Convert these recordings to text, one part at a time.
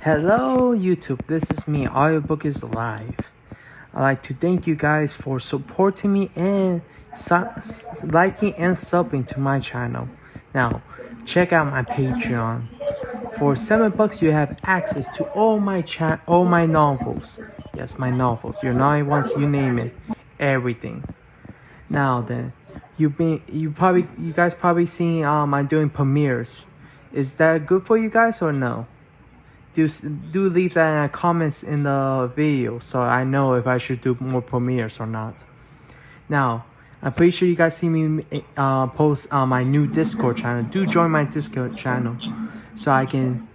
Hello YouTube, this is me, Audiobook is Live. I'd like to thank you guys for supporting me and liking and subbing to my channel. Now, check out my Patreon. For $7 you have access to all my novels. Yes, my novels, your 9 ones, you name it. Everything. Now then, you guys probably seen I'm doing premieres. Is that good for you guys or no? Do leave that in the comments in the video so I know if I should do more premieres or not. Now, I'm pretty sure you guys see me post on my new Discord channel. Do join my Discord channel so I can,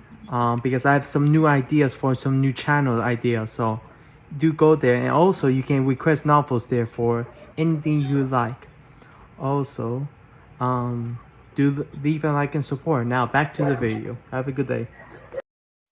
because I have some new ideas for some new channel ideas. So do go there, and also you can request novels there for anything you like. Also, do leave a like and support. Now back to the video. Have a good day.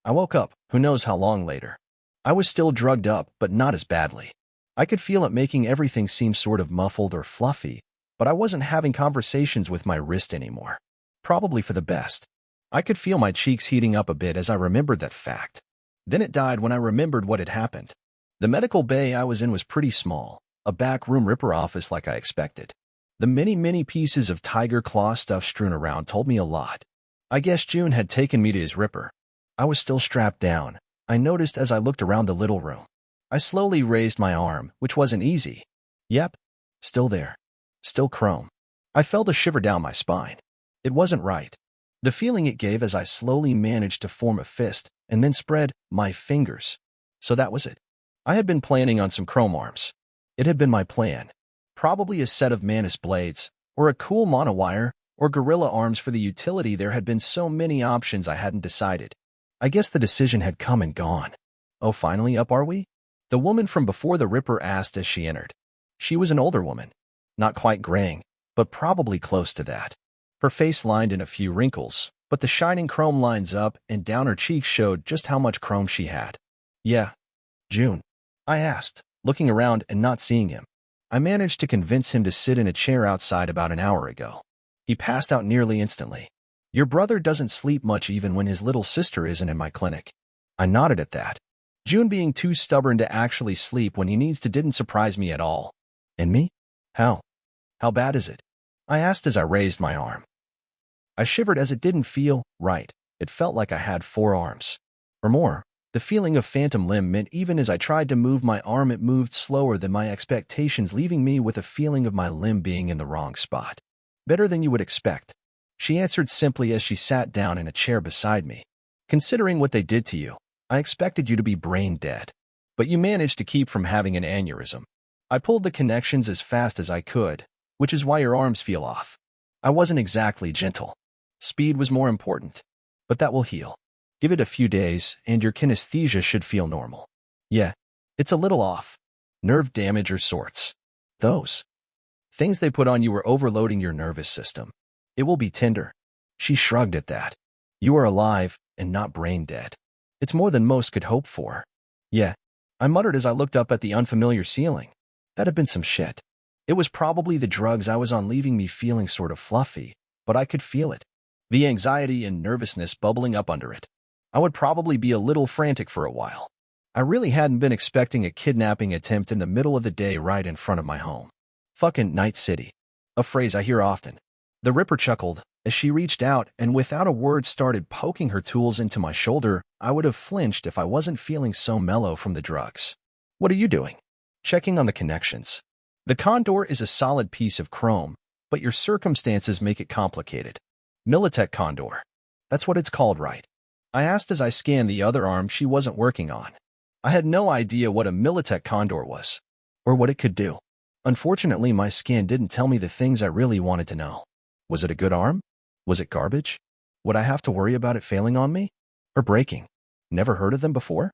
I woke up, who knows how long later. I was still drugged up, but not as badly. I could feel it making everything seem sort of muffled or fluffy, but I wasn't having conversations with my wrist anymore. Probably for the best. I could feel my cheeks heating up a bit as I remembered that fact. Then it died when I remembered what had happened. The medical bay I was in was pretty small, a backroom ripper office like I expected. The many pieces of tiger claw stuff strewn around told me a lot. I guess June had taken me to his ripper. I was still strapped down, I noticed as I looked around the little room. I slowly raised my arm, which wasn't easy. Yep, still there. Still chrome. I felt a shiver down my spine. It wasn't right. The feeling it gave as I slowly managed to form a fist and then spread my fingers. So that was it. I had been planning on some chrome arms. It had been my plan. Probably a set of Manus blades, or a cool monowire, or gorilla arms for the utility. There had been so many options I hadn't decided. I guess the decision had come and gone. Oh, finally up are we? The woman from before the ripper asked as she entered. She was an older woman. Not quite graying, but probably close to that. Her face lined in a few wrinkles, but the shining chrome lines up and down her cheeks showed just how much chrome she had. Yeah, June? I asked, looking around and not seeing him. I managed to convince him to sit in a chair outside about an hour ago. He passed out nearly instantly. Your brother doesn't sleep much even when his little sister isn't in my clinic. I nodded at that. June being too stubborn to actually sleep when he needs to didn't surprise me at all. And me? How? How bad is it? I asked as I raised my arm. I shivered as it didn't feel right. It felt like I had 4 arms. Or more. The feeling of phantom limb meant even as I tried to move my arm it moved slower than my expectations, leaving me with a feeling of my limb being in the wrong spot. Better than you would expect. She answered simply as she sat down in a chair beside me. Considering what they did to you, I expected you to be brain dead. But you managed to keep from having an aneurysm. I pulled the connections as fast as I could, which is why your arms feel off. I wasn't exactly gentle. Speed was more important. But that will heal. Give it a few days, and your kinesthesia should feel normal. Yeah, it's a little off. Nerve damage or sorts. Those things they put on you were overloading your nervous system. It will be tender. She shrugged at that. You are alive and not brain dead. It's more than most could hope for. Yeah, I muttered as I looked up at the unfamiliar ceiling. That had been some shit. It was probably the drugs I was on leaving me feeling sort of fluffy, but I could feel it. The anxiety and nervousness bubbling up under it. I would probably be a little frantic for a while. I really hadn't been expecting a kidnapping attempt in the middle of the day right in front of my home. Fucking Night City. A phrase I hear often. The Ripper chuckled as she reached out and without a word started poking her tools into my shoulder. I would have flinched if I wasn't feeling so mellow from the drugs. What are you doing? Checking on the connections. The Condor is a solid piece of chrome, but your circumstances make it complicated. Militech Condor. That's what it's called, right? I asked as I scanned the other arm she wasn't working on. I had no idea what a Militech Condor was, or what it could do. Unfortunately, my scan didn't tell me the things I really wanted to know. Was it a good arm? Was it garbage? Would I have to worry about it failing on me? Or breaking? Never heard of them before?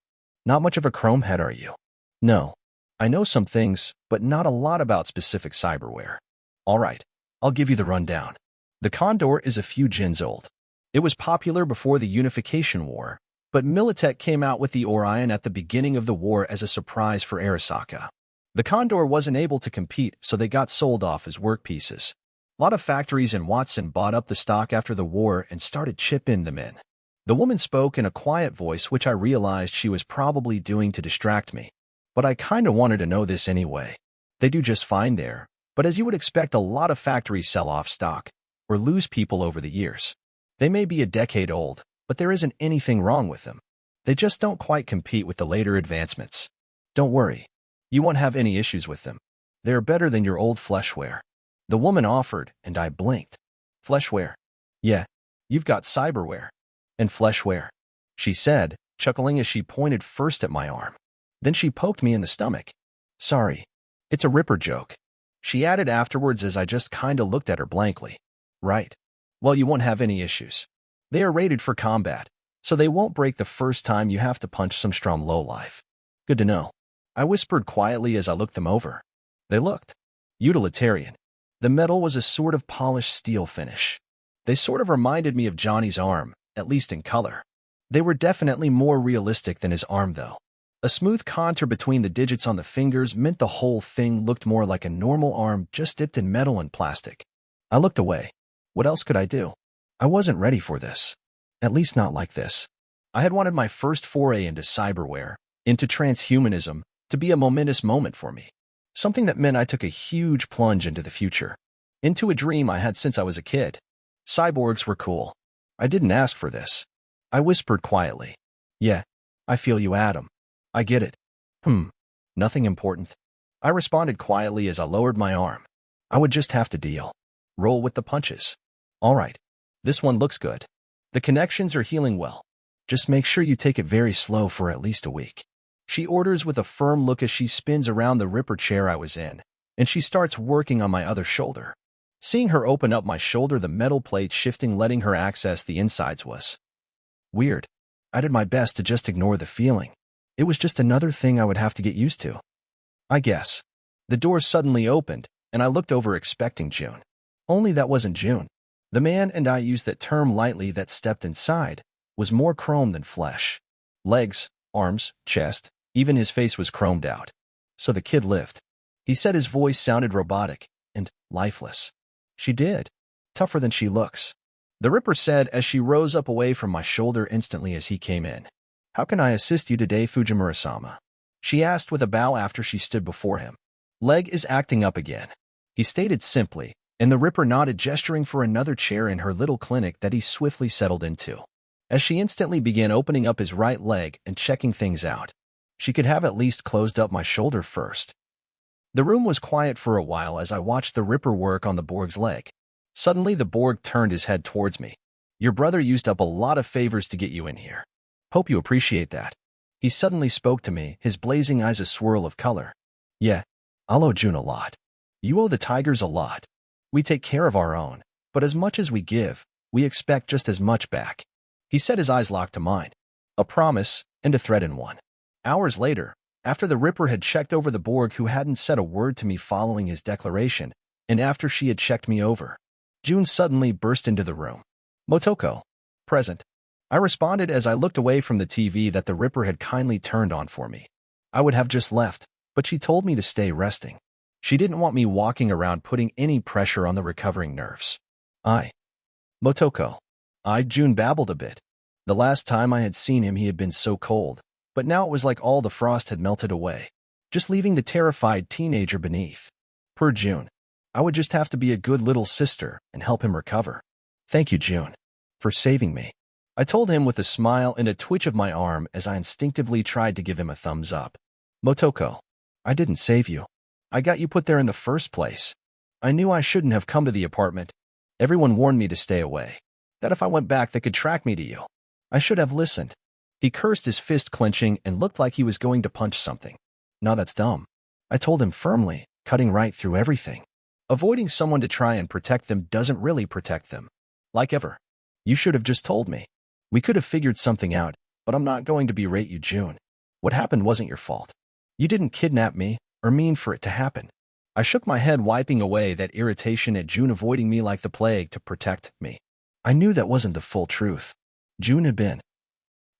Not much of a chrome head, are you? No. I know some things, but not a lot about specific cyberware. All right, I'll give you the rundown. The Condor is a few gens old. It was popular before the Unification War, but Militech came out with the Orion at the beginning of the war as a surprise for Arasaka. The Condor wasn't able to compete, so they got sold off as work pieces. A lot of factories in Watson bought up the stock after the war and started chipping them in. The woman spoke in a quiet voice, which I realized she was probably doing to distract me. But I kinda wanted to know this anyway. They do just fine there, but as you would expect, a lot of factories sell off stock or lose people over the years. They may be a decade old, but there isn't anything wrong with them. They just don't quite compete with the later advancements. Don't worry. You won't have any issues with them. They're better than your old fleshware. The woman offered, and I blinked. Fleshware? Yeah, you've got cyberware. And fleshware, she said, chuckling as she pointed first at my arm. Then she poked me in the stomach. Sorry, it's a Ripper joke. She added afterwards as I just kinda looked at her blankly. Right. Well, you won't have any issues. They are rated for combat, so they won't break the first time you have to punch some strong lowlife. Good to know. I whispered quietly as I looked them over. They looked utilitarian. The metal was a sort of polished steel finish. They sort of reminded me of Johnny's arm, at least in color. They were definitely more realistic than his arm, though. A smooth contour between the digits on the fingers meant the whole thing looked more like a normal arm just dipped in metal and plastic. I looked away. What else could I do? I wasn't ready for this. At least not like this. I had wanted my first foray into cyberware, into transhumanism, to be a momentous moment for me. Something that meant I took a huge plunge into the future. Into a dream I had since I was a kid. Cyborgs were cool. I didn't ask for this. I whispered quietly. Yeah, I feel you, Adam. I get it. Nothing important. I responded quietly as I lowered my arm. I would just have to deal. Roll with the punches. All right. This one looks good. The connections are healing well. Just make sure you take it very slow for at least a week. She orders with a firm look as she spins around the Ripper chair I was in, and she starts working on my other shoulder. Seeing her open up my shoulder, the metal plate shifting, letting her access the insides was weird. I did my best to just ignore the feeling. It was just another thing I would have to get used to. I guess. The door suddenly opened, and I looked over expecting June. Only that wasn't June. The man, and I use that term lightly, that stepped inside, was more chrome than flesh. Legs, arms, chest, even his face was chromed out. So the kid lived. He said, his voice sounded robotic and lifeless. She did. Tougher than she looks. The Ripper said as she rose up away from my shoulder instantly as he came in. How can I assist you today, Fujimura-sama? She asked with a bow after she stood before him. Leg is acting up again, he stated simply, and the Ripper nodded, gesturing for another chair in her little clinic that he swiftly settled into. As she instantly began opening up his right leg and checking things out. She could have at least closed up my shoulder first. The room was quiet for a while as I watched the Ripper work on the Borg's leg. Suddenly the Borg turned his head towards me. Your brother used up a lot of favors to get you in here. Hope you appreciate that. He suddenly spoke to me, his blazing eyes a swirl of color. Yeah, I'll owe June a lot. You owe the Tigers a lot. We take care of our own, but as much as we give, we expect just as much back. He said, his eyes locked to mine. A promise and a threat in one. Hours later, after the Ripper had checked over the Borg, who hadn't said a word to me following his declaration, and after she had checked me over, June suddenly burst into the room. Motoko. Present. I responded as I looked away from the TV that the Ripper had kindly turned on for me. I would have just left, but she told me to stay resting. She didn't want me walking around putting any pressure on the recovering nerves. Motoko. June babbled a bit. The last time I had seen him, he had been so cold, but now it was like all the frost had melted away, just leaving the terrified teenager beneath. Per June. I would just have to be a good little sister and help him recover. Thank you, June, for saving me. I told him with a smile and a twitch of my arm as I instinctively tried to give him a thumbs up. Motoko, I didn't save you. I got you put there in the first place. I knew I shouldn't have come to the apartment. Everyone warned me to stay away. That if I went back, they could track me to you. I should have listened. He cursed, his fist clenching, and looked like he was going to punch something. No, that's dumb. I told him firmly, cutting right through everything. Avoiding someone to try and protect them doesn't really protect them. Like ever. You should have just told me. We could have figured something out, but I'm not going to berate you, June. What happened wasn't your fault. You didn't kidnap me, or mean for it to happen. I shook my head, wiping away that irritation at June avoiding me like the plague to protect me. I knew that wasn't the full truth. June had been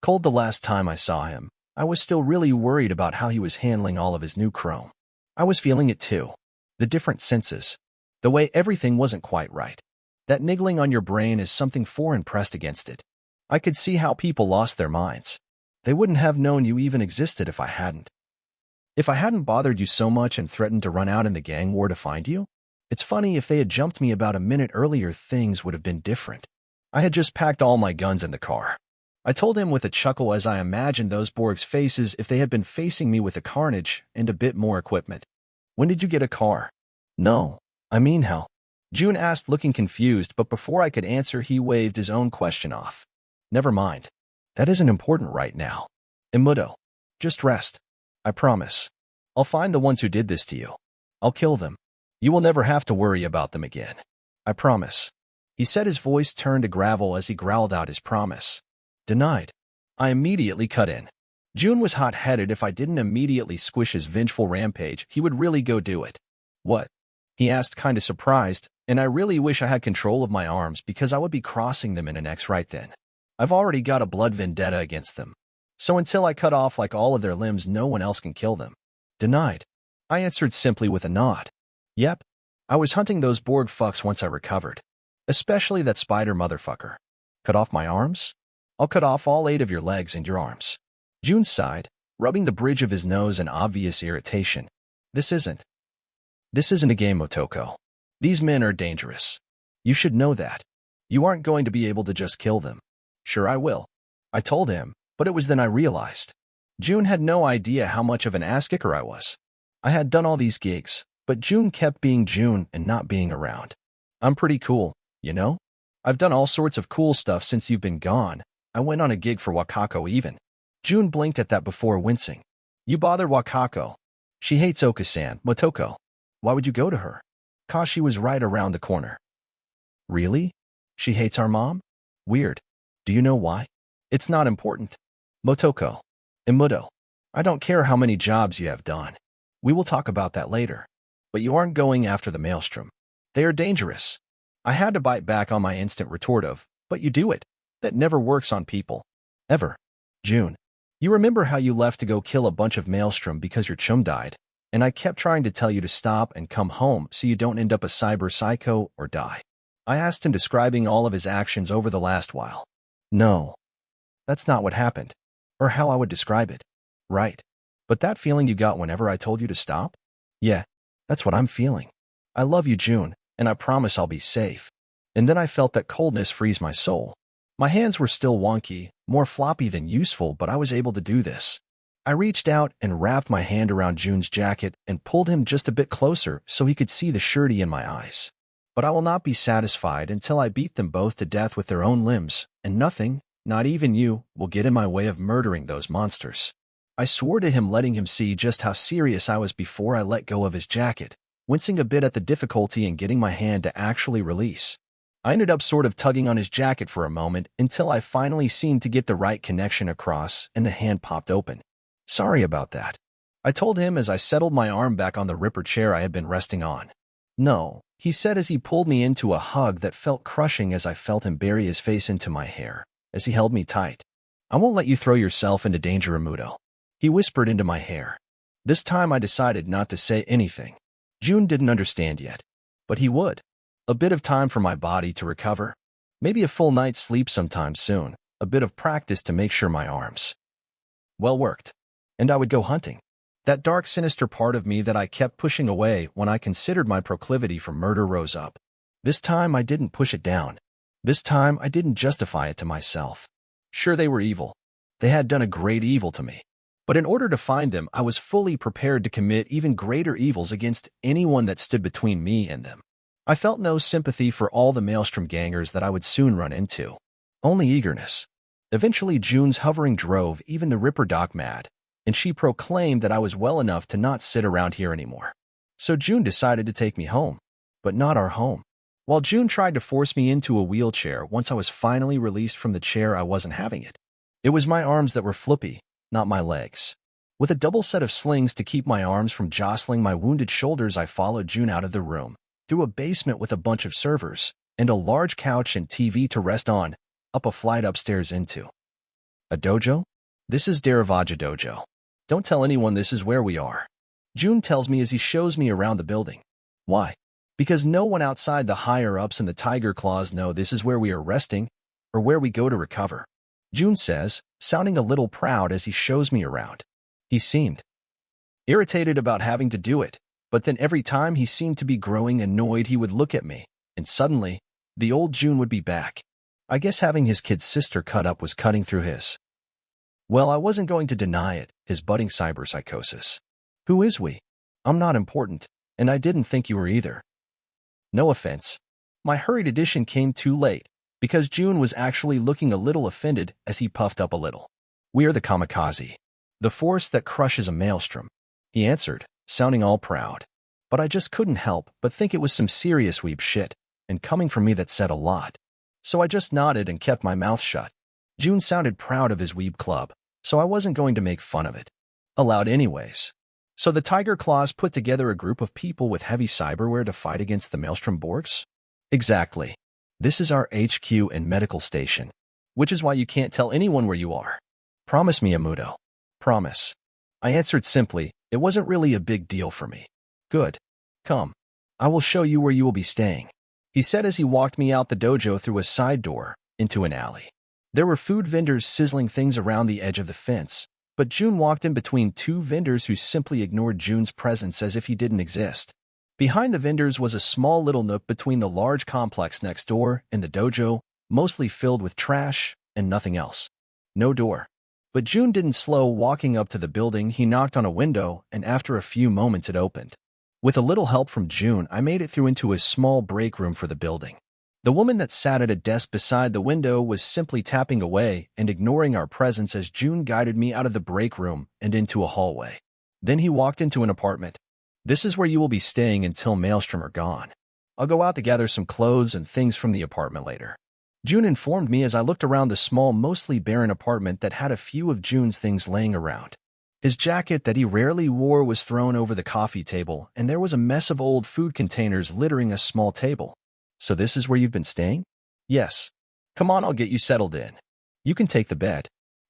cold the last time I saw him. I was still really worried about how he was handling all of his new chrome. I was feeling it too. The different senses. The way everything wasn't quite right. That niggling on your brain is something foreign pressed against it. I could see how people lost their minds. They wouldn't have known you even existed if I hadn't. If I hadn't bothered you so much and threatened to run out in the gang war to find you? It's funny, if they had jumped me about a minute earlier, things would have been different. I had just packed all my guns in the car. I told him with a chuckle as I imagined those Borg's faces if they had been facing me with the carnage and a bit more equipment. When did you get a car? No, I mean how? June asked, looking confused, but before I could answer, he waved his own question off. Never mind. That isn't important right now. Imudo. Just rest. I promise. I'll find the ones who did this to you. I'll kill them. You will never have to worry about them again. I promise. He said, his voice turned to gravel as he growled out his promise. Denied. I immediately cut in. June was hot-headed. If I didn't immediately squish his vengeful rampage, he would really go do it. What? He asked, kinda surprised, and I really wish I had control of my arms because I would be crossing them in an X right then. I've already got a blood vendetta against them. So until I cut off like all of their limbs, no one else can kill them. Denied. I answered simply with a nod. Yep. I was hunting those Borg fucks once I recovered. Especially that spider motherfucker. Cut off my arms? I'll cut off all 8 of your legs and your arms. June sighed, rubbing the bridge of his nose in obvious irritation. This isn't a game, Motoko. These men are dangerous. You should know that. You aren't going to be able to just kill them. Sure I will. I told him, but it was then I realized. June had no idea how much of an ass-kicker I was. I had done all these gigs, but June kept being June and not being around. I'm pretty cool, you know? I've done all sorts of cool stuff since you've been gone. I went on a gig for Wakako even. June blinked at that before wincing. You bothered Wakako. She hates Oka-san, Motoko. Why would you go to her? 'Cause she was right around the corner. Really? She hates our mom? Weird. Do you know why? It's not important. Motoko. Imudo. I don't care how many jobs you have done. We will talk about that later. But you aren't going after the Maelstrom. They are dangerous. I had to bite back on my instant retort of, but you do it. That never works on people. Ever. June. You remember how you left to go kill a bunch of Maelstrom because your chum died, and I kept trying to tell you to stop and come home so you don't end up a cyber psycho or die. I asked him, describing all of his actions over the last while. No. That's not what happened. Or how I would describe it. Right. But that feeling you got whenever I told you to stop? Yeah, that's what I'm feeling. I love you, June, and I promise I'll be safe. And then I felt that coldness freeze my soul. My hands were still wonky, more floppy than useful, but I was able to do this. I reached out and wrapped my hand around June's jacket and pulled him just a bit closer so he could see the surety in my eyes. But I will not be satisfied until I beat them both to death with their own limbs, and nothing, not even you, will get in my way of murdering those monsters. I swore to him, letting him see just how serious I was before I let go of his jacket, wincing a bit at the difficulty in getting my hand to actually release. I ended up sort of tugging on his jacket for a moment until I finally seemed to get the right connection across and the hand popped open. Sorry about that. I told him as I settled my arm back on the ripper chair I had been resting on. No, he said as he pulled me into a hug that felt crushing as I felt him bury his face into my hair, as he held me tight. I won't let you throw yourself into danger, Amudo. He whispered into my hair. This time I decided not to say anything. June didn't understand yet, but he would. A bit of time for my body to recover. Maybe a full night's sleep sometime soon. A bit of practice to make sure my arms well worked. And I would go hunting. That dark, sinister part of me that I kept pushing away when I considered my proclivity for murder rose up. This time I didn't push it down. This time I didn't justify it to myself. Sure, they were evil. They had done a great evil to me. But in order to find them, I was fully prepared to commit even greater evils against anyone that stood between me and them. I felt no sympathy for all the Maelstrom gangers that I would soon run into. Only eagerness. Eventually, June's hovering drove even the Ripper Doc mad, and she proclaimed that I was well enough to not sit around here anymore. So June decided to take me home. But not our home. While June tried to force me into a wheelchair, once I was finally released from the chair, I wasn't having it. It was my arms that were flippy, not my legs. With a double set of slings to keep my arms from jostling my wounded shoulders, I followed June out of the room, through a basement with a bunch of servers, and a large couch and TV to rest on, up a flight upstairs into a dojo? This is Daravaja Dojo. Don't tell anyone this is where we are. June tells me as he shows me around the building. Why? Because no one outside the higher-ups and the Tiger Claws know this is where we are resting, or where we go to recover. June says, sounding a little proud as he shows me around. He seemed irritated about having to do it, but then every time he seemed to be growing annoyed he would look at me, and suddenly, the old June would be back. I guess having his kid sister cut up was cutting through his. Well, I wasn't going to deny it, his budding cyberpsychosis. Who is we? I'm not important, and I didn't think you were either. No offense. My hurried addition came too late, because June was actually looking a little offended as he puffed up a little. We are the kamikaze, the force that crushes a maelstrom, he answered, sounding all proud. But I just couldn't help but think it was some serious weeb shit, and coming from me that said a lot. So I just nodded and kept my mouth shut. June sounded proud of his weeb club, so I wasn't going to make fun of it. Allowed anyways. So the Tiger Claws put together a group of people with heavy cyberware to fight against the Maelstrom Borgs? Exactly. This is our HQ and medical station, which is why you can't tell anyone where you are. Promise me, Amudo. Promise. I answered simply, it wasn't really a big deal for me. Good. Come. I will show you where you will be staying, he said as he walked me out the dojo through a side door into an alley. There were food vendors sizzling things around the edge of the fence, but June walked in between two vendors who simply ignored June's presence as if he didn't exist. Behind the vendors was a small little nook between the large complex next door and the dojo, mostly filled with trash and nothing else. No door. But June didn't slow walking up to the building. He knocked on a window, and after a few moments it opened. With a little help from June, I made it through into a small break room for the building. The woman that sat at a desk beside the window was simply tapping away and ignoring our presence as June guided me out of the break room and into a hallway. Then he walked into an apartment. This is where you will be staying until Maelstrom are gone. I'll go out to gather some clothes and things from the apartment later. June informed me as I looked around the small, mostly barren apartment that had a few of June's things laying around. His jacket that he rarely wore was thrown over the coffee table, and there was a mess of old food containers littering a small table. So this is where you've been staying? Yes. Come on, I'll get you settled in. You can take the bed,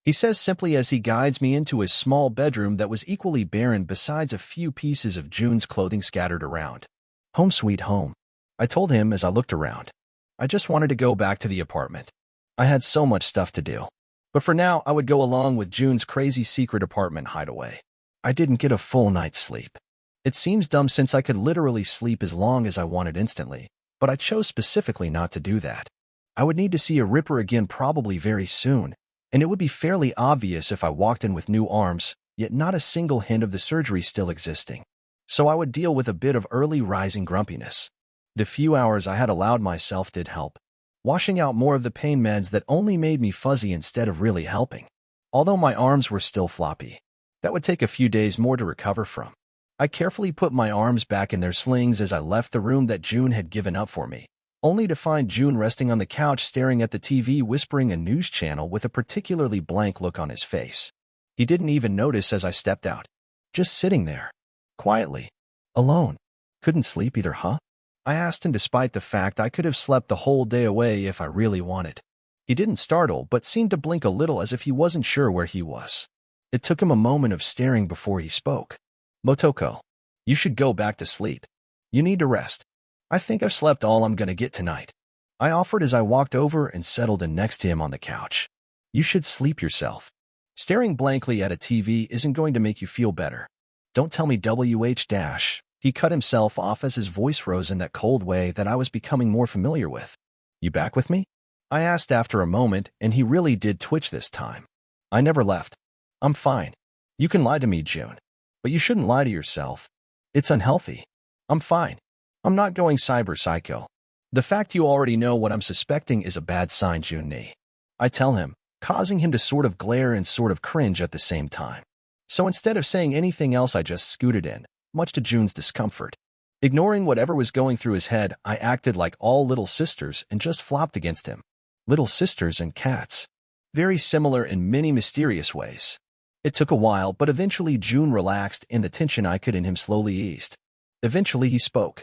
he says simply as he guides me into a small bedroom that was equally barren besides a few pieces of June's clothing scattered around. Home sweet home, I told him as I looked around. I just wanted to go back to the apartment. I had so much stuff to do. But for now, I would go along with June's crazy secret apartment hideaway. I didn't get a full night's sleep. It seems dumb since I could literally sleep as long as I wanted instantly, but I chose specifically not to do that. I would need to see a Ripper again probably very soon, and it would be fairly obvious if I walked in with new arms, yet not a single hint of the surgery still existing. So I would deal with a bit of early rising grumpiness. The few hours I had allowed myself did help, washing out more of the pain meds that only made me fuzzy instead of really helping. Although my arms were still floppy, that would take a few days more to recover from. I carefully put my arms back in their slings as I left the room that June had given up for me, only to find June resting on the couch staring at the TV whispering a news channel with a particularly blank look on his face. He didn't even notice as I stepped out. Just sitting there. Quietly. Alone. Couldn't sleep either, huh? I asked him despite the fact I could have slept the whole day away if I really wanted. He didn't startle but seemed to blink a little as if he wasn't sure where he was. It took him a moment of staring before he spoke. Motoko, you should go back to sleep. You need to rest. I think I've slept all I'm gonna get tonight, I offered as I walked over and settled in next to him on the couch. You should sleep yourself. Staring blankly at a TV isn't going to make you feel better. Don't tell me WH-. He cut himself off as his voice rose in that cold way that I was becoming more familiar with. You back with me? I asked after a moment, and he really did twitch this time. I never left. I'm fine. You can lie to me, June. But you shouldn't lie to yourself. It's unhealthy. I'm fine. I'm not going cyber psycho. The fact you already know what I'm suspecting is a bad sign, Jun-ni. I tell him, causing him to sort of glare and sort of cringe at the same time. So instead of saying anything else, I just scooted in, much to June's discomfort. Ignoring whatever was going through his head, I acted like all little sisters and just flopped against him. Little sisters and cats. Very similar in many mysterious ways. It took a while, but eventually June relaxed and the tension I could in him slowly eased. Eventually he spoke.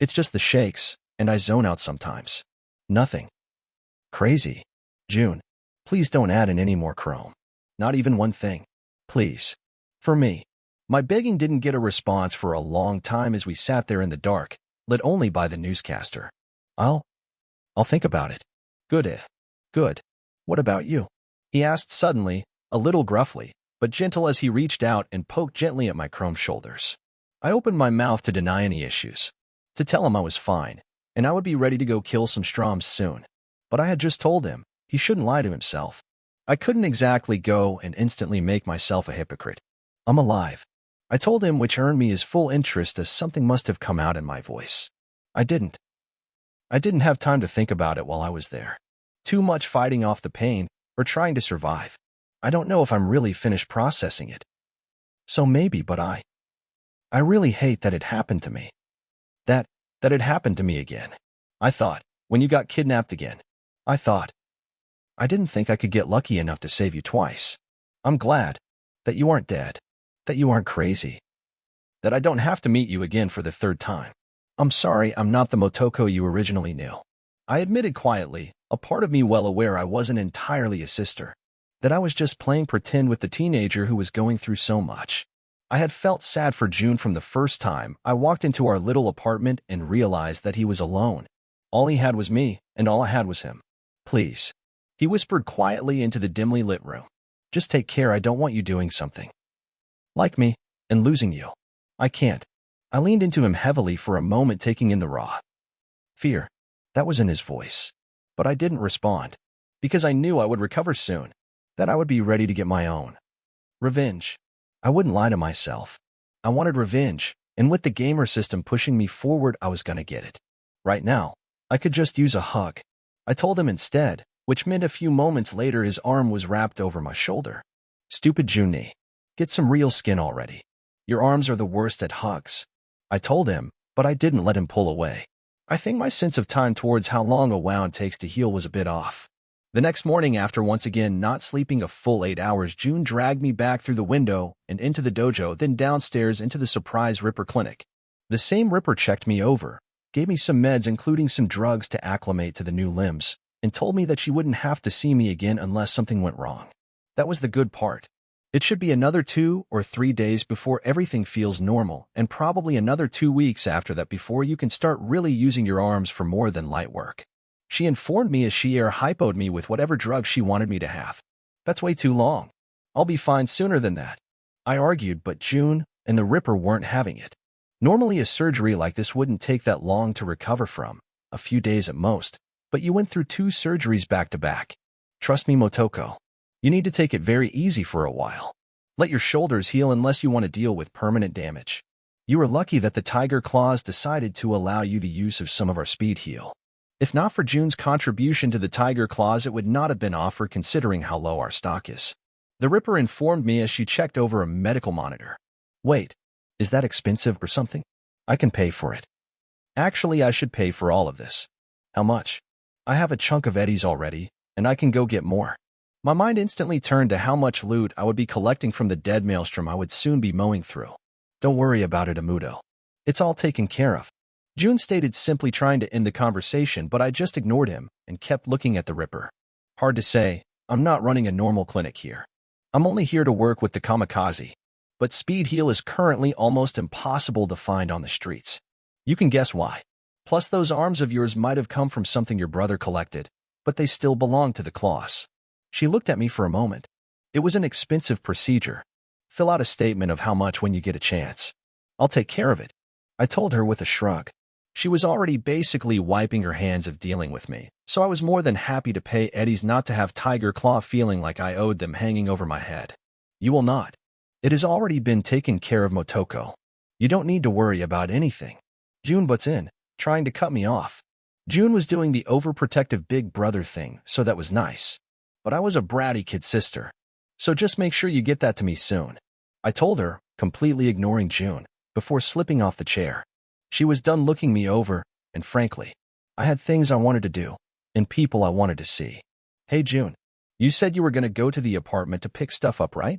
It's just the shakes, and I zone out sometimes. Nothing. Crazy. June, please don't add in any more chrome. Not even one thing. Please. For me. My begging didn't get a response for a long time as we sat there in the dark, lit only by the newscaster. I'll think about it. Good. Good. What about you? He asked suddenly, a little gruffly, but gentle as he reached out and poked gently at my chrome shoulders. I opened my mouth to deny any issues, to tell him I was fine, and I would be ready to go kill some Stroms soon. But I had just told him he shouldn't lie to himself. I couldn't exactly go and instantly make myself a hypocrite. I'm alive, I told him, which earned me his full interest as something must have come out in my voice. I didn't have time to think about it while I was there. Too much fighting off the pain or trying to survive. I don't know if I'm really finished processing it. So maybe, but I really hate that it happened to me. That it happened to me again. I thought, when you got kidnapped again. I didn't think I could get lucky enough to save you twice. I'm glad that you aren't dead, that you aren't crazy, that I don't have to meet you again for the third time. I'm sorry I'm not the Motoko you originally knew. I admitted quietly, a part of me well aware I wasn't entirely a sister, that I was just playing pretend with the teenager who was going through so much. I had felt sad for June from the first time I walked into our little apartment and realized that he was alone. All he had was me, and all I had was him. Please, he whispered quietly into the dimly lit room. Just take care, I don't want you doing something like me and losing you. I can't. I leaned into him heavily for a moment, taking in the raw fear that was in his voice. But I didn't respond, because I knew I would recover soon, that I would be ready to get my own revenge. I wouldn't lie to myself. I wanted revenge, and with the gamer system pushing me forward, I was gonna get it. Right now, I could just use a hug. I told him instead, which meant a few moments later his arm was wrapped over my shoulder. Stupid Junie. Get some real skin already. Your arms are the worst at hugs. I told him, but I didn't let him pull away. I think my sense of time towards how long a wound takes to heal was a bit off. The next morning, after once again not sleeping a full 8 hours, June dragged me back through the window and into the dojo, then downstairs into the surprise Ripper clinic. The same Ripper checked me over, gave me some meds including some drugs to acclimate to the new limbs, and told me that she wouldn't have to see me again unless something went wrong. That was the good part. It should be another 2 or 3 days before everything feels normal, and probably another 2 weeks after that before you can start really using your arms for more than light work. She informed me as she hypoed me with whatever drug she wanted me to have. That's way too long. I'll be fine sooner than that. I argued, but June and the Ripper weren't having it. Normally a surgery like this wouldn't take that long to recover from, a few days at most, but you went through 2 surgeries back to back. Trust me, Motoko. You need to take it very easy for a while. Let your shoulders heal unless you want to deal with permanent damage. You were lucky that the Tiger Claws decided to allow you the use of some of our speed heal. If not for June's contribution to the Tiger Claws, it would not have been offered considering how low our stock is. The Ripper informed me as she checked over a medical monitor. Wait, is that expensive or something? I can pay for it. Actually, I should pay for all of this. How much? I have a chunk of eddies already, and I can go get more. My mind instantly turned to how much loot I would be collecting from the dead maelstrom I would soon be mowing through. Don't worry about it, Amudo. It's all taken care of. June stated, simply trying to end the conversation, but I just ignored him and kept looking at the Ripper. Hard to say, I'm not running a normal clinic here. I'm only here to work with the kamikaze. But speed heal is currently almost impossible to find on the streets. You can guess why. Plus those arms of yours might have come from something your brother collected, but they still belong to the Claws. She looked at me for a moment. It was an expensive procedure. Fill out a statement of how much when you get a chance. I'll take care of it, I told her with a shrug. She was already basically wiping her hands of dealing with me, so I was more than happy to pay eddies not to have Tiger Claw feeling like I owed them hanging over my head. You will not. It has already been taken care of, Motoko. You don't need to worry about anything. June butts in, trying to cut me off. June was doing the overprotective big brother thing, so that was nice. But I was a bratty kid sister. So just make sure you get that to me soon, I told her, completely ignoring June, before slipping off the chair. She was done looking me over, and frankly, I had things I wanted to do, and people I wanted to see. Hey June, you said you were going to go to the apartment to pick stuff up, right?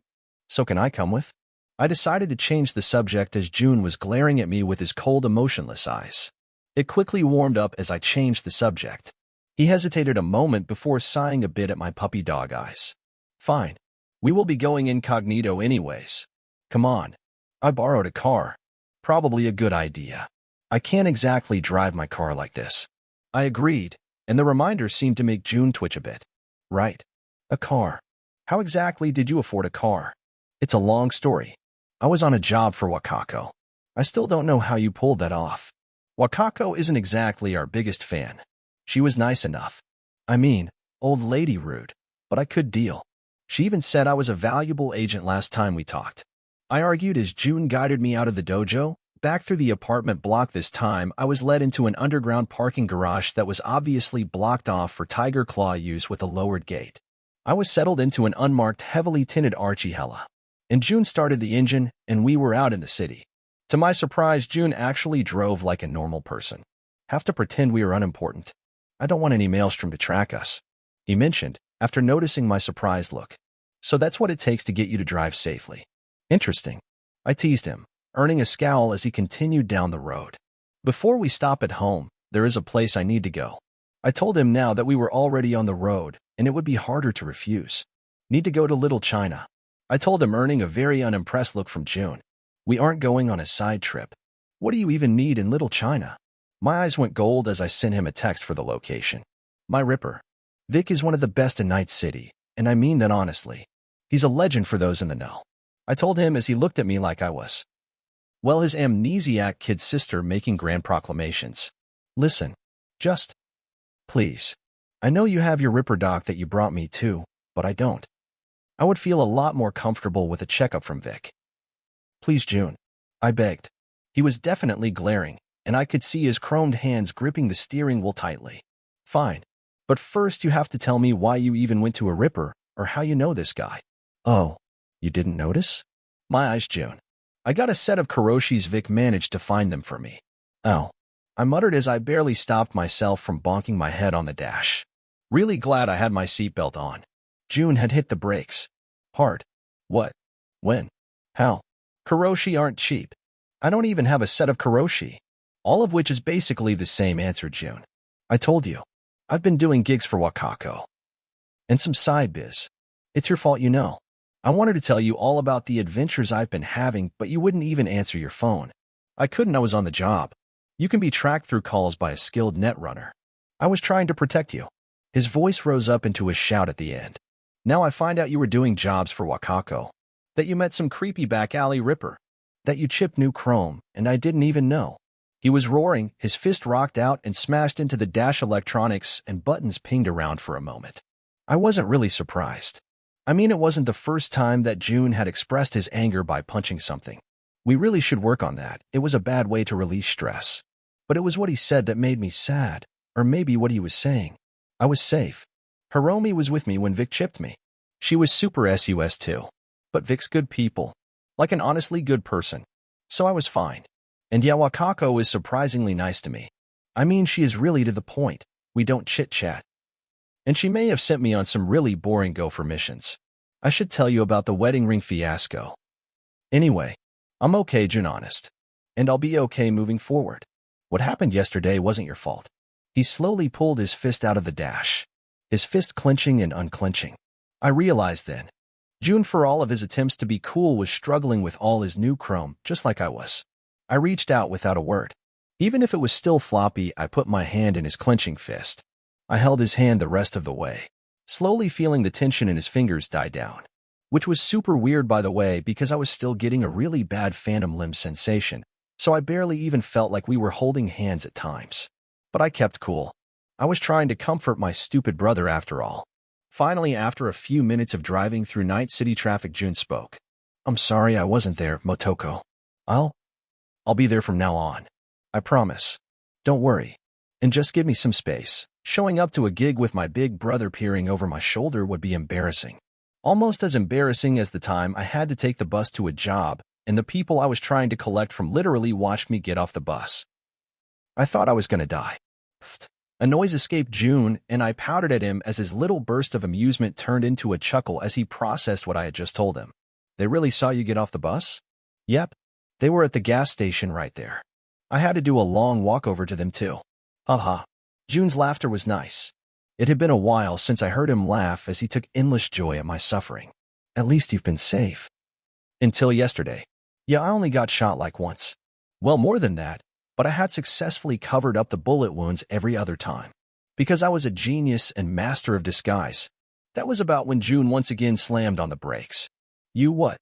So can I come with? I decided to change the subject as June was glaring at me with his cold, emotionless eyes. It quickly warmed up as I changed the subject. He hesitated a moment before sighing a bit at my puppy dog eyes. Fine. We will be going incognito anyways. Come on. I borrowed a car. Probably a good idea. I can't exactly drive my car like this. I agreed, and the reminder seemed to make June twitch a bit. Right. A car. How exactly did you afford a car? It's a long story. I was on a job for Wakako. I still don't know how you pulled that off. Wakako isn't exactly our biggest fan. She was nice enough. I mean, old lady rude, but I could deal. She even said I was a valuable agent last time we talked. I argued as June guided me out of the dojo. Back through the apartment block this time, I was led into an underground parking garage that was obviously blocked off for Tiger Claw use with a lowered gate. I was settled into an unmarked, heavily tinted Archie Hella. And June started the engine, and we were out in the city. To my surprise, June actually drove like a normal person. Have to pretend we are unimportant. I don't want any maelstrom to track us, he mentioned, after noticing my surprised look. So that's what it takes to get you to drive safely. Interesting. I teased him, earning a scowl as he continued down the road. Before we stop at home, there is a place I need to go. I told him now that we were already on the road, and it would be harder to refuse. Need to go to Little China. I told him, earning a very unimpressed look from June. We aren't going on a side trip. What do you even need in Little China? My eyes went gold as I sent him a text for the location. My Ripper. Vic is one of the best in Night City, and I mean that honestly. He's a legend for those in the know. I told him as he looked at me like I was, well, his amnesiac kid sister making grand proclamations. Listen, just, please. I know you have your Ripper doc that you brought me too, but I don't. I would feel a lot more comfortable with a checkup from Vic. Please, June. I begged. He was definitely glaring, and I could see his chromed hands gripping the steering wheel tightly. Fine. But first you have to tell me why you even went to a Ripper, or how you know this guy. Oh, you didn't notice? My eyes, June. I got a set of Kuroshi's. Vic managed to find them for me. Oh. I muttered as I barely stopped myself from bonking my head on the dash. Really glad I had my seatbelt on. June had hit the brakes. Hard. What? When? How? Kuroshi aren't cheap. I don't even have a set of Kuroshi. All of which is basically the same, answered June. I told you. I've been doing gigs for Wakako. And some side biz. It's your fault, you know. I wanted to tell you all about the adventures I've been having, but you wouldn't even answer your phone. I couldn't, I was on the job. You can be tracked through calls by a skilled net runner. I was trying to protect you. His voice rose up into a shout at the end. Now I find out you were doing jobs for Wakako. That you met some creepy back alley Ripper. That you chipped new chrome, and I didn't even know. He was roaring, his fist rocked out and smashed into the dash electronics, and buttons pinged around for a moment. I wasn't really surprised. I mean, it wasn't the first time that June had expressed his anger by punching something. We really should work on that. It was a bad way to release stress. But it was what he said that made me sad, or maybe what he was saying. I was safe. Hiromi was with me when Vic chipped me. She was super sus too. But Vic's good people. Like an honestly good person. So I was fine. And yeah, Wakako is surprisingly nice to me. I mean, she is really to the point. We don't chit-chat. And she may have sent me on some really boring gopher missions. I should tell you about the wedding ring fiasco. Anyway, I'm okay, June, honest. And I'll be okay moving forward. What happened yesterday wasn't your fault. He slowly pulled his fist out of the dash. His fist clenching and unclenching. I realized then. June, for all of his attempts to be cool, was struggling with all his new chrome, just like I was. I reached out without a word. Even if it was still floppy, I put my hand in his clenching fist. I held his hand the rest of the way, slowly feeling the tension in his fingers die down. Which was super weird, by the way, because I was still getting a really bad phantom limb sensation, so I barely even felt like we were holding hands at times. But I kept cool. I was trying to comfort my stupid brother after all. Finally, after a few minutes of driving through night city traffic, June spoke. I'm sorry I wasn't there, Motoko. I'll be there from now on. I promise. Don't worry. And just give me some space. Showing up to a gig with my big brother peering over my shoulder would be embarrassing. Almost as embarrassing as the time I had to take the bus to a job, and the people I was trying to collect from literally watched me get off the bus. I thought I was gonna die. A noise escaped June, and I pouted at him as his little burst of amusement turned into a chuckle as he processed what I had just told him. They really saw you get off the bus? Yep. They were at the gas station right there. I had to do a long walk over to them too. Haha. June's laughter was nice. It had been a while since I heard him laugh as he took endless joy at my suffering. At least you've been safe. Until yesterday. Yeah, I only got shot like once. Well, more than that, but I had successfully covered up the bullet wounds every other time. Because I was a genius and master of disguise. That was about when June once again slammed on the brakes. You what?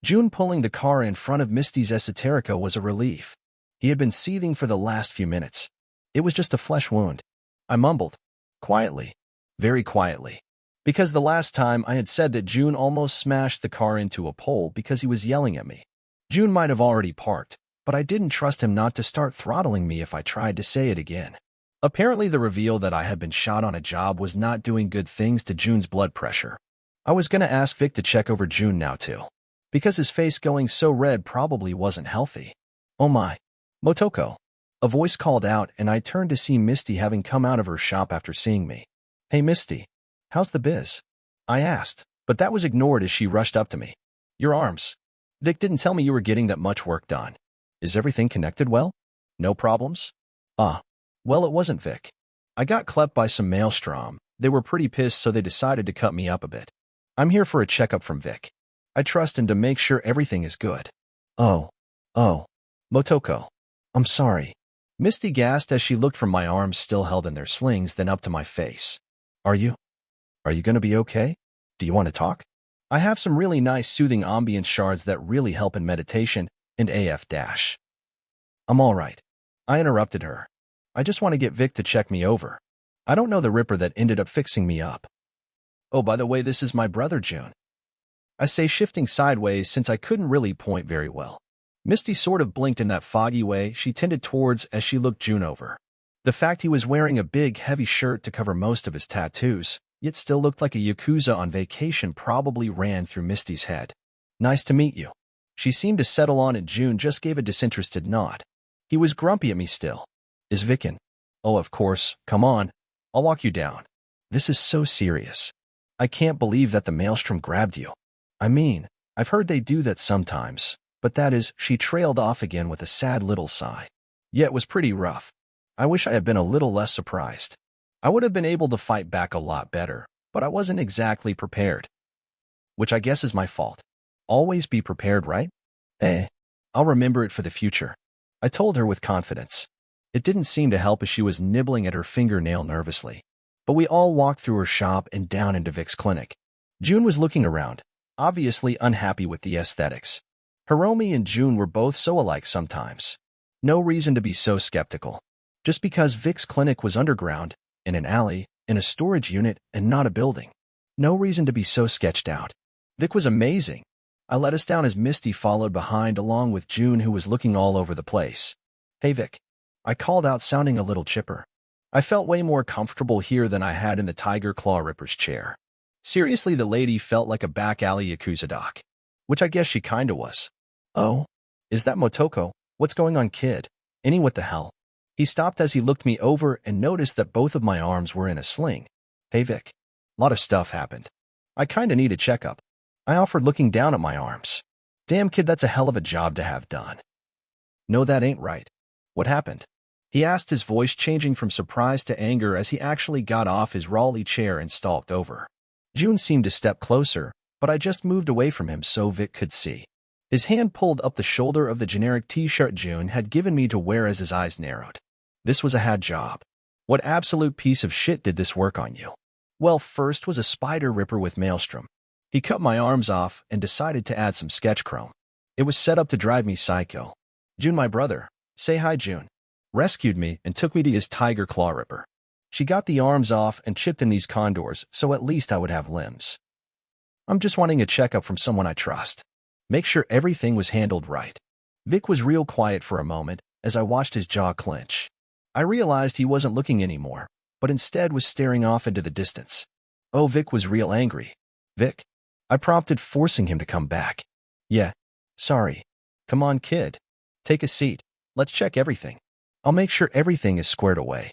June pulling the car in front of Misty's esoterica was a relief. He had been seething for the last few minutes. It was just a flesh wound. I mumbled. Quietly. Very quietly. Because the last time I had said that June almost smashed the car into a pole because he was yelling at me. June might have already parked, but I didn't trust him not to start throttling me if I tried to say it again. Apparently the reveal that I had been shot on a job was not doing good things to June's blood pressure. I was going to ask Vic to check over June now too, because his face going so red probably wasn't healthy. Oh my. Motoko. A voice called out and I turned to see Misty having come out of her shop after seeing me. Hey Misty, how's the biz? I asked, but that was ignored as she rushed up to me. Your arms. Vic didn't tell me you were getting that much work done. Is everything connected well? No problems? Well, it wasn't Vic. I got klepped by some maelstrom. They were pretty pissed, so they decided to cut me up a bit. I'm here for a checkup from Vic. I trust him to make sure everything is good. Oh. Motoko. I'm sorry. Misty gasped as she looked from my arms still held in their slings, then up to my face. Are you gonna be okay? Do you want to talk? I have some really nice soothing ambience shards that really help in meditation and AF-. I'm all right. I interrupted her. I just want to get Vic to check me over. I don't know the Ripper that ended up fixing me up. Oh, by the way, this is my brother, June. I say, shifting sideways since I couldn't really point very well. Misty sort of blinked in that foggy way she tended towards as she looked June over. The fact he was wearing a big, heavy shirt to cover most of his tattoos, yet still looked like a Yakuza on vacation, probably ran through Misty's head. Nice to meet you. She seemed to settle on, and June just gave a disinterested nod. He was grumpy at me still. Is Vic in? Oh, of course. Come on. I'll walk you down. This is so serious. I can't believe that the maelstrom grabbed you. I mean, I've heard they do that sometimes, but that is, she trailed off again with a sad little sigh. Yeah, it was pretty rough. I wish I had been a little less surprised. I would have been able to fight back a lot better, but I wasn't exactly prepared. Which I guess is my fault. Always be prepared, right? I'll remember it for the future. I told her with confidence. It didn't seem to help as she was nibbling at her fingernail nervously. But we all walked through her shop and down into Vic's clinic. June was looking around, obviously unhappy with the aesthetics. Hiromi and June were both so alike sometimes. No reason to be so skeptical. Just because Vic's clinic was underground, in an alley, in a storage unit, and not a building. No reason to be so sketched out. Vic was amazing. I let us down as Misty followed behind along with June, who was looking all over the place. Hey Vic. I called out, sounding a little chipper. I felt way more comfortable here than I had in the Tiger Claw Ripper's chair. Seriously, the lady felt like a back alley Yakuza doc. Which I guess she kinda was. Oh? Is that Motoko? What's going on, kid? What the hell? He stopped as he looked me over and noticed that both of my arms were in a sling. Hey Vic. Lot of stuff happened. I kinda need a checkup. I offered, looking down at my arms. Damn kid, that's a hell of a job to have done. No, that ain't right. What happened? He asked, his voice changing from surprise to anger as he actually got off his Raleigh chair and stalked over. June seemed to step closer, but I just moved away from him so Vic could see. His hand pulled up the shoulder of the generic t-shirt June had given me to wear as his eyes narrowed. This was a had job. What absolute piece of shit did this work on you? Well, first was a spider ripper with maelstrom. He cut my arms off and decided to add some sketch chrome. It was set up to drive me psycho. June, my brother, say hi June, rescued me and took me to his Tiger Claw Ripper. She got the arms off and chipped in these condors, so at least I would have limbs. I'm just wanting a checkup from someone I trust. Make sure everything was handled right. Vic was real quiet for a moment as I watched his jaw clench. I realized he wasn't looking anymore, but instead was staring off into the distance. Oh, Vic was real angry. Vic? I prompted, forcing him to come back. Yeah. Sorry. Come on, kid. Take a seat. Let's check everything. I'll make sure everything is squared away.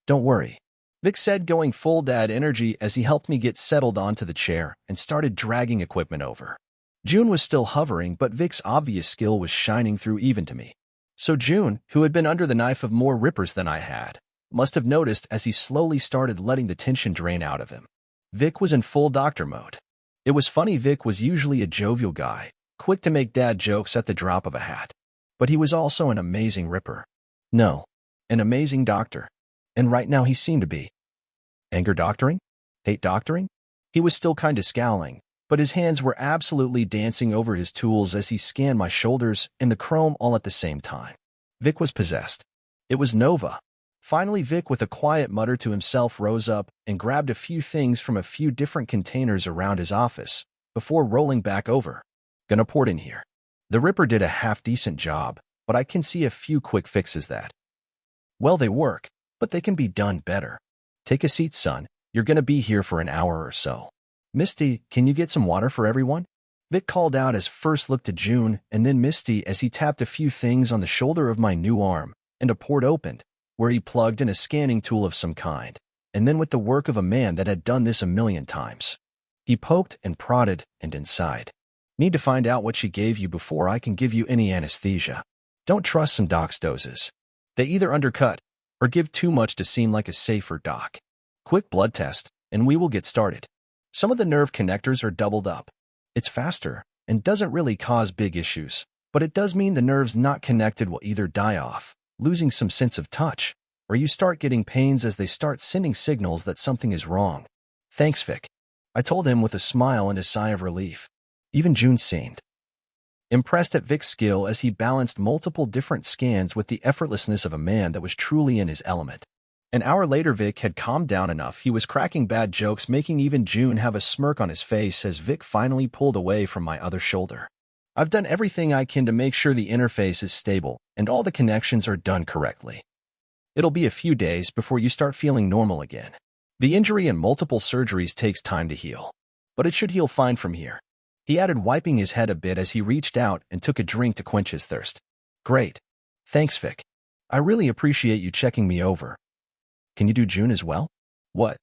Don't worry, Vic said, going full dad energy as he helped me get settled onto the chair and started dragging equipment over. June was still hovering, but Vic's obvious skill was shining through even to me. So June, who had been under the knife of more rippers than I had, must have noticed as he slowly started letting the tension drain out of him. Vic was in full doctor mode. It was funny, Vic was usually a jovial guy, quick to make dad jokes at the drop of a hat. But he was also an amazing ripper. No, an amazing doctor. And right now he seemed to be. Anger doctoring? Hate doctoring? He was still kinda scowling, but his hands were absolutely dancing over his tools as he scanned my shoulders and the chrome all at the same time. Vic was possessed. It was Nova. Finally, Vic, with a quiet mutter to himself, rose up and grabbed a few things from a few different containers around his office before rolling back over. Gonna port in here. The Ripper did a half-decent job, but I can see a few quick fixes that. Well, they work, but they can be done better. Take a seat, son. You're gonna be here for an hour or so. Misty, can you get some water for everyone? Vic called out as first looked to June and then Misty as he tapped a few things on the shoulder of my new arm, and a port opened, where he plugged in a scanning tool of some kind, and then with the work of a man that had done this a million times. He poked and prodded and inside. Need to find out what she gave you before I can give you any anesthesia. Don't trust some doc's doses. They either undercut or give too much to seem like a safer doc. Quick blood test, and we will get started. Some of the nerve connectors are doubled up. It's faster and doesn't really cause big issues, but it does mean the nerves not connected will either die off, losing some sense of touch, or you start getting pains as they start sending signals that something is wrong. Thanks, Vic, I told him with a smile and a sigh of relief. Even June seemed impressed at Vic's skill as he balanced multiple different scans with the effortlessness of a man that was truly in his element. An hour later, Vic had calmed down enough. He was cracking bad jokes, making even June have a smirk on his face as Vic finally pulled away from my other shoulder. I've done everything I can to make sure the interface is stable and all the connections are done correctly. It'll be a few days before you start feeling normal again. The injury and multiple surgeries takes time to heal, but it should heal fine from here. He added, wiping his head a bit as he reached out and took a drink to quench his thirst. Great. Thanks, Vic. I really appreciate you checking me over. Can you do June as well? What?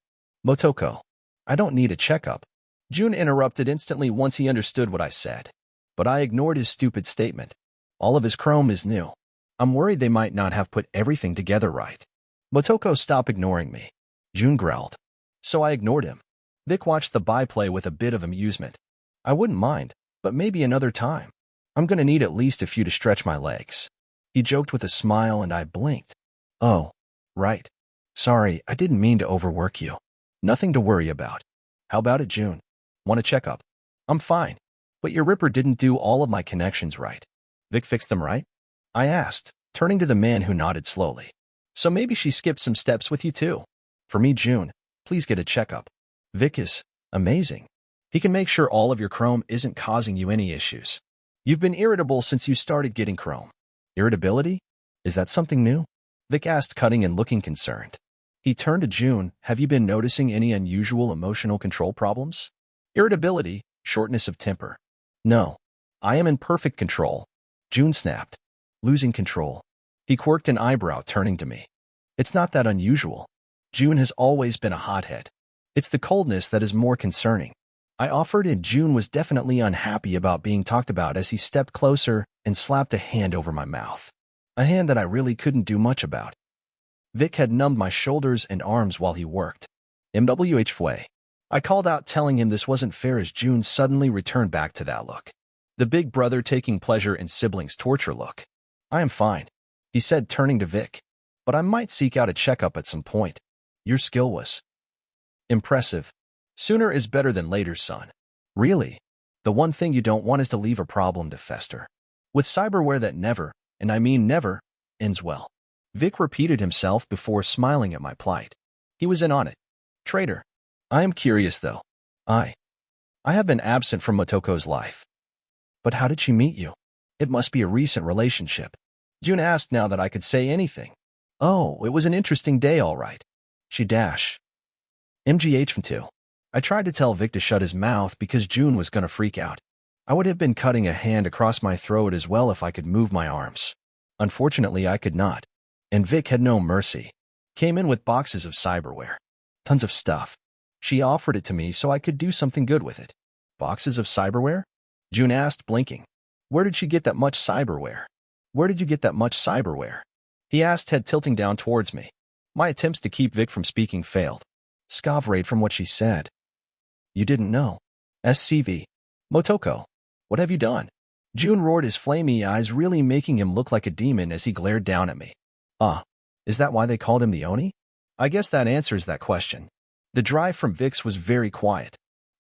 Motoko. I don't need a checkup. June interrupted instantly once he understood what I said. But I ignored his stupid statement. All of his chrome is new. I'm worried they might not have put everything together right. Motoko, stop ignoring me. June growled. So I ignored him. Vic watched the byplay with a bit of amusement. I wouldn't mind, but maybe another time. I'm gonna need at least a few to stretch my legs. He joked with a smile and I blinked. Oh, right. Sorry, I didn't mean to overwork you. Nothing to worry about. How about it, June? Want a checkup? I'm fine. But your Ripper didn't do all of my connections right. Vic fixed them right? I asked, turning to the man who nodded slowly. So maybe she skipped some steps with you too. For me, June, please get a checkup. Vic is amazing. He can make sure all of your chrome isn't causing you any issues. You've been irritable since you started getting chrome. Irritability? Is that something new? Vic asked, cutting and looking concerned. He turned to June. Have you been noticing any unusual emotional control problems? Irritability, shortness of temper. No. I am in perfect control. June snapped. Losing control. He quirked an eyebrow, turning to me. It's not that unusual. June has always been a hothead. It's the coldness that is more concerning. I offered, and June was definitely unhappy about being talked about as he stepped closer and slapped a hand over my mouth. A hand that I really couldn't do much about. Vic had numbed my shoulders and arms while he worked. MWH Fway. I called out, telling him this wasn't fair as June suddenly returned back to that look. The big brother taking pleasure in siblings' torture look. I am fine, he said, turning to Vic. But I might seek out a checkup at some point. Your skill was impressive. Sooner is better than later, son. Really? The one thing you don't want is to leave a problem to fester. With cyberware that never, and I mean never, ends well. Vic repeated himself before smiling at my plight. He was in on it. Traitor. I am curious, though. I have been absent from Motoko's life. But how did she meet you? It must be a recent relationship. June asked, now that I could say anything. Oh, it was an interesting day, all right. She dash. MGH from 2. I tried to tell Vic to shut his mouth because June was gonna freak out. I would have been cutting a hand across my throat as well if I could move my arms. Unfortunately, I could not. And Vic had no mercy. Came in with boxes of cyberware. Tons of stuff. She offered it to me so I could do something good with it. Boxes of cyberware? June asked, blinking. Where did she get that much cyberware? Where did you get that much cyberware? He asked, head tilting down towards me. My attempts to keep Vic from speaking failed. Scovrate from what she said. You didn't know. SCV. Motoko. What have you done? June roared, his flamey eyes really making him look like a demon as he glared down at me. Is that why they called him the Oni? I guess that answers that question. The drive from Vic's was very quiet.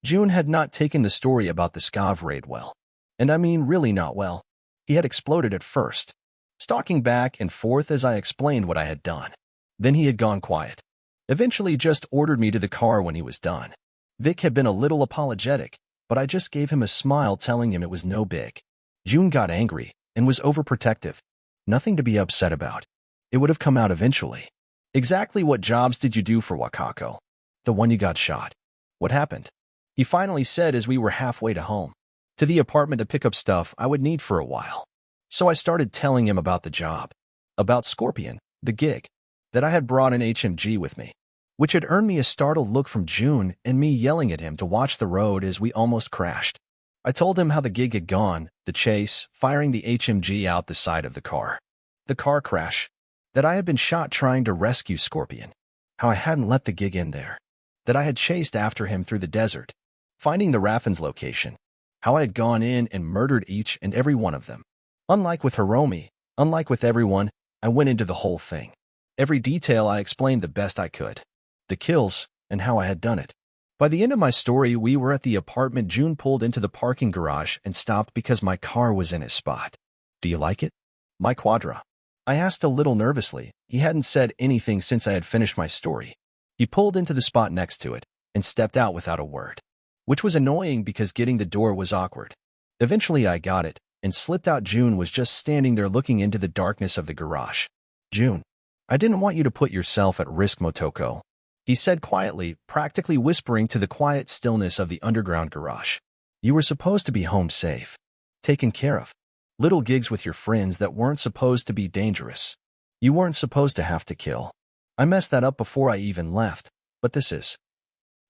June had not taken the story about the Scav raid well. And I mean really not well. He had exploded at first, stalking back and forth as I explained what I had done. Then he had gone quiet. Eventually just ordered me to the car when he was done. Vic had been a little apologetic, but I just gave him a smile telling him it was no big. June got angry and was overprotective. Nothing to be upset about. It would have come out eventually. Exactly what jobs did you do for Wakako? The one you got shot. What happened? He finally said as we were halfway to home. To the apartment to pick up stuff I would need for a while. So I started telling him about the job. About Scorpion, the gig. That I had brought an HMG with me. Which had earned me a startled look from June and me yelling at him to watch the road as we almost crashed. I told him how the gig had gone, the chase, firing the HMG out the side of the car. The car crash. That I had been shot trying to rescue Scorpion. How I hadn't let the gig in there. That I had chased after him through the desert, finding the Raffin's location. How I had gone in and murdered each and every one of them. Unlike with Hiromi, unlike with everyone, I went into the whole thing. Every detail I explained the best I could. The kills, and how I had done it. By the end of my story, we were at the apartment. June pulled into the parking garage and stopped because my car was in his spot. Do you like it? My Quadra. I asked a little nervously. He hadn't said anything since I had finished my story. He pulled into the spot next to it and stepped out without a word. Which was annoying because getting the door was awkward. Eventually I got it and slipped out. June was just standing there looking into the darkness of the garage. June, I didn't want you to put yourself at risk, Motoko. He said quietly, practically whispering to the quiet stillness of the underground garage. You were supposed to be home safe. Taken care of. Little gigs with your friends that weren't supposed to be dangerous. You weren't supposed to have to kill. I messed that up before I even left, but this is...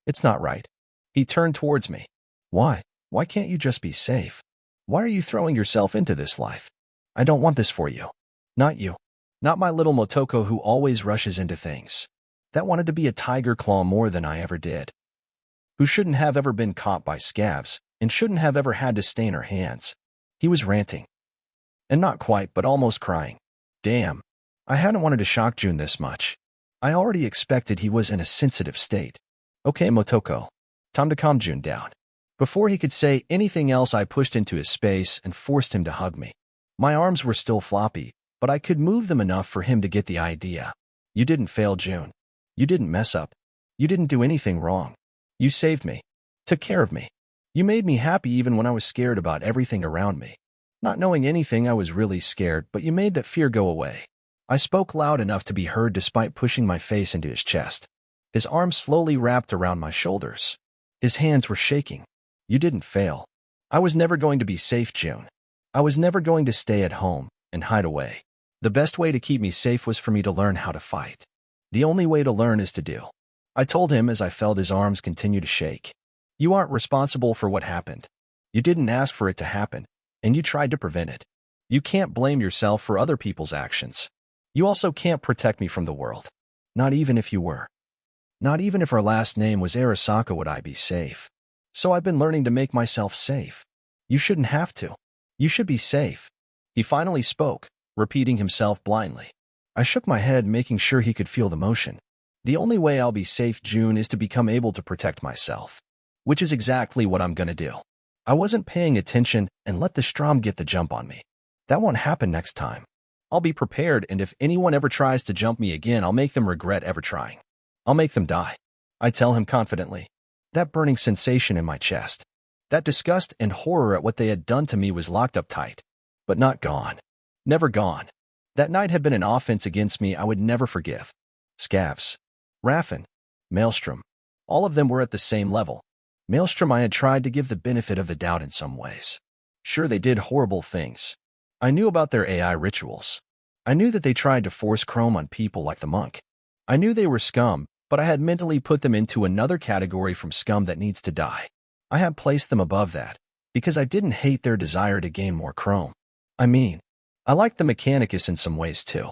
It's not right. He turned towards me. Why? Why can't you just be safe? Why are you throwing yourself into this life? I don't want this for you. Not you. Not my little Motoko who always rushes into things. That wanted to be a tiger claw more than I ever did. Who shouldn't have ever been caught by scabs and shouldn't have ever had to stain her hands. He was ranting. And not quite, but almost crying. Damn. I hadn't wanted to shock June this much. I already expected he was in a sensitive state. Okay, Motoko. Time to calm June down. Before he could say anything else, I pushed into his space and forced him to hug me. My arms were still floppy, but I could move them enough for him to get the idea. You didn't fail, June. You didn't mess up. You didn't do anything wrong. You saved me. Took care of me. You made me happy even when I was scared about everything around me. Not knowing anything, I was really scared, but you made that fear go away. I spoke loud enough to be heard despite pushing my face into his chest. His arms slowly wrapped around my shoulders. His hands were shaking. You didn't fail. I was never going to be safe, June. I was never going to stay at home and hide away. The best way to keep me safe was for me to learn how to fight. The only way to learn is to do. I told him as I felt his arms continue to shake. You aren't responsible for what happened. You didn't ask for it to happen, and you tried to prevent it. You can't blame yourself for other people's actions. You also can't protect me from the world. Not even if you were. Not even if our last name was Arasaka would I be safe. So I've been learning to make myself safe. You shouldn't have to. You should be safe. He finally spoke, repeating himself blindly. I shook my head, making sure he could feel the motion. The only way I'll be safe, June, is to become able to protect myself. Which is exactly what I'm gonna do. I wasn't paying attention and let the Strom get the jump on me. That won't happen next time. I'll be prepared, and if anyone ever tries to jump me again, I'll make them regret ever trying. I'll make them die. I tell him confidently. That burning sensation in my chest. That disgust and horror at what they had done to me was locked up tight. But not gone. Never gone. That night had been an offense against me I would never forgive. Scavs. Raffin. Maelstrom. All of them were at the same level. Maelstrom I had tried to give the benefit of the doubt in some ways. Sure, they did horrible things. I knew about their AI rituals. I knew that they tried to force chrome on people like the monk. I knew they were scum, but I had mentally put them into another category from scum that needs to die. I had placed them above that, because I didn't hate their desire to gain more chrome. I mean, I liked the Mechanicus in some ways too.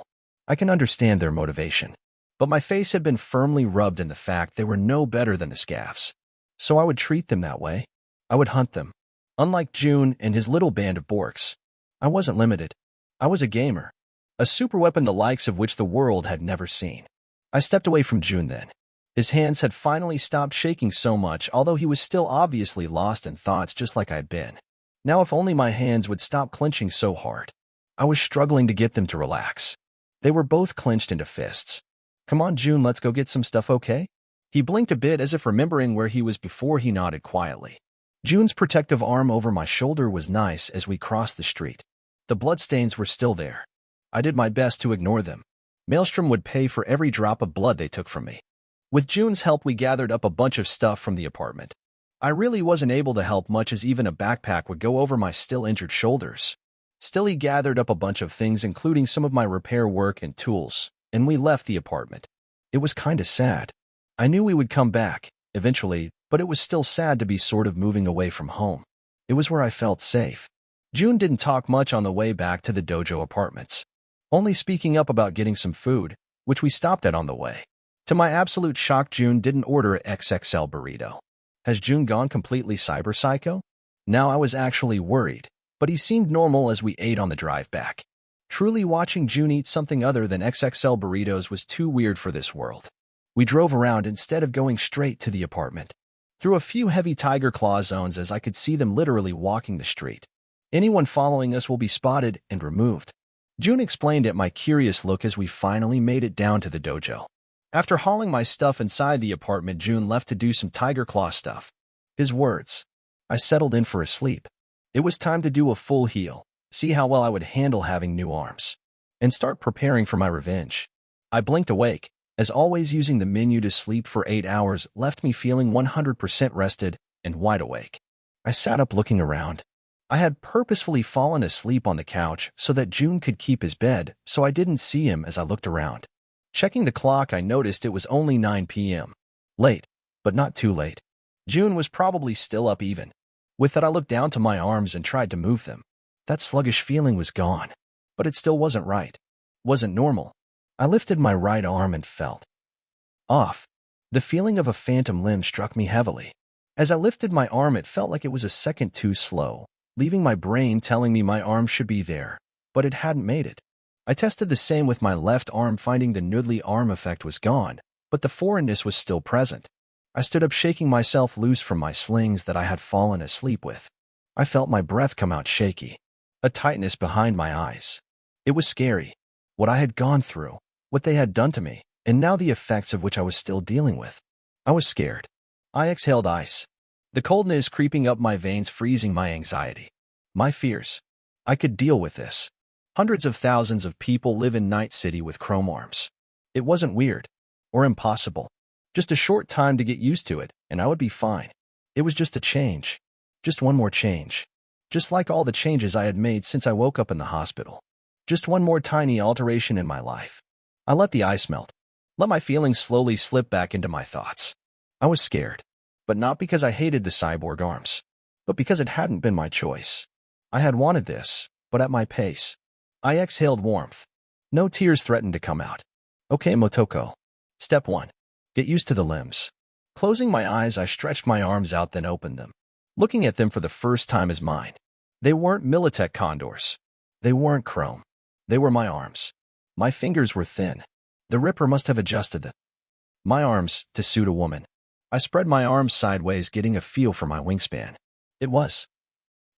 I can understand their motivation. But my face had been firmly rubbed in the fact they were no better than the Scavs. So I would treat them that way. I would hunt them. Unlike June and his little band of Borks. I wasn't limited. I was a gamer. A superweapon the likes of which the world had never seen. I stepped away from June then. His hands had finally stopped shaking so much, although he was still obviously lost in thoughts just like I'd been. Now if only my hands would stop clenching so hard. I was struggling to get them to relax. They were both clenched into fists. Come on, June, let's go get some stuff, okay? He blinked a bit as if remembering where he was before he nodded quietly. June's protective arm over my shoulder was nice as we crossed the street. The bloodstains were still there. I did my best to ignore them. Maelstrom would pay for every drop of blood they took from me. With June's help, we gathered up a bunch of stuff from the apartment. I really wasn't able to help much as even a backpack would go over my still injured shoulders. Still, he gathered up a bunch of things, including some of my repair work and tools, and we left the apartment. It was kinda sad. I knew we would come back, eventually, but it was still sad to be sort of moving away from home. It was where I felt safe. June didn't talk much on the way back to the dojo apartments, only speaking up about getting some food, which we stopped at on the way. To my absolute shock, June didn't order an XXL burrito. Has June gone completely cyber psycho? Now I was actually worried, but he seemed normal as we ate on the drive back. Truly, watching June eat something other than XXL burritos was too weird for this world. We drove around instead of going straight to the apartment, through a few heavy tiger claw zones as I could see them literally walking the street. Anyone following us will be spotted and removed. June explained at my curious look as we finally made it down to the dojo. After hauling my stuff inside the apartment, June left to do some tiger claw stuff. His words. I settled in for a sleep. It was time to do a full heal, see how well I would handle having new arms, and start preparing for my revenge. I blinked awake. As always, using the menu to sleep for 8 hours left me feeling 100% rested and wide awake. I sat up looking around. I had purposefully fallen asleep on the couch so that June could keep his bed, so I didn't see him as I looked around. Checking the clock, I noticed it was only 9 p.m. Late, but not too late. June was probably still up even. With that, I looked down to my arms and tried to move them. That sluggish feeling was gone, but it still wasn't right. Wasn't normal. I lifted my right arm and felt off. The feeling of a phantom limb struck me heavily. As I lifted my arm, it felt like it was a second too slow, leaving my brain telling me my arm should be there, but it hadn't made it. I tested the same with my left arm, finding the noodly arm effect was gone, but the foreignness was still present. I stood up, shaking myself loose from my slings that I had fallen asleep with. I felt my breath come out shaky, a tightness behind my eyes. It was scary. What I had gone through, what they had done to me, and now the effects of which I was still dealing with. I was scared. I exhaled ice. The coldness creeping up my veins, freezing my anxiety. My fears. I could deal with this. Hundreds of thousands of people live in Night City with chrome arms. It wasn't weird or impossible. Just a short time to get used to it, and I would be fine. It was just a change. Just one more change. Just like all the changes I had made since I woke up in the hospital. Just one more tiny alteration in my life. I let the ice melt. Let my feelings slowly slip back into my thoughts. I was scared, but not because I hated the cyborg arms, but because it hadn't been my choice. I had wanted this, but at my pace. I exhaled warmth. No tears threatened to come out. Okay, Motoko. Step 1. Get used to the limbs. Closing my eyes, I stretched my arms out, then opened them, looking at them for the first time as mine. They weren't Militech condors. They weren't chrome. They were my arms. My fingers were thin. The Ripper must have adjusted them. My arms, to suit a woman. I spread my arms sideways, getting a feel for my wingspan. It was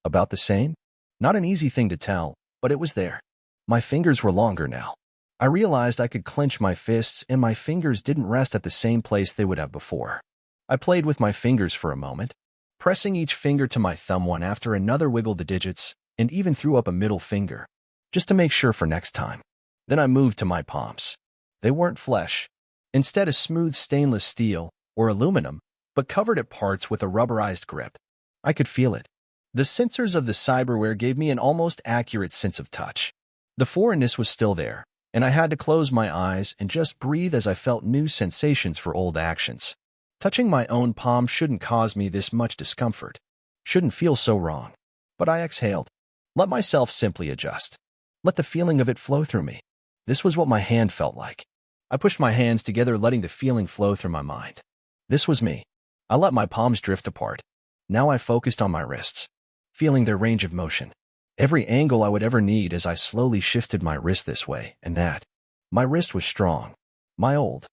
about the same. Not an easy thing to tell, but it was there. My fingers were longer now. I realized I could clench my fists, and my fingers didn't rest at the same place they would have before. I played with my fingers for a moment, pressing each finger to my thumb one after another, wiggled the digits, and even threw up a middle finger, just to make sure for next time. Then I moved to my palms. They weren't flesh. Instead, a smooth stainless steel, or aluminum, but covered at parts with a rubberized grip. I could feel it. The sensors of the cyberware gave me an almost accurate sense of touch. The foreignness was still there, and I had to close my eyes and just breathe as I felt new sensations for old actions. Touching my own palm shouldn't cause me this much discomfort. Shouldn't feel so wrong. But I exhaled. Let myself simply adjust. Let the feeling of it flow through me. This was what my hand felt like. I pushed my hands together, letting the feeling flow through my mind. This was me. I let my palms drift apart. Now I focused on my wrists, feeling their range of motion. Every angle I would ever need as I slowly shifted my wrist this way and that. My wrist was strong. My old.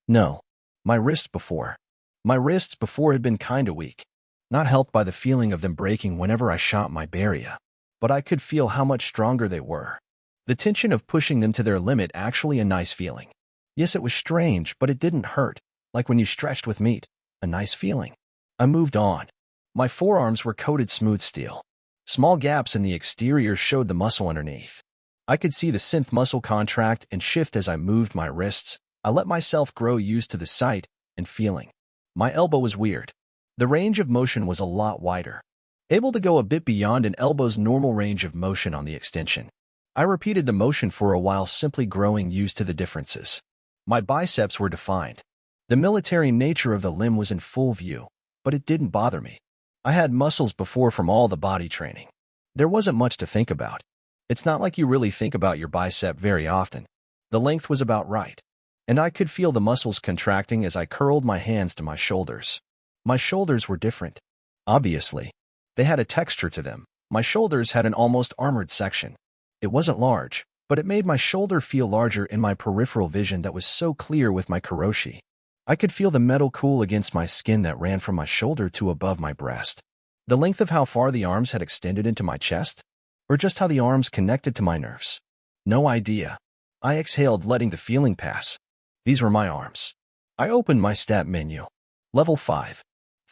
No. My wrists before. My wrists before had been kinda weak, not helped by the feeling of them breaking whenever I shot my barrier. But I could feel how much stronger they were. The tension of pushing them to their limit actually a nice feeling. Yes, it was strange, but it didn't hurt, like when you stretched with meat. A nice feeling. I moved on. My forearms were coated smooth steel. Small gaps in the exterior showed the muscle underneath. I could see the synth muscle contract and shift as I moved my wrists. I let myself grow used to the sight and feeling. My elbow was weird. The range of motion was a lot wider, able to go a bit beyond an elbow's normal range of motion on the extension. I repeated the motion for a while, simply growing used to the differences. My biceps were defined. The military nature of the limb was in full view, but it didn't bother me. I had muscles before from all the body training. There wasn't much to think about. It's not like you really think about your bicep very often. The length was about right, and I could feel the muscles contracting as I curled my hands to my shoulders. My shoulders were different. Obviously, they had a texture to them. My shoulders had an almost armored section. It wasn't large, but it made my shoulder feel larger in my peripheral vision that was so clear with my karoshi. I could feel the metal cool against my skin that ran from my shoulder to above my breast. The length of how far the arms had extended into my chest? Or just how the arms connected to my nerves? No idea. I exhaled, letting the feeling pass. These were my arms. I opened my stat menu. Level 5.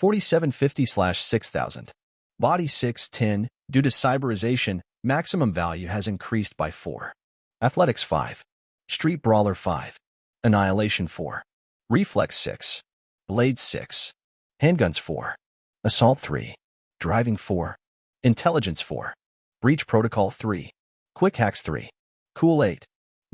4750/6000. Body 610. Due to cyberization, maximum value has increased by 4. Athletics 5. Street Brawler 5. Annihilation 4. Reflex 6. Blade 6. Handguns 4. Assault 3. Driving 4. Intelligence 4. Breach Protocol 3. Quick Hacks 3. Cool 8.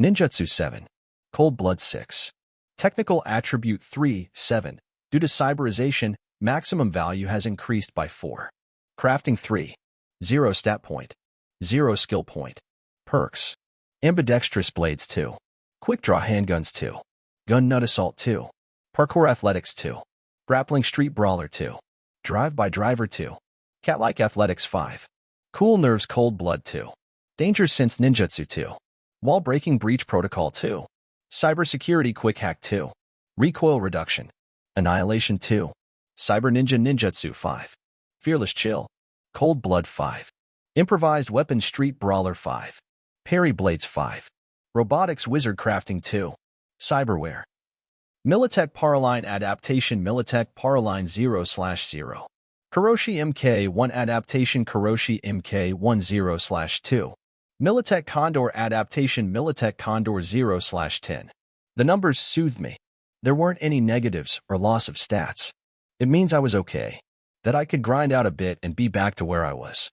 Ninjutsu 7. Cold Blood 6. Technical Attribute 3, 7. Due to cyberization, maximum value has increased by 4. Crafting 3. 0 stat point. 0 skill point. Perks. Ambidextrous Blades 2. Quick Draw Handguns 2. Gun Nut Assault 2. Parkour Athletics 2. Grappling Street Brawler 2. Drive by Driver 2. Cat-like Athletics 5. Cool Nerves Cold Blood 2. Danger Sense Ninjutsu 2. Wall Breaking Breach Protocol 2. Cybersecurity Quick Hack 2. Recoil Reduction. Annihilation 2. Cyber Ninja Ninjutsu 5. Fearless Chill. Cold Blood 5. Improvised Weapon Street Brawler 5. Parry Blades 5. Robotics Wizard Crafting 2. Cyberware. Militech Paraline Adaptation Militech Paraline 0/0. Karoshi MK1 Adaptation Karoshi MK10/2. Militech Condor Adaptation Militech Condor 0/10. The numbers soothed me. There weren't any negatives or loss of stats. It means I was okay, that I could grind out a bit and be back to where I was.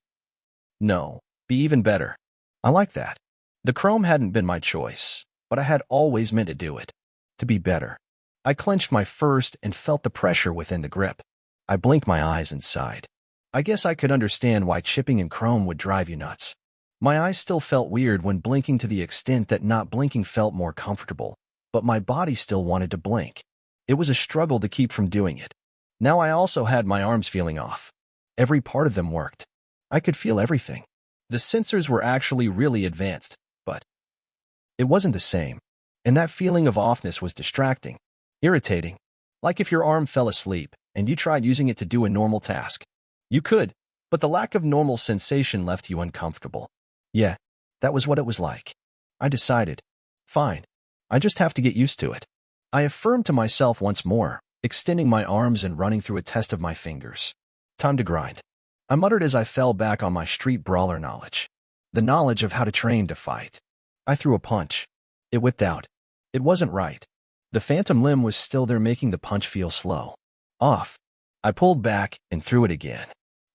No, be even better. I like that. The chrome hadn't been my choice, but I had always meant to do it. To be better. I clenched my fist and felt the pressure within the grip. I blinked my eyes and sighed. I guess I could understand why chipping in chrome would drive you nuts. My eyes still felt weird when blinking, to the extent that not blinking felt more comfortable, but my body still wanted to blink. It was a struggle to keep from doing it. Now I also had my arms feeling off. Every part of them worked. I could feel everything. The sensors were actually really advanced, but it wasn't the same. And that feeling of offness was distracting, irritating. Like if your arm fell asleep and you tried using it to do a normal task. You could, but the lack of normal sensation left you uncomfortable. Yeah, that was what it was like. I decided, fine, I just have to get used to it. I affirmed to myself once more, extending my arms and running through a test of my fingers. Time to grind. I muttered as I fell back on my street brawler knowledge. The knowledge of how to train to fight. I threw a punch. It whipped out. It wasn't right. The phantom limb was still there, making the punch feel slow. Off. I pulled back and threw it again.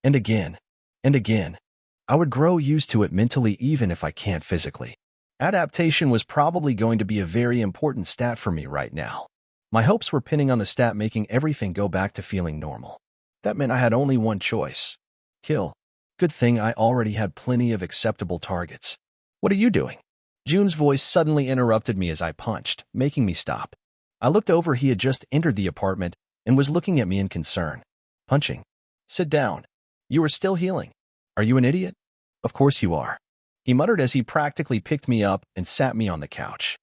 And again. And again. I would grow used to it mentally even if I can't physically. Adaptation was probably going to be a very important stat for me right now. My hopes were pinning on the stat making everything go back to feeling normal. That meant I had only one choice. Kill. Good thing I already had plenty of acceptable targets. What are you doing? June's voice suddenly interrupted me as I punched, making me stop. I looked over. He had just entered the apartment and was looking at me in concern. Punching. Sit down. You are still healing. Are you an idiot? Of course you are. He muttered as he practically picked me up and sat me on the couch.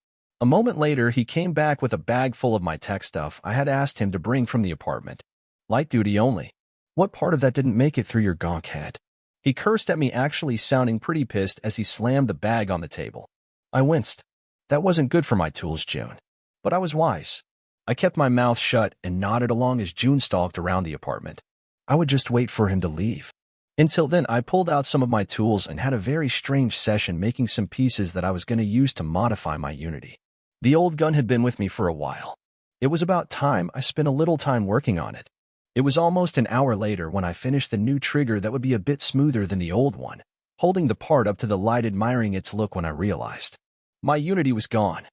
A moment later, he came back with a bag full of my tech stuff I had asked him to bring from the apartment. Light duty only. What part of that didn't make it through your gonk head? He cursed at me, actually sounding pretty pissed as he slammed the bag on the table. I winced. That wasn't good for my tools, June. But I was wise. I kept my mouth shut and nodded along as June stalked around the apartment. I would just wait for him to leave. Until then, I pulled out some of my tools and had a very strange session making some pieces that I was going to use to modify my Unity. The old gun had been with me for a while. It was about time I spent a little time working on it. It was almost an hour later when I finished the new trigger that would be a bit smoother than the old one, holding the part up to the light admiring its look when I realized my Unity was gone.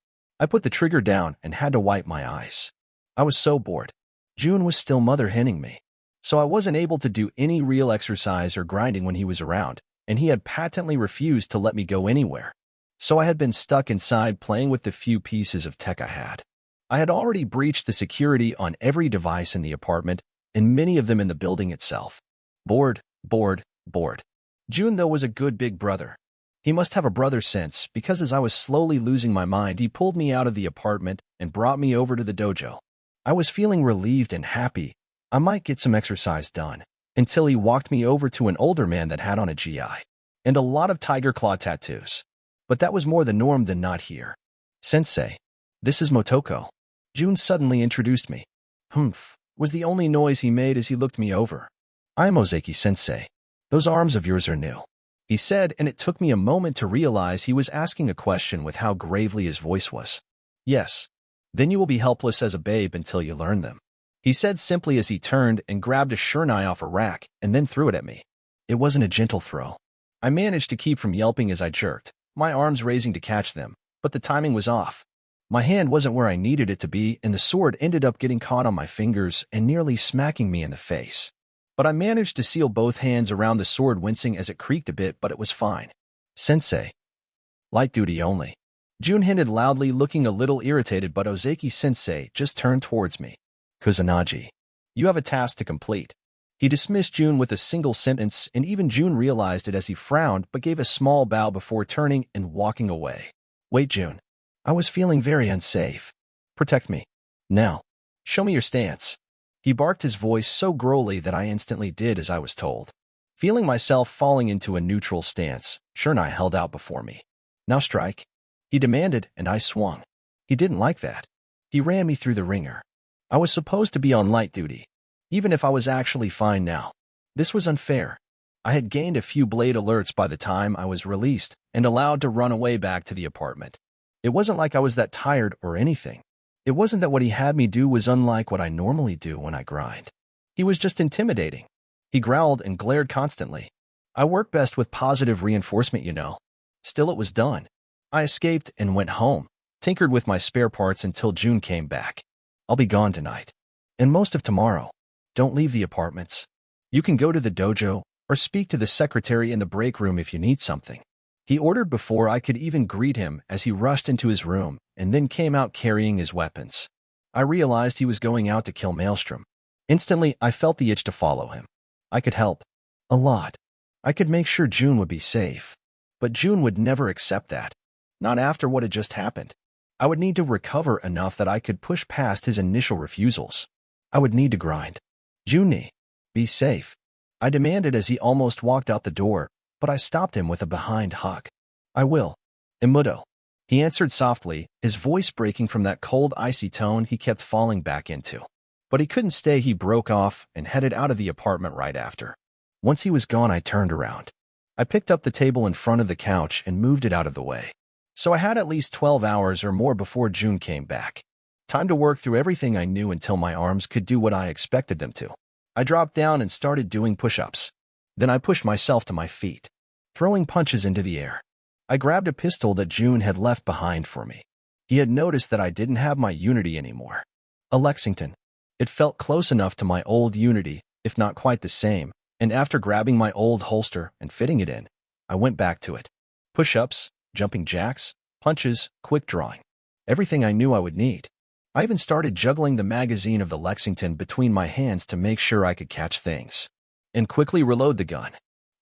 I put the trigger down and had to wipe my eyes. I was so bored. June was still mother henning me, so I wasn't able to do any real exercise or grinding when he was around, and he had patently refused to let me go anywhere. So I had been stuck inside playing with the few pieces of tech I had. I had already breached the security on every device in the apartment and many of them in the building itself. Bored. June, though, was a good big brother. He must have a brother sense, because as I was slowly losing my mind, he pulled me out of the apartment and brought me over to the dojo. I was feeling relieved and happy. I might get some exercise done, until he walked me over to an older man that had on a GI and a lot of tiger claw tattoos. But that was more the norm than not here. Sensei, this is Motoko. June suddenly introduced me. Humph, was the only noise he made as he looked me over. I am Ozeki-sensei. Those arms of yours are new, he said, and it took me a moment to realize he was asking a question with how gravely his voice was. Yes. Then you will be helpless as a babe until you learn them, he said simply as he turned and grabbed a shurnai off a rack and then threw it at me. It wasn't a gentle throw. I managed to keep from yelping as I jerked, my arms raising to catch them, but the timing was off. My hand wasn't where I needed it to be, and the sword ended up getting caught on my fingers and nearly smacking me in the face. But I managed to seal both hands around the sword, wincing as it creaked a bit, but it was fine. Sensei. Light duty only. June hinted loudly, looking a little irritated, but Ozeki-sensei just turned towards me. Kusanagi. You have a task to complete. He dismissed June with a single sentence, and even June realized it as he frowned but gave a small bow before turning and walking away. Wait, June. I was feeling very unsafe. Protect me. Now. Show me your stance. He barked, his voice so growly that I instantly did as I was told. Feeling myself falling into a neutral stance, shurnai held out before me. Now strike. He demanded, and I swung. He didn't like that. He ran me through the ringer. I was supposed to be on light duty, even if I was actually fine now. This was unfair. I had gained a few blade alerts by the time I was released and allowed to run away back to the apartment. It wasn't like I was that tired or anything. It wasn't that what he had me do was unlike what I normally do when I grind. He was just intimidating. He growled and glared constantly. I work best with positive reinforcement, you know. Still, it was done. I escaped and went home, tinkered with my spare parts until June came back. I'll be gone tonight, and most of tomorrow. Don't leave the apartments. You can go to the dojo or speak to the secretary in the break room if you need something. He ordered before I could even greet him as he rushed into his room and then came out carrying his weapons. I realized he was going out to kill Maelstrom. Instantly, I felt the itch to follow him. I could help. A lot. I could make sure June would be safe. But June would never accept that. Not after what had just happened. I would need to recover enough that I could push past his initial refusals. I would need to grind. Juni, be safe. I demanded as he almost walked out the door, but I stopped him with a behind hug. I will. Imudo. He answered softly, his voice breaking from that cold, icy tone he kept falling back into. But he couldn't stay. He broke off and headed out of the apartment right after. Once he was gone, I turned around. I picked up the table in front of the couch and moved it out of the way. So I had at least 12 hours or more before June came back. Time to work through everything I knew until my arms could do what I expected them to. I dropped down and started doing push-ups. Then I pushed myself to my feet, throwing punches into the air. I grabbed a pistol that June had left behind for me. He had noticed that I didn't have my Unity anymore. A Lexington. It felt close enough to my old Unity, if not quite the same, and after grabbing my old holster and fitting it in, I went back to it. Push-ups, jumping jacks, punches, quick drawing. Everything I knew I would need. I even started juggling the magazine of the Lexington between my hands to make sure I could catch things. And quickly reload the gun.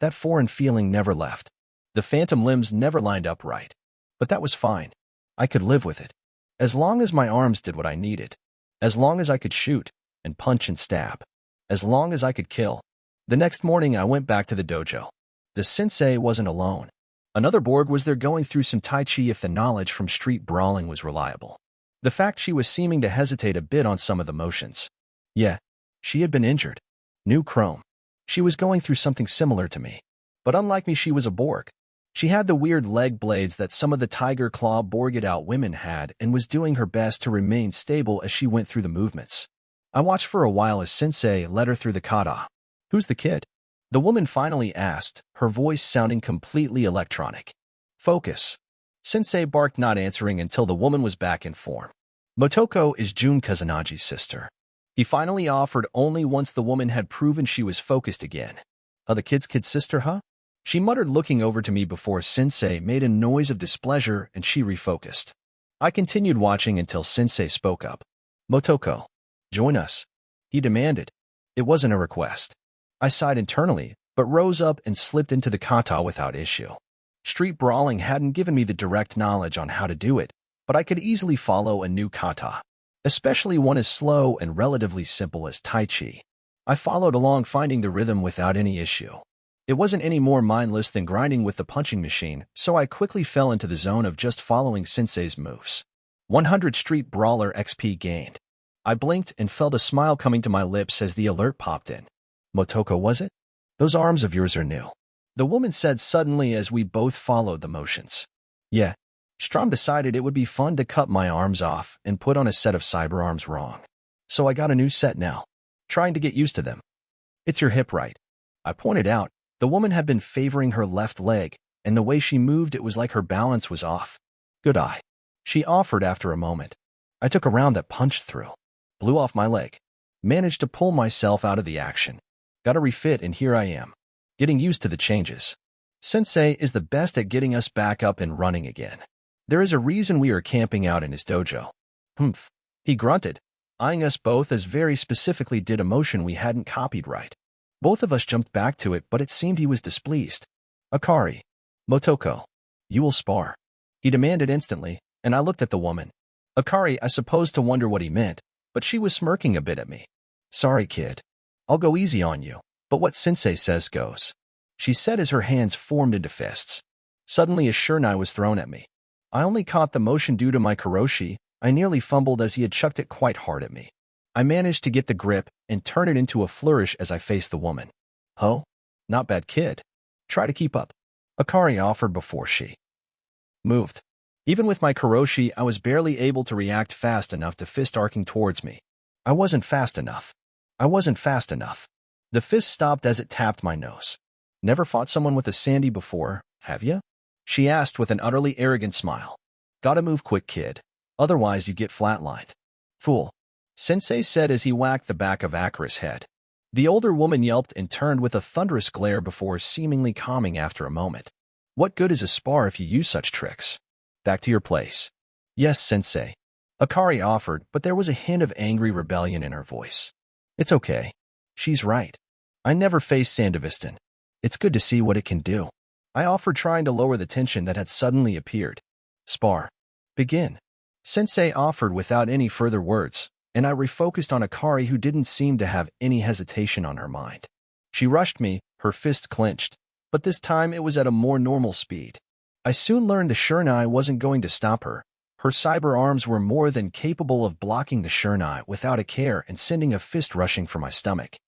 That foreign feeling never left. The phantom limbs never lined up right. But that was fine. I could live with it. As long as my arms did what I needed. As long as I could shoot and punch and stab. As long as I could kill. The next morning, I went back to the dojo. The sensei wasn't alone. Another Borg was there going through some Tai Chi if the knowledge from street brawling was reliable. The fact she was seeming to hesitate a bit on some of the motions. Yeah, she had been injured. New chrome. She was going through something similar to me. But unlike me, she was a Borg. She had the weird leg blades that some of the tiger claw Borged out women had and was doing her best to remain stable as she went through the movements. I watched for a while as Sensei led her through the kata. Who's the kid? The woman finally asked, her voice sounding completely electronic. Focus. Sensei barked, not answering until the woman was back in form. Motoko is Jun Kazanagi's sister. He finally offered only once the woman had proven she was focused again. The kid's sister, huh? She muttered, looking over to me before Sensei made a noise of displeasure and she refocused. I continued watching until Sensei spoke up. Motoko, join us. He demanded. It wasn't a request. I sighed internally, but rose up and slipped into the kata without issue. Street brawling hadn't given me the direct knowledge on how to do it, but I could easily follow a new kata, especially one as slow and relatively simple as Tai Chi. I followed along, finding the rhythm without any issue. It wasn't any more mindless than grinding with the punching machine, so I quickly fell into the zone of just following Sensei's moves. 100 Street Brawler XP gained. I blinked and felt a smile coming to my lips as the alert popped in. Motoko, was it? Those arms of yours are new. The woman said suddenly as we both followed the motions. Yeah. Strom decided it would be fun to cut my arms off and put on a set of cyber arms wrong. So I got a new set now. Trying to get used to them. It's your hip, right? I pointed out. The woman had been favoring her left leg, and the way she moved, it was like her balance was off. Good eye. She offered after a moment. I took a round that punched through. Blew off my leg. Managed to pull myself out of the action. Got to refit, and here I am. Getting used to the changes. Sensei is the best at getting us back up and running again. There is a reason we are camping out in his dojo. Humph. He grunted, eyeing us both as very specifically did a motion we hadn't copied right. Both of us jumped back to it, but it seemed he was displeased. Akari. Motoko. You will spar. He demanded instantly, and I looked at the woman. Akari, I supposed to wonder what he meant, but she was smirking a bit at me. Sorry, kid. I'll go easy on you, but what Sensei says goes. She said as her hands formed into fists. Suddenly a shurnai was thrown at me. I only caught the motion due to my karoshi. I nearly fumbled as he had chucked it quite hard at me. I managed to get the grip and turn it into a flourish as I faced the woman. Ho? Not bad, kid. Try to keep up. Akari offered before she moved. Even with my karoshi, I was barely able to react fast enough to fist arcing towards me. I wasn't fast enough. The fist stopped as it tapped my nose. Never fought someone with a sandy before, have ya? She asked with an utterly arrogant smile. Gotta move quick, kid. Otherwise you get flatlined. Fool. Sensei said as he whacked the back of Akira's head. The older woman yelped and turned with a thunderous glare before seemingly calming after a moment. What good is a spar if you use such tricks? Back to your place. Yes, Sensei. Akari offered, but there was a hint of angry rebellion in her voice. It's okay. She's right. I never faced Sandevistan. It's good to see what it can do. I offered, trying to lower the tension that had suddenly appeared. Spar. Begin. Sensei offered without any further words, and I refocused on Akari, who didn't seem to have any hesitation on her mind. She rushed me, her fist clenched, but this time it was at a more normal speed. I soon learned the shurnai wasn't going to stop her. Her cyber arms were more than capable of blocking the shurnai without a care and sending a fist rushing for my stomach.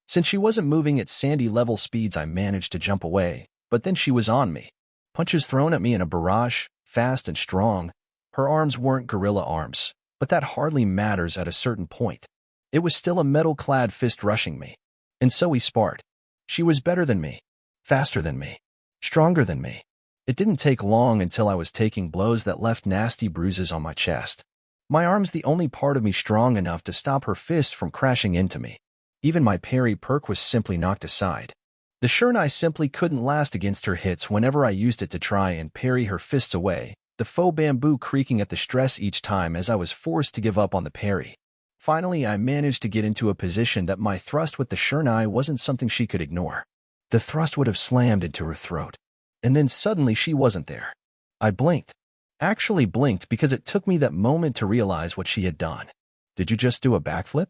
Since she wasn't moving at sandy-level speeds, I managed to jump away, but then she was on me. Punches thrown at me in a barrage, fast and strong. Her arms weren't gorilla arms, but that hardly matters at a certain point. It was still a metal-clad fist rushing me. And so we sparred. She was better than me, faster than me, stronger than me. It didn't take long until I was taking blows that left nasty bruises on my chest. My arm's the only part of me strong enough to stop her fist from crashing into me. Even my parry perk was simply knocked aside. The shurnai simply couldn't last against her hits whenever I used it to try and parry her fists away, the faux bamboo creaking at the stress each time as I was forced to give up on the parry. Finally, I managed to get into a position that my thrust with the shurnai wasn't something she could ignore. The thrust would have slammed into her throat. And then suddenly she wasn't there. I blinked. actually blinked because it took me that moment to realize what she had done. Did you just do a backflip?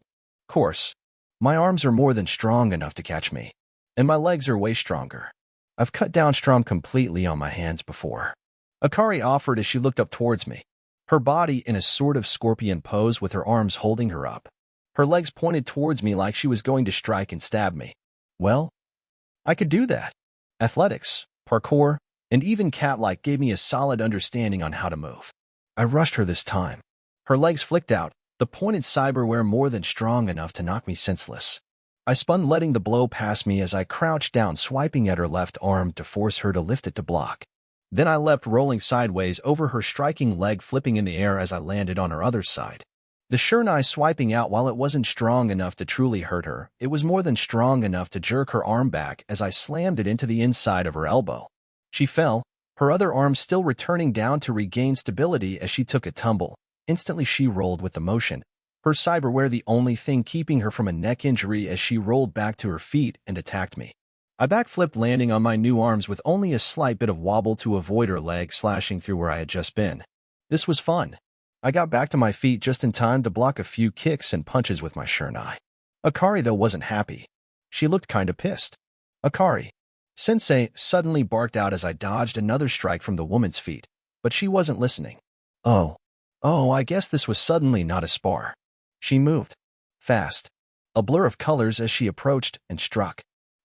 Course. My arms are more than strong enough to catch me, and my legs are way stronger. I've cut down Strom completely on my hands before. Akari offered as she looked up towards me, her body in a sort of scorpion pose with her arms holding her up. Her legs pointed towards me like she was going to strike and stab me. Well, I could do that. Athletics, parkour, and even cat-like gave me a solid understanding on how to move. I rushed her this time. Her legs flicked out, the pointed cyberware more than strong enough to knock me senseless. I spun, letting the blow pass me as I crouched down, swiping at her left arm to force her to lift it to block. Then I leapt, rolling sideways over her striking leg, flipping in the air as I landed on her other side. The Shurnai swiping out, while it wasn't strong enough to truly hurt her, it was more than strong enough to jerk her arm back as I slammed it into the inside of her elbow. She fell, her other arm still returning down to regain stability as she took a tumble. Instantly she rolled with the motion, her cyberware the only thing keeping her from a neck injury as she rolled back to her feet and attacked me. I backflipped, landing on my new arms with only a slight bit of wobble to avoid her leg slashing through where I had just been. This was fun. I got back to my feet just in time to block a few kicks and punches with my Shurnai. Akari, though, wasn't happy. She looked kinda pissed. Akari. Sensei suddenly barked out as I dodged another strike from the woman's feet, but she wasn't listening. Oh, I guess this was suddenly not a spar. She moved. Fast. A blur of colors as she approached and struck.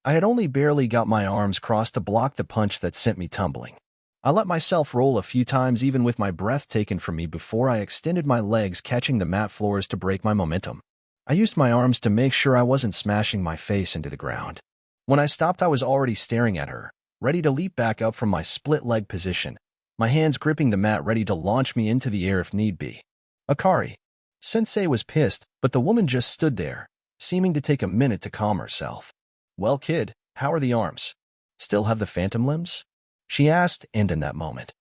I had only barely got my arms crossed to block the punch that sent me tumbling. I let myself roll a few times, even with my breath taken from me, before I extended my legs, catching the mat floors to break my momentum. I used my arms to make sure I wasn't smashing my face into the ground. When I stopped, I was already staring at her, ready to leap back up from my split leg position, my hands gripping the mat ready to launch me into the air if need be. Akari. Sensei was pissed, but the woman just stood there, seeming to take a minute to calm herself. Well, kid, how are the arms? Still have the phantom limbs? She asked, and in that moment.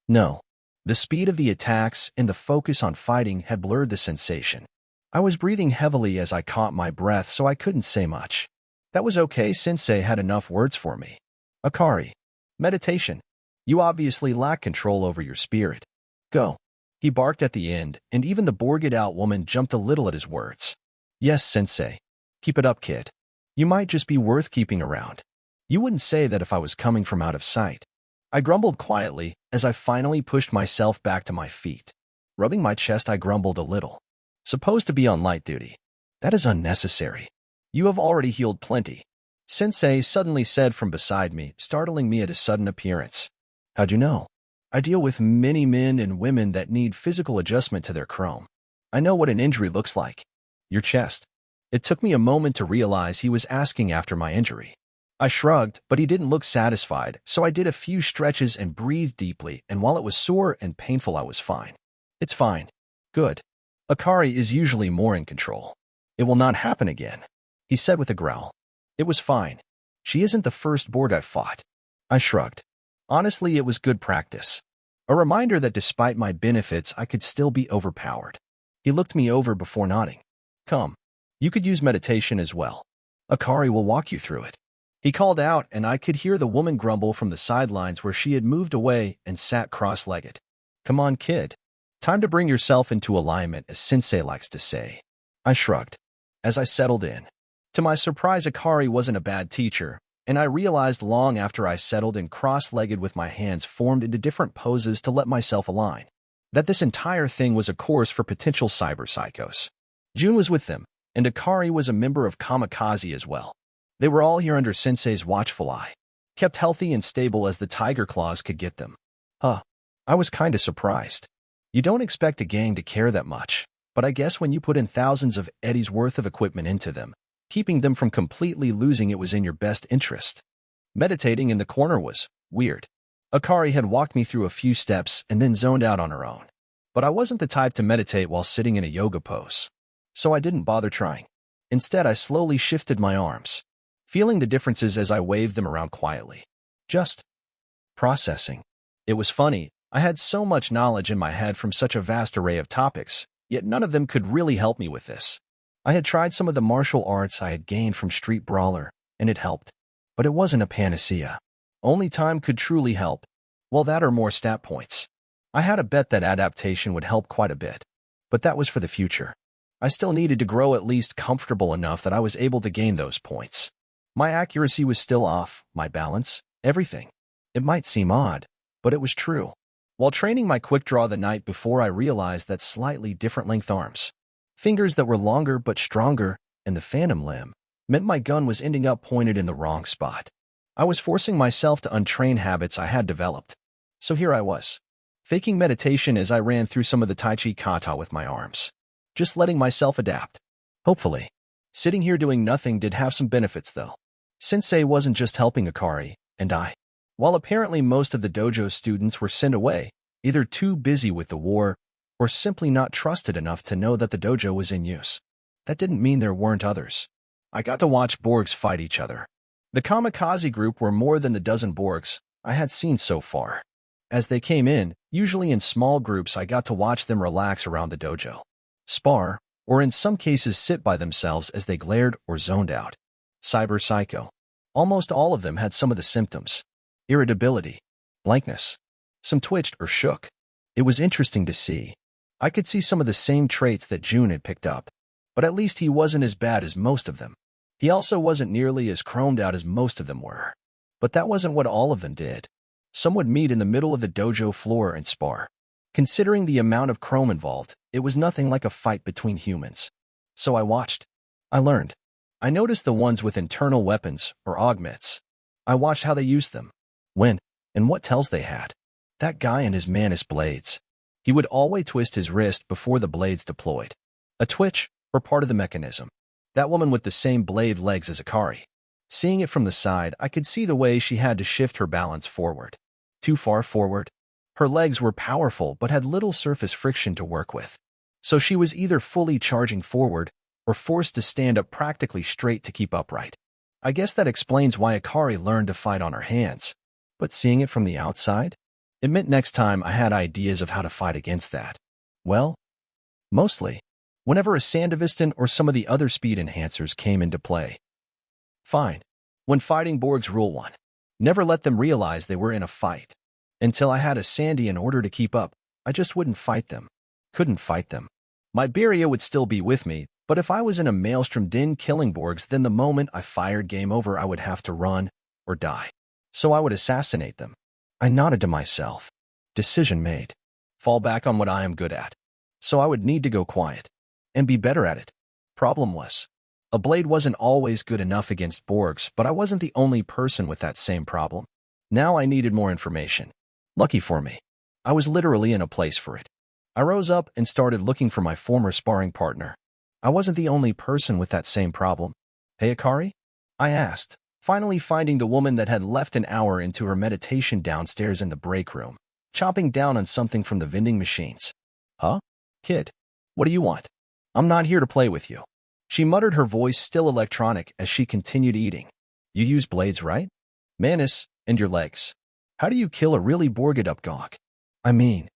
No. The speed of the attacks and the focus on fighting had blurred the sensation. I was breathing heavily as I caught my breath, so I couldn't say much. That was okay, Sensei had enough words for me. Akari. Meditation. You obviously lack control over your spirit. Go. He barked at the end, and even the bored-out woman jumped a little at his words. Yes, Sensei. Keep it up, kid. You might just be worth keeping around. You wouldn't say that if I was coming from out of sight. I grumbled quietly as I finally pushed myself back to my feet. Rubbing my chest, I grumbled a little. Supposed to be on light duty. That is unnecessary. You have already healed plenty. Sensei suddenly said from beside me, startling me at his sudden appearance. How'd you know? I deal with many men and women that need physical adjustment to their chrome. I know what an injury looks like. Your chest. It took me a moment to realize he was asking after my injury. I shrugged, but he didn't look satisfied, so I did a few stretches and breathed deeply, and while it was sore and painful, I was fine. It's fine. Good. Akari is usually more in control. It will not happen again, he said with a growl. It was fine. She isn't the first board I've fought. I shrugged. Honestly, it was good practice. A reminder that despite my benefits, I could still be overpowered. He looked me over before nodding. Come. You could use meditation as well. Akari will walk you through it. He called out, and I could hear the woman grumble from the sidelines where she had moved away and sat cross-legged. Come on, kid. Time to bring yourself into alignment, as Sensei likes to say. I shrugged. As I settled in. To my surprise, Akari wasn't a bad teacher, and I realized long after I settled in cross-legged with my hands formed into different poses to let myself align, that this entire thing was a course for potential cyber psychos. June was with them, and Akari was a member of Kamikaze as well. They were all here under Sensei's watchful eye, kept healthy and stable as the tiger claws could get them. I was kinda surprised. You don't expect a gang to care that much, but I guess when you put in thousands of eddies worth of equipment into them, keeping them from completely losing it was in your best interest. Meditating in the corner was weird. Akari had walked me through a few steps and then zoned out on her own. But I wasn't the type to meditate while sitting in a yoga pose, so I didn't bother trying. Instead, I slowly shifted my arms, feeling the differences as I waved them around quietly. Just processing. It was funny, I had so much knowledge in my head from such a vast array of topics, yet none of them could really help me with this. I had tried some of the martial arts I had gained from Street Brawler, and it helped. But it wasn't a panacea. Only time could truly help. Well, that or more stat points. I had a bet that adaptation would help quite a bit, but that was for the future. I still needed to grow at least comfortable enough that I was able to gain those points. My accuracy was still off, my balance, everything. It might seem odd, but it was true. While training my quick draw the night before, I realized that slightly different length arms, fingers that were longer but stronger, and the phantom limb meant my gun was ending up pointed in the wrong spot. I was forcing myself to untrain habits I had developed. So here I was, faking meditation as I ran through some of the Tai Chi kata with my arms, just letting myself adapt. Hopefully. Sitting here doing nothing did have some benefits though. Sensei wasn't just helping Akari and I. While apparently most of the dojo students were sent away, either too busy with the war or simply not trusted enough to know that the dojo was in use. That didn't mean there weren't others. I got to watch Borgs fight each other. The kamikaze group were more than the dozen Borgs I had seen so far. As they came in, usually in small groups, I got to watch them relax around the dojo, spar, or in some cases sit by themselves as they glared or zoned out. Cyber psycho. Almost all of them had some of the symptoms. Irritability, blankness. Some twitched or shook. It was interesting to see. I could see some of the same traits that June had picked up, but at least he wasn't as bad as most of them. He also wasn't nearly as chromed out as most of them were. But that wasn't what all of them did. Some would meet in the middle of the dojo floor and spar. Considering the amount of chrome involved, it was nothing like a fight between humans. So I watched. I learned. I noticed the ones with internal weapons, or augments. I watched how they used them, when, and what tells they had. That guy and his Manus blades. He would always twist his wrist before the blades deployed. A twitch, or part of the mechanism. That woman with the same blade legs as Akari. Seeing it from the side, I could see the way she had to shift her balance forward. Too far forward. Her legs were powerful but had little surface friction to work with. So she was either fully charging forward or forced to stand up practically straight to keep upright. I guess that explains why Akari learned to fight on her hands. But seeing it from the outside? It meant next time I had ideas of how to fight against that. Well, mostly, whenever a Sandevistan or some of the other speed enhancers came into play. Fine. When fighting Borgs, rule 1. Never let them realize they were in a fight. Until I had a Sandy in order to keep up, I just wouldn't fight them. Couldn't fight them. My Beria would still be with me, but if I was in a maelstrom din killing Borgs, then the moment I fired game over I would have to run or die. So I would assassinate them. I nodded to myself. Decision made. Fall back on what I am good at. So I would need to go quiet. And be better at it. Problem was, a blade wasn't always good enough against Borgs, but I wasn't the only person with that same problem. Now I needed more information. Lucky for me, I was literally in a place for it. I rose up and started looking for my former sparring partner. I wasn't the only person with that same problem. Hey, Akari? I asked, finally finding the woman that had left an hour into her meditation downstairs in the break room, chopping down on something from the vending machines. Huh? Kid, what do you want? I'm not here to play with you. She muttered, her voice still electronic as she continued eating. You use blades, right? Manus, and your legs. How do you kill a really borged up gawk? I mean,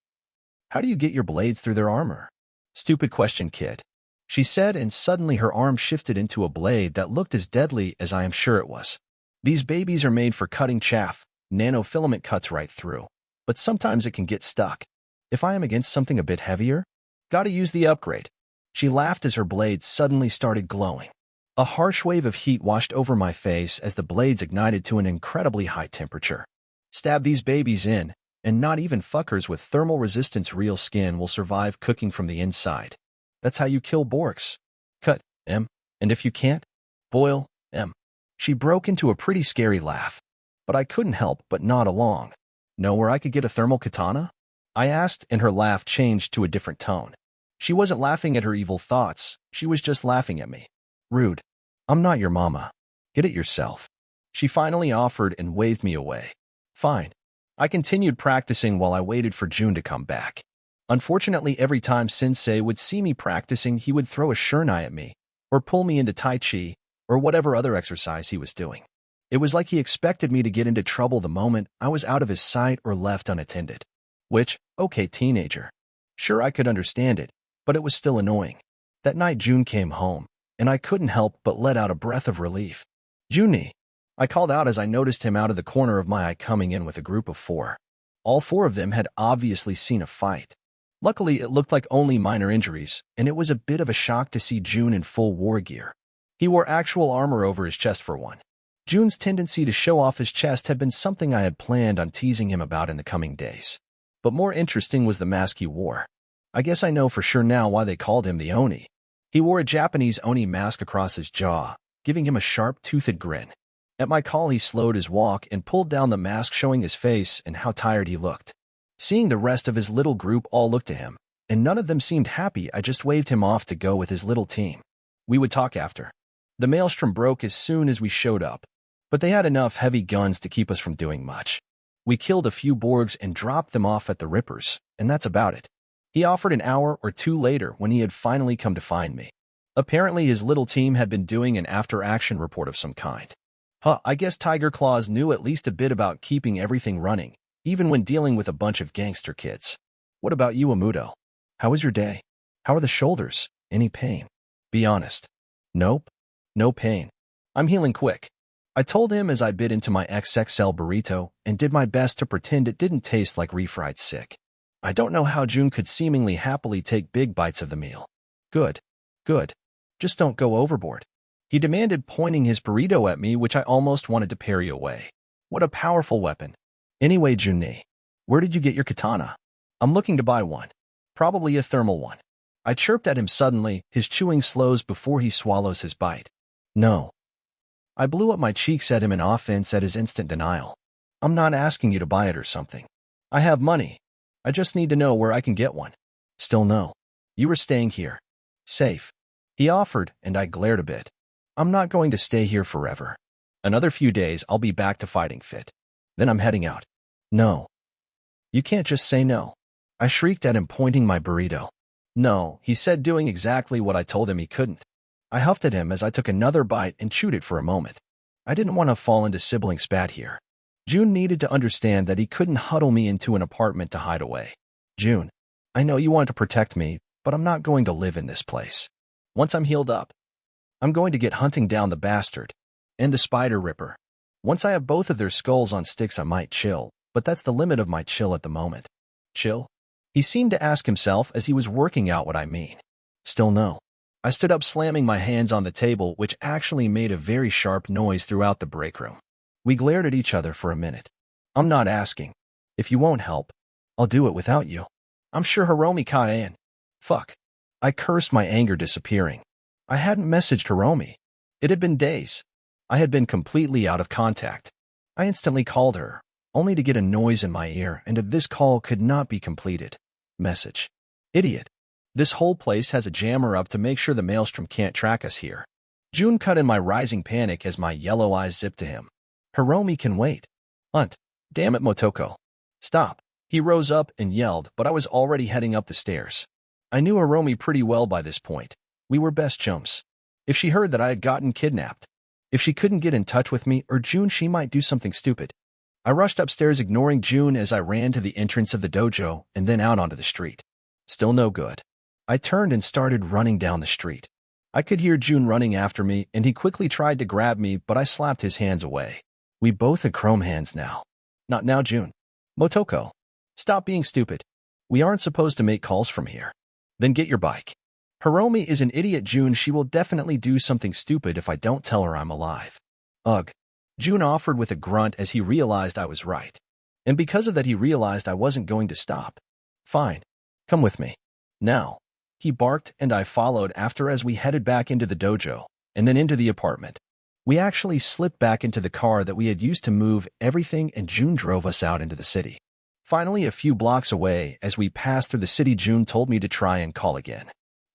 how do you get your blades through their armor? Stupid question, kid. She said, and suddenly her arm shifted into a blade that looked as deadly as I am sure it was. These babies are made for cutting chaff. Nanofilament cuts right through. But sometimes it can get stuck. If I am against something a bit heavier, gotta use the upgrade. She laughed as her blades suddenly started glowing. A harsh wave of heat washed over my face as the blades ignited to an incredibly high temperature. Stab these babies in, and not even fuckers with thermal resistance real skin will survive cooking from the inside. That's how you kill Borgs. Cut, M, and if you can't, boil, M. She broke into a pretty scary laugh, but I couldn't help but nod along. Know where I could get a thermal katana? I asked, and her laugh changed to a different tone. She wasn't laughing at her evil thoughts, she was just laughing at me. Rude. I'm not your mama. Get it yourself. She finally offered and waved me away. Fine. I continued practicing while I waited for June to come back. Unfortunately, every time Sensei would see me practicing, he would throw a shurnai at me, or pull me into Tai Chi, or whatever other exercise he was doing. It was like he expected me to get into trouble the moment I was out of his sight or left unattended. Which, okay, teenager. Sure, I could understand it, but it was still annoying. That night June came home, and I couldn't help but let out a breath of relief. Junie, I called out as I noticed him out of the corner of my eye coming in with a group of 4. All four of them had obviously seen a fight. Luckily, it looked like only minor injuries, and it was a bit of a shock to see June in full war gear. He wore actual armor over his chest for one. June's tendency to show off his chest had been something I had planned on teasing him about in the coming days. But more interesting was the mask he wore. I guess I know for sure now why they called him the Oni. He wore a Japanese Oni mask across his jaw, giving him a sharp-toothed grin. At my call, he slowed his walk and pulled down the mask, showing his face and how tired he looked. Seeing the rest of his little group all look to him, and none of them seemed happy, I just waved him off to go with his little team. We would talk after. The maelstrom broke as soon as we showed up, but they had enough heavy guns to keep us from doing much. We killed a few Borgs and dropped them off at the Rippers, and that's about it. He offered an hour or two later when he had finally come to find me. Apparently his little team had been doing an after-action report of some kind. I guess Tiger Claws knew at least a bit about keeping everything running, even when dealing with a bunch of gangster kids. What about you, Amudo? How was your day? How are the shoulders? Any pain? Be honest. Nope. No pain. I'm healing quick. I told him as I bit into my XXL burrito and did my best to pretend it didn't taste like refried sick. I don't know how June could seemingly happily take big bites of the meal. Good. Good. Just don't go overboard. He demanded, pointing his burrito at me, which I almost wanted to parry away. What a powerful weapon. Anyway, Junni, where did you get your katana? I'm looking to buy one. Probably a thermal one. I chirped at him suddenly, his chewing slows before he swallows his bite. No. I blew up my cheeks at him in offense at his instant denial. I'm not asking you to buy it or something. I have money. I just need to know where I can get one. Still no. You were staying here. Safe. He offered, and I glared a bit. I'm not going to stay here forever. Another few days, I'll be back to fighting fit. Then I'm heading out. No. You can't just say no. I shrieked at him, pointing my burrito. No, he said, doing exactly what I told him he couldn't. I huffed at him as I took another bite and chewed it for a moment. I didn't want to fall into sibling spat here. June needed to understand that he couldn't huddle me into an apartment to hide away. June, I know you want to protect me, but I'm not going to live in this place. Once I'm healed up, I'm going to get hunting down the bastard and the Spider Ripper. Once I have both of their skulls on sticks, I might chill, but that's the limit of my chill at the moment. Chill? He seemed to ask himself as he was working out what I mean. Still no. I stood up, slamming my hands on the table, which actually made a very sharp noise throughout the break room. We glared at each other for a minute. I'm not asking. If you won't help, I'll do it without you. I'm sure Hiromi Kaien. Fuck. I cursed, my anger disappearing. I hadn't messaged Hiromi. It had been days. I had been completely out of contact. I instantly called her, only to get a noise in my ear and this call could not be completed. Message. Idiot. This whole place has a jammer up to make sure the maelstrom can't track us here. June cut in my rising panic as my yellow eyes zipped to him. Hiromi can wait. Hunt. Damn it, Motoko. Stop. He rose up and yelled, but I was already heading up the stairs. I knew Hiromi pretty well by this point. We were best chums. If she heard that I had gotten kidnapped, if she couldn't get in touch with me or June, she might do something stupid. I rushed upstairs, ignoring June as I ran to the entrance of the dojo and then out onto the street. Still no good. I turned and started running down the street. I could hear June running after me, and he quickly tried to grab me, but I slapped his hands away. We both had chrome hands now. Not now, June. Motoko. Stop being stupid. We aren't supposed to make calls from here. Then get your bike. Hiromi is an idiot, June. She will definitely do something stupid if I don't tell her I'm alive. Ugh. June offered with a grunt as he realized I was right. And because of that, he realized I wasn't going to stop. Fine. Come with me. Now. He barked, and I followed after as we headed back into the dojo, and then into the apartment. We actually slipped back into the car that we had used to move everything, and June drove us out into the city. Finally, a few blocks away, as we passed through the city, June told me to try and call again.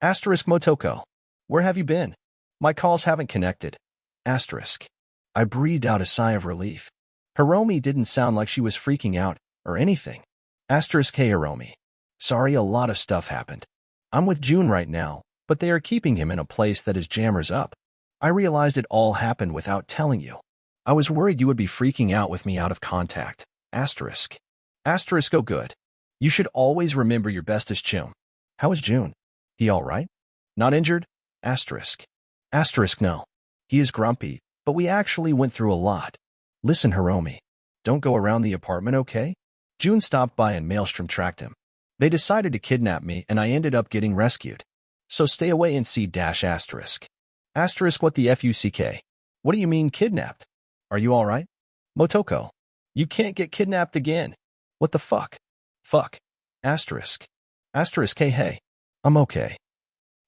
Asterisk Motoko. Where have you been? My calls haven't connected. Asterisk. I breathed out a sigh of relief. Hiromi didn't sound like she was freaking out or anything. Asterisk. Hey, Hiromi. Sorry, a lot of stuff happened. I'm with June right now, but they are keeping him in a place that is jammers up. I realized it all happened without telling you. I was worried you would be freaking out with me out of contact. Asterisk. Asterisk. Oh, good. You should always remember your bestest chum. How is June? He all right? Not injured? Asterisk. Asterisk. No. He is grumpy, but we actually went through a lot. Listen, Hiromi. Don't go around the apartment, okay? June stopped by and Maelstrom tracked him. They decided to kidnap me and I ended up getting rescued. So stay away and see dash asterisk. Asterisk what the fuck? What do you mean kidnapped? Are you alright? Motoko. You can't get kidnapped again. What the fuck? Fuck. Asterisk. Asterisk hey. I'm okay.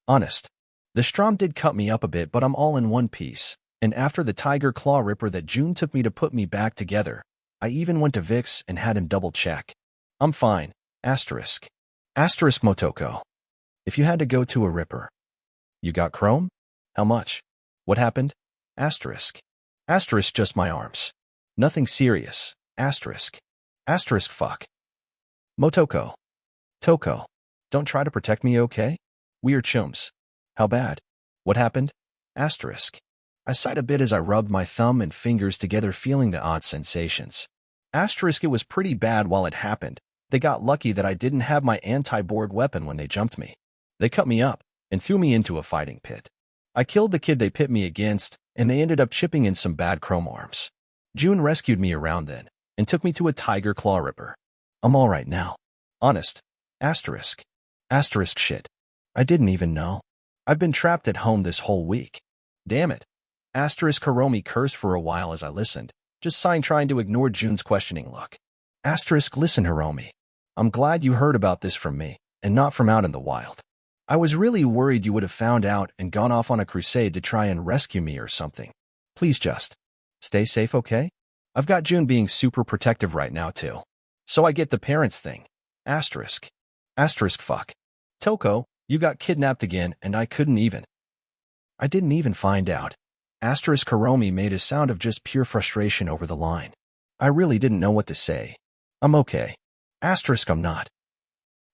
Honest. The Strom did cut me up a bit, but I'm all in one piece. And after the tiger claw ripper that June took me to put me back together, I even went to Vix and had him double check. I'm fine. Asterisk. Asterisk Motoko. If you had to go to a ripper. You got chrome? How much? What happened? Asterisk. Asterisk just my arms. Nothing serious. Asterisk. Asterisk fuck. Motoko. Toko. Don't try to protect me, okay? We are chums. How bad? What happened? Asterisk. I sighed a bit as I rubbed my thumb and fingers together, feeling the odd sensations. Asterisk, it was pretty bad while it happened. They got lucky that I didn't have my anti-board weapon when they jumped me. They cut me up and threw me into a fighting pit. I killed the kid they pit me against, and they ended up chipping in some bad chrome arms. June rescued me around then and took me to a tiger claw ripper. I'm alright now. Honest. Asterisk. Asterisk shit. I didn't even know. I've been trapped at home this whole week. Damn it. Asterisk Hiromi cursed for a while as I listened, just sighing, trying to ignore June's questioning look. Asterisk, listen Hiromi. I'm glad you heard about this from me, and not from out in the wild. I was really worried you would have found out and gone off on a crusade to try and rescue me or something. Please just stay safe, okay? I've got June being super protective right now too. So I get the parents thing. Asterisk. Asterisk fuck. Toko, you got kidnapped again and I didn't even find out. Asterisk Hiromi made a sound of just pure frustration over the line. I really didn't know what to say. I'm okay. Asterisk, I'm not.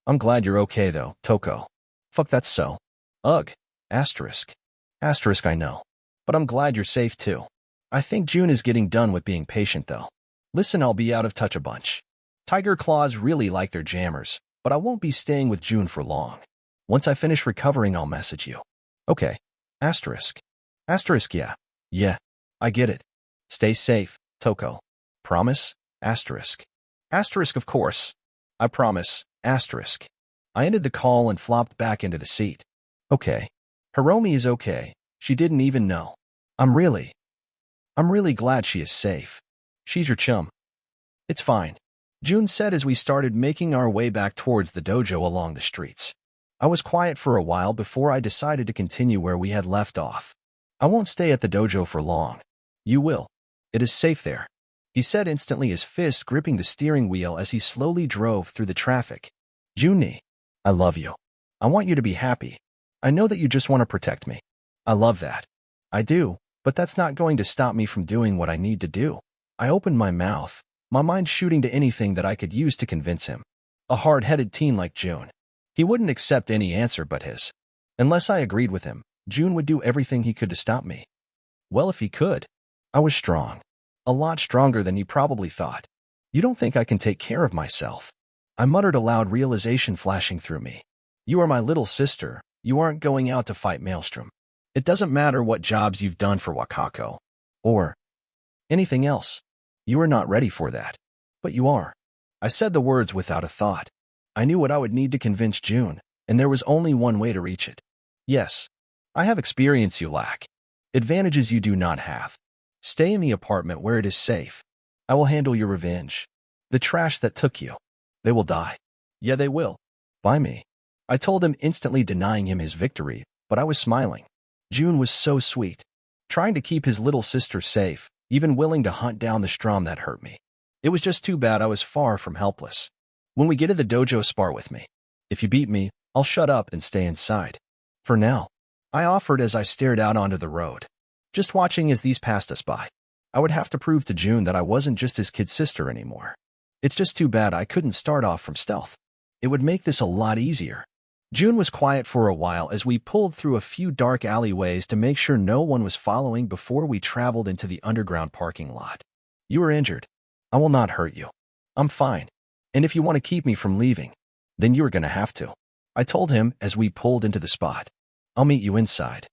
I'm glad you're okay though, Toko. Fuck, that's so. Ugh. Asterisk. Asterisk, I know. But I'm glad you're safe too. I think June is getting done with being patient though. Listen, I'll be out of touch a bunch. Tiger Claws really like their jammers, but I won't be staying with June for long. Once I finish recovering, I'll message you. Okay. Asterisk. Asterisk, yeah. Yeah. I get it. Stay safe, Toko. Promise? Asterisk. Asterisk, of course. I promise. Asterisk. I ended the call and flopped back into the seat. Okay. Hiromi is okay. She didn't even know. I'm really glad she is safe. She's your chum. It's fine. June said as we started making our way back towards the dojo along the streets. I was quiet for a while before I decided to continue where we had left off. I won't stay at the dojo for long. You will. It is safe there, he said instantly, his fist gripping the steering wheel as he slowly drove through the traffic. Juni, I love you. I want you to be happy. I know that you just want to protect me. I love that. I do, but that's not going to stop me from doing what I need to do. I opened my mouth, my mind shooting to anything that I could use to convince him. A hard-headed teen like June. He wouldn't accept any answer but his. Unless I agreed with him, June would do everything he could to stop me. Well, if he could. I was strong. A lot stronger than he probably thought. You don't think I can take care of myself? I muttered aloud, realization flashing through me. You are my little sister. You aren't going out to fight Maelstrom. It doesn't matter what jobs you've done for Wakako. Or anything else. You are not ready for that. But you are. I said the words without a thought. I knew what I would need to convince June, and there was only one way to reach it. Yes. I have experience you lack. Advantages you do not have. Stay in the apartment where it is safe. I will handle your revenge. The trash that took you. They will die. Yeah, they will. By me. I told him, instantly denying him his victory, but I was smiling. June was so sweet. Trying to keep his little sister safe, even willing to hunt down the Strom that hurt me. It was just too bad I was far from helpless. When we get to the dojo, spar with me. If you beat me, I'll shut up and stay inside. For now. I offered as I stared out onto the road, just watching as these passed us by. I would have to prove to June that I wasn't just his kid sister anymore. It's just too bad I couldn't start off from stealth. It would make this a lot easier. June was quiet for a while as we pulled through a few dark alleyways to make sure no one was following before we traveled into the underground parking lot. You are injured. I will not hurt you. I'm fine. And if you want to keep me from leaving, then you are going to have to. I told him as we pulled into the spot. I'll meet you inside.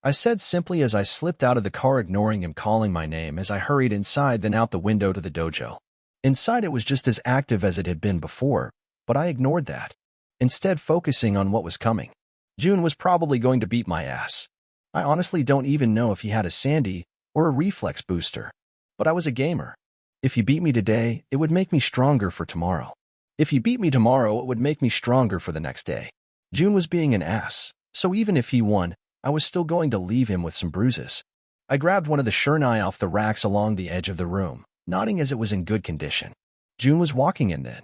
I said simply as I slipped out of the car, ignoring him calling my name as I hurried inside, then out the window to the dojo. Inside it was just as active as it had been before, but I ignored that, instead focusing on what was coming. June was probably going to beat my ass. I honestly don't even know if he had a Sandy or a reflex booster, but I was a gamer. If he beat me today, it would make me stronger for tomorrow. If he beat me tomorrow, it would make me stronger for the next day. June was being an ass, so even if he won, I was still going to leave him with some bruises. I grabbed one of the Shurnai off the racks along the edge of the room, nodding as it was in good condition. June was walking in then,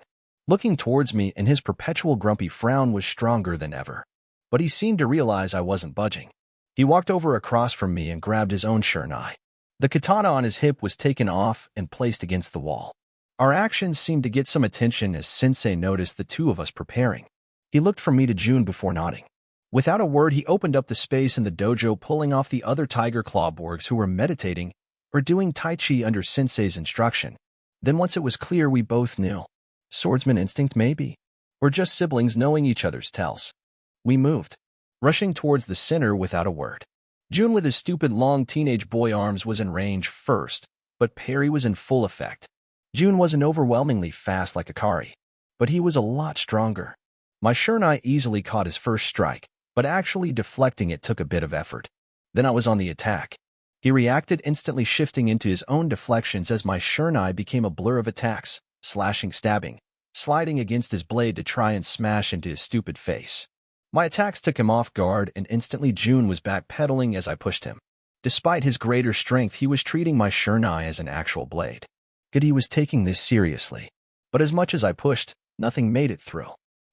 looking towards me, and his perpetual grumpy frown was stronger than ever. But he seemed to realize I wasn't budging. He walked over across from me and grabbed his own Shurnai. The katana on his hip was taken off and placed against the wall. Our actions seemed to get some attention as Sensei noticed the two of us preparing. He looked from me to June before nodding. Without a word, he opened up the space in the dojo, pulling off the other Tiger Clawborgs who were meditating or doing Tai Chi under Sensei's instruction. Then once it was clear, we both knew. Swordsman instinct, maybe? Or just siblings knowing each other's tells. We moved, rushing towards the center without a word. June with his stupid long teenage boy arms was in range first, but parry was in full effect. June wasn't overwhelmingly fast like Akari, but he was a lot stronger. My Shurnai easily caught his first strike, but actually deflecting it took a bit of effort. Then I was on the attack. He reacted, instantly shifting into his own deflections as my Shurnai became a blur of attacks, slashing, stabbing, sliding against his blade to try and smash into his stupid face. My attacks took him off guard, and instantly June was backpedaling as I pushed him. Despite his greater strength, he was treating my Shurnai as an actual blade. Good, he was taking this seriously. But as much as I pushed, nothing made it through.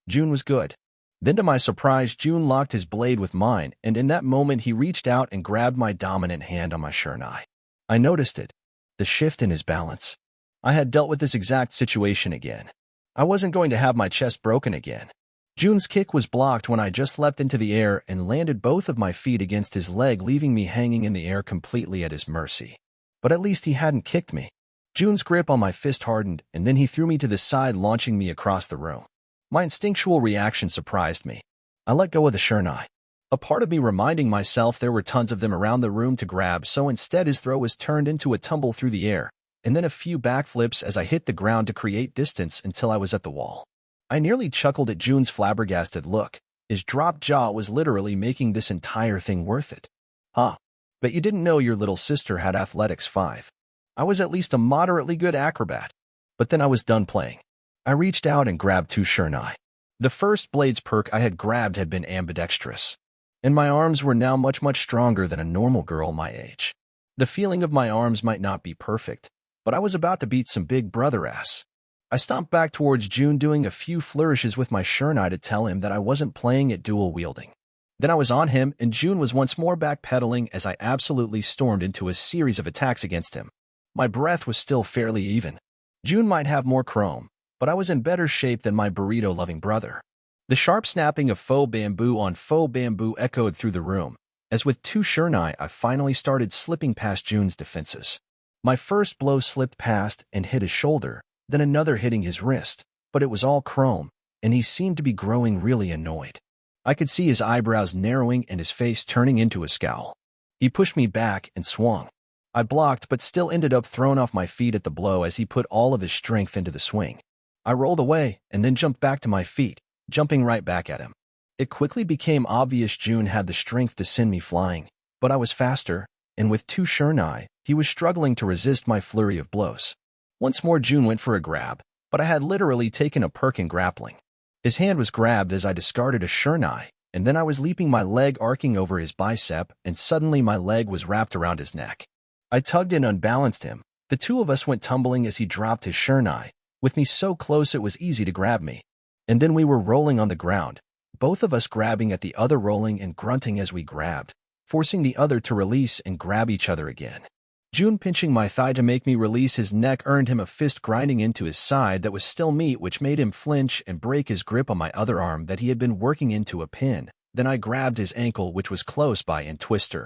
June was good. Then to my surprise, June locked his blade with mine, and in that moment he reached out and grabbed my dominant hand on my Shurnai. I noticed it. The shift in his balance. I had dealt with this exact situation again. I wasn't going to have my chest broken again. June's kick was blocked when I just leapt into the air and landed both of my feet against his leg, leaving me hanging in the air completely at his mercy. But at least he hadn't kicked me. June's grip on my fist hardened, and then he threw me to the side, launching me across the room. My instinctual reaction surprised me. I let go of the Shurnai, a part of me reminding myself there were tons of them around the room to grab, so instead his throw was turned into a tumble through the air, and then a few backflips as I hit the ground to create distance until I was at the wall. I nearly chuckled at June's flabbergasted look. His dropped jaw was literally making this entire thing worth it. Huh. Bet you didn't know your little sister had athletics 5. I was at least a moderately good acrobat. But then I was done playing. I reached out and grabbed 2 Shurnai. The first blade's perk I had grabbed had been ambidextrous, and my arms were now much stronger than a normal girl my age. The feeling of my arms might not be perfect, but I was about to beat some big brother ass. I stomped back towards June, doing a few flourishes with my Shurnai to tell him that I wasn't playing at dual wielding. Then I was on him, and June was once more backpedaling as I absolutely stormed into a series of attacks against him. My breath was still fairly even. June might have more chrome, but I was in better shape than my burrito-loving brother. The sharp snapping of faux bamboo on faux bamboo echoed through the room, as with 2 Shurnai I finally started slipping past June's defenses. My first blow slipped past and hit his shoulder, then another hitting his wrist, but it was all chrome, and he seemed to be growing really annoyed. I could see his eyebrows narrowing and his face turning into a scowl. He pushed me back and swung. I blocked, but still ended up thrown off my feet at the blow as he put all of his strength into the swing. I rolled away and then jumped back to my feet, jumping right back at him. It quickly became obvious June had the strength to send me flying, but I was faster, and with 2 Shurnai, he was struggling to resist my flurry of blows. Once more June went for a grab, but I had literally taken a perk in grappling. His hand was grabbed as I discarded a Shurnai, and then I was leaping, my leg arcing over his bicep, and suddenly my leg was wrapped around his neck. I tugged and unbalanced him. The two of us went tumbling as he dropped his Shurnai, with me so close it was easy to grab me. And then we were rolling on the ground, both of us grabbing at the other, rolling and grunting as we grabbed, forcing the other to release and grab each other again. June pinching my thigh to make me release his neck earned him a fist grinding into his side that was still meat, which made him flinch and break his grip on my other arm that he had been working into a pin. Then I grabbed his ankle, which was close by, and twisted.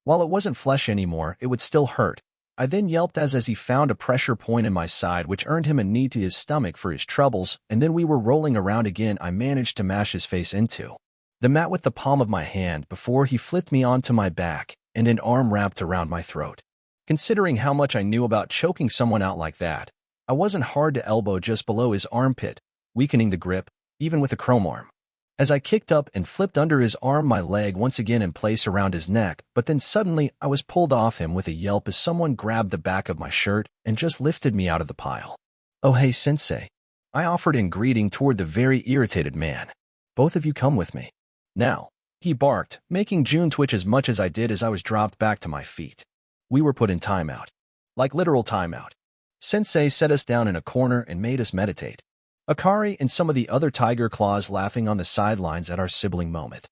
While it wasn't flesh anymore, it would still hurt. I then yelped as he found a pressure point in my side, which earned him a knee to his stomach for his troubles, and then we were rolling around again. I managed to mash his face into the mat with the palm of my hand before he flipped me onto my back and an arm wrapped around my throat. Considering how much I knew about choking someone out like that, I wasn't hard to elbow just below his armpit, weakening the grip, even with a chrome arm. As I kicked up and flipped under his arm, my leg once again in place around his neck, but then suddenly I was pulled off him with a yelp as someone grabbed the back of my shirt and just lifted me out of the pile. "Oh hey, sensei," I offered in greeting toward the very irritated man. "Both of you come with me." "Now," he barked, making June twitch as much as I did as I was dropped back to my feet. We were put in timeout. Like literal timeout. Sensei set us down in a corner and made us meditate. Akari and some of the other Tiger Claws laughing on the sidelines at our sibling moment.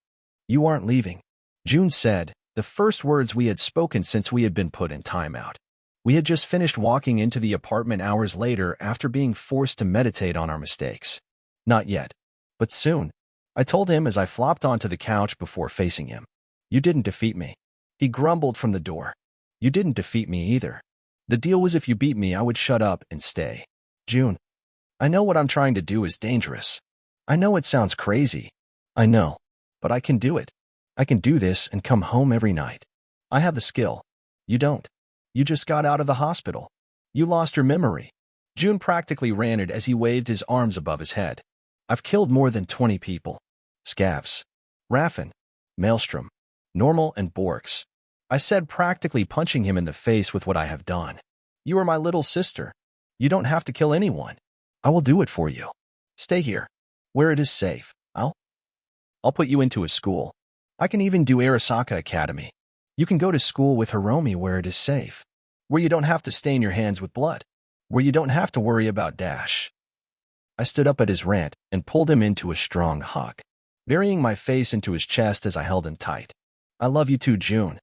"You aren't leaving," June said, the first words we had spoken since we had been put in timeout. We had just finished walking into the apartment hours later after being forced to meditate on our mistakes. "Not yet. But soon," I told him as I flopped onto the couch before facing him. "You didn't defeat me," he grumbled from the door. "You didn't defeat me either. The deal was if you beat me, I would shut up and stay." "June, I know what I'm trying to do is dangerous. I know it sounds crazy. I know. But I can do it. I can do this and come home every night. I have the skill. You don't. You just got out of the hospital. You lost your memory." June practically ran it as he waved his arms above his head. "I've killed more than 20 people. Scavs. Raffen. Maelstrom. Normal and Borks," I said, practically punching him in the face with what I have done. "You are my little sister. You don't have to kill anyone. I will do it for you. Stay here, where it is safe. I'll put you into a school. I can even do Arasaka Academy. You can go to school with Hiromi where it is safe. Where you don't have to stain your hands with blood. Where you don't have to worry about Dash." I stood up at his rant and pulled him into a strong hug, burying my face into his chest as I held him tight. "I love you too, June,"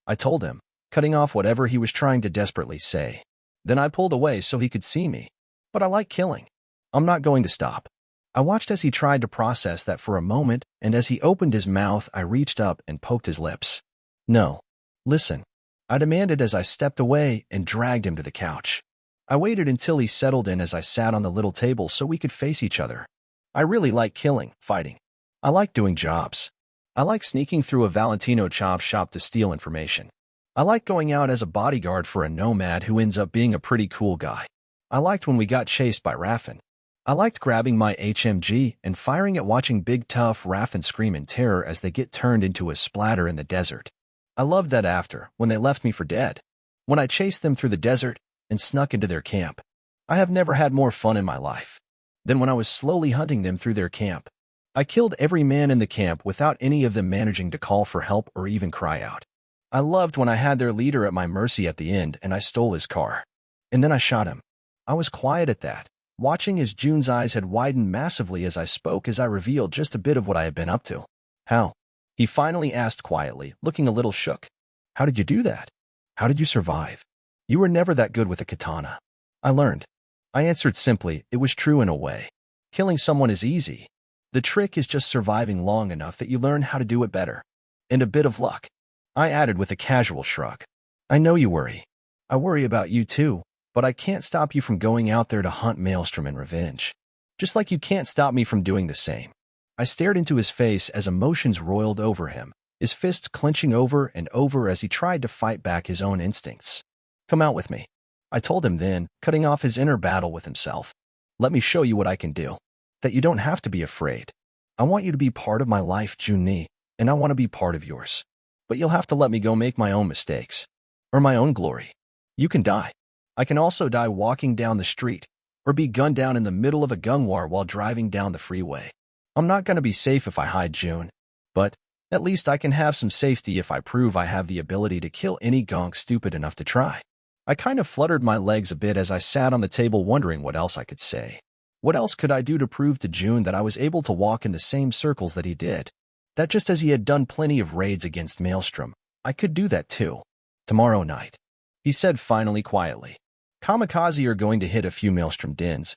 I told him, cutting off whatever he was trying to desperately say. Then I pulled away so he could see me. "But I like killing. I'm not going to stop." I watched as he tried to process that for a moment, and as he opened his mouth, I reached up and poked his lips. "No. Listen," I demanded as I stepped away and dragged him to the couch. I waited until he settled in as I sat on the little table so we could face each other. "I really like killing, fighting. I like doing jobs. I like sneaking through a Valentino chop shop to steal information. I like going out as a bodyguard for a nomad who ends up being a pretty cool guy. I liked when we got chased by Raffen. I liked grabbing my HMG and firing it, watching big tough Raffen scream in terror as they get turned into a splatter in the desert. I loved that after, when they left me for dead. When I chased them through the desert and snuck into their camp. I have never had more fun in my life than when I was slowly hunting them through their camp. I killed every man in the camp without any of them managing to call for help or even cry out. I loved when I had their leader at my mercy at the end and I stole his car. And then I shot him. I was quiet at that, watching as June's eyes had widened massively as I spoke, as I revealed just a bit of what I had been up to. "How?" he finally asked quietly, looking a little shook. "How did you do that? How did you survive? You were never that good with a katana." "I learned." I answered simply. It was true in a way. Killing someone is easy. The trick is just surviving long enough that you learn how to do it better. And a bit of luck. I added with a casual shrug. "I know you worry. I worry about you too. But I can't stop you from going out there to hunt Maelstrom and revenge. Just like you can't stop me from doing the same." I stared into his face as emotions roiled over him, his fists clenching over and over as he tried to fight back his own instincts. "Come out with me," I told him then, cutting off his inner battle with himself. "Let me show you what I can do. That you don't have to be afraid. I want you to be part of my life, Junni, and I want to be part of yours. But you'll have to let me go make my own mistakes. Or my own glory. You can die. I can also die walking down the street, or be gunned down in the middle of a gun war while driving down the freeway. I'm not going to be safe if I hide, June. But at least I can have some safety if I prove I have the ability to kill any gonk stupid enough to try." I kind of fluttered my legs a bit as I sat on the table wondering what else I could say. What else could I do to prove to June that I was able to walk in the same circles that he did? That just as he had done plenty of raids against Maelstrom, I could do that too. "Tomorrow night," he said finally quietly. "Kamikaze are going to hit a few Maelstrom dens.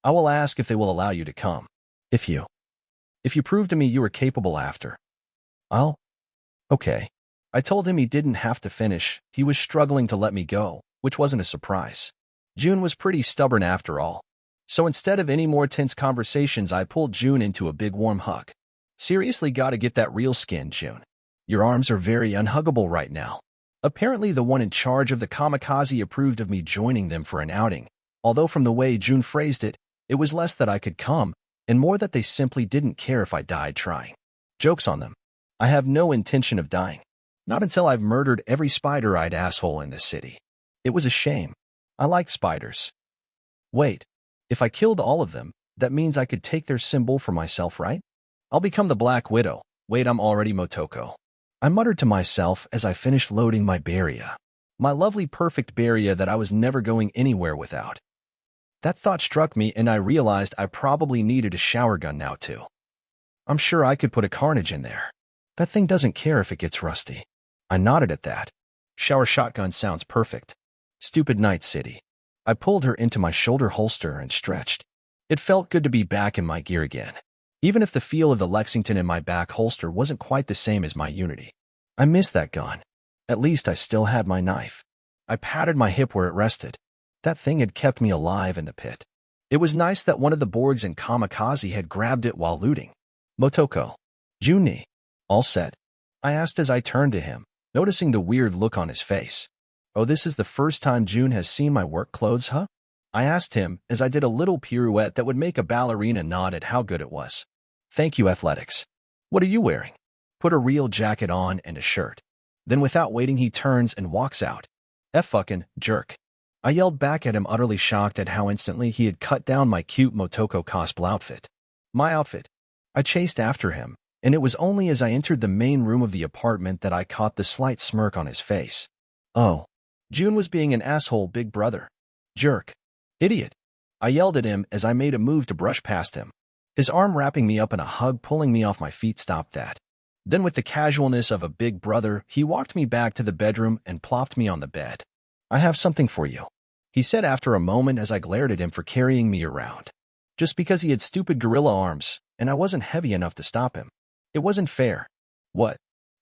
I will ask if they will allow you to come. If you prove to me you are capable after. Okay." I told him he didn't have to finish. He was struggling to let me go, which wasn't a surprise. June was pretty stubborn after all. So instead of any more tense conversations, I pulled June into a big warm hug. "Seriously gotta get that real skin, June. Your arms are very unhuggable right now." Apparently the one in charge of the Kamikaze approved of me joining them for an outing, although from the way June phrased it, it was less that I could come, and more that they simply didn't care if I died trying. Joke's on them. I have no intention of dying. Not until I've murdered every spider-eyed asshole in this city. It was a shame. I like spiders. Wait, if I killed all of them, that means I could take their symbol for myself, right? I'll become the Black Widow. Wait, I'm already Motoko. I muttered to myself as I finished loading my barrier. My lovely perfect barrier that I was never going anywhere without. That thought struck me and I realized I probably needed a shower gun now too. I'm sure I could put a Carnage in there. That thing doesn't care if it gets rusty. I nodded at that. Shower shotgun sounds perfect. Stupid Night City. I pulled her into my shoulder holster and stretched. It felt good to be back in my gear again. Even if the feel of the Lexington in my back holster wasn't quite the same as my Unity. I missed that gun. At least I still had my knife. I patted my hip where it rested. That thing had kept me alive in the pit. It was nice that one of the Borgs in Kamikaze had grabbed it while looting. Motoko. Juni. All set? I asked as I turned to him, noticing the weird look on his face. Oh, this is the first time June has seen my work clothes, huh? I asked him as I did a little pirouette that would make a ballerina nod at how good it was. Thank you, athletics. What are you wearing? Put a real jacket on and a shirt. Then without waiting he turns and walks out. F-fucking jerk. I yelled back at him, utterly shocked at how instantly he had cut down my cute Motoko cosplay outfit. My outfit. I chased after him, and it was only as I entered the main room of the apartment that I caught the slight smirk on his face. Oh. June was being an asshole, big brother. Jerk. Idiot. I yelled at him as I made a move to brush past him. His arm wrapping me up in a hug, pulling me off my feet, stopped that. Then with the casualness of a big brother, he walked me back to the bedroom and plopped me on the bed. I have something for you, he said after a moment as I glared at him for carrying me around. Just because he had stupid gorilla arms, and I wasn't heavy enough to stop him. It wasn't fair. What?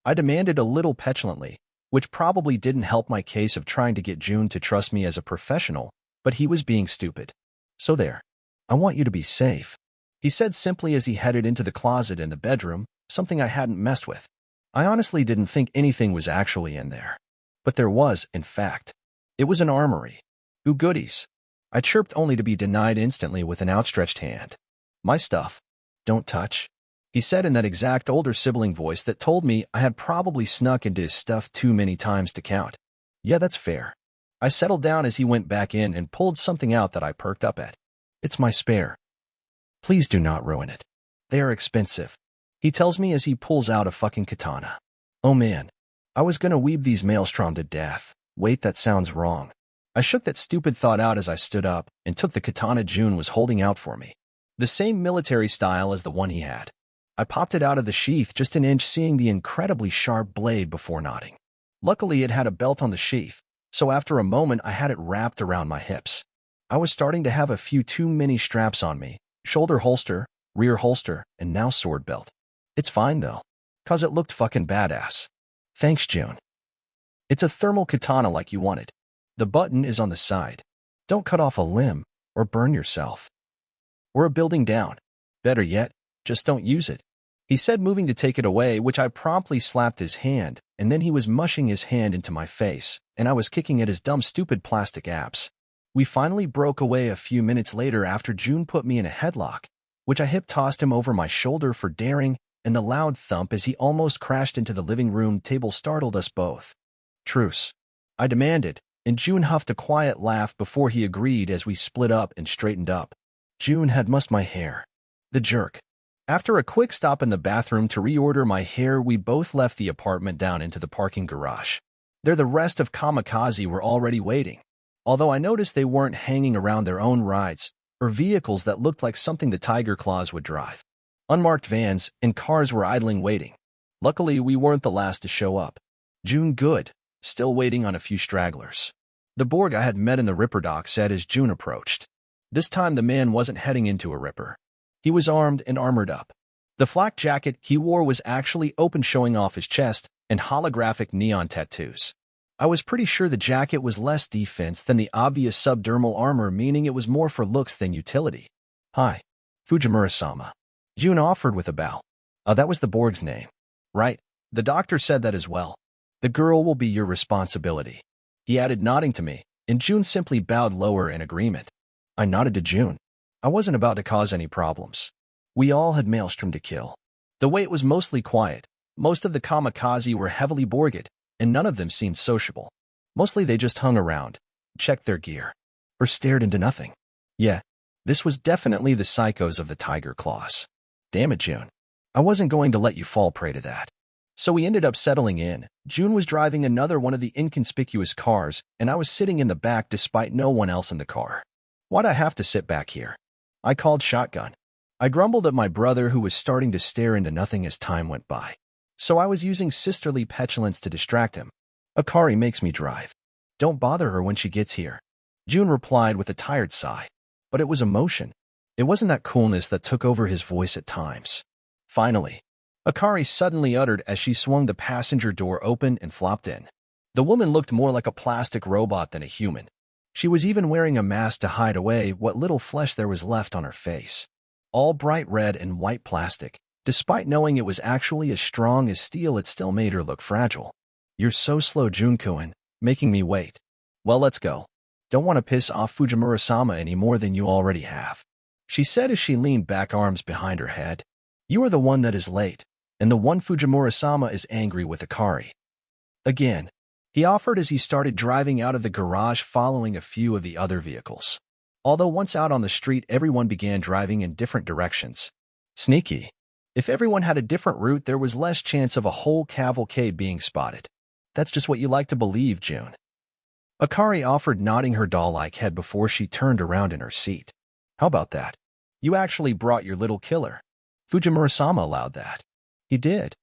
I demanded a little petulantly, which probably didn't help my case of trying to get June to trust me as a professional, but he was being stupid. So there. I want you to be safe, he said simply as he headed into the closet in the bedroom, something I hadn't messed with. I honestly didn't think anything was actually in there. But there was, in fact. It was an armory. Ooh, goodies. I chirped only to be denied instantly with an outstretched hand. My stuff. Don't touch, he said in that exact older sibling voice that told me I had probably snuck into his stuff too many times to count. Yeah, that's fair. I settled down as he went back in and pulled something out that I perked up at. It's my spare. Please do not ruin it. They are expensive, he tells me as he pulls out a fucking katana. Oh man. I was gonna weeb these maelstrom to death. Wait, that sounds wrong. I shook that stupid thought out as I stood up and took the katana June was holding out for me. The same military style as the one he had. I popped it out of the sheath just an inch, seeing the incredibly sharp blade before nodding. Luckily, it had a belt on the sheath, so after a moment I had it wrapped around my hips. I was starting to have a few too many straps on me. Shoulder holster, rear holster, and now sword belt. It's fine though, 'cause it looked fucking badass. Thanks, June. It's a thermal katana like you wanted. The button is on the side. Don't cut off a limb, or burn yourself. Or a building down. Better yet, just don't use it, he said, moving to take it away, which I promptly slapped his hand, and then he was mushing his hand into my face, and I was kicking at his dumb stupid plastic abs. We finally broke away a few minutes later after June put me in a headlock, which I hip-tossed him over my shoulder for daring, and the loud thump as he almost crashed into the living room table startled us both. Truce, I demanded, and June huffed a quiet laugh before he agreed as we split up and straightened up. June had mussed my hair. The jerk. After a quick stop in the bathroom to reorder my hair, we both left the apartment down into the parking garage. There the rest of Kamikaze were already waiting, although I noticed they weren't hanging around their own rides or vehicles that looked like something the Tiger Claws would drive. Unmarked vans and cars were idling waiting. Luckily, we weren't the last to show up. June good, still waiting on a few stragglers. The Borg I had met in the Ripper dock said as June approached. This time the man wasn't heading into a Ripper. He was armed and armored up. The flak jacket he wore was actually open, showing off his chest and holographic neon tattoos. I was pretty sure the jacket was less defense than the obvious subdermal armor, meaning it was more for looks than utility. Hi, Fujimura-sama, June offered with a bow. That was the Borg's name. Right, the doctor said that as well. The girl will be your responsibility, he added, nodding to me, and June simply bowed lower in agreement. I nodded to June. I wasn't about to cause any problems. We all had Maelstrom to kill. The wait was mostly quiet. Most of the kamikaze were heavily borged, and none of them seemed sociable. Mostly they just hung around, checked their gear, or stared into nothing. Yeah, this was definitely the psychos of the Tiger Claws. Damn it, June. I wasn't going to let you fall prey to that. So we ended up settling in. June was driving another one of the inconspicuous cars, and I was sitting in the back despite no one else in the car. Why'd I have to sit back here? I called shotgun. I grumbled at my brother who was starting to stare into nothing as time went by. So I was using sisterly petulance to distract him. Akari makes me drive. Don't bother her when she gets here. June replied with a tired sigh. But it was emotion. It wasn't that coolness that took over his voice at times. Finally, Akari suddenly uttered as she swung the passenger door open and flopped in. The woman looked more like a plastic robot than a human. She was even wearing a mask to hide away what little flesh there was left on her face. All bright red and white plastic. Despite knowing it was actually as strong as steel, it still made her look fragile. You're so slow, Junko-in, making me wait. Well, let's go. Don't want to piss off Fujimura-sama any more than you already have, she said as she leaned back, arms behind her head. You are the one that is late, and the one Fujimura-sama is angry with Akari. Again, he offered as he started driving out of the garage following a few of the other vehicles. Although once out on the street, everyone began driving in different directions. Sneaky. If everyone had a different route, there was less chance of a whole cavalcade being spotted. That's just what you like to believe, June. Akari offered, nodding her doll-like head before she turned around in her seat. How about that? You actually brought your little killer. Fujimura-sama allowed that. He did.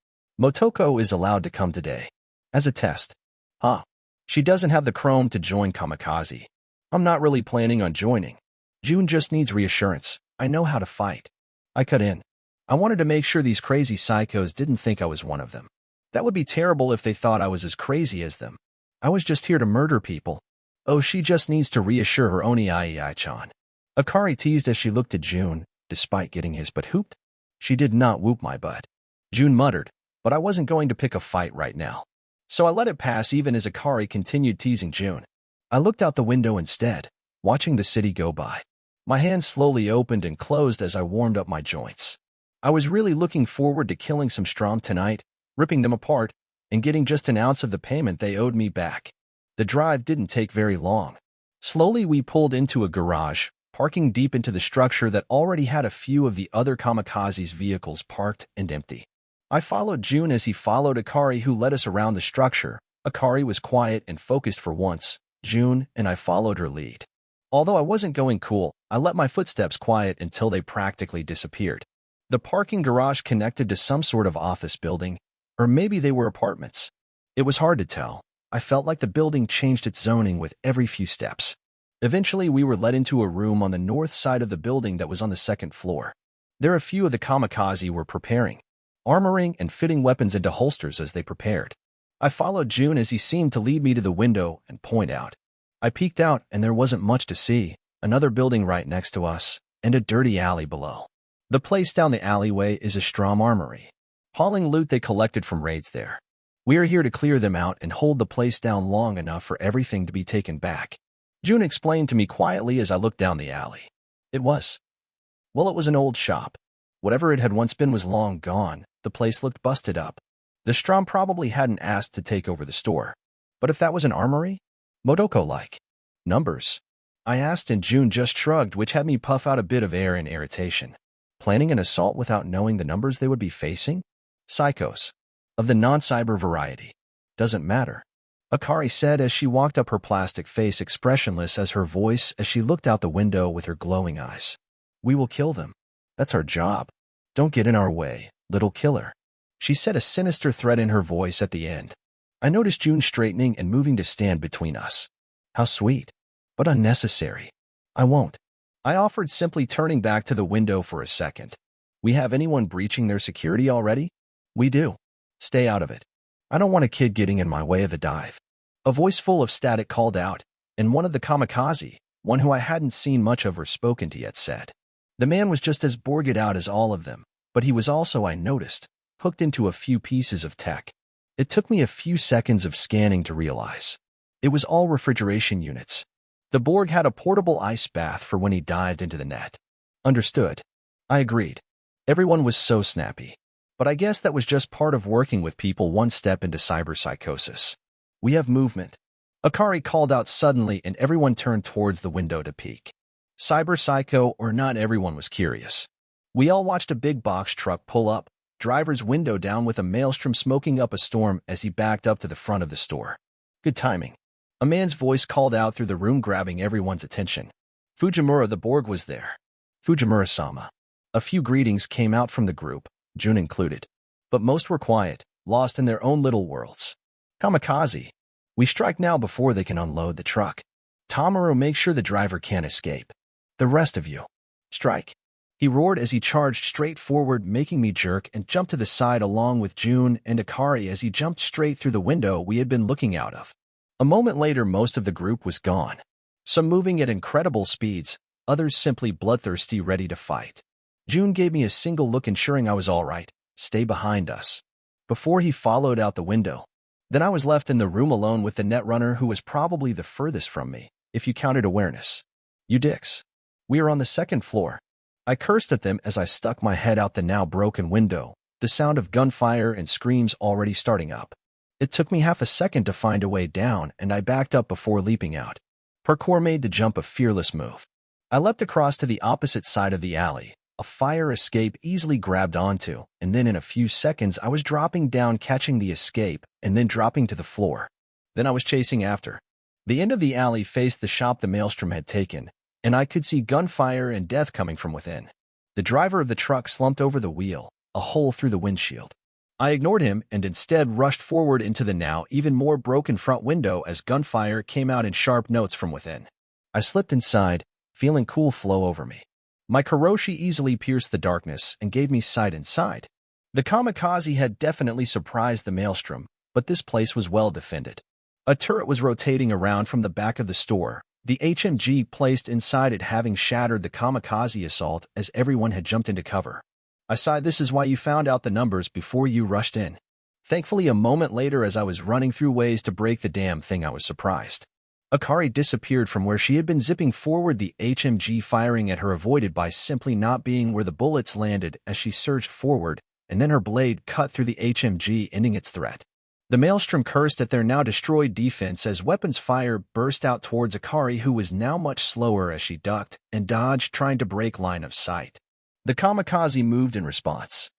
Motoko is allowed to come today. As a test. Huh. She doesn't have the chrome to join Kamikaze. I'm not really planning on joining. June just needs reassurance. I know how to fight. I cut in. I wanted to make sure these crazy psychos didn't think I was one of them. That would be terrible if they thought I was as crazy as them. I was just here to murder people. Oh, she just needs to reassure her Oni-chan. Akari teased as she looked at June, despite getting his butt whooped. She did not whoop my butt. June muttered, but I wasn't going to pick a fight right now. So I let it pass even as Akari continued teasing June. I looked out the window instead, watching the city go by. My hands slowly opened and closed as I warmed up my joints. I was really looking forward to killing some Strom tonight, ripping them apart, and getting just an ounce of the payment they owed me back. The drive didn't take very long. Slowly we pulled into a garage, parking deep into the structure that already had a few of the other kamikazes' vehicles parked and empty. I followed June as he followed Akari, who led us around the structure. Akari was quiet and focused for once. June and I followed her lead. Although I wasn't going cool, I let my footsteps quiet until they practically disappeared. The parking garage connected to some sort of office building, or maybe they were apartments. It was hard to tell. I felt like the building changed its zoning with every few steps. Eventually, we were led into a room on the north side of the building that was on the second floor. There a few of the kamikaze were preparing, armoring and fitting weapons into holsters as they prepared. I followed June as he seemed to lead me to the window and point out. I peeked out and there wasn't much to see, another building right next to us, and a dirty alley below. The place down the alleyway is a Strom armory, hauling loot they collected from raids there. We are here to clear them out and hold the place down long enough for everything to be taken back. June explained to me quietly as I looked down the alley. It was an old shop. Whatever it had once been was long gone. The place looked busted up. The Strom probably hadn't asked to take over the store. But if that was an armory? Modoko-like. Numbers? I asked and June just shrugged, which had me puff out a bit of air in irritation. Planning an assault without knowing the numbers they would be facing? Psychos. Of the non-cyber variety. Doesn't matter. Akari said as she walked up, her plastic face expressionless as her voice as she looked out the window with her glowing eyes. We will kill them. That's our job. Don't get in our way, little killer. She said, a sinister threat in her voice at the end. I noticed June straightening and moving to stand between us. How sweet. But unnecessary. I won't. I offered, simply turning back to the window for a second. We have anyone breaching their security already? We do. Stay out of it. I don't want a kid getting in my way of the dive. A voice full of static called out, and one of the kamikaze, one who I hadn't seen much of or spoken to yet, said. The man was just as borged out as all of them, but he was also, I noticed, hooked into a few pieces of tech. It took me a few seconds of scanning to realize. It was all refrigeration units. The Borg had a portable ice bath for when he dived into the net. Understood. I agreed. Everyone was so snappy. But I guess that was just part of working with people one step into cyberpsychosis. We have movement. Akari called out suddenly and everyone turned towards the window to peek. Cyberpsycho or not, everyone was curious. We all watched a big box truck pull up, driver's window down with a maelstrom smoking up a storm as he backed up to the front of the store. Good timing. A man's voice called out through the room, grabbing everyone's attention. Fujimura the Borg was there. Fujimura-sama. A few greetings came out from the group, June included. But most were quiet, lost in their own little worlds. Kamikaze. We strike now before they can unload the truck. Tomoro, make sure the driver can't escape. The rest of you. Strike. He roared as he charged straight forward, making me jerk and jump to the side along with June and Akari as he jumped straight through the window we had been looking out of. A moment later, most of the group was gone. Some moving at incredible speeds, others simply bloodthirsty, ready to fight. June gave me a single look, ensuring I was all right. Stay behind us. Before he followed out the window. Then I was left in the room alone with the netrunner, who was probably the furthest from me, if you counted awareness. You dicks. We are on the second floor. I cursed at them as I stuck my head out the now broken window, the sound of gunfire and screams already starting up. It took me half a second to find a way down, and I backed up before leaping out. Parkour made the jump a fearless move. I leapt across to the opposite side of the alley, a fire escape easily grabbed onto, and then in a few seconds I was dropping down, catching the escape, and then dropping to the floor. Then I was chasing after. The end of the alley faced the shop the maelstrom had taken, and I could see gunfire and death coming from within. The driver of the truck slumped over the wheel, a hole through the windshield. I ignored him and instead rushed forward into the now even more broken front window as gunfire came out in sharp notes from within. I slipped inside, feeling cool flow over me. My Karoshi easily pierced the darkness and gave me sight inside. The kamikaze had definitely surprised the maelstrom, but this place was well defended. A turret was rotating around from the back of the store, the HMG placed inside it having shattered the kamikaze assault as everyone had jumped into cover. I sighed. This is why you found out the numbers before you rushed in. Thankfully, a moment later, as I was running through ways to break the damn thing, I was surprised. Akari disappeared from where she had been, zipping forward, the HMG firing at her avoided by simply not being where the bullets landed as she surged forward, and then her blade cut through the HMG, ending its threat. The maelstrom cursed at their now destroyed defense as weapons fire burst out towards Akari, who was now much slower as she ducked and dodged, trying to break line of sight. The kamikaze moved in response.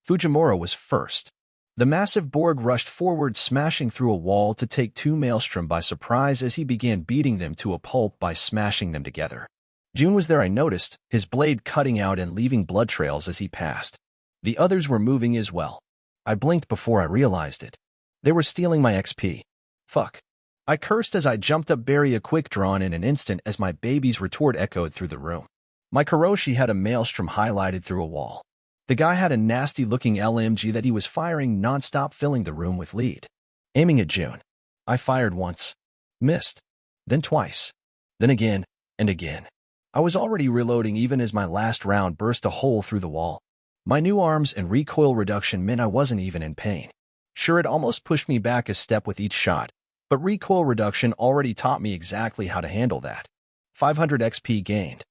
Fujimura was first. The massive Borg rushed forward, smashing through a wall to take two maelstrom by surprise as he began beating them to a pulp by smashing them together. June was there, I noticed, his blade cutting out and leaving blood trails as he passed. The others were moving as well. I blinked before I realized it. They were stealing my XP. Fuck. I cursed as I jumped up, bury a quick drawn in an instant as my baby's retort echoed through the room. My Karoshi had a maelstrom highlighted through a wall. The guy had a nasty-looking LMG that he was firing non-stop, filling the room with lead. Aiming at June. I fired once. Missed. Then twice. Then again, and again. I was already reloading even as my last round burst a hole through the wall. My new arms and recoil reduction meant I wasn't even in pain. Sure, it almost pushed me back a step with each shot, but recoil reduction already taught me exactly how to handle that. 500 XP gained.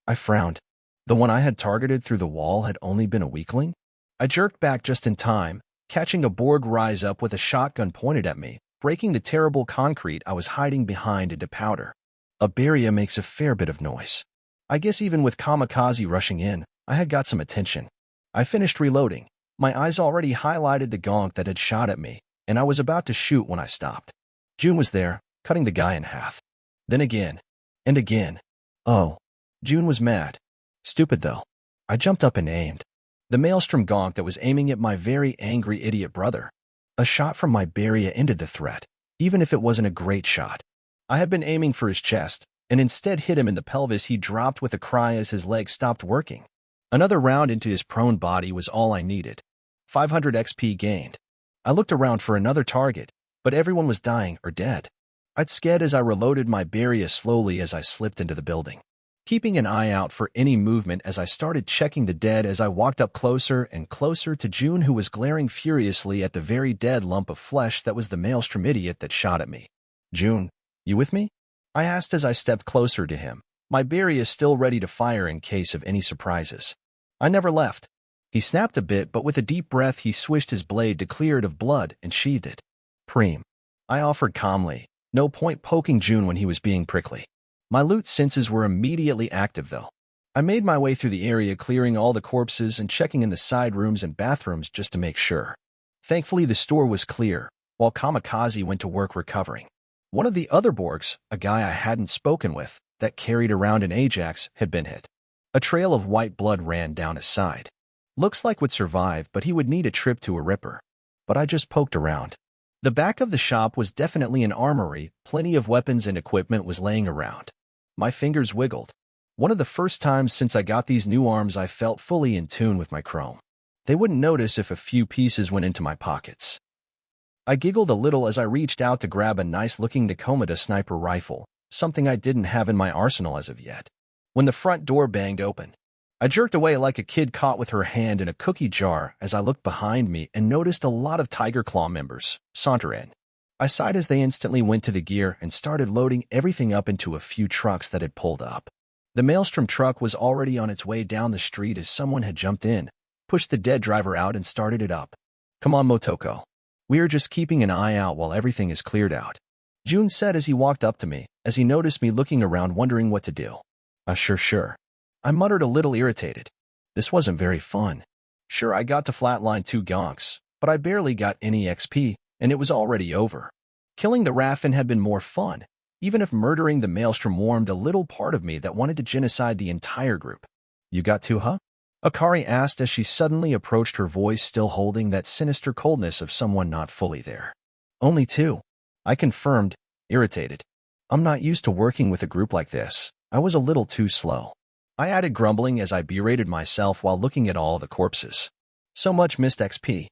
I frowned. The one I had targeted through the wall had only been a weakling? I jerked back just in time, catching a Borg rise up with a shotgun pointed at me, breaking the terrible concrete I was hiding behind into powder. A barrier makes a fair bit of noise. I guess even with kamikaze rushing in, I had got some attention. I finished reloading. My eyes already highlighted the gonk that had shot at me, and I was about to shoot when I stopped. June was there, cutting the guy in half. Then again. And again. Oh. June was mad. Stupid though. I jumped up and aimed. The maelstrom gonk that was aiming at my very angry idiot brother. A shot from my barrier ended the threat, even if it wasn't a great shot. I had been aiming for his chest, and instead hit him in the pelvis. He dropped with a cry as his legs stopped working. Another round into his prone body was all I needed. 500 XP gained. I looked around for another target, but everyone was dying or dead. I'd sked as I reloaded my barrier slowly as I slipped into the building, keeping an eye out for any movement as I started checking the dead as I walked up closer and closer to June, who was glaring furiously at the very dead lump of flesh that was the maelstrom idiot that shot at me. June, you with me? I asked as I stepped closer to him, my berry is still ready to fire in case of any surprises. I never left. He snapped a bit, but with a deep breath he swished his blade to clear it of blood and sheathed it. Preem. I offered calmly. No point poking June when he was being prickly. My loot senses were immediately active, though. I made my way through the area, clearing all the corpses and checking in the side rooms and bathrooms just to make sure. Thankfully, the store was clear, while Kamikaze went to work recovering. One of the other Borgs, a guy I hadn't spoken with, that carried around an Ajax, had been hit. A trail of white blood ran down his side. Looks like would survive, but he would need a trip to a Ripper. But I just poked around. The back of the shop was definitely an armory, plenty of weapons and equipment was laying around. My fingers wiggled. One of the first times since I got these new arms I felt fully in tune with my chrome. They wouldn't notice if a few pieces went into my pockets. I giggled a little as I reached out to grab a nice-looking Nakomata sniper rifle, something I didn't have in my arsenal as of yet. When the front door banged open, I jerked away like a kid caught with her hand in a cookie jar as I looked behind me and noticed a lot of Tiger Claw members saunter in. I sighed as they instantly went to the gear and started loading everything up into a few trucks that had pulled up. The Maelstrom truck was already on its way down the street as someone had jumped in, pushed the dead driver out and started it up. Come on, Motoko. We are just keeping an eye out while everything is cleared out, June said as he walked up to me, as he noticed me looking around wondering what to do. Sure. I muttered a little irritated. This wasn't very fun. Sure, I got to flatline 2 gonks, but I barely got any XP, and it was already over. Killing the Raffin had been more fun, even if murdering the Maelstrom warmed a little part of me that wanted to genocide the entire group. You got to, huh? Akari asked as she suddenly approached, her voice still holding that sinister coldness of someone not fully there. Only 2. I confirmed, irritated. I'm not used to working with a group like this. I was a little too slow. I added, grumbling as I berated myself while looking at all the corpses. So much missed XP.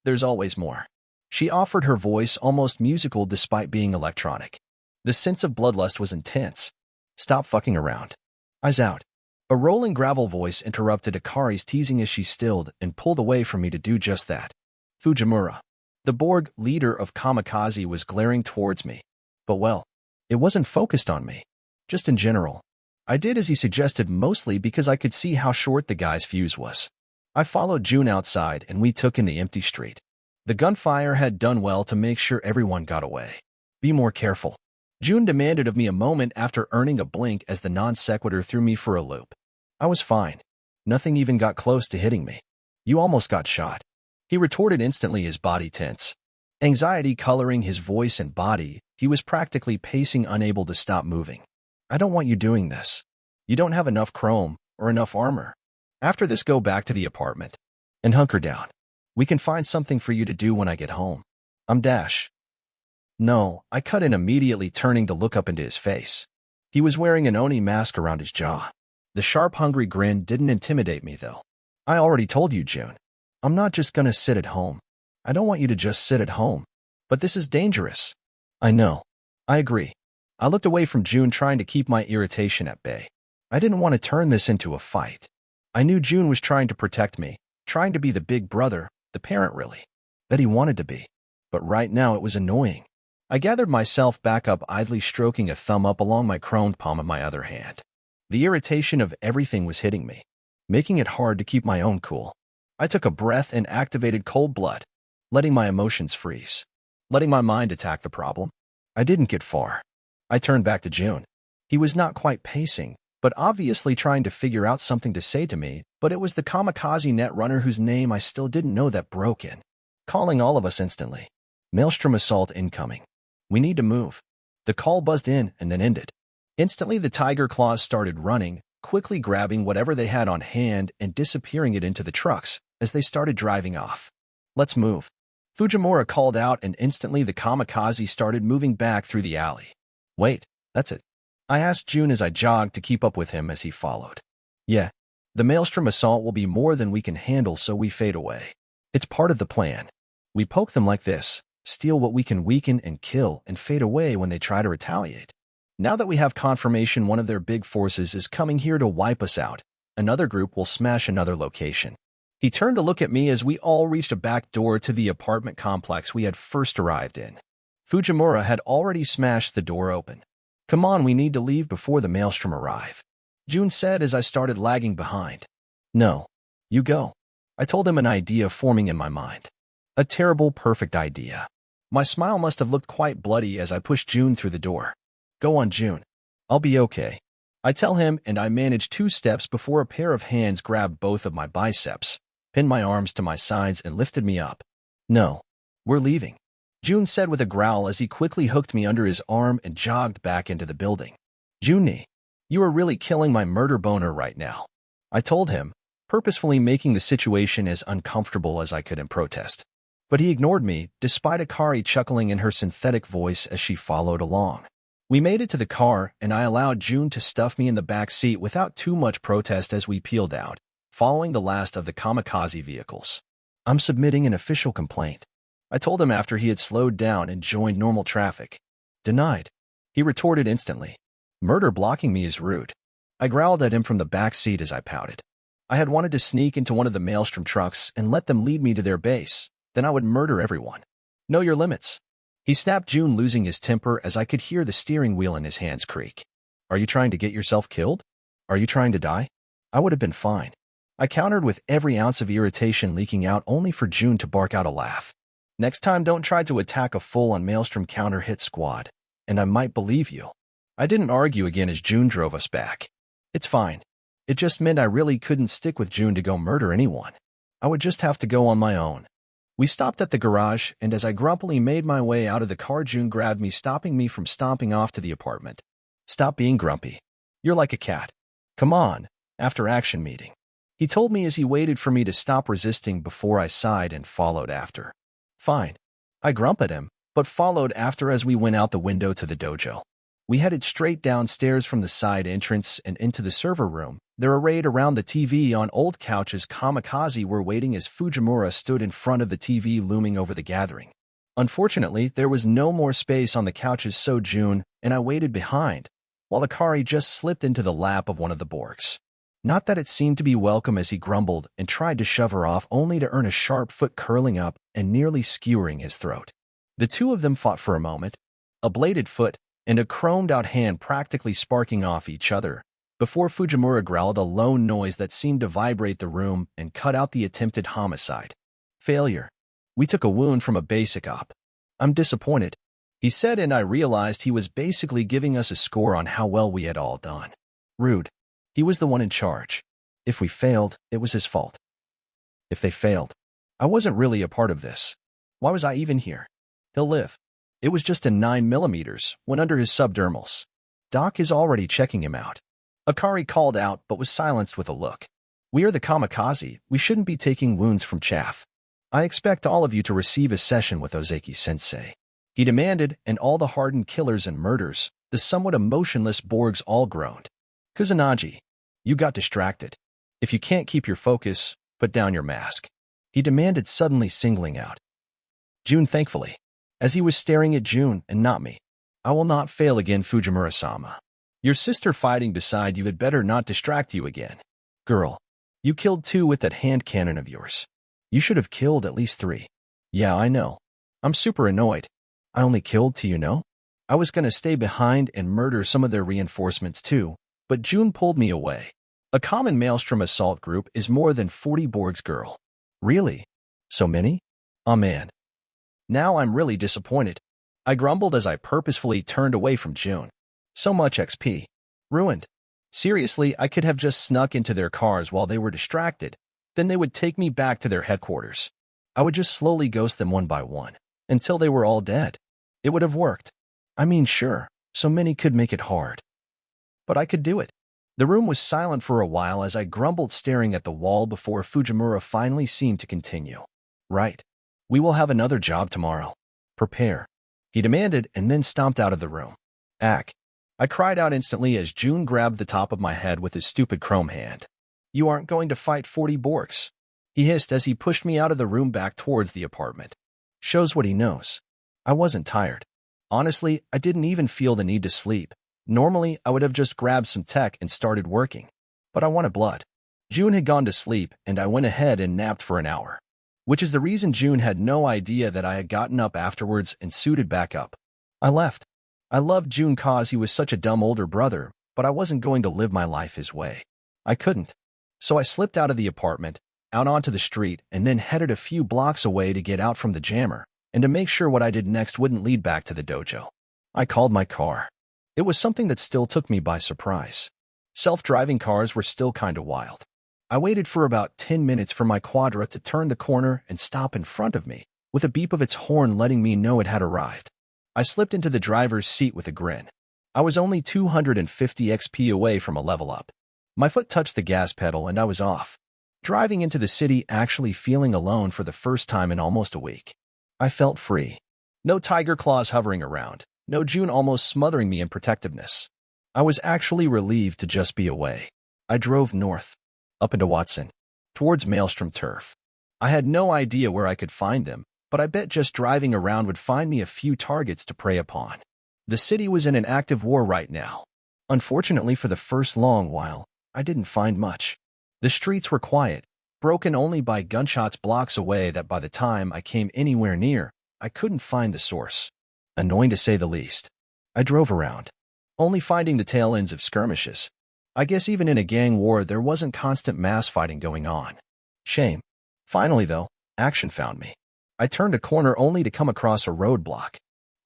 There's always more. She offered, her voice almost musical despite being electronic. The sense of bloodlust was intense. Stop fucking around. Eyes out. A rolling gravel voice interrupted Akari's teasing as she stilled and pulled away from me to do just that. Fujimura, the Borg leader of Kamikaze, was glaring towards me. But well, it wasn't focused on me. Just in general. I did as he suggested, mostly because I could see how short the guy's fuse was. I followed June outside and we took in the empty street. The gunfire had done well to make sure everyone got away. Be more careful. June demanded of me a moment after earning a blink as the non-sequitur threw me for a loop. I was fine. Nothing even got close to hitting me. You almost got shot. He retorted instantly, his body tense. Anxiety coloring his voice and body, he was practically pacing, unable to stop moving. I don't want you doing this. You don't have enough chrome or enough armor. After this, go back to the apartment and hunker down. We can find something for you to do when I get home. I'm Dash. No, I cut in immediately, turning to look up into his face. He was wearing an Oni mask around his jaw. The sharp, hungry grin didn't intimidate me, though. I already told you, June. I'm not just gonna sit at home. I don't want you to just sit at home. But this is dangerous. I know. I agree. I looked away from June, trying to keep my irritation at bay. I didn't want to turn this into a fight. I knew June was trying to protect me, trying to be the big brother, the parent really, that he wanted to be. But right now it was annoying. I gathered myself back up, idly stroking a thumb up along my chromed palm of my other hand. The irritation of everything was hitting me, making it hard to keep my own cool. I took a breath and activated cold blood, letting my emotions freeze, letting my mind attack the problem. I didn't get far. I turned back to June. He was not quite pacing, but obviously trying to figure out something to say to me, but it was the Kamikaze netrunner whose name I still didn't know that broke in, calling all of us instantly. Maelstrom assault incoming. We need to move. The call buzzed in and then ended. Instantly the Tiger Claws started running, quickly grabbing whatever they had on hand and disappearing it into the trucks as they started driving off. Let's move. Fujimura called out, and instantly the Kamikaze started moving back through the alley. Wait, that's it. I asked June as I jogged to keep up with him as he followed. Yeah, the Maelstrom assault will be more than we can handle, so we fade away. It's part of the plan. We poke them like this, steal what we can weaken and kill, and fade away when they try to retaliate. Now that we have confirmation one of their big forces is coming here to wipe us out, another group will smash another location. He turned to look at me as we all reached a back door to the apartment complex we had first arrived in. Fujimura had already smashed the door open. Come on, we need to leave before the maelstrom arrive, June said as I started lagging behind. No. You go. I told him, an idea forming in my mind. A terrible, perfect idea. My smile must have looked quite bloody as I pushed June through the door. Go on, June. I'll be okay. I tell him, and I manage 2 steps before a pair of hands grabbed both of my biceps, pinned my arms to my sides, and lifted me up. No. We're leaving, June said with a growl as he quickly hooked me under his arm and jogged back into the building. Junie, you are really killing my murder boner right now, I told him, purposefully making the situation as uncomfortable as I could in protest. But he ignored me, despite Akari chuckling in her synthetic voice as she followed along. We made it to the car, and I allowed June to stuff me in the back seat without too much protest as we peeled out, following the last of the kamikaze vehicles. I'm submitting an official complaint, I told him after he had slowed down and joined normal traffic. Denied, he retorted instantly. Murder blocking me is rude. I growled at him from the back seat as I pouted. I had wanted to sneak into one of the maelstrom trucks and let them lead me to their base. Then I would murder everyone. Know your limits, he snapped, June losing his temper as I could hear the steering wheel in his hands creak. Are you trying to get yourself killed? Are you trying to die? I would have been fine, I countered with every ounce of irritation leaking out, only for June to bark out a laugh. Next time, don't try to attack a full-on maelstrom counter-hit squad, and I might believe you. I didn't argue again as June drove us back. It's fine. It just meant I really couldn't stick with June to go murder anyone. I would just have to go on my own. We stopped at the garage, and as I grumpily made my way out of the car, June grabbed me, stopping me from stomping off to the apartment. Stop being grumpy. You're like a cat. Come on, after-action meeting, he told me as he waited for me to stop resisting before I sighed and followed after. Fine. I grumbled at him, but followed after as we went out the window to the dojo. We headed straight downstairs from the side entrance and into the server room. They're arrayed around the TV on old couches. Kamikaze were waiting as Fujimura stood in front of the TV looming over the gathering. Unfortunately, there was no more space on the couches, so June and I waited behind, while Akari just slipped into the lap of one of the Borgs. Not that it seemed to be welcome as he grumbled and tried to shove her off, only to earn a sharp foot curling up and nearly skewering his throat. The two of them fought for a moment, a bladed foot and a chromed-out hand practically sparking off each other, before Fujimura growled a lone noise that seemed to vibrate the room and cut out the attempted homicide. Failure. We took a wound from a basic op. I'm disappointed, he said, and I realized he was basically giving us a score on how well we had all done. Rude. He was the one in charge. If we failed, it was his fault. If they failed, I wasn't really a part of this. Why was I even here? He'll live. It was just a 9mm, went under his subdermals. Doc is already checking him out. Akari called out, but was silenced with a look. We are the kamikaze. We shouldn't be taking wounds from chaff. I expect all of you to receive a session with Ozeki-sensei, he demanded, and all the hardened killers and murders, the somewhat emotionless Borgs, all groaned. Kusanagi, you got distracted. If you can't keep your focus, put down your mask, he demanded, suddenly singling out June thankfully, as he was staring at June and not me. I will not fail again, Fujimura-sama. Your sister fighting beside you had better not distract you again. Girl, you killed 2 with that hand cannon of yours. You should have killed at least 3. Yeah, I know. I'm super annoyed. I only killed 2, you know? I was gonna stay behind and murder some of their reinforcements too, but June pulled me away. A common maelstrom assault group is more than 40 Borgs, girl. Really? So many? Oh man. Now I'm really disappointed, I grumbled as I purposefully turned away from June. So much XP. Ruined. Seriously, I could have just snuck into their cars while they were distracted. Then they would take me back to their headquarters. I would just slowly ghost them one by one, until they were all dead. It would have worked. I mean, sure, so many could make it hard. But I could do it. The room was silent for a while as I grumbled, staring at the wall, before Fujimura finally seemed to continue. Right. We will have another job tomorrow. Prepare, he demanded, and then stomped out of the room. Ack. I cried out instantly as June grabbed the top of my head with his stupid chrome hand. You aren't going to fight 40 Borgs, he hissed as he pushed me out of the room back towards the apartment. Shows what he knows. I wasn't tired. Honestly, I didn't even feel the need to sleep. Normally, I would have just grabbed some tech and started working. But I wanted blood. June had gone to sleep, and I went ahead and napped for an hour. Which is the reason June had no idea that I had gotten up afterwards and suited back up. I left. I loved June cause he was such a dumb older brother, but I wasn't going to live my life his way. I couldn't. So I slipped out of the apartment, out onto the street, and then headed a few blocks away to get out from the jammer, and to make sure what I did next wouldn't lead back to the dojo. I called my car. It was something that still took me by surprise. Self-driving cars were still kinda wild. I waited for about 10 minutes for my Quadra to turn the corner and stop in front of me, with a beep of its horn letting me know it had arrived. I slipped into the driver's seat with a grin. I was only 250 XP away from a level up. My foot touched the gas pedal and I was off, driving into the city actually feeling alone for the first time in almost a week. I felt free. No tiger claws hovering around, no June almost smothering me in protectiveness. I was actually relieved to just be away. I drove north, up into Watson, towards Maelstrom Turf. I had no idea where I could find them, but I bet just driving around would find me a few targets to prey upon. The city was in an active war right now. Unfortunately, for the first long while, I didn't find much. The streets were quiet, broken only by gunshots blocks away that by the time I came anywhere near, I couldn't find the source. Annoying to say the least. I drove around, only finding the tail ends of skirmishes. I guess even in a gang war there wasn't constant mass fighting going on. Shame. Finally though, action found me. I turned a corner only to come across a roadblock.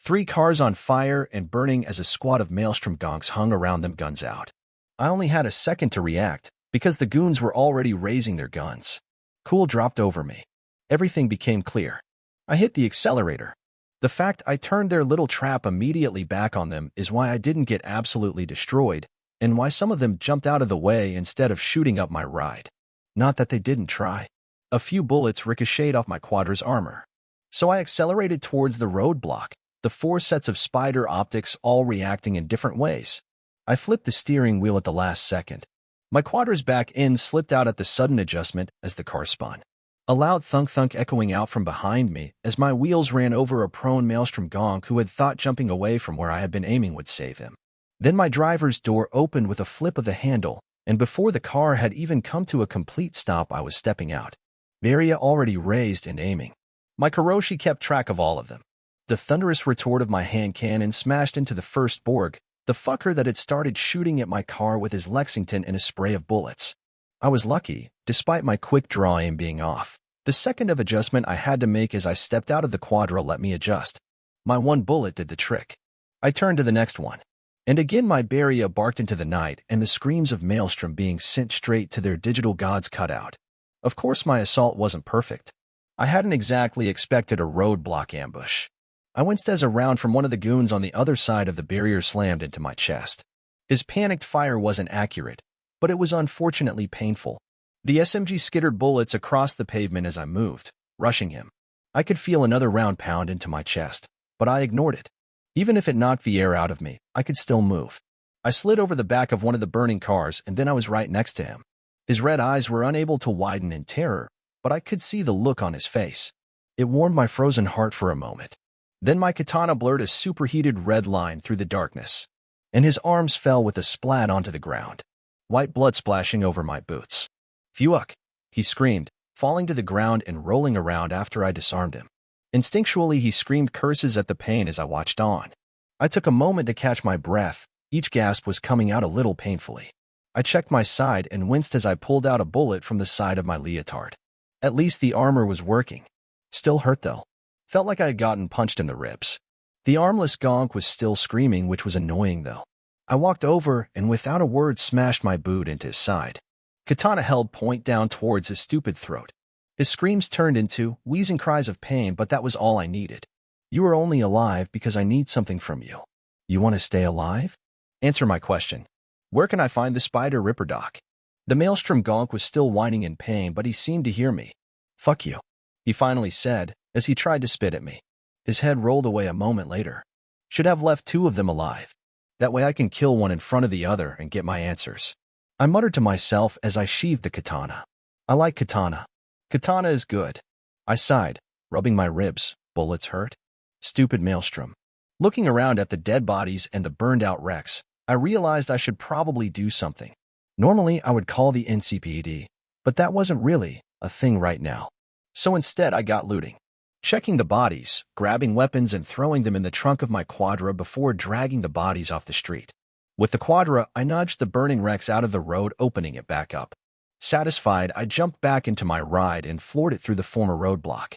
3 cars on fire and burning as a squad of Maelstrom gonks hung around them, guns out. I only had a second to react, because the goons were already raising their guns. Cool dropped over me. Everything became clear. I hit the accelerator. The fact I turned their little trap immediately back on them is why I didn't get absolutely destroyed, and why some of them jumped out of the way instead of shooting up my ride. Not that they didn't try. A few bullets ricocheted off my Quadra's armor. So I accelerated towards the roadblock, the 4 sets of spider optics all reacting in different ways. I flipped the steering wheel at the last second. My Quadra's back end slipped out at the sudden adjustment as the car spun. A loud thunk-thunk echoing out from behind me as my wheels ran over a prone Maelstrom gonk who had thought jumping away from where I had been aiming would save him. Then my driver's door opened with a flip of the handle, and before the car had even come to a complete stop, I was stepping out. Varia already raised and aiming. My Karoshi kept track of all of them. The thunderous retort of my hand cannon smashed into the first Borg, the fucker that had started shooting at my car with his Lexington and a spray of bullets. I was lucky, despite my quick draw aim being off. The second of adjustment I had to make as I stepped out of the Quadra let me adjust. My 1 bullet did the trick. I turned to the next one. And again my Barrier barked into the night and the screams of Maelstrom being sent straight to their digital gods cut out. Of course my assault wasn't perfect. I hadn't exactly expected a roadblock ambush. I winced as a round from one of the goons on the other side of the barrier slammed into my chest. His panicked fire wasn't accurate, but it was unfortunately painful. The SMG skittered bullets across the pavement as I moved, rushing him. I could feel another round pound into my chest, but I ignored it. Even if it knocked the air out of me, I could still move. I slid over the back of one of the burning cars and then I was right next to him. His red eyes were unable to widen in terror, but I could see the look on his face. It warmed my frozen heart for a moment. Then my katana blurred a superheated red line through the darkness, and his arms fell with a splat onto the ground, white blood splashing over my boots. Fuck, he screamed, falling to the ground and rolling around after I disarmed him. Instinctually, he screamed curses at the pain as I watched on. I took a moment to catch my breath. Each gasp was coming out a little painfully. I checked my side and winced as I pulled out a bullet from the side of my leotard. At least the armor was working. Still hurt though. Felt like I had gotten punched in the ribs. The armless gonk was still screaming, which was annoying though. I walked over and without a word smashed my boot into his side. Katana held point down towards his stupid throat. His screams turned into wheezing cries of pain, but that was all I needed. You are only alive because I need something from you. You want to stay alive? Answer my question. Where can I find the Spider Ripper doc? The Maelstrom gonk was still whining in pain, but he seemed to hear me. Fuck you, he finally said, as he tried to spit at me. His head rolled away a moment later. Should have left 2 of them alive. That way I can kill one in front of the other and get my answers. I muttered to myself as I sheathed the katana. I like katana. Katana is good. I sighed, rubbing my ribs. Bullets hurt? Stupid Maelstrom. Looking around at the dead bodies and the burned-out wrecks, I realized I should probably do something. Normally, I would call the NCPD, but that wasn't really a thing right now. So instead, I got looting. checking the bodies, grabbing weapons and throwing them in the trunk of my Quadra before dragging the bodies off the street. With the Quadra, I nudged the burning wrecks out of the road, opening it back up. Satisfied, I jumped back into my ride and floored it through the former roadblock.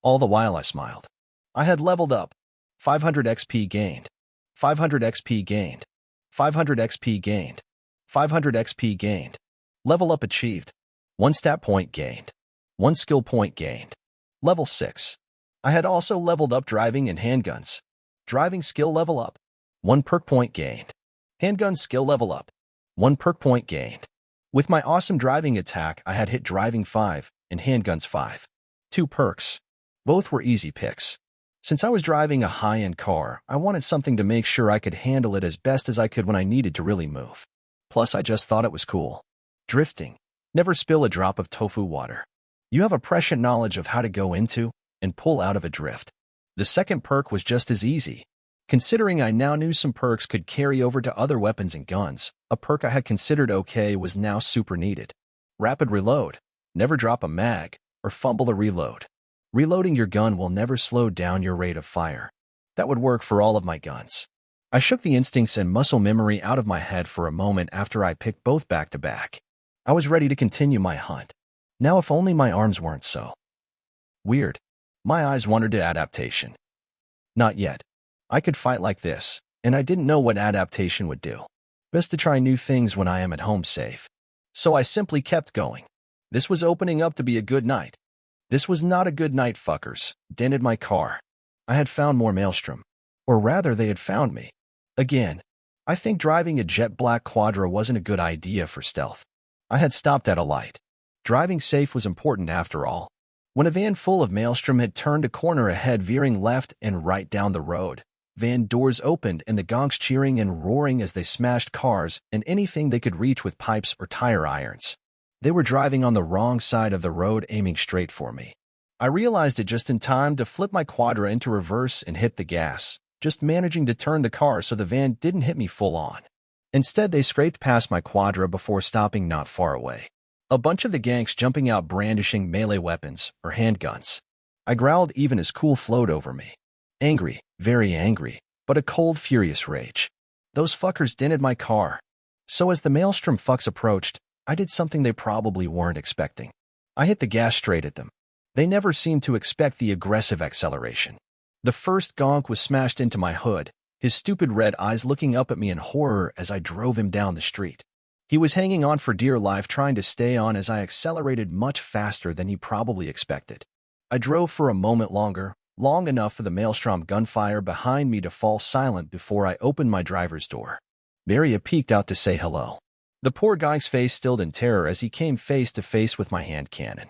All the while I smiled. I had leveled up. 500 XP gained. 500 XP gained. 500 XP gained. 500 XP gained. Level up achieved. 1 stat point gained. 1 skill point gained. Level 6. I had also leveled up driving and handguns. Driving skill level up. 1 perk point gained. Handgun skill level up. 1 perk point gained. With my awesome driving attack, I had hit driving 5 and handguns 5. 2 perks. Both were easy picks. Since I was driving a high-end car, I wanted something to make sure I could handle it as best as I could when I needed to really move. Plus, I just thought it was cool. Drifting. Never spill a drop of tofu water. You have a prescient knowledge of how to go into and pull out of a drift. The second perk was just as easy. Considering I now knew some perks could carry over to other weapons and guns, a perk I had considered okay was now super needed. Rapid reload. Never drop a mag or fumble a reload. Reloading your gun will never slow down your rate of fire. That would work for all of my guns. I shook the instincts and muscle memory out of my head for a moment after I picked both back to back. I was ready to continue my hunt. Now if only my arms weren't so weird. My eyes wandered to adaptation. Not yet. I could fight like this, and I didn't know what adaptation would do. Best to try new things when I am at home safe. So I simply kept going. This was opening up to be a good night. This was not a good night, fuckers. Dented my car. I had found more maelstrom. Or rather, they had found me. Again, I think driving a jet black Quadra wasn't a good idea for stealth. I had stopped at a light. Driving safe was important after all. When a van full of maelstrom had turned a corner ahead, veering left and right down the road, van doors opened and the gonks cheering and roaring as they smashed cars and anything they could reach with pipes or tire irons. They were driving on the wrong side of the road, aiming straight for me. I realized it just in time to flip my Quadra into reverse and hit the gas, just managing to turn the car so the van didn't hit me full on. Instead, they scraped past my Quadra before stopping not far away. A bunch of the gangs jumping out brandishing melee weapons or handguns. I growled even as cool flowed over me. Angry, very angry, but a cold, furious rage. Those fuckers dented my car. So as the maelstrom fucks approached, I did something they probably weren't expecting. I hit the gas straight at them. They never seemed to expect the aggressive acceleration. The first gonk was smashed into my hood, his stupid red eyes looking up at me in horror as I drove him down the street. He was hanging on for dear life, trying to stay on as I accelerated much faster than he probably expected. I drove for a moment longer, long enough for the maelstrom gunfire behind me to fall silent before I opened my driver's door. Maria peeked out to say hello. The poor guy's face stilled in terror as he came face to face with my hand cannon.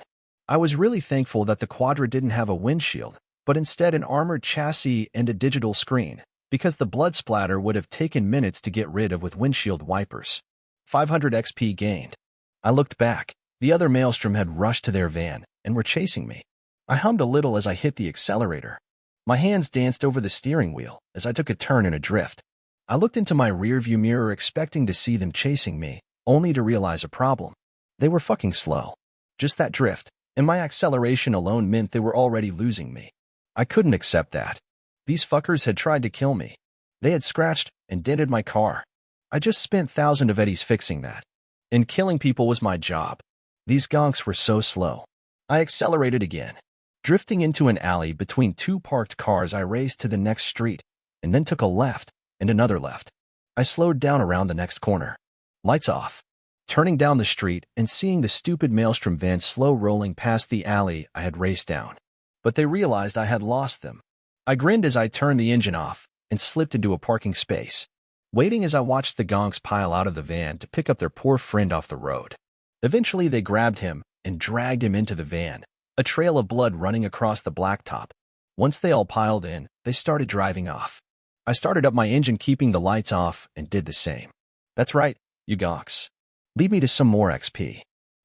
I was really thankful that the Quadra didn't have a windshield, but instead an armored chassis and a digital screen, because the blood splatter would have taken minutes to get rid of with windshield wipers. 500 XP gained. I looked back. The other maelstrom had rushed to their van and were chasing me. I hummed a little as I hit the accelerator. My hands danced over the steering wheel as I took a turn in a drift. I looked into my rearview mirror expecting to see them chasing me, only to realize a problem. They were fucking slow. Just that drift, and my acceleration alone meant they were already losing me. I couldn't accept that. These fuckers had tried to kill me. They had scratched and dented my car. I just spent thousands of eddies fixing that. And killing people was my job. These gonks were so slow. I accelerated again. Drifting into an alley between two parked cars, I raced to the next street, and then took a left and another left. I slowed down around the next corner. Lights off. Turning down the street and seeing the stupid maelstrom van slow rolling past the alley I had raced down. But they realized I had lost them. I grinned as I turned the engine off and slipped into a parking space, waiting as I watched the gonks pile out of the van to pick up their poor friend off the road. Eventually, they grabbed him and dragged him into the van, a trail of blood running across the blacktop. Once they all piled in, they started driving off. I started up my engine, keeping the lights off, and did the same. That's right, you gonks. Lead me to some more XP.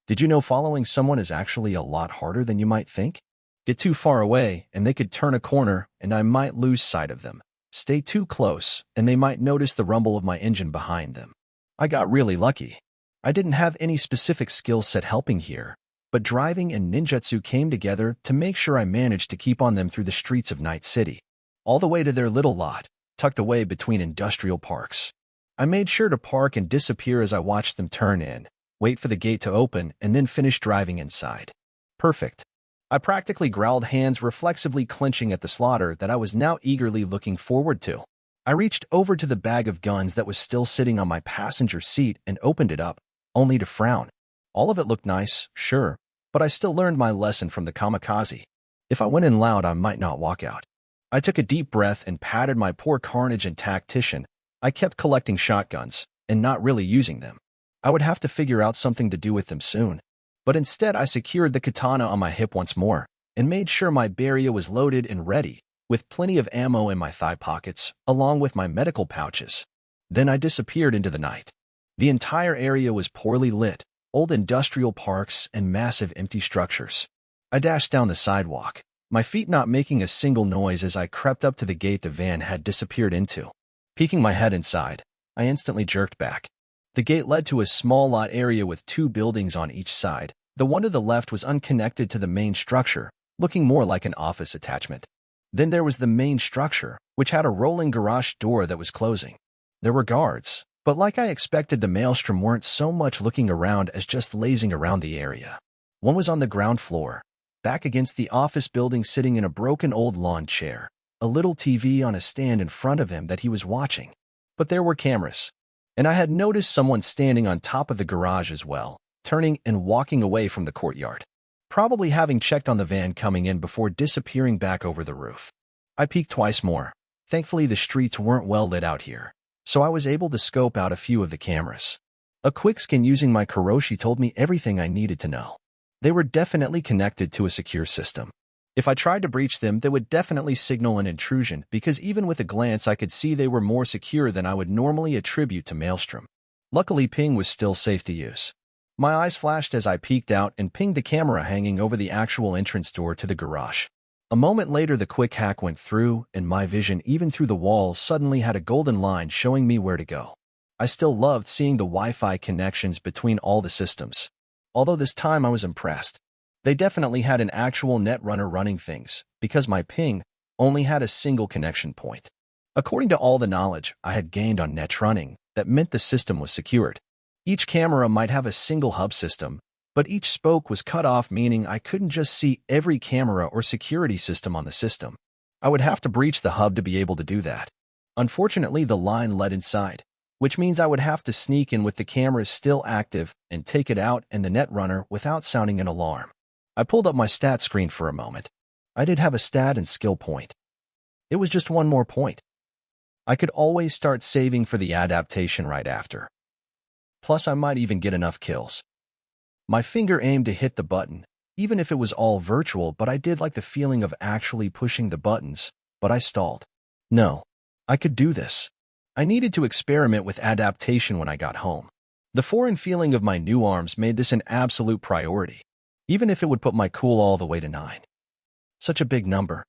Did you know following someone is actually a lot harder than you might think? Get too far away, and they could turn a corner, and I might lose sight of them. Stay too close, and they might notice the rumble of my engine behind them. I got really lucky. I didn't have any specific skill set helping here, but driving and ninjutsu came together to make sure I managed to keep on them through the streets of Night City, all the way to their little lot, tucked away between industrial parks. I made sure to park and disappear as I watched them turn in, wait for the gate to open, and then finish driving inside. Perfect. I practically growled, hands reflexively clenching at the slaughter that I was now eagerly looking forward to. I reached over to the bag of guns that was still sitting on my passenger seat and opened it up, only to frown. All of it looked nice, sure, but I still learned my lesson from the kamikaze. If I went in loud, I might not walk out. I took a deep breath and patted my poor carnage and tactician. I kept collecting shotguns and not really using them. I would have to figure out something to do with them soon. But instead, I secured the katana on my hip once more and made sure my barrier was loaded and ready, with plenty of ammo in my thigh pockets, along with my medical pouches. Then I disappeared into the night. The entire area was poorly lit, old industrial parks and massive empty structures. I dashed down the sidewalk, my feet not making a single noise as I crept up to the gate the van had disappeared into. Peeking my head inside, I instantly jerked back. The gate led to a small lot area with 2 buildings on each side. The one to the left was unconnected to the main structure, looking more like an office attachment. Then there was the main structure, which had a rolling garage door that was closing. There were guards, but like I expected, the maelstrom weren't so much looking around as just lazing around the area. One was on the ground floor, back against the office building, sitting in a broken old lawn chair, a little TV on a stand in front of him that he was watching. But there were cameras, and I had noticed someone standing on top of the garage as well, turning and walking away from the courtyard, probably having checked on the van coming in before disappearing back over the roof. I peeked twice more. Thankfully, the streets weren't well lit out here, so I was able to scope out a few of the cameras. A quick scan using my Kuroshi told me everything I needed to know. They were definitely connected to a secure system. If I tried to breach them, they would definitely signal an intrusion, because even with a glance I could see they were more secure than I would normally attribute to Maelstrom. Luckily, ping was still safe to use. My eyes flashed as I peeked out and pinged a camera hanging over the actual entrance door to the garage. A moment later, the quick hack went through, and my vision, even through the walls, suddenly had a golden line showing me where to go. I still loved seeing the Wi-Fi connections between all the systems. Although this time I was impressed. They definitely had an actual netrunner running things, because my ping only had a single connection point. According to all the knowledge I had gained on net running, that meant the system was secured. Each camera might have a single hub system, but each spoke was cut off, meaning I couldn't just see every camera or security system on the system. I would have to breach the hub to be able to do that. Unfortunately, the line led inside, which means I would have to sneak in with the cameras still active and take it out and the netrunner without sounding an alarm. I pulled up my stat screen for a moment. I did have a stat and skill point. It was just one more point. I could always start saving for the adaptation right after. Plus, I might even get enough kills. My finger aimed to hit the button, even if it was all virtual, but I did like the feeling of actually pushing the buttons, but I stalled. No, I could do this. I needed to experiment with adaptation when I got home. The foreign feeling of my new arms made this an absolute priority, even if it would put my cool all the way to 9. Such a big number.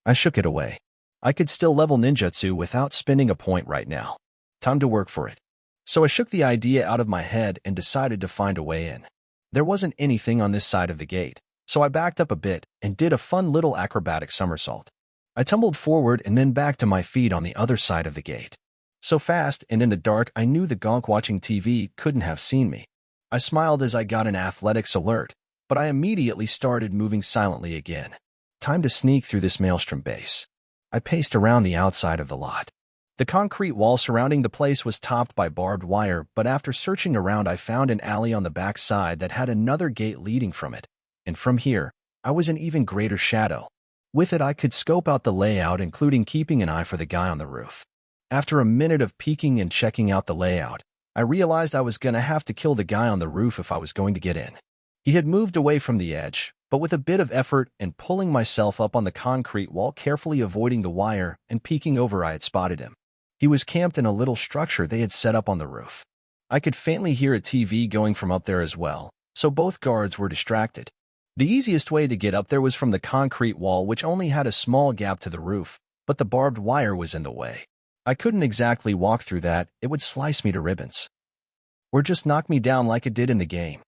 I shook it away. I could still level ninjutsu without spending a point right now. Time to work for it. So I shook the idea out of my head and decided to find a way in. There wasn't anything on this side of the gate, so I backed up a bit and did a fun little acrobatic somersault. I tumbled forward and then back to my feet on the other side of the gate. So fast and in the dark, I knew the gonk watching TV couldn't have seen me. I smiled as I got an athletics alert, but I immediately started moving silently again. Time to sneak through this maelstrom base. I paced around the outside of the lot. The concrete wall surrounding the place was topped by barbed wire, but after searching around I found an alley on the back side that had another gate leading from it, and from here, I was in even greater shadow. With it, I could scope out the layout, including keeping an eye for the guy on the roof. After a minute of peeking and checking out the layout, I realized I was gonna have to kill the guy on the roof if I was going to get in. He had moved away from the edge, but with a bit of effort and pulling myself up on the concrete wall, carefully avoiding the wire and peeking over, I had spotted him. He was camped in a little structure they had set up on the roof. I could faintly hear a TV going from up there as well, so both guards were distracted. The easiest way to get up there was from the concrete wall, which only had a small gap to the roof, but the barbed wire was in the way. I couldn't exactly walk through that, it would slice me to ribbons. Or just knock me down like it did in the game.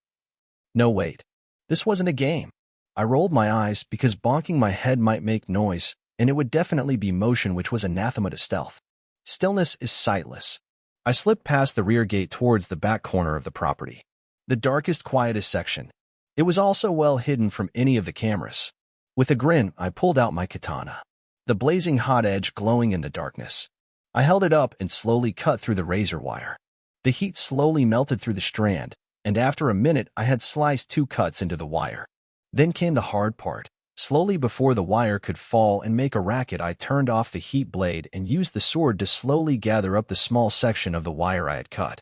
No, wait. This wasn't a game. I rolled my eyes because bonking my head might make noise, and it would definitely be motion, which was anathema to stealth. Stillness is sightless. I slipped past the rear gate towards the back corner of the property. The darkest, quietest section. It was also well hidden from any of the cameras. With a grin, I pulled out my katana, the blazing hot edge glowing in the darkness. I held it up and slowly cut through the razor wire. The heat slowly melted through the strand, and after a minute I had sliced 2 cuts into the wire. Then came the hard part. Slowly, before the wire could fall and make a racket, I turned off the heat blade and used the sword to slowly gather up the small section of the wire I had cut.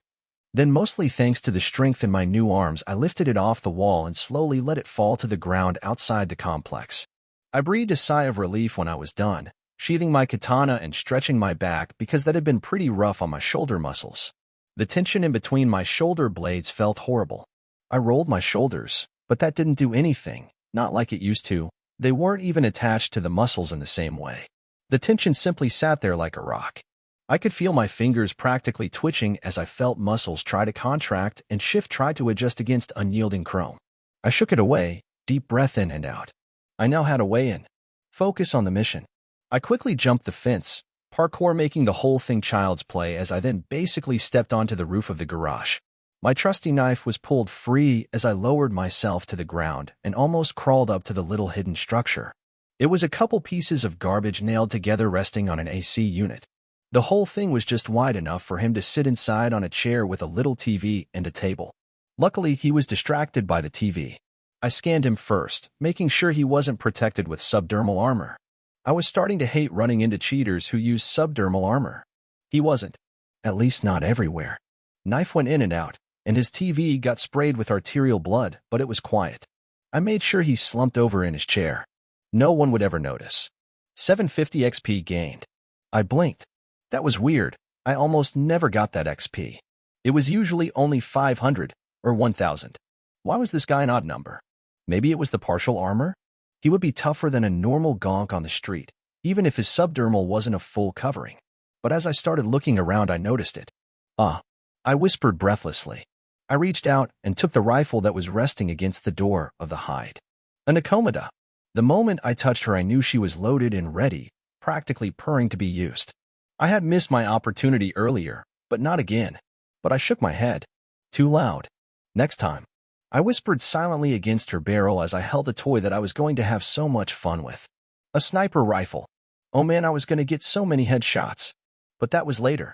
Then, mostly thanks to the strength in my new arms, I lifted it off the wall and slowly let it fall to the ground outside the complex. I breathed a sigh of relief when I was done, sheathing my katana and stretching my back because that had been pretty rough on my shoulder muscles. The tension in between my shoulder blades felt horrible. I rolled my shoulders, but that didn't do anything, not like it used to. They weren't even attached to the muscles in the same way. The tension simply sat there like a rock. I could feel my fingers practically twitching as I felt muscles try to contract and shift try to adjust against unyielding chrome. I shook it away, deep breath in and out. I now had a way in. Focus on the mission. I quickly jumped the fence, parkour making the whole thing child's play as I then basically stepped onto the roof of the garage. My trusty knife was pulled free as I lowered myself to the ground and almost crawled up to the little hidden structure. It was a couple pieces of garbage nailed together resting on an AC unit. The whole thing was just wide enough for him to sit inside on a chair with a little TV and a table. Luckily, he was distracted by the TV. I scanned him first, making sure he wasn't protected with subdermal armor. I was starting to hate running into cheaters who used subdermal armor. He wasn't. At least not everywhere. Knife went in and out, and his TV got sprayed with arterial blood, but it was quiet. I made sure he slumped over in his chair. No one would ever notice. 750 XP gained. I blinked. That was weird. I almost never got that XP. It was usually only 500 or 1,000. Why was this guy an odd number? Maybe it was the partial armor? He would be tougher than a normal gonk on the street, even if his subdermal wasn't a full covering. But as I started looking around, I noticed it. I whispered breathlessly. I reached out and took the rifle that was resting against the door of the hide. An Nakomada. The moment I touched her, I knew she was loaded and ready, practically purring to be used. I had missed my opportunity earlier, but not again. But I shook my head. Too loud. Next time. I whispered silently against her barrel as I held a toy that I was going to have so much fun with. A sniper rifle. Oh man, I was going to get so many headshots. But that was later.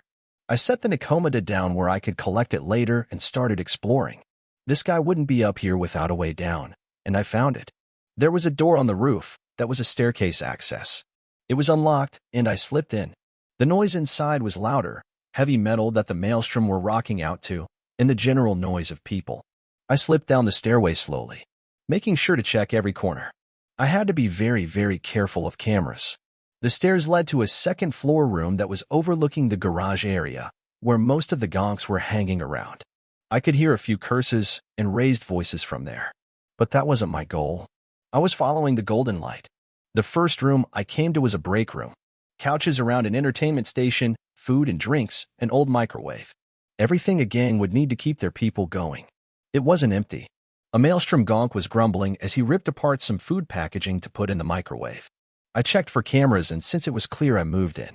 I set the Nakomada down where I could collect it later and started exploring. This guy wouldn't be up here without a way down, and I found it. There was a door on the roof that was a staircase access. It was unlocked, and I slipped in. The noise inside was louder, heavy metal that the maelstrom were rocking out to, and the general noise of people. I slipped down the stairway slowly, making sure to check every corner. I had to be very, very careful of cameras. The stairs led to a second-floor room that was overlooking the garage area, where most of the gonks were hanging around. I could hear a few curses and raised voices from there. But that wasn't my goal. I was following the golden light. The first room I came to was a break room. Couches around an entertainment station, food and drinks, an old microwave. Everything a gang would need to keep their people going. It wasn't empty. A maelstrom gonk was grumbling as he ripped apart some food packaging to put in the microwave. I checked for cameras, and since it was clear, I moved in.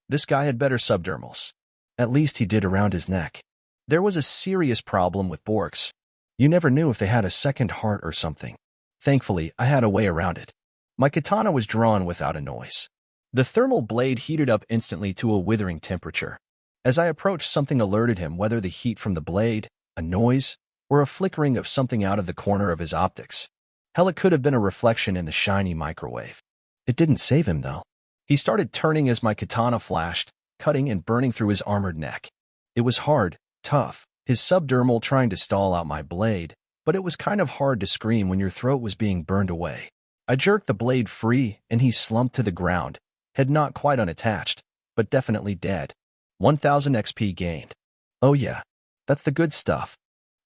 This guy had better subdermals. At least he did around his neck. There was a serious problem with Borks. You never knew if they had a second heart or something. Thankfully, I had a way around it. My katana was drawn without a noise. The thermal blade heated up instantly to a withering temperature. As I approached, something alerted him, whether the heat from the blade, a noise, or a flickering of something out of the corner of his optics. Hell, it could have been a reflection in the shiny microwave. It didn't save him, though. He started turning as my katana flashed, cutting and burning through his armored neck. It was hard, tough, his subdermal trying to stall out my blade, but it was kind of hard to scream when your throat was being burned away. I jerked the blade free, and he slumped to the ground, head not quite unattached, but definitely dead. 1,000 XP gained. Oh yeah, that's the good stuff.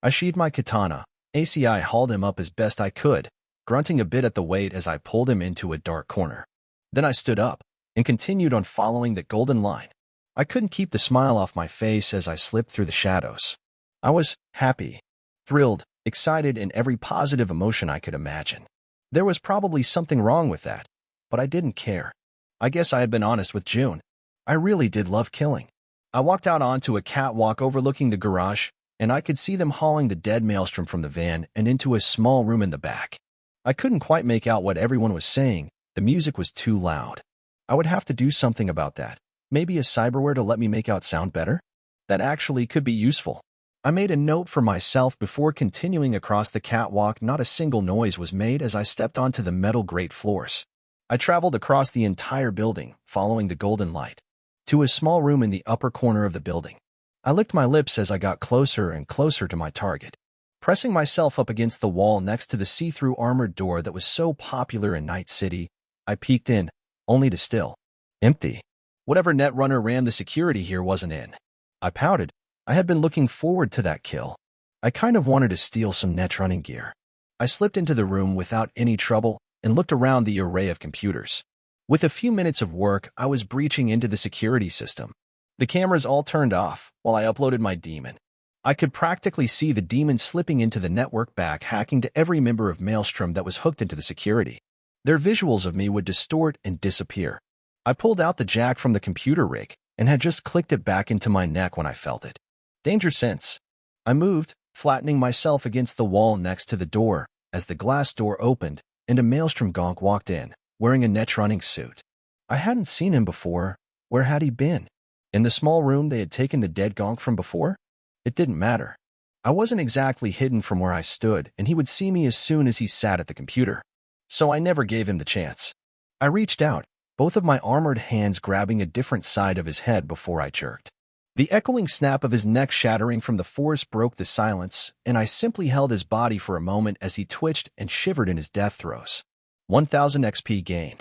I sheathed my katana. ACI hauled him up as best I could, grunting a bit at the weight as I pulled him into a dark corner. Then I stood up and continued on following the golden line. I couldn't keep the smile off my face as I slipped through the shadows. I was happy, thrilled, excited in every positive emotion I could imagine. There was probably something wrong with that, but I didn't care. I guess I had been honest with June. I really did love killing. I walked out onto a catwalk overlooking the garage, and I could see them hauling the dead Maelstrom from the van and into a small room in the back. I couldn't quite make out what everyone was saying. The music was too loud. I would have to do something about that. Maybe a cyberware to let me make out sound better? That actually could be useful. I made a note for myself before continuing across the catwalk. Not a single noise was made as I stepped onto the metal grate floors. I traveled across the entire building, following the golden light, to a small room in the upper corner of the building. I licked my lips as I got closer and closer to my target. Pressing myself up against the wall next to the see-through armored door that was so popular in Night City, I peeked in, only to still empty. Whatever netrunner ran the security here wasn't in. I pouted. I had been looking forward to that kill. I kind of wanted to steal some netrunning gear. I slipped into the room without any trouble and looked around the array of computers. With a few minutes of work, I was breaching into the security system. The cameras all turned off while I uploaded my daemon. I could practically see the daemon slipping into the network back, hacking to every member of Maelstrom that was hooked into the security. Their visuals of me would distort and disappear. I pulled out the jack from the computer rig and had just clicked it back into my neck when I felt it. Danger sense. I moved, flattening myself against the wall next to the door, as the glass door opened and a Maelstrom gonk walked in, wearing a netrunning suit. I hadn't seen him before. Where had he been? In the small room they had taken the dead gonk from before? It didn't matter. I wasn't exactly hidden from where I stood, and he would see me as soon as he sat at the computer. So I never gave him the chance. I reached out, both of my armored hands grabbing a different side of his head before I jerked. The echoing snap of his neck shattering from the force broke the silence, and I simply held his body for a moment as he twitched and shivered in his death throes. 1000 XP gained.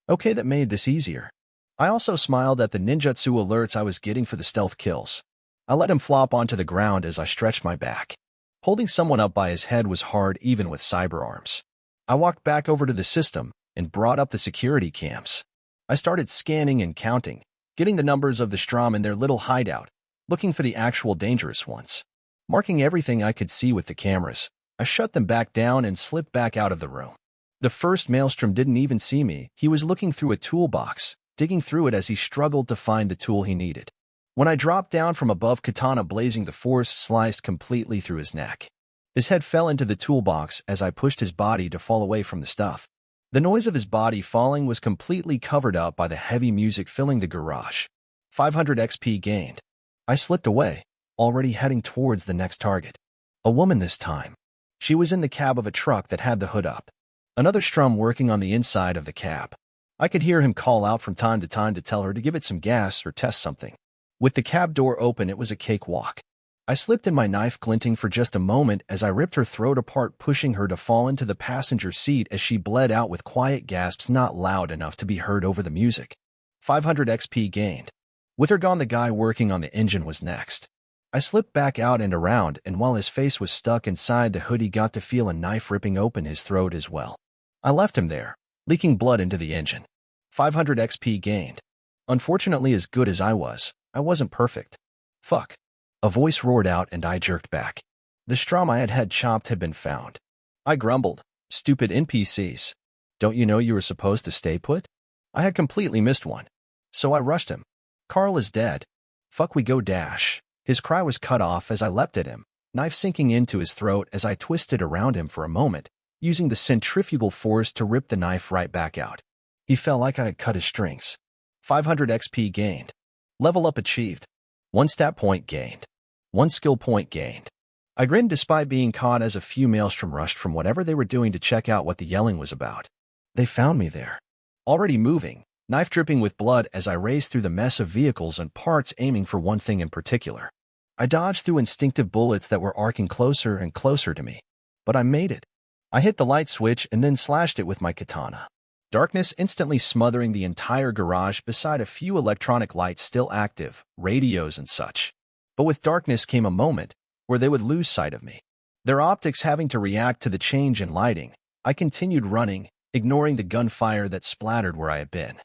Okay, that made this easier. I also smiled at the ninjutsu alerts I was getting for the stealth kills. I let him flop onto the ground as I stretched my back. Holding someone up by his head was hard even with cyber arms. I walked back over to the system and brought up the security cams. I started scanning and counting, getting the numbers of the Strom in their little hideout, looking for the actual dangerous ones. Marking everything I could see with the cameras, I shut them back down and slipped back out of the room. The first Maelstrom didn't even see me. He was looking through a toolbox, digging through it as he struggled to find the tool he needed. When I dropped down from above, katana blazing, the force sliced completely through his neck. His head fell into the toolbox as I pushed his body to fall away from the stuff. The noise of his body falling was completely covered up by the heavy music filling the garage. 500 XP gained. I slipped away, already heading towards the next target. A woman this time. She was in the cab of a truck that had the hood up. Another Strum working on the inside of the cab. I could hear him call out from time to time to tell her to give it some gas or test something. With the cab door open, it was a cakewalk. I slipped in my knife, glinting for just a moment as I ripped her throat apart, pushing her to fall into the passenger seat as she bled out with quiet gasps not loud enough to be heard over the music. 500 XP gained. With her gone, the guy working on the engine was next. I slipped back out and around, and while his face was stuck inside the hood, he got to feel a knife ripping open his throat as well. I left him there, leaking blood into the engine. 500 XP gained. Unfortunately, as good as I wasn't perfect. Fuck. A voice roared out and I jerked back. The Strom I had chopped had been found. I grumbled. Stupid NPCs. Don't you know you were supposed to stay put? I had completely missed one. So I rushed him. Carl is dead. Fuck, we go dash. His cry was cut off as I leapt at him, knife sinking into his throat as I twisted around him for a moment, using the centrifugal force to rip the knife right back out. He fell like I had cut his strings. 500 XP gained. Level up achieved. 1 stat point gained. 1 skill point gained. I grinned despite being caught as a few Maelstrom rushed from whatever they were doing to check out what the yelling was about. They found me there. Already moving, knife dripping with blood as I raced through the mess of vehicles and parts, aiming for one thing in particular. I dodged through instinctive bullets that were arcing closer and closer to me. But I made it. I hit the light switch and then slashed it with my katana. Darkness instantly smothering the entire garage beside a few electronic lights still active, radios and such. But with darkness came a moment where they would lose sight of me. Their optics having to react to the change in lighting, I continued running, ignoring the gunfire that splattered where I had been.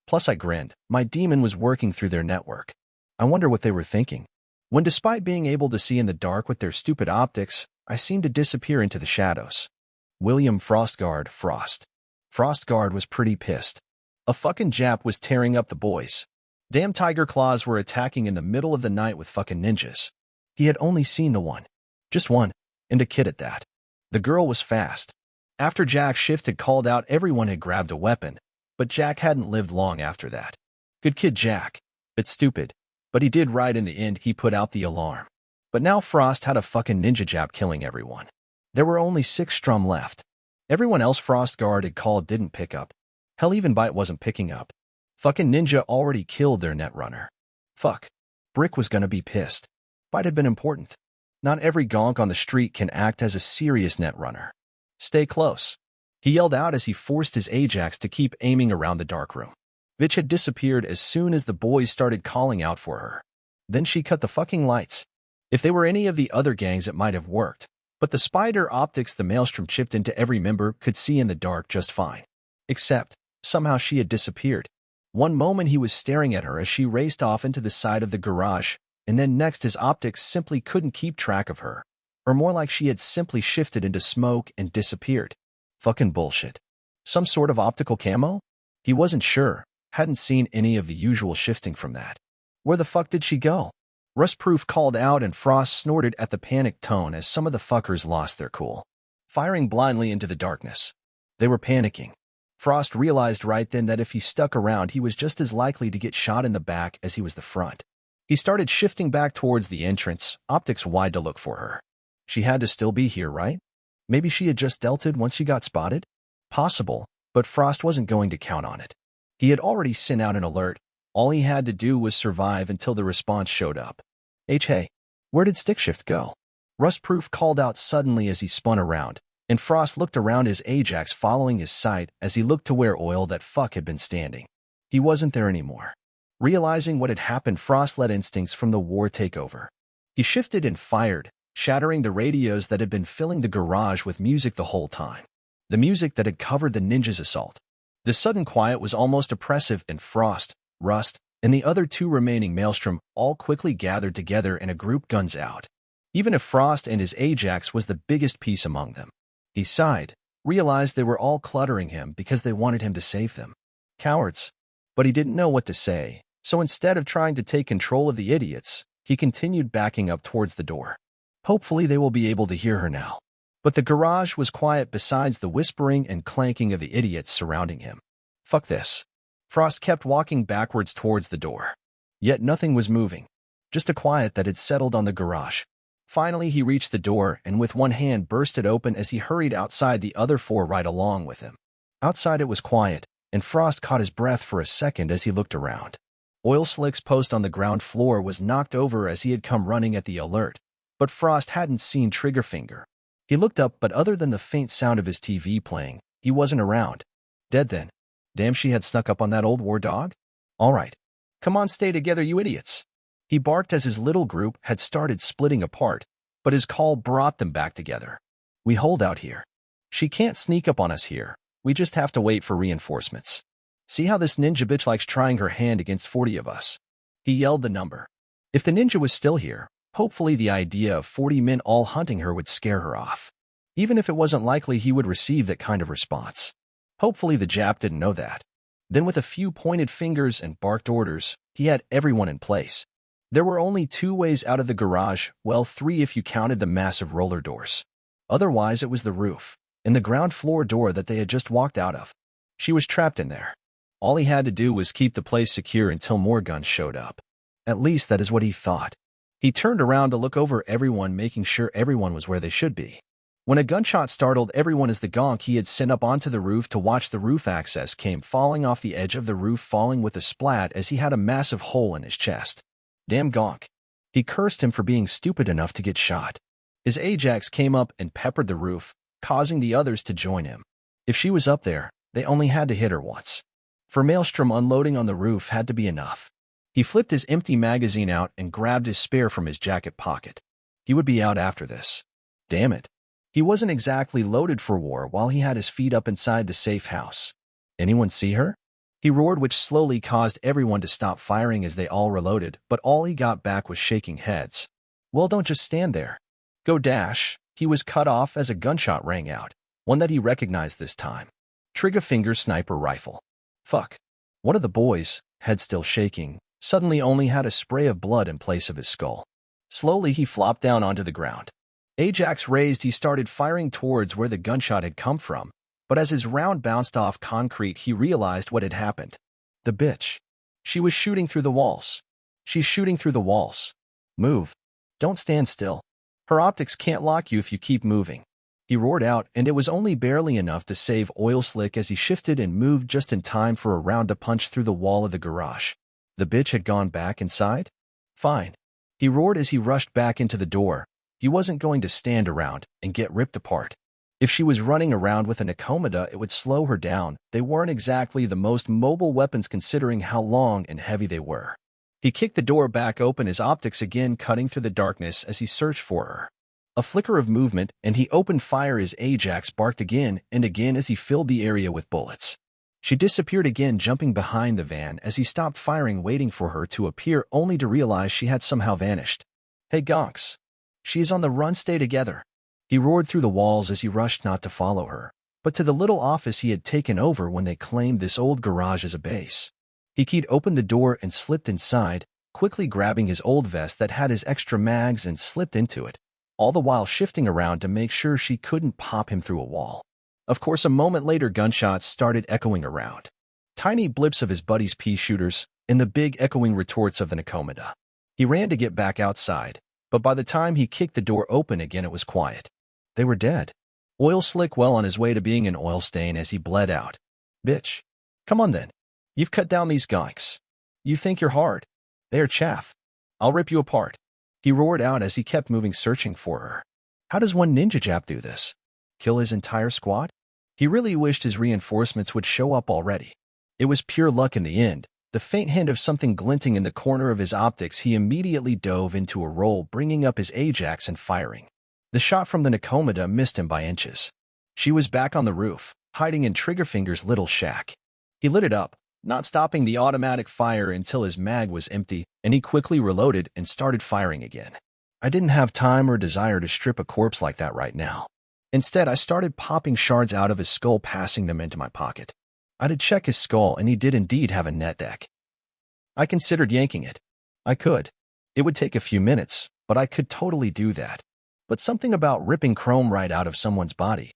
Plus I grinned. My demon was working through their network. I wonder what they were thinking. When, despite being able to see in the dark with their stupid optics, I seemed to disappear into the shadows. William Frostguard, Frost. Frostguard was pretty pissed. A fucking Jap was tearing up the boys. Damn tiger claws were attacking in the middle of the night with fucking ninjas. He had only seen the one. Just one, and a kid at that. The girl was fast. After Jack's shift had called out, everyone had grabbed a weapon, but Jack hadn't lived long after that. Good kid Jack. Bit stupid, but he did right in the end. He put out the alarm. But now Frost had a fucking ninja Jap killing everyone. There were only 6 Strum left. Everyone else Frostguard had called didn't pick up. Hell, even Bite wasn't picking up. Fucking Ninja already killed their netrunner. Fuck. Brick was gonna be pissed. Bite had been important. Not every gonk on the street can act as a serious netrunner. Stay close. He yelled out as he forced his Ajax to keep aiming around the darkroom. Vitch had disappeared as soon as the boys started calling out for her. Then she cut the fucking lights. If they were any of the other gangs, it might have worked. But the spider optics the Maelstrom chipped into every member could see in the dark just fine. Except, somehow she had disappeared. One moment he was staring at her as she raced off into the side of the garage, and then next his optics simply couldn't keep track of her. Or more like she had simply shifted into smoke and disappeared. Fucking bullshit. Some sort of optical camo? He wasn't sure, hadn't seen any of the usual shifting from that. Where the fuck did she go? Rustproof called out and Frost snorted at the panicked tone as some of the fuckers lost their cool, firing blindly into the darkness. They were panicking. Frost realized right then that if he stuck around, he was just as likely to get shot in the back as he was the front. He started shifting back towards the entrance, optics wide to look for her. She had to still be here, right? Maybe she had just delted once she got spotted? Possible, but Frost wasn't going to count on it. He had already sent out an alert. All he had to do was survive until the response showed up. Hey, where did Stickshift go? Rustproof called out suddenly as he spun around, and Frost looked around his Ajax following his sight as he looked to where Oil that fuck had been standing. He wasn't there anymore. Realizing what had happened, Frost let instincts from the war take over. He shifted and fired, shattering the radios that had been filling the garage with music the whole time. The music that had covered the ninja's assault. The sudden quiet was almost oppressive, and Frost, Rust, and the other 2 remaining Maelstrom all quickly gathered together in a group, guns out. Even if Frost and his Ajax was the biggest piece among them. He sighed, realized they were all cluttering him because they wanted him to save them. Cowards. But he didn't know what to say, so instead of trying to take control of the idiots, he continued backing up towards the door. Hopefully they will be able to hear her now. But the garage was quiet besides the whispering and clanking of the idiots surrounding him. Fuck this. Frost kept walking backwards towards the door. Yet nothing was moving. Just a quiet that had settled on the garage. Finally, he reached the door and with one hand burst it open as he hurried outside, the other 4 right along with him. Outside it was quiet, and Frost caught his breath for a second as he looked around. Oil Slick's post on the ground floor was knocked over as he had come running at the alert, but Frost hadn't seen Triggerfinger. He looked up, but other than the faint sound of his TV playing, he wasn't around. Dead then. Damn, she had snuck up on that old war dog? All right. Come on, stay together, you idiots. He barked as his little group had started splitting apart, but his call brought them back together. We hold out here. She can't sneak up on us here. We just have to wait for reinforcements. See how this ninja bitch likes trying her hand against 40 of us. He yelled the number. If the ninja was still here, hopefully the idea of 40 men all hunting her would scare her off. Even if it wasn't likely he would receive that kind of response. Hopefully the Jap didn't know that. Then with a few pointed fingers and barked orders, he had everyone in place. There were only 2 ways out of the garage, well 3 if you counted the massive roller doors. Otherwise it was the roof, and the ground floor door that they had just walked out of. She was trapped in there. All he had to do was keep the place secure until more guns showed up. At least that is what he thought. He turned around to look over everyone, making sure everyone was where they should be. When a gunshot startled everyone as the gonk he had sent up onto the roof to watch the roof access came falling off the edge of the roof, falling with a splat as he had a massive hole in his chest. Damn gonk. He cursed him for being stupid enough to get shot. His Ajax came up and peppered the roof, causing the others to join him. If she was up there, they only had to hit her once. For Maelstrom, unloading on the roof had to be enough. He flipped his empty magazine out and grabbed his spare from his jacket pocket. He would be out after this. Damn it. He wasn't exactly loaded for war while he had his feet up inside the safe house. Anyone see her? He roared, which slowly caused everyone to stop firing as they all reloaded, but all he got back was shaking heads. Well, don't just stand there. Go dash. He was cut off as a gunshot rang out, one that he recognized this time. Trigger finger sniper rifle. Fuck. One of the boys, head still shaking, suddenly only had a spray of blood in place of his skull. Slowly he flopped down onto the ground. Ajax raised, he started firing towards where the gunshot had come from, but as his round bounced off concrete he realized what had happened. The bitch. She was shooting through the walls. She's shooting through the walls. Move. Don't stand still. Her optics can't lock you if you keep moving. He roared out, and it was only barely enough to save Oil Slick as he shifted and moved just in time for a round to punch through the wall of the garage. The bitch had gone back inside? Fine. He roared as he rushed back into the door. He wasn't going to stand around and get ripped apart. If she was running around with an Ecomida, it would slow her down. They weren't exactly the most mobile weapons considering how long and heavy they were. He kicked the door back open, his optics again cutting through the darkness as he searched for her. A flicker of movement, and he opened fire as Ajax barked again and again as he filled the area with bullets. She disappeared again, jumping behind the van as he stopped firing, waiting for her to appear, only to realize she had somehow vanished. Hey, Gonks. She's on the run, stay together. He roared through the walls as he rushed not to follow her, but to the little office he had taken over when they claimed this old garage as a base. He keyed open the door and slipped inside, quickly grabbing his old vest that had his extra mags and slipped into it, all the while shifting around to make sure she couldn't pop him through a wall. Of course, a moment later gunshots started echoing around. Tiny blips of his buddy's pea shooters and the big echoing retorts of the Ecomida. He ran to get back outside, but by the time he kicked the door open again it was quiet. They were dead. Oil Slick well on his way to being an oil stain as he bled out. Bitch. Come on then. You've cut down these gonks. You think you're hard. They are chaff. I'll rip you apart. He roared out as he kept moving, searching for her. How does one ninja Jap do this? Kill his entire squad? He really wished his reinforcements would show up already. It was pure luck in the end. The faint hint of something glinting in the corner of his optics, he immediately dove into a roll, bringing up his Ajax and firing. The shot from the Ecomida missed him by inches. She was back on the roof, hiding in Triggerfinger's little shack. He lit it up, not stopping the automatic fire until his mag was empty, and he quickly reloaded and started firing again. I didn't have time or desire to strip a corpse like that right now. Instead, I started popping shards out of his skull, passing them into my pocket. I did check his skull, and he did indeed have a net deck. I considered yanking it. I could. It would take a few minutes, but I could totally do that. But something about ripping chrome right out of someone's body.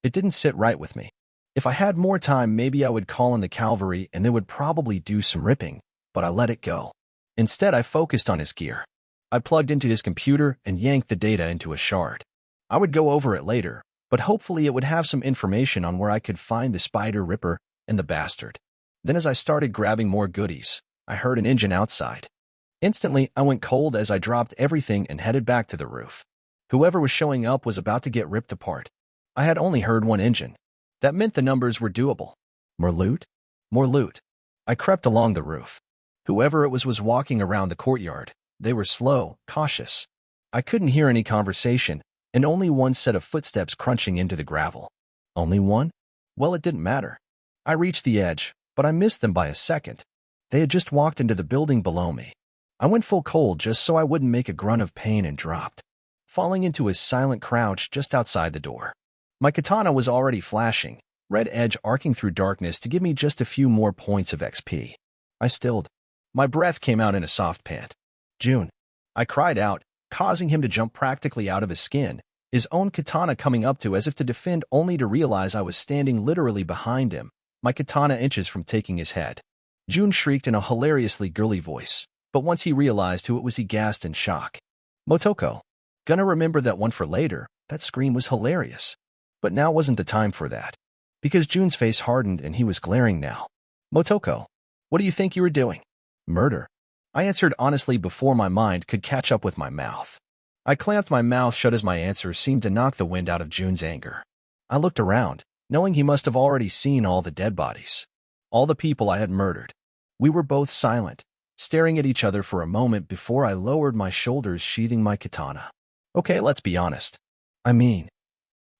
It didn't sit right with me. If I had more time, maybe I would call in the cavalry and they would probably do some ripping, but I let it go. Instead, I focused on his gear. I plugged into his computer and yanked the data into a shard. I would go over it later, but hopefully it would have some information on where I could find the Spider Ripper and the bastard. Then as I started grabbing more goodies, I heard an engine outside. Instantly, I went cold as I dropped everything and headed back to the roof. Whoever was showing up was about to get ripped apart. I had only heard one engine. That meant the numbers were doable. More loot? More loot. I crept along the roof. Whoever it was walking around the courtyard. They were slow, cautious. I couldn't hear any conversation, and only one set of footsteps crunching into the gravel. Only one? Well, it didn't matter. I reached the edge, but I missed them by a second. They had just walked into the building below me. I went full cold just so I wouldn't make a grunt of pain and dropped, falling into a silent crouch just outside the door. My katana was already flashing, red edge arcing through darkness to give me just a few more points of XP. I stilled. My breath came out in a soft pant. June. I cried out, causing him to jump practically out of his skin, his own katana coming up to as if to defend, only to realize I was standing literally behind him, my katana inches from taking his head. June shrieked in a hilariously girly voice, but once he realized who it was he gasped in shock. Motoko. Gonna remember that one for later. That scream was hilarious. But now wasn't the time for that. Because June's face hardened and he was glaring now. Motoko, what do you think you were doing? Murder. I answered honestly before my mind could catch up with my mouth. I clamped my mouth shut as my answer seemed to knock the wind out of June's anger. I looked around, knowing he must have already seen all the dead bodies. All the people I had murdered. We were both silent, staring at each other for a moment before I lowered my shoulders, sheathing my katana. Okay, let's be honest. I mean,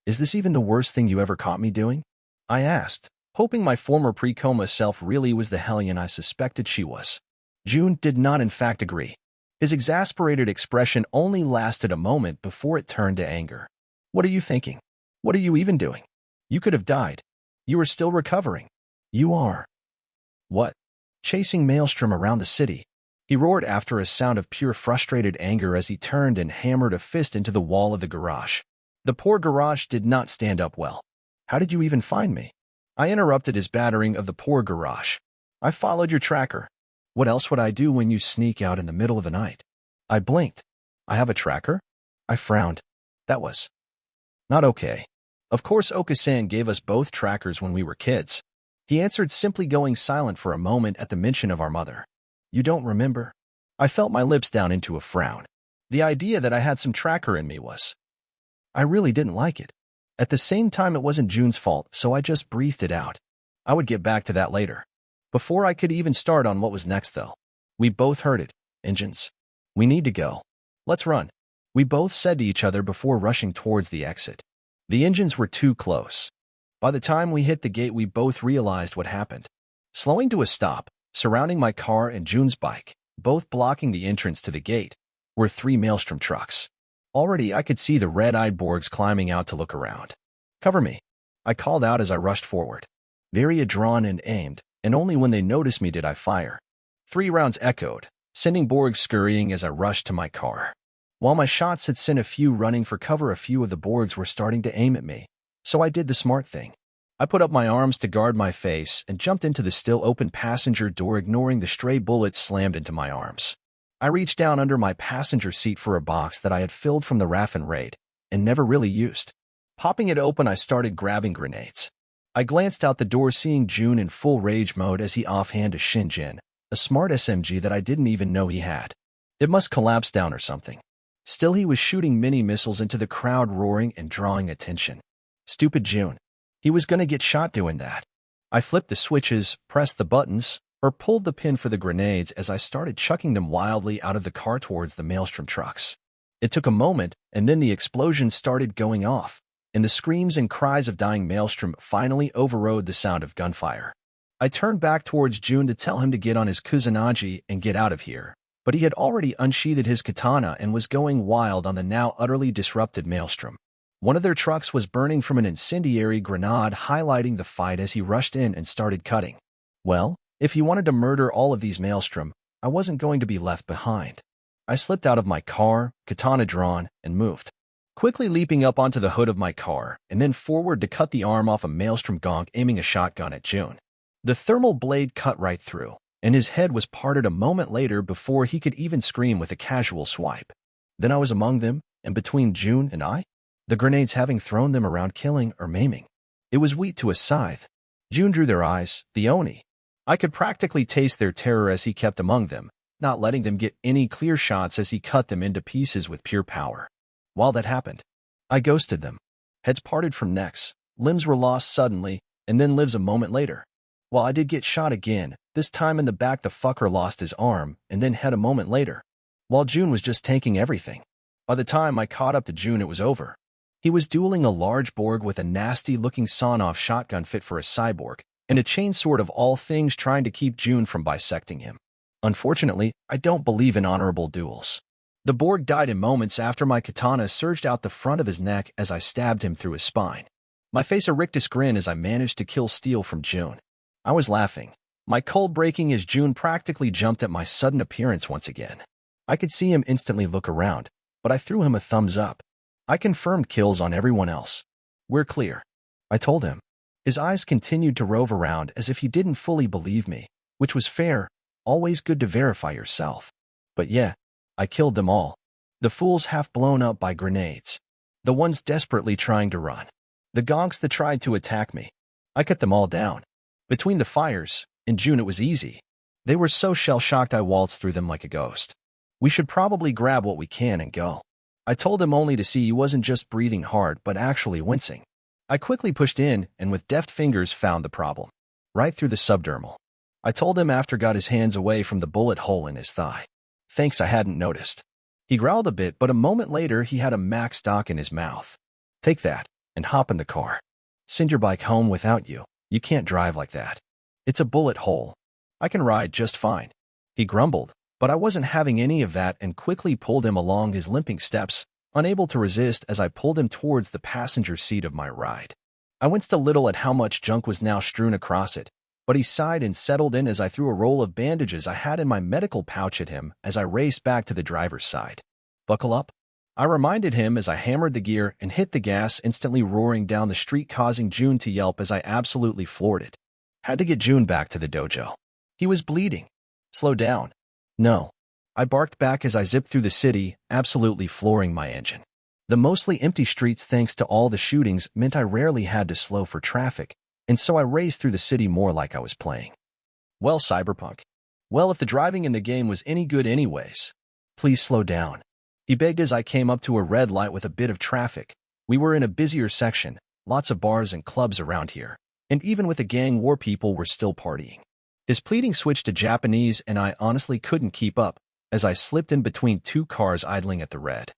is this even the worst thing you ever caught me doing? I asked, hoping my former pre-coma self really was the hellion I suspected she was. June did not in fact agree. His exasperated expression only lasted a moment before it turned to anger. What are you thinking? What are you even doing? You could have died. You are still recovering. You are. What? Chasing Maelstrom around the city. He roared after a sound of pure frustrated anger as he turned and hammered a fist into the wall of the garage. The poor garage did not stand up well. How did you even find me? I interrupted his battering of the poor garage. I followed your tracker. What else would I do when you sneak out in the middle of the night? I blinked. I have a tracker? I frowned. That was not okay. Of course, Okasan gave us both trackers when we were kids. He answered, simply going silent for a moment at the mention of our mother. You don't remember? I felt my lips down into a frown. The idea that I had some tracker in me was... I really didn't like it. At the same time, it wasn't June's fault, so I just breathed it out. I would get back to that later. Before I could even start on what was next, though, we both heard it. Engines. We need to go. Let's run. We both said to each other before rushing towards the exit. The engines were too close. By the time we hit the gate, we both realized what happened. Slowing to a stop, surrounding my car and June's bike, both blocking the entrance to the gate, were 3 Maelstrom trucks. Already, I could see the red-eyed Borgs climbing out to look around. Cover me, I called out as I rushed forward. Very drawn and aimed, and only when they noticed me did I fire. 3 rounds echoed, sending Borgs scurrying as I rushed to my car. While my shots had sent a few running for cover, a few of the Borgs were starting to aim at me. So I did the smart thing. I put up my arms to guard my face and jumped into the still open passenger door, ignoring the stray bullets slammed into my arms. I reached down under my passenger seat for a box that I had filled from the Raffen raid and never really used. Popping it open, I started grabbing grenades. I glanced out the door, seeing June in full rage mode as he offhanded Shinjin, a smart SMG that I didn't even know he had. It must collapse down or something. Still, he was shooting mini missiles into the crowd, roaring and drawing attention. Stupid June. He was gonna get shot doing that. I flipped the switches, pressed the buttons, or pulled the pin for the grenades as I started chucking them wildly out of the car towards the Maelstrom trucks. It took a moment, and then the explosions started going off, and the screams and cries of dying Maelstrom finally overrode the sound of gunfire. I turned back towards June to tell him to get on his Kusanagi and get out of here, but he had already unsheathed his katana and was going wild on the now utterly disrupted Maelstrom. One of their trucks was burning from an incendiary grenade, highlighting the fight as he rushed in and started cutting. Well, if he wanted to murder all of these Maelstrom, I wasn't going to be left behind. I slipped out of my car, katana drawn, and moved, quickly leaping up onto the hood of my car and then forward to cut the arm off a Maelstrom gonk, aiming a shotgun at June. The thermal blade cut right through, and his head was parted a moment later before he could even scream with a casual swipe. Then I was among them, and between June and I, the grenades having thrown them around, killing or maiming. It was wheat to a scythe. June drew their eyes, the Oni. I could practically taste their terror as he kept among them, not letting them get any clear shots as he cut them into pieces with pure power. While that happened, I ghosted them. Heads parted from necks, limbs were lost suddenly, and then lives a moment later. While I did get shot again, this time in the back, the fucker lost his arm, and then head a moment later. While June was just tanking everything. By the time I caught up to June, it was over. He was dueling a large Borg with a nasty-looking sawn-off shotgun fit for a cyborg, and a chainsword of all things, trying to keep June from bisecting him. Unfortunately, I don't believe in honorable duels. The Borg died in moments after my katana surged out the front of his neck as I stabbed him through his spine. My face a rictus grin as I managed to kill Steel from June. I was laughing, my cold breaking as June practically jumped at my sudden appearance once again. I could see him instantly look around, but I threw him a thumbs up. I confirmed kills on everyone else. We're clear, I told him. His eyes continued to rove around as if he didn't fully believe me, which was fair, always good to verify yourself. But yeah, I killed them all. The fools half blown up by grenades. The ones desperately trying to run. The gonks that tried to attack me. I cut them all down. Between the fires, in June it was easy. They were so shell-shocked I waltzed through them like a ghost. We should probably grab what we can and go. I told him, only to see he wasn't just breathing hard but actually wincing. I quickly pushed in and with deft fingers found the problem. Right through the subdermal. I told him after got his hands away from the bullet hole in his thigh. Thanks, I hadn't noticed. He growled a bit, but a moment later he had a Mac stock in his mouth. Take that and hop in the car. Send your bike home without you. You can't drive like that. It's a bullet hole. I can ride just fine. He grumbled, but I wasn't having any of that and quickly pulled him along his limping steps, unable to resist as I pulled him towards the passenger seat of my ride. I winced a little at how much junk was now strewn across it, but he sighed and settled in as I threw a roll of bandages I had in my medical pouch at him as I raced back to the driver's side. "Buckle up," I reminded him as I hammered the gear and hit the gas, instantly roaring down the street, causing June to yelp as I absolutely floored it. Had to get June back to the dojo. He was bleeding. "Slow down." "No," I barked back as I zipped through the city, absolutely flooring my engine. The mostly empty streets, thanks to all the shootings, meant I rarely had to slow for traffic, and so I raced through the city more like I was playing. "Well, Cyberpunk. Well, if the driving in the game was any good anyways. Please slow down," he begged as I came up to a red light with a bit of traffic. We were in a busier section, lots of bars and clubs around here, and even with the gang war, people were still partying. His pleading switched to Japanese, and I honestly couldn't keep up as I slipped in between two cars idling at the red.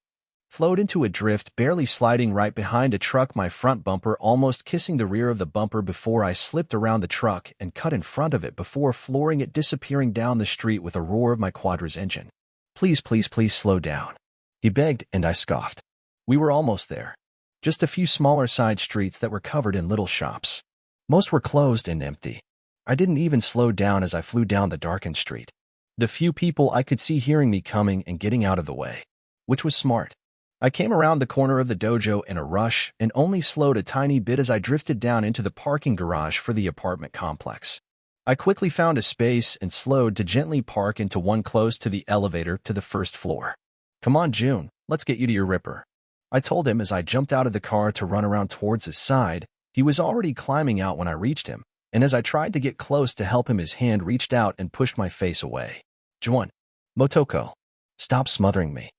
Flowed into a drift, barely sliding right behind a truck, my front bumper almost kissing the rear of the bumper before I slipped around the truck and cut in front of it before flooring it, disappearing down the street with a roar of my Quadra's engine. "Please, please, please slow down," he begged, and I scoffed. We were almost there. Just a few smaller side streets that were covered in little shops. Most were closed and empty. I didn't even slow down as I flew down the darkened street. The few people I could see hearing me coming and getting out of the way, which was smart. I came around the corner of the dojo in a rush and only slowed a tiny bit as I drifted down into the parking garage for the apartment complex. I quickly found a space and slowed to gently park into one close to the elevator to the first floor. "Come on, June, let's get you to your Ripper," I told him as I jumped out of the car to run around towards his side. He was already climbing out when I reached him, and as I tried to get close to help him, his hand reached out and pushed my face away. "Juan, Motoko, stop smothering me.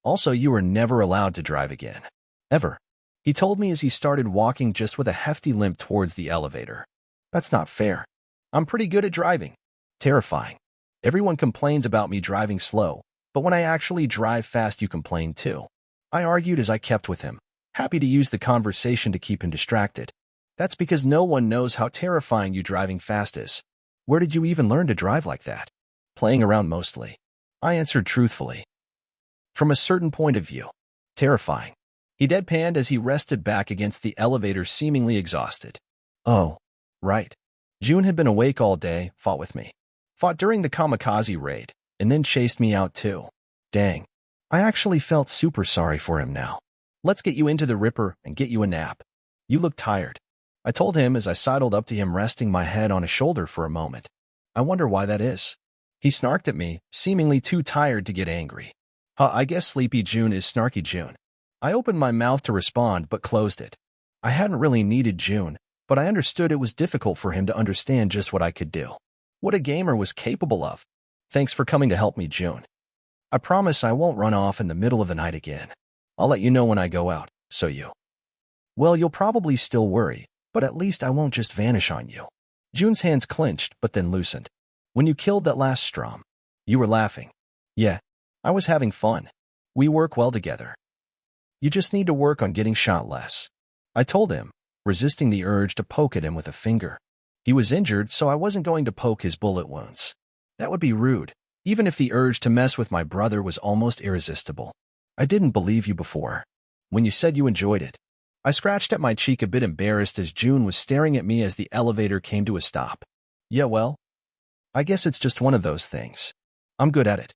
Also, you are never allowed to drive again. Ever," he told me as he started walking, just with a hefty limp, towards the elevator. "That's not fair. I'm pretty good at driving." Terrifying. "Everyone complains about me driving slow, but when I actually drive fast, you complain too," I argued as I kept with him, happy to use the conversation to keep him distracted. "That's because no one knows how terrifying you driving fast is. Where did you even learn to drive like that?" "Playing around mostly," I answered truthfully. "From a certain point of view, terrifying," he deadpanned as he rested back against the elevator, seemingly exhausted. "Oh, right. June had been awake all day, fought with me. Fought during the kamikaze raid, and then chased me out too. Dang. I actually felt super sorry for him now. Let's get you into the Ripper and get you a nap. You look tired," I told him as I sidled up to him, resting my head on his shoulder for a moment. "I wonder why that is." He snarked at me, seemingly too tired to get angry. I guess Sleepy June is Snarky June." I opened my mouth to respond but closed it. I hadn't really needed June, but I understood it was difficult for him to understand just what I could do, what a gamer was capable of. "Thanks for coming to help me, June. I promise I won't run off in the middle of the night again. I'll let you know when I go out, so you..." "Well, you'll probably still worry, but at least I won't just vanish on you." June's hands clenched but then loosened. "When you killed that last Strom, you were laughing." "Yeah, I was having fun. We work well together. You just need to work on getting shot less," I told him, resisting the urge to poke at him with a finger. He was injured, so I wasn't going to poke his bullet wounds. That would be rude, even if the urge to mess with my brother was almost irresistible. "I didn't believe you before, when you said you enjoyed it." I scratched at my cheek, a bit embarrassed as June was staring at me as the elevator came to a stop. "Yeah, well, I guess it's just one of those things. I'm good at it.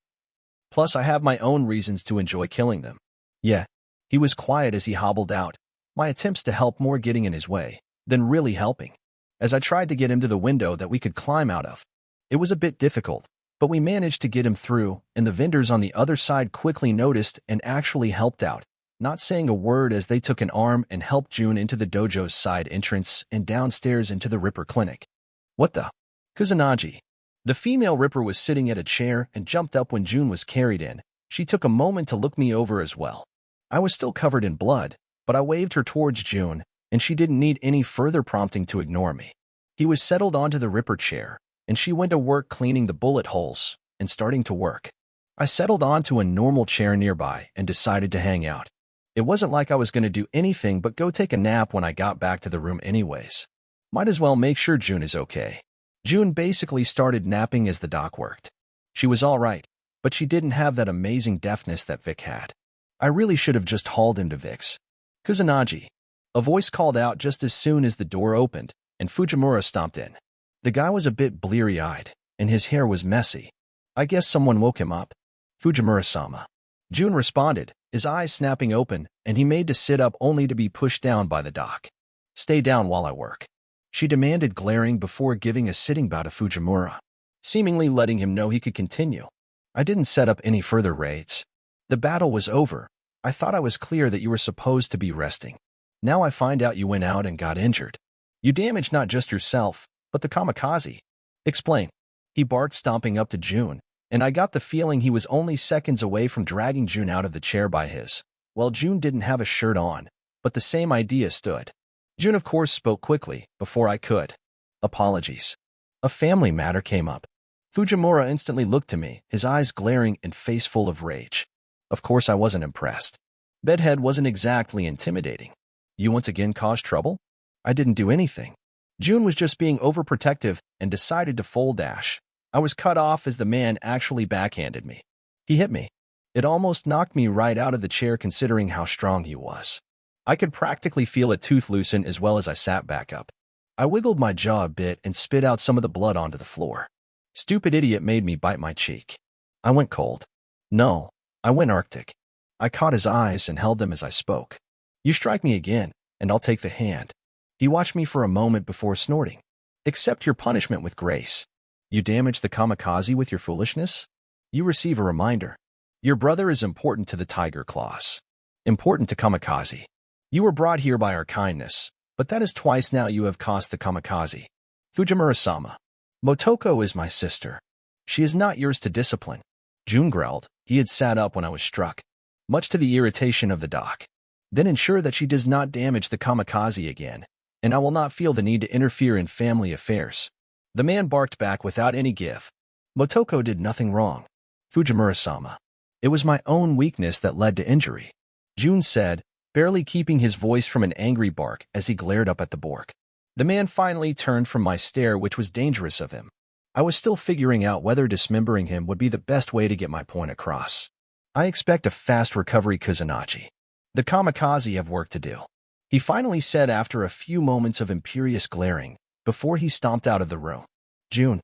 Plus, I have my own reasons to enjoy killing them." "Yeah." He was quiet as he hobbled out, my attempts to help more getting in his way than really helping. As I tried to get him to the window that we could climb out of, it was a bit difficult, but we managed to get him through, and the vendors on the other side quickly noticed and actually helped out, not saying a word as they took an arm and helped June into the dojo's side entrance and downstairs into the Ripper clinic. "What the?" Kusanagi, the female Ripper, was sitting at a chair and jumped up when June was carried in. She took a moment to look me over as well. I was still covered in blood, but I waved her towards June, and she didn't need any further prompting to ignore me. He was settled onto the Ripper chair, and she went to work cleaning the bullet holes and starting to work. I settled onto a normal chair nearby and decided to hang out. It wasn't like I was going to do anything but go take a nap when I got back to the room anyways. Might as well make sure June is okay. June basically started napping as the doc worked. She was all right, but she didn't have that amazing deafness that Vic had. I really should have just hauled him to Vix. Kusanagi. A voice called out just as soon as the door opened, and Fujimura stomped in. The guy was a bit bleary-eyed, and his hair was messy. I guess someone woke him up. Fujimura-sama. June responded, his eyes snapping open, and he made to sit up only to be pushed down by the doc. Stay down while I work. She demanded, glaring before giving a sitting bow to Fujimura, seemingly letting him know he could continue. I didn't set up any further raids. The battle was over. I thought I was clear that you were supposed to be resting. Now I find out you went out and got injured. You damaged not just yourself, but the kamikaze. Explain. He barked, stomping up to June, and I got the feeling he was only seconds away from dragging June out of the chair by his. Well, June didn't have a shirt on, but the same idea stood. June, of course, spoke quickly, before I could. Apologies. A family matter came up. Fujimura instantly looked to me, his eyes glaring and face full of rage. Of course I wasn't impressed. Bedhead wasn't exactly intimidating. You once again caused trouble? I didn't do anything. June was just being overprotective and decided to full dash. I was cut off as the man actually backhanded me. He hit me. It almost knocked me right out of the chair considering how strong he was. I could practically feel a tooth loosen as well as I sat back up. I wiggled my jaw a bit and spit out some of the blood onto the floor. Stupid idiot made me bite my cheek. I went cold. No, I went Arctic. I caught his eyes and held them as I spoke. You strike me again, and I'll take the hand. He watched me for a moment before snorting. Accept your punishment with grace. You damaged the kamikaze with your foolishness? You receive a reminder. Your brother is important to the Tiger Claws. Important to kamikaze. You were brought here by our kindness, but that is twice now you have cost the kamikaze. Fujimura-sama. Motoko is my sister. She is not yours to discipline. June growled. He had sat up when I was struck, much to the irritation of the doc. Then ensure that she does not damage the kamikaze again, and I will not feel the need to interfere in family affairs. The man barked back without any give. Motoko did nothing wrong. Fujimura-sama. It was my own weakness that led to injury, June said, barely keeping his voice from an angry bark as he glared up at the Bork. The man finally turned from my stare, which was dangerous of him. I was still figuring out whether dismembering him would be the best way to get my point across. I expect a fast recovery, Kusanagi. The kamikaze have work to do, he finally said after a few moments of imperious glaring, before he stomped out of the room. June,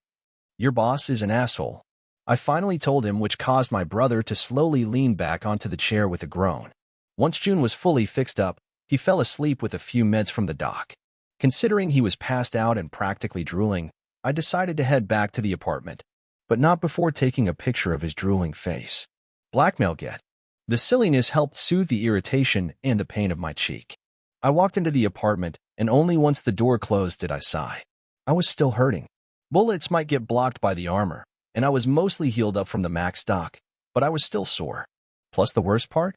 your boss is an asshole. I finally told him, which caused my brother to slowly lean back onto the chair with a groan. Once June was fully fixed up, he fell asleep with a few meds from the doc. Considering he was passed out and practically drooling, I decided to head back to the apartment, but not before taking a picture of his drooling face. Blackmail get. The silliness helped soothe the irritation and the pain of my cheek. I walked into the apartment, and only once the door closed did I sigh. I was still hurting. Bullets might get blocked by the armor, and I was mostly healed up from the max stock, but I was still sore. Plus the worst part?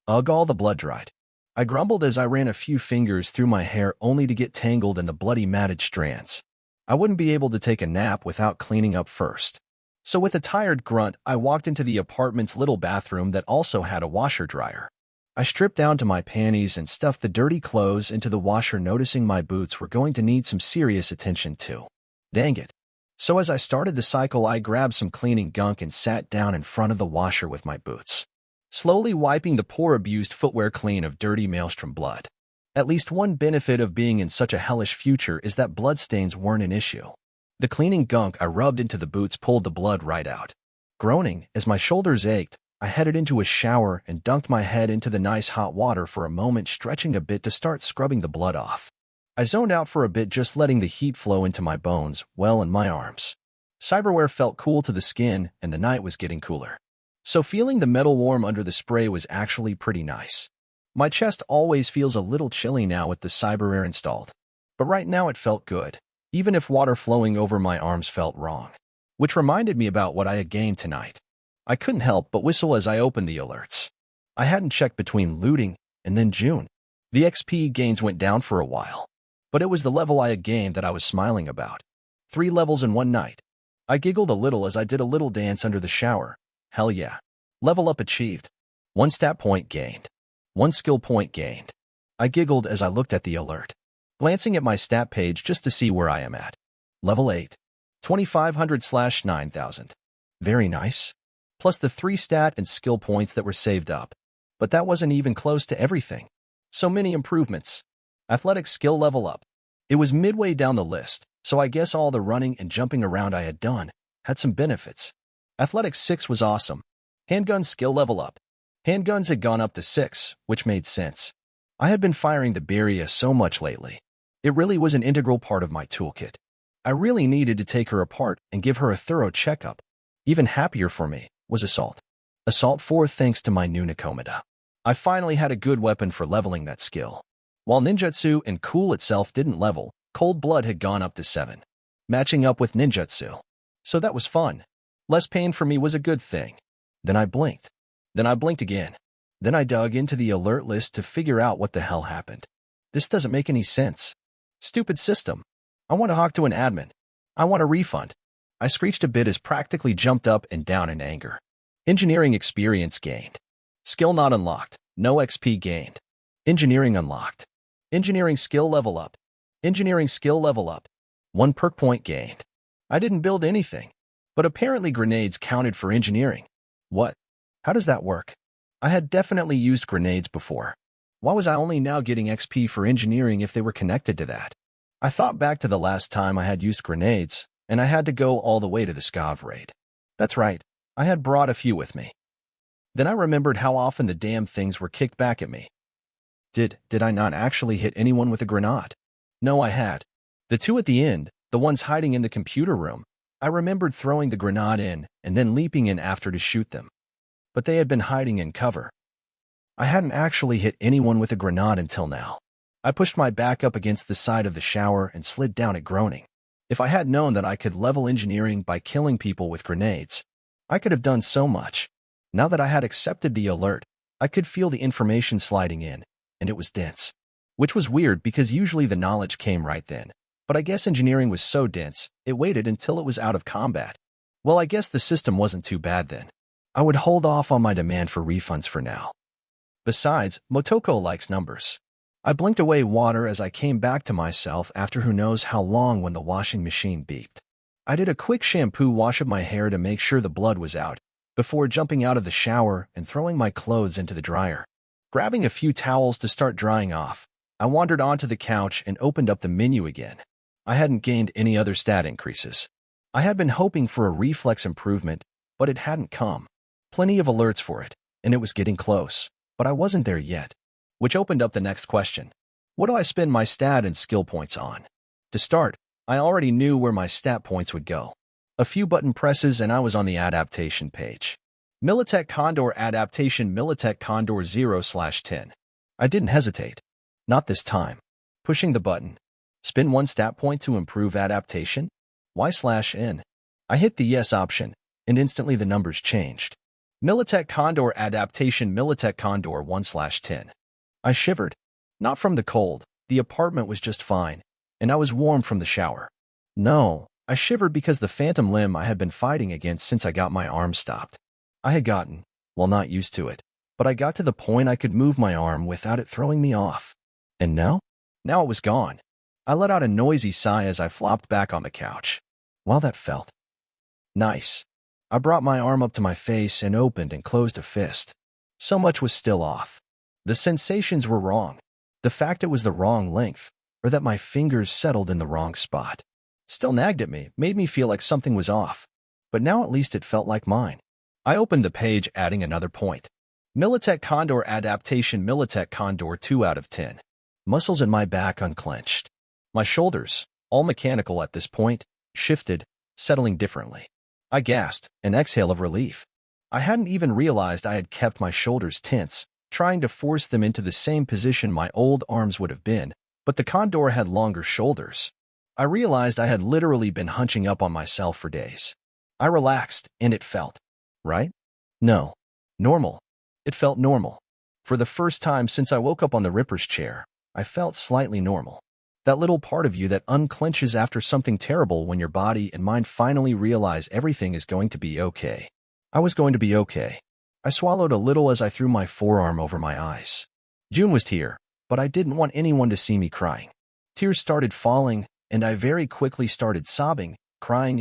Ugh, all the blood dried. I grumbled as I ran a few fingers through my hair only to get tangled in the bloody matted strands. I wouldn't be able to take a nap without cleaning up first. So with a tired grunt, I walked into the apartment's little bathroom that also had a washer-dryer. I stripped down to my panties and stuffed the dirty clothes into the washer, noticing my boots were going to need some serious attention too. Dang it. So as I started the cycle, I grabbed some cleaning gunk and sat down in front of the washer with my boots, slowly wiping the poor abused footwear clean of dirty maelstrom blood. At least one benefit of being in such a hellish future is that bloodstains weren't an issue. The cleaning gunk I rubbed into the boots pulled the blood right out. Groaning as my shoulders ached, I headed into a shower and dunked my head into the nice hot water for a moment, stretching a bit to start scrubbing the blood off. I zoned out for a bit, just letting the heat flow into my bones, well, and my arms. Cyberwear felt cool to the skin, and the night was getting cooler. So feeling the metal warm under the spray was actually pretty nice. My chest always feels a little chilly now with the Cyberwear installed, but right now it felt good, even if water flowing over my arms felt wrong. Which reminded me about what I had gained tonight. I couldn't help but whistle as I opened the alerts. I hadn't checked between looting and then June. The XP gains went down for a while, but it was the level I had gained that I was smiling about. 3 levels in one night. I giggled a little as I did a little dance under the shower. Hell yeah. Level up achieved. 1 stat point gained. 1 skill point gained. I giggled as I looked at the alert, glancing at my stat page just to see where I am at. Level 8. 2500/9000. Very nice. Plus the 3 stat and skill points that were saved up. But that wasn't even close to everything. So many improvements. Athletic skill level up. It was midway down the list, so I guess all the running and jumping around I had done had some benefits. Athletics 6 was awesome. Handgun skill level up. Handguns had gone up to 6, which made sense. I had been firing the Beria so much lately. It really was an integral part of my toolkit. I really needed to take her apart and give her a thorough checkup. Even happier for me was Assault. Assault 4 thanks to my new Nakomata. I finally had a good weapon for leveling that skill. While Ninjutsu and Cool itself didn't level, Cold Blood had gone up to 7, matching up with Ninjutsu. So that was fun. Less pain for me was a good thing. Then I blinked. Then I blinked again. Then I dug into the alert list to figure out what the hell happened. This doesn't make any sense. Stupid system. I want to talk to an admin. I want a refund. I screeched a bit as practically jumped up and down in anger. Engineering experience gained. Skill not unlocked. No XP gained. Engineering unlocked. Engineering skill level up. Engineering skill level up. 1 perk point gained. I didn't build anything. But apparently grenades counted for engineering. What? How does that work? I had definitely used grenades before. Why was I only now getting XP for engineering if they were connected to that? I thought back to the last time I had used grenades, and I had to go all the way to the Scav raid. That's right, I had brought a few with me. Then I remembered how often the damn things were kicked back at me. Did I not actually hit anyone with a grenade? No, I had. The two at the end, the ones hiding in the computer room, I remembered throwing the grenade in and then leaping in after to shoot them. But they had been hiding in cover. I hadn't actually hit anyone with a grenade until now. I pushed my back up against the side of the shower and slid down it groaning. If I had known that I could level engineering by killing people with grenades, I could have done so much. Now that I had accepted the alert, I could feel the information sliding in, and it was dense. Which was weird because usually the knowledge came right then. But I guess engineering was so dense, it waited until it was out of combat. Well, I guess the system wasn't too bad then. I would hold off on my demand for refunds for now. Besides, Motoko likes numbers. I blinked away water as I came back to myself after who knows how long when the washing machine beeped. I did a quick shampoo wash of my hair to make sure the blood was out, before jumping out of the shower and throwing my clothes into the dryer. Grabbing a few towels to start drying off, I wandered onto the couch and opened up the menu again. I hadn't gained any other stat increases. I had been hoping for a reflex improvement, but it hadn't come. Plenty of alerts for it, and it was getting close. But I wasn't there yet, which opened up the next question. What do I spend my stat and skill points on? To start, I already knew where my stat points would go. A few button presses and I was on the adaptation page. Militech Condor Adaptation Militech Condor 0/10. I didn't hesitate. Not this time. Pushing the button. Spend 1 stat point to improve adaptation? Y/N. I hit the yes option, and instantly the numbers changed. Militech Condor Adaptation Militech Condor 1/10. I shivered. Not from the cold, the apartment was just fine, and I was warm from the shower. No, I shivered because the phantom limb I had been fighting against since I got my arm stopped. I had gotten, well, not used to it, but I got to the point I could move my arm without it throwing me off. And now? Now it was gone. I let out a noisy sigh as I flopped back on the couch. Well, that felt nice. I brought my arm up to my face and opened and closed a fist. So much was still off. The sensations were wrong. The fact it was the wrong length, or that my fingers settled in the wrong spot, still nagged at me, made me feel like something was off. But now at least it felt like mine. I opened the page, adding another point. Militech Condor Adaptation Militech Condor 2/10. Muscles in my back unclenched. My shoulders, all mechanical at this point, shifted, settling differently. I gasped, an exhale of relief. I hadn't even realized I had kept my shoulders tense, trying to force them into the same position my old arms would have been, but the Condor had longer shoulders. I realized I had literally been hunching up on myself for days. I relaxed, and it felt right? No. Normal. It felt normal. For the first time since I woke up on the Ripper's chair, I felt slightly normal. That little part of you that unclenches after something terrible when your body and mind finally realize everything is going to be okay. I was going to be okay. I swallowed a little as I threw my forearm over my eyes. June was here, but I didn't want anyone to see me crying. Tears started falling, and I very quickly started sobbing, crying,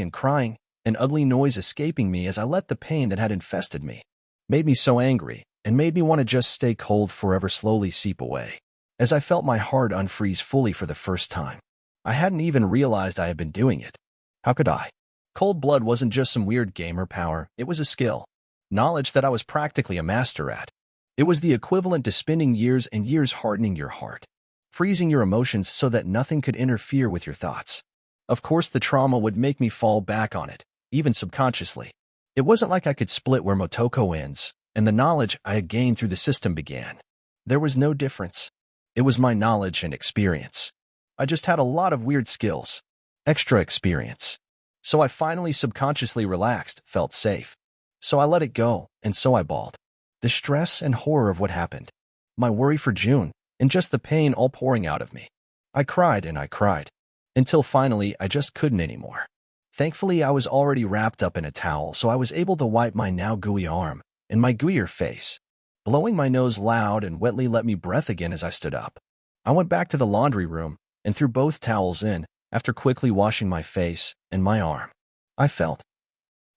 an ugly noise escaping me as I let the pain that had infested me. Made me so angry and made me want to just stay cold forever slowly seep away. As I felt my heart unfreeze fully for the first time. I hadn't even realized I had been doing it. How could I? Cold blood wasn't just some weird gamer power, it was a skill. Knowledge that I was practically a master at. It was the equivalent to spending years and years hardening your heart. Freezing your emotions so that nothing could interfere with your thoughts. Of course, the trauma would make me fall back on it, even subconsciously. It wasn't like I could split where Motoko ends, and the knowledge I had gained through the system began. There was no difference. It was my knowledge and experience. I just had a lot of weird skills. Extra experience. So I finally subconsciously relaxed, felt safe. So I let it go, and so I bawled. The stress and horror of what happened. My worry for June, and just the pain all pouring out of me. I cried and I cried. Until finally, I just couldn't anymore. Thankfully, I was already wrapped up in a towel, so I was able to wipe my now gooey arm and my gooier face. Blowing my nose loud and wetly let me breath again as I stood up. I went back to the laundry room and threw both towels in after quickly washing my face and my arm. I felt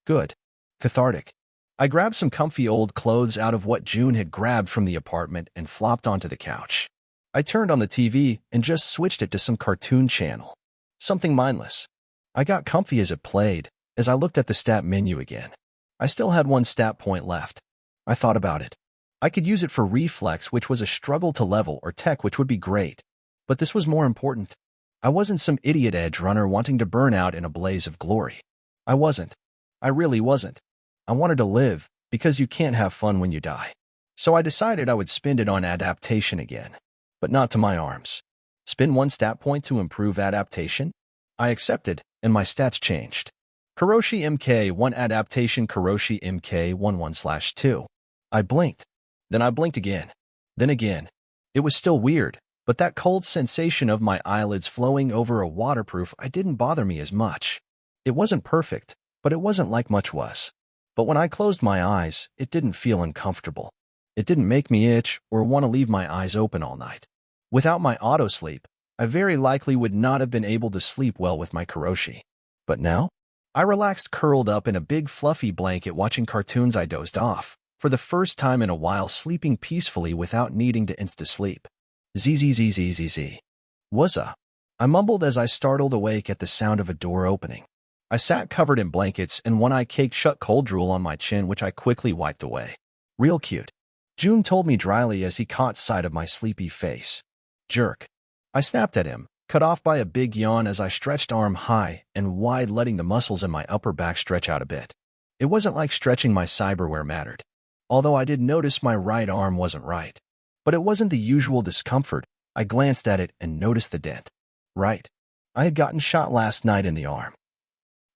good. Cathartic. I grabbed some comfy old clothes out of what June had grabbed from the apartment and flopped onto the couch. I turned on the TV and just switched it to some cartoon channel. Something mindless. I got comfy as it played, as I looked at the stat menu again. I still had one stat point left. I thought about it. I could use it for reflex, which was a struggle to level, or tech, which would be great. But this was more important. I wasn't some idiot edge runner wanting to burn out in a blaze of glory. I wasn't. I really wasn't. I wanted to live, because you can't have fun when you die. So I decided I would spend it on adaptation again. But not to my arms. Spend one stat point to improve adaptation? I accepted, and my stats changed. Kuroshi MK1 adaptation Kuroshi MK11/2. I blinked. Then I blinked again. Then again. It was still weird, but that cold sensation of my eyelids flowing over a waterproof didn't bother me as much. It wasn't perfect, but it wasn't like much was. But when I closed my eyes, it didn't feel uncomfortable. It didn't make me itch or want to leave my eyes open all night. Without my auto-sleep, I very likely would not have been able to sleep well with my Kuroshi. But now, I relaxed curled up in a big fluffy blanket watching cartoons. I dozed off, for the first time in a while, sleeping peacefully without needing to insta-sleep. Zzzzzzz. Wuzza. I mumbled as I startled awake at the sound of a door opening. I sat covered in blankets and one eye caked shut, cold drool on my chin, which I quickly wiped away. Real cute. June told me dryly as he caught sight of my sleepy face. Jerk. I snapped at him, cut off by a big yawn as I stretched arm high and wide, letting the muscles in my upper back stretch out a bit. It wasn't like stretching my cyberware mattered, although I did notice my right arm wasn't right. But it wasn't the usual discomfort. I glanced at it and noticed the dent. Right. I had gotten shot last night in the arm.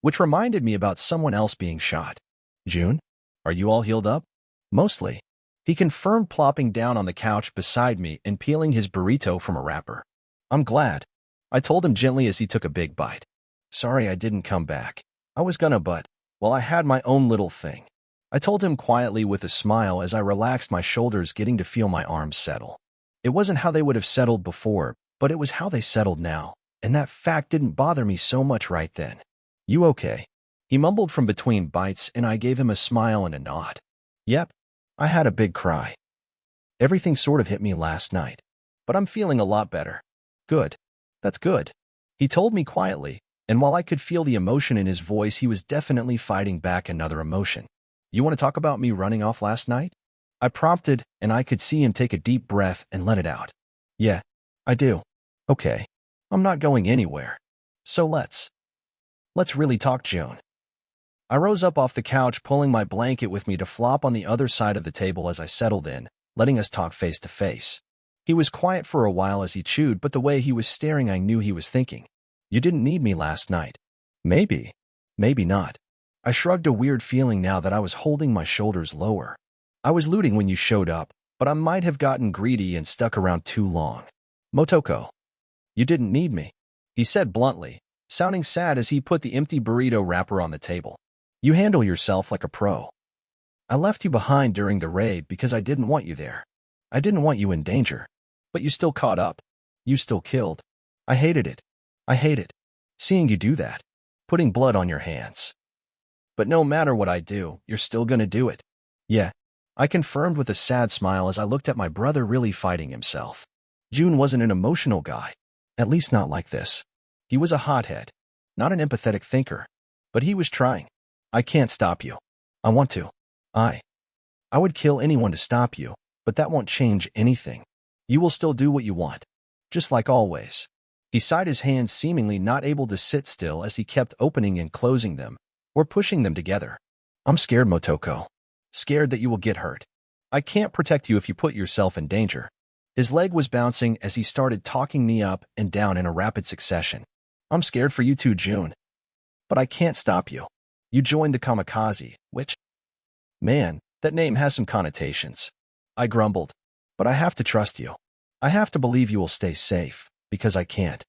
Which reminded me about someone else being shot. June, are you all healed up? Mostly. He confirmed, plopping down on the couch beside me and peeling his burrito from a wrapper. I'm glad. I told him gently as he took a big bite. Sorry I didn't come back. I was gonna, but, well, I had my own little thing. I told him quietly with a smile as I relaxed my shoulders, getting to feel my arms settle. It wasn't how they would have settled before, but it was how they settled now, and that fact didn't bother me so much right then. You okay? He mumbled from between bites, and I gave him a smile and a nod. Yep. I had a big cry. Everything sort of hit me last night, but I'm feeling a lot better. Good. That's good. He told me quietly, and while I could feel the emotion in his voice, he was definitely fighting back another emotion. You want to talk about me running off last night? I prompted, and I could see him take a deep breath and let it out. Yeah, I do. Okay. I'm not going anywhere. So let's really talk, June. I rose up off the couch, pulling my blanket with me to flop on the other side of the table as I settled in, letting us talk face to face. He was quiet for a while as he chewed, but the way he was staring, I knew he was thinking. You didn't need me last night. Maybe. Maybe not. I shrugged, a weird feeling now that I was holding my shoulders lower. I was looting when you showed up, but I might have gotten greedy and stuck around too long. Motoko. You didn't need me, he said bluntly, sounding sad as he put the empty burrito wrapper on the table. You handle yourself like a pro. I left you behind during the raid because I didn't want you there. I didn't want you in danger. But you still caught up. You still killed. I hated it. I hate it. Seeing you do that. Putting blood on your hands. But no matter what I do, you're still gonna do it. Yeah, I confirmed with a sad smile as I looked at my brother really fighting himself. June wasn't an emotional guy, at least not like this. He was a hothead, not an empathetic thinker, but he was trying. I can't stop you. I want to. I would kill anyone to stop you, but that won't change anything. You will still do what you want, just like always. He sighed his hands, seemingly not able to sit still as he kept opening and closing them, or pushing them together. I'm scared, Motoko. Scared that you will get hurt. I can't protect you if you put yourself in danger. His leg was bouncing as he started talking me up and down in a rapid succession. I'm scared for you too, June. But I can't stop you. You joined the kamikaze, which... Man, that name has some connotations. I grumbled. But I have to trust you. I have to believe you will stay safe, because I can't.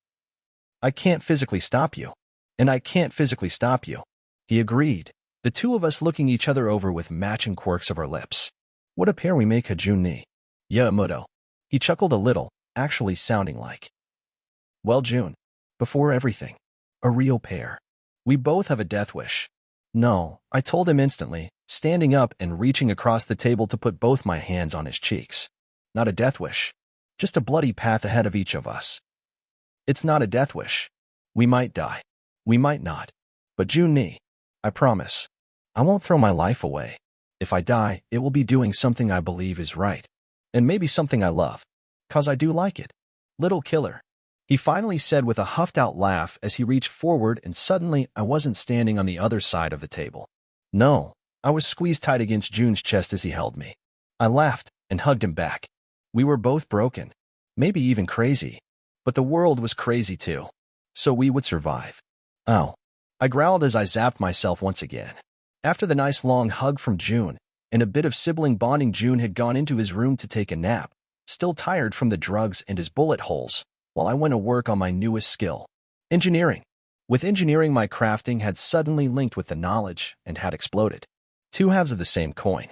I can't physically stop you. And I can't physically stop you. He agreed, the two of us looking each other over with matching quirks of our lips. What a pair we make, June-ni. Yeah, Muto. He chuckled a little, actually sounding like. Well, June, before everything, a real pair. We both have a death wish. No, I told him instantly, standing up and reaching across the table to put both my hands on his cheeks. Not a death wish. Just a bloody path ahead of each of us. It's not a death wish. We might die. We might not. But June-ni, I promise. I won't throw my life away. If I die, it will be doing something I believe is right. And maybe something I love. 'Cause I do like it. Little killer. He finally said with a huffed-out laugh as he reached forward, and suddenly I wasn't standing on the other side of the table. No, I was squeezed tight against June's chest as he held me. I laughed and hugged him back. We were both broken. Maybe even crazy. But the world was crazy too. So we would survive. Oh. I growled as I zapped myself once again. After the nice long hug from June, and a bit of sibling bonding, June had gone into his room to take a nap, still tired from the drugs and his bullet holes, while I went to work on my newest skill. Engineering. With engineering, my crafting had suddenly linked with the knowledge and had exploded. Two halves of the same coin.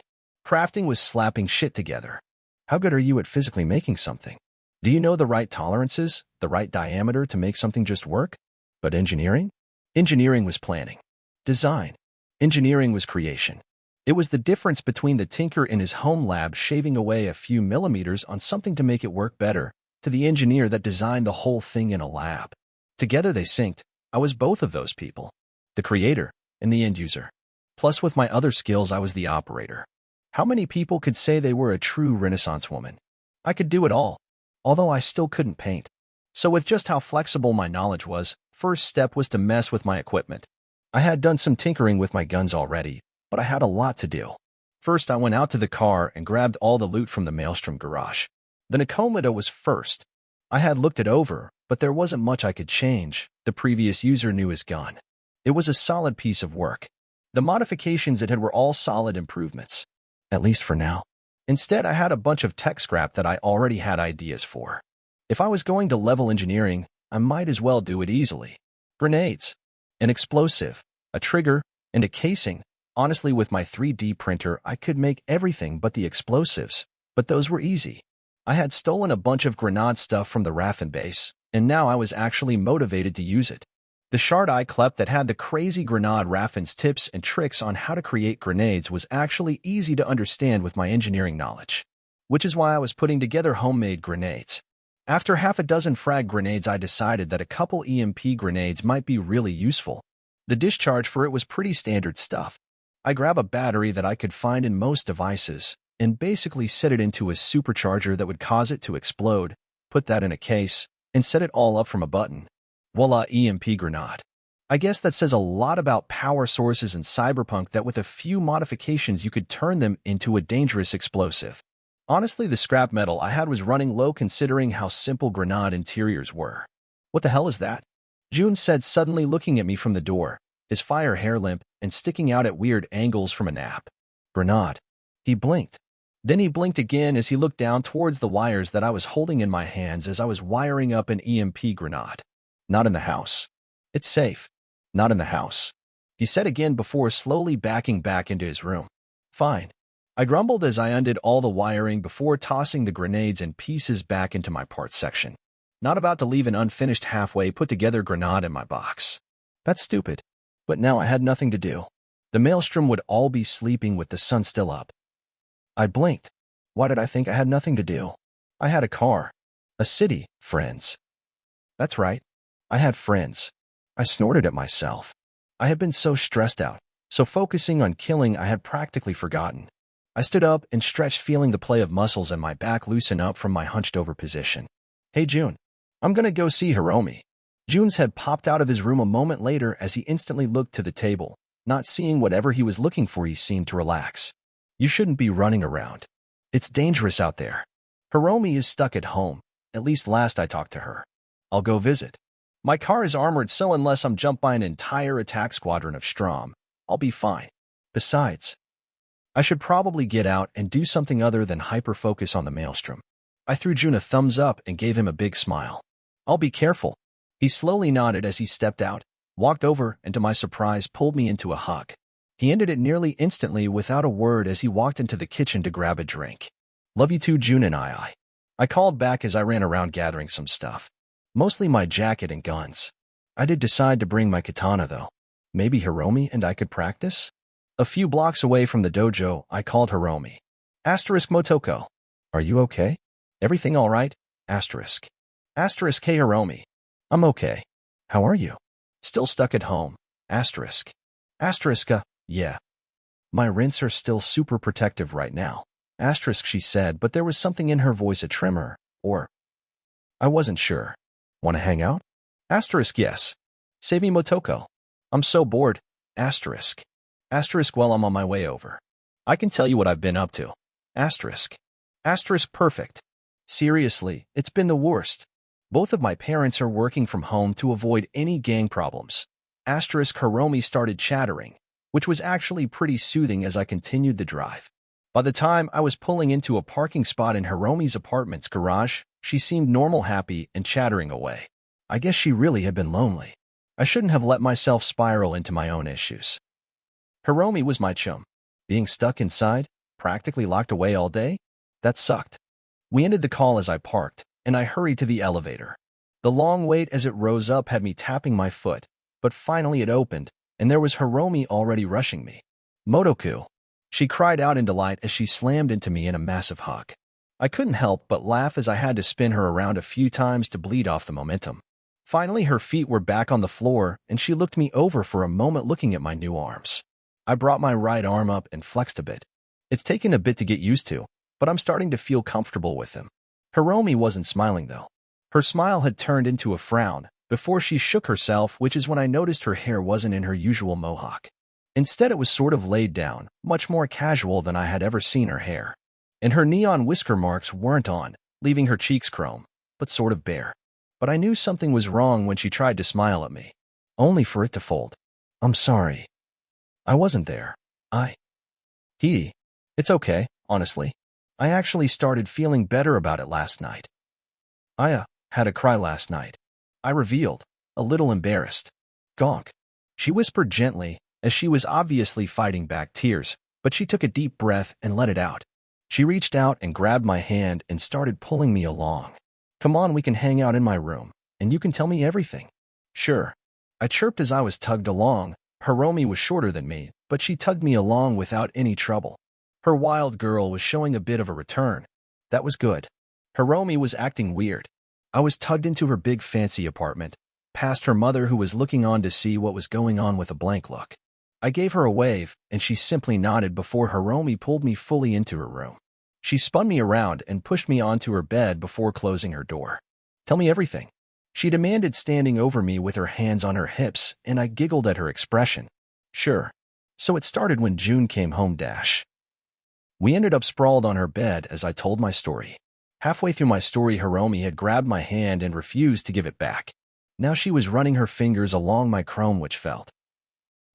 Crafting was slapping shit together. How good are you at physically making something? Do you know the right tolerances, the right diameter to make something just work? But engineering? Engineering was planning. Design. Engineering was creation. It was the difference between the tinker in his home lab shaving away a few millimeters on something to make it work better, to the engineer that designed the whole thing in a lab. Together they synced. I was both of those people. The creator and the end user. Plus with my other skills I was the operator. How many people could say they were a true Renaissance woman? I could do it all, although I still couldn't paint. So with just how flexible my knowledge was, first step was to mess with my equipment. I had done some tinkering with my guns already, but I had a lot to do. First I went out to the car and grabbed all the loot from the Maelstrom garage. The Nakomata was first. I had looked it over, but there wasn't much I could change. The previous user knew his gun. It was a solid piece of work. The modifications it had were all solid improvements. At least for now. Instead, I had a bunch of tech scrap that I already had ideas for. If I was going to level engineering, I might as well do it easily. Grenades. An explosive. A trigger. And a casing. Honestly, with my 3D printer, I could make everything but the explosives. But those were easy. I had stolen a bunch of grenade stuff from the Raffen base, and now I was actually motivated to use it. The shard I clept that had the crazy grenade Raffen's tips and tricks on how to create grenades was actually easy to understand with my engineering knowledge, which is why I was putting together homemade grenades. After half a dozen frag grenades, I decided that a couple EMP grenades might be really useful. The discharge for it was pretty standard stuff. I grab a battery that I could find in most devices, and basically set it into a supercharger that would cause it to explode, put that in a case, and set it all up from a button. Voila, EMP grenade. I guess that says a lot about power sources in Cyberpunk, that with a few modifications you could turn them into a dangerous explosive. Honestly, the scrap metal I had was running low considering how simple grenade interiors were. What the hell is that? June said, suddenly looking at me from the door, his fire hair limp and sticking out at weird angles from a nap. Grenade. He blinked. Then he blinked again as he looked down towards the wires that I was holding in my hands as I was wiring up an EMP grenade. Not in the house. It's safe. Not in the house. He said again before slowly backing back into his room. Fine. I grumbled as I undid all the wiring before tossing the grenades and pieces back into my parts section. Not about to leave an unfinished halfway put together grenade in my box. That's stupid. But now I had nothing to do. The Maelstrom would all be sleeping with the sun still up. I blinked. Why did I think I had nothing to do? I had a car, a city, friends. That's right. I had friends. I snorted at myself. I had been so stressed out, so focusing on killing I had practically forgotten. I stood up and stretched, feeling the play of muscles in my back loosen up from my hunched-over position. Hey, June. I'm gonna go see Hiromi. June's head popped out of his room a moment later as he instantly looked to the table. Not seeing whatever he was looking for, he seemed to relax. You shouldn't be running around. It's dangerous out there. Hiromi is stuck at home, at least last I talked to her. I'll go visit. My car is armored, so unless I'm jumped by an entire attack squadron of Strom, I'll be fine. Besides, I should probably get out and do something other than hyper-focus on the maelstrom. I threw June a thumbs up and gave him a big smile. I'll be careful. He slowly nodded as he stepped out, walked over, and to my surprise pulled me into a hug. He ended it nearly instantly without a word as he walked into the kitchen to grab a drink. Love you too, June and I called back as I ran around gathering some stuff. Mostly my jacket and guns. I did decide to bring my katana though. Maybe Hiromi and I could practice? A few blocks away from the dojo, I called Hiromi. Asterisk Motoko. Are you okay? Everything all right? Asterisk. Asterisk Hey Hiromi. I'm okay. How are you? Still stuck at home. Asterisk. Asterisk yeah. My rints are still super protective right now. Asterisk, she said, but there was something in her voice, a tremor, or... I wasn't sure. Want to hang out? Asterisk yes. Save me Motoko. I'm so bored. Asterisk. Asterisk well, I'm on my way over. I can tell you what I've been up to. Asterisk. Asterisk perfect. Seriously, it's been the worst. Both of my parents are working from home to avoid any gang problems. Asterisk Hiromi started chattering, which was actually pretty soothing as I continued the drive. By the time I was pulling into a parking spot in Hiromi's apartment's garage, she seemed normal, happy, and chattering away. I guess she really had been lonely. I shouldn't have let myself spiral into my own issues. Hiromi was my chum. Being stuck inside, practically locked away all day? That sucked. We ended the call as I parked, and I hurried to the elevator. The long wait as it rose up had me tapping my foot, but finally it opened, and there was Hiromi already rushing me. Motoku. She cried out in delight as she slammed into me in a massive hug. I couldn't help but laugh as I had to spin her around a few times to bleed off the momentum. Finally, her feet were back on the floor, and she looked me over for a moment, looking at my new arms. I brought my right arm up and flexed a bit. It's taken a bit to get used to, but I'm starting to feel comfortable with them. Hiromi wasn't smiling, though. Her smile had turned into a frown before she shook herself, which is when I noticed her hair wasn't in her usual mohawk. Instead, it was sort of laid down, much more casual than I had ever seen her hair. And her neon whisker marks weren't on, leaving her cheeks chrome, but sort of bare. But I knew something was wrong when she tried to smile at me, only for it to fold. I'm sorry. I wasn't there. It's okay, honestly. I actually started feeling better about it last night. I had a cry last night. I revealed, a little embarrassed. Gonk. She whispered gently, as she was obviously fighting back tears, but she took a deep breath and let it out. She reached out and grabbed my hand and started pulling me along. Come on, we can hang out in my room, and you can tell me everything. Sure. I chirped as I was tugged along. Hiromi was shorter than me, but she tugged me along without any trouble. Her wild girl was showing a bit of a return. That was good. Hiromi was acting weird. I was tugged into her big fancy apartment, past her mother who was looking on to see what was going on with a blank look. I gave her a wave, and she simply nodded before Hiromi pulled me fully into her room. She spun me around and pushed me onto her bed before closing her door. Tell me everything. She demanded, standing over me with her hands on her hips, and I giggled at her expression. Sure. So it started when June came home. We ended up sprawled on her bed as I told my story. Halfway through my story, Hiromi had grabbed my hand and refused to give it back. Now she was running her fingers along my chrome, which felt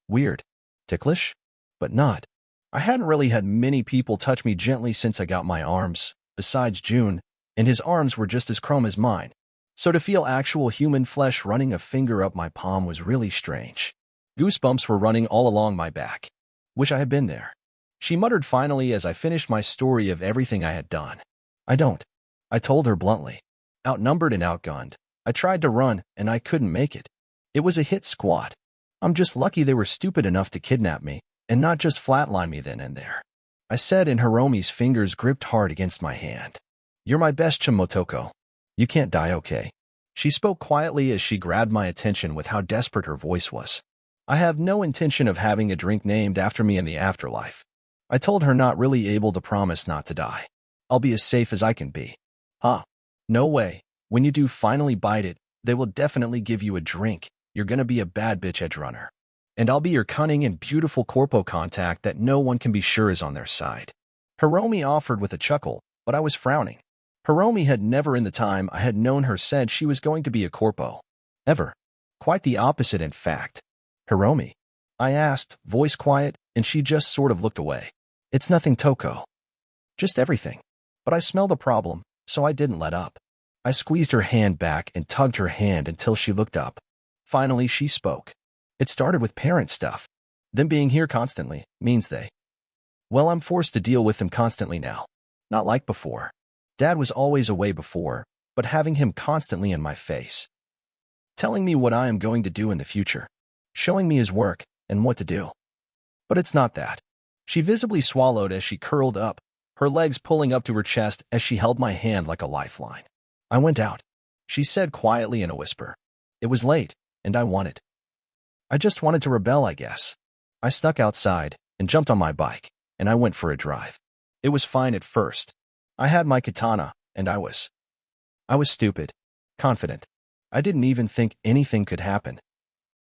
weird. Ticklish? But not. I hadn't really had many people touch me gently since I got my arms, besides June, and his arms were just as chrome as mine. So to feel actual human flesh running a finger up my palm was really strange. Goosebumps were running all along my back. Wish I had been there. She muttered finally as I finished my story of everything I had done. I don't. I told her bluntly. Outnumbered and outgunned. I tried to run, and I couldn't make it. It was a hit squad. I'm just lucky they were stupid enough to kidnap me, and not just flatline me then and there. I said, and Hiromi's fingers gripped hard against my hand. You're my best chum, Motoko. You can't die, okay? She spoke quietly as she grabbed my attention with how desperate her voice was. I have no intention of having a drink named after me in the afterlife. I told her, not really able to promise not to die. I'll be as safe as I can be. Huh? No way. When you do finally bite it, they will definitely give you a drink. You're gonna be a bad bitch edge runner. And I'll be your cunning and beautiful corpo contact that no one can be sure is on their side. Hiromi offered with a chuckle, but I was frowning. Hiromi had never in the time I had known her said she was going to be a corpo. Ever. Quite the opposite, in fact. Hiromi? I asked, voice quiet, and she just sort of looked away. It's nothing, Toko. Just everything. But I smelled a problem, so I didn't let up. I squeezed her hand back and tugged her hand until she looked up. Finally, she spoke. It started with parent stuff. Them being here constantly means well, I'm forced to deal with them constantly now. Not like before. Dad was always away before, but having him constantly in my face. Telling me what I am going to do in the future. Showing me his work and what to do. But it's not that. She visibly swallowed as she curled up, her legs pulling up to her chest as she held my hand like a lifeline. I went out, she said quietly in a whisper. It was late, and I just wanted to rebel, I guess. I snuck outside and jumped on my bike, and I went for a drive. It was fine at first. I had my katana, and I was stupid, confident. I didn't even think anything could happen.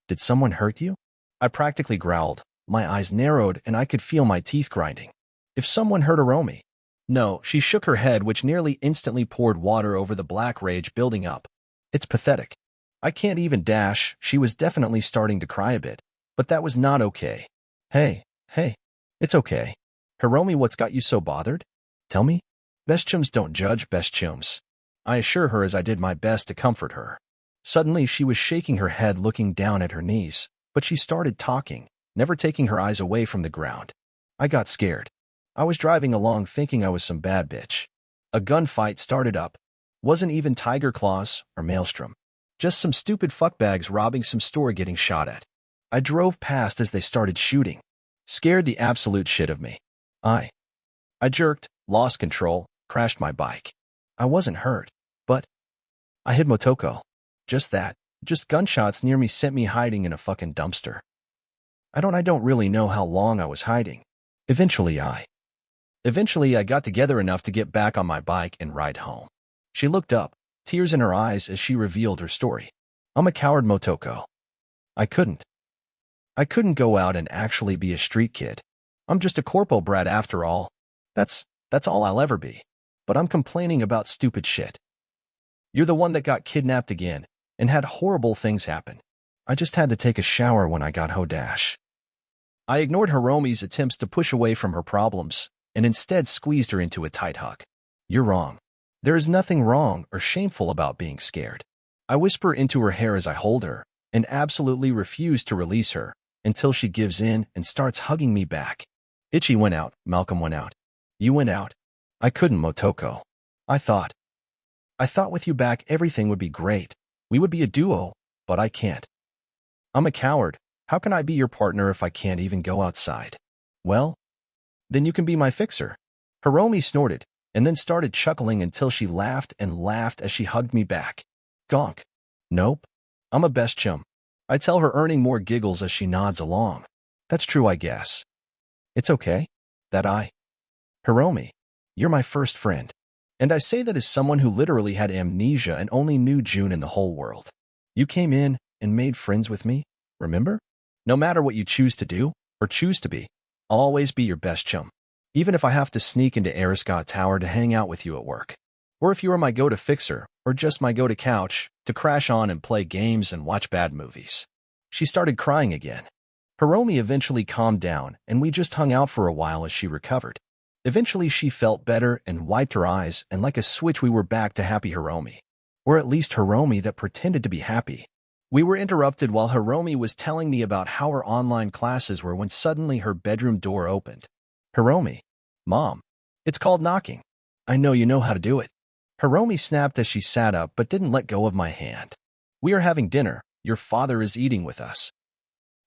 Did someone hurt you? I practically growled. My eyes narrowed, and I could feel my teeth grinding. If someone hurt Hiromi. No, she shook her head, which nearly instantly poured water over the black rage building up. It's pathetic. I can't even dash. She was definitely starting to cry a bit, but that was not okay. Hey, it's okay. Hiromi, what's got you so bothered? Tell me. Best chums don't judge best chums. I assure her as I did my best to comfort her. Suddenly, she was shaking her head, looking down at her knees, but she started talking, never taking her eyes away from the ground. I got scared. I was driving along thinking I was some bad bitch. A gunfight started up. Wasn't even Tiger Claws or Maelstrom. Just some stupid fuckbags robbing some store getting shot at. I drove past as they started shooting. Scared the absolute shit of me. I jerked, lost control, crashed my bike. I wasn't hurt, but I hit Motoko. Just that. Just gunshots near me sent me hiding in a fucking dumpster. I don't really know how long I was hiding. Eventually I got together enough to get back on my bike and ride home. She looked up, tears in her eyes as she revealed her story. I'm a coward, Motoko. I couldn't go out and actually be a street kid. I'm just a corpo brat after all. That's all I'll ever be. But I'm complaining about stupid shit. You're the one that got kidnapped again and had horrible things happen. I just had to take a shower when I got Hodash. I ignored Hiromi's attempts to push away from her problems and instead squeezed her into a tight hug. You're wrong. There is nothing wrong or shameful about being scared. I whisper into her hair as I hold her and absolutely refuse to release her until she gives in and starts hugging me back. Itchy went out. Malcolm went out. You went out. I couldn't, Motoko. I thought with you back everything would be great. We would be a duo, but I can't. I'm a coward. How can I be your partner if I can't even go outside? Well, then you can be my fixer. Hiromi snorted and then started chuckling until she laughed and laughed as she hugged me back. Gonk. Nope. I'm a best chum. I tell her, earning more giggles as she nods along. That's true, I guess. It's okay. Hiromi, you're my first friend. And I say that as someone who literally had amnesia and only knew June in the whole world. You came in and made friends with me, remember? No matter what you choose to do or choose to be, I'll always be your best chum. Even if I have to sneak into Ariscott Tower to hang out with you at work. Or if you are my go-to fixer or just my go-to couch to crash on and play games and watch bad movies. She started crying again. Hiromi eventually calmed down and we just hung out for a while as she recovered. Eventually she felt better and wiped her eyes, and like a switch we were back to happy Hiromi. Or at least Hiromi that pretended to be happy. We were interrupted while Hiromi was telling me about how her online classes were when suddenly her bedroom door opened. Hiromi. Mom. It's called knocking. I know you know how to do it. Hiromi snapped as she sat up but didn't let go of my hand. We are having dinner. Your father is eating with us.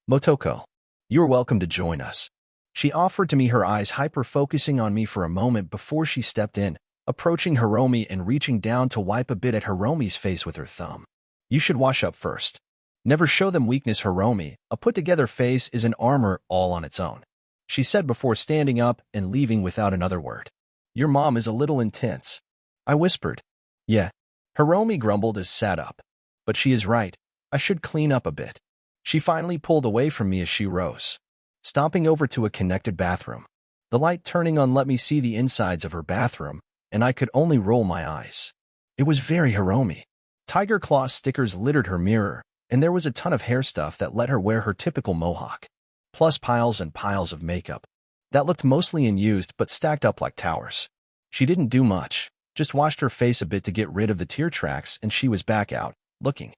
Motoko. You are welcome to join us. She offered to me, her eyes hyper-focusing on me for a moment before she stepped in, approaching Hiromi and reaching down to wipe a bit at Hiromi's face with her thumb. You should wash up first. Never show them weakness, Hiromi. A put-together face is an armor all on its own, she said before standing up and leaving without another word. Your mom is a little intense, I whispered. Yeah, Hiromi grumbled as sat up. But she is right. I should clean up a bit. She finally pulled away from me as she rose, stomping over to a connected bathroom. The light turning on let me see the insides of her bathroom, and I could only roll my eyes. It was very Hiromi. Tiger claw stickers littered her mirror, and there was a ton of hair stuff that let her wear her typical mohawk, plus piles and piles of makeup that looked mostly unused but stacked up like towers. She didn't do much, just washed her face a bit to get rid of the tear tracks, and she was back out, looking,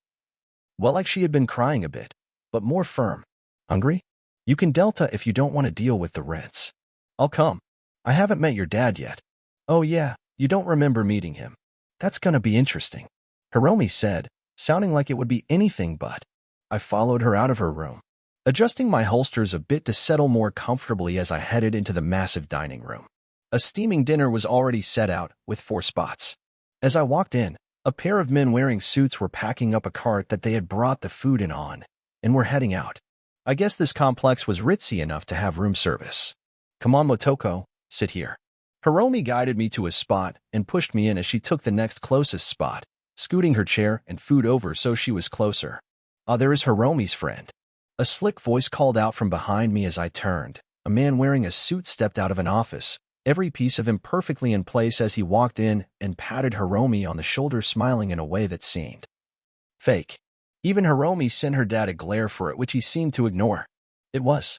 well, like she had been crying a bit, but more firm. Hungry? You can Delta if you don't want to deal with the rinse. I'll come. I haven't met your dad yet. Oh yeah, you don't remember meeting him. That's gonna be interesting, Hiromi said, sounding like it would be anything but. I followed her out of her room, adjusting my holsters a bit to settle more comfortably as I headed into the massive dining room. A steaming dinner was already set out, with 4 spots. As I walked in, a pair of men wearing suits were packing up a cart that they had brought the food in on, and were heading out. I guess this complex was ritzy enough to have room service. Come on, Motoko, sit here. Hiromi guided me to a spot and pushed me in as she took the next closest spot, scooting her chair and food over so she was closer. Ah, there is Hiromi's friend. A slick voice called out from behind me as I turned. A man wearing a suit stepped out of an office, every piece of him perfectly in place as he walked in and patted Hiromi on the shoulder, smiling in a way that seemed fake. Even Hiromi sent her dad a glare for it, which he seemed to ignore. It was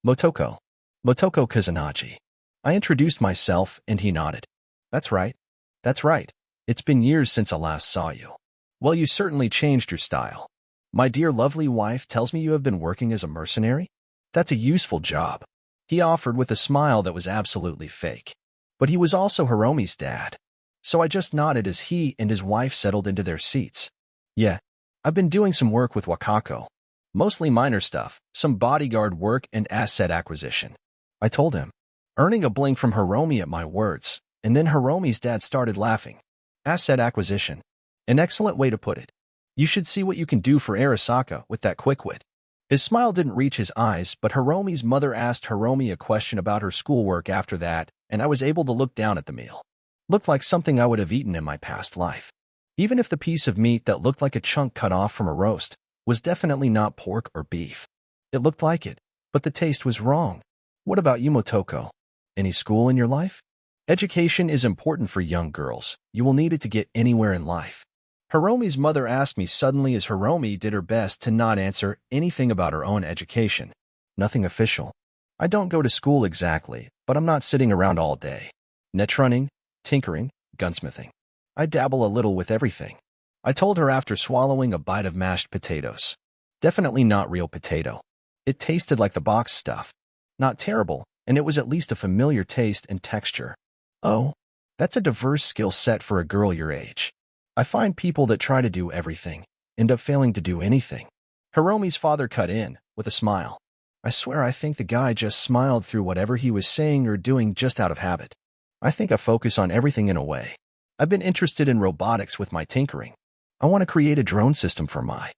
Motoko. Motoko Kusanagi. I introduced myself, and he nodded. That's right. That's right. It's been years since I last saw you. Well, you certainly changed your style. My dear lovely wife tells me you have been working as a mercenary? That's a useful job, he offered with a smile that was absolutely fake. But he was also Hiromi's dad. So I just nodded as he and his wife settled into their seats. Yeah, I've been doing some work with Wakako. Mostly minor stuff, some bodyguard work and asset acquisition, I told him, earning a blink from Hiromi at my words, and then Hiromi's dad started laughing. Asset acquisition. An excellent way to put it. You should see what you can do for Arasaka with that quick wit. His smile didn't reach his eyes, but Hiromi's mother asked Hiromi a question about her schoolwork after that, and I was able to look down at the meal. Looked like something I would have eaten in my past life. Even if the piece of meat that looked like a chunk cut off from a roast was definitely not pork or beef. It looked like it, but the taste was wrong. What about you, Motoko? Any school in your life? Education is important for young girls. You will need it to get anywhere in life. Hiromi's mother asked me suddenly as Hiromi did her best to not answer anything about her own education. Nothing official. I don't go to school exactly, but I'm not sitting around all day. Netrunning, tinkering, gunsmithing. I dabble a little with everything, I told her after swallowing a bite of mashed potatoes. Definitely not real potato. It tasted like the box stuff. Not terrible, and it was at least a familiar taste and texture. Oh, that's a diverse skill set for a girl your age. I find people that try to do everything end up failing to do anything. Hiromi's father cut in, with a smile. I swear I think the guy just smiled through whatever he was saying or doing just out of habit. I think I focus on everything in a way. I've been interested in robotics with my tinkering. I want to create a drone system for my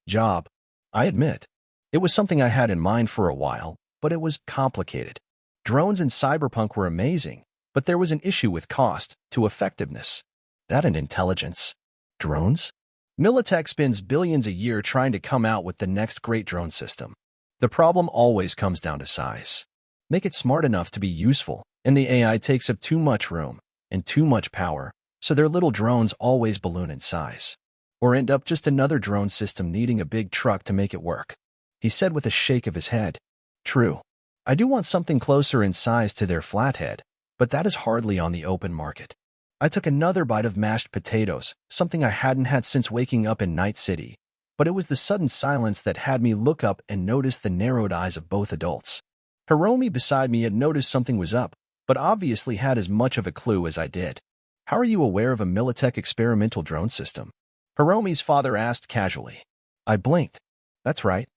job. I admit, it was something I had in mind for a while, but it was complicated. Drones in Cyberpunk were amazing, but there was an issue with cost to effectiveness. That and intelligence. Drones? Militech spends billions a year trying to come out with the next great drone system. The problem always comes down to size. Make it smart enough to be useful, and the AI takes up too much room and too much power, so their little drones always balloon in size. Or end up just another drone system needing a big truck to make it work. He said with a shake of his head. True. I do want something closer in size to their flathead, but that is hardly on the open market. I took another bite of mashed potatoes, something I hadn't had since waking up in Night City, but it was the sudden silence that had me look up and notice the narrowed eyes of both adults. Hiromi beside me had noticed something was up, but obviously had as much of a clue as I did. How are you aware of a Militech experimental drone system? Hiromi's father asked casually. I blinked. That's right.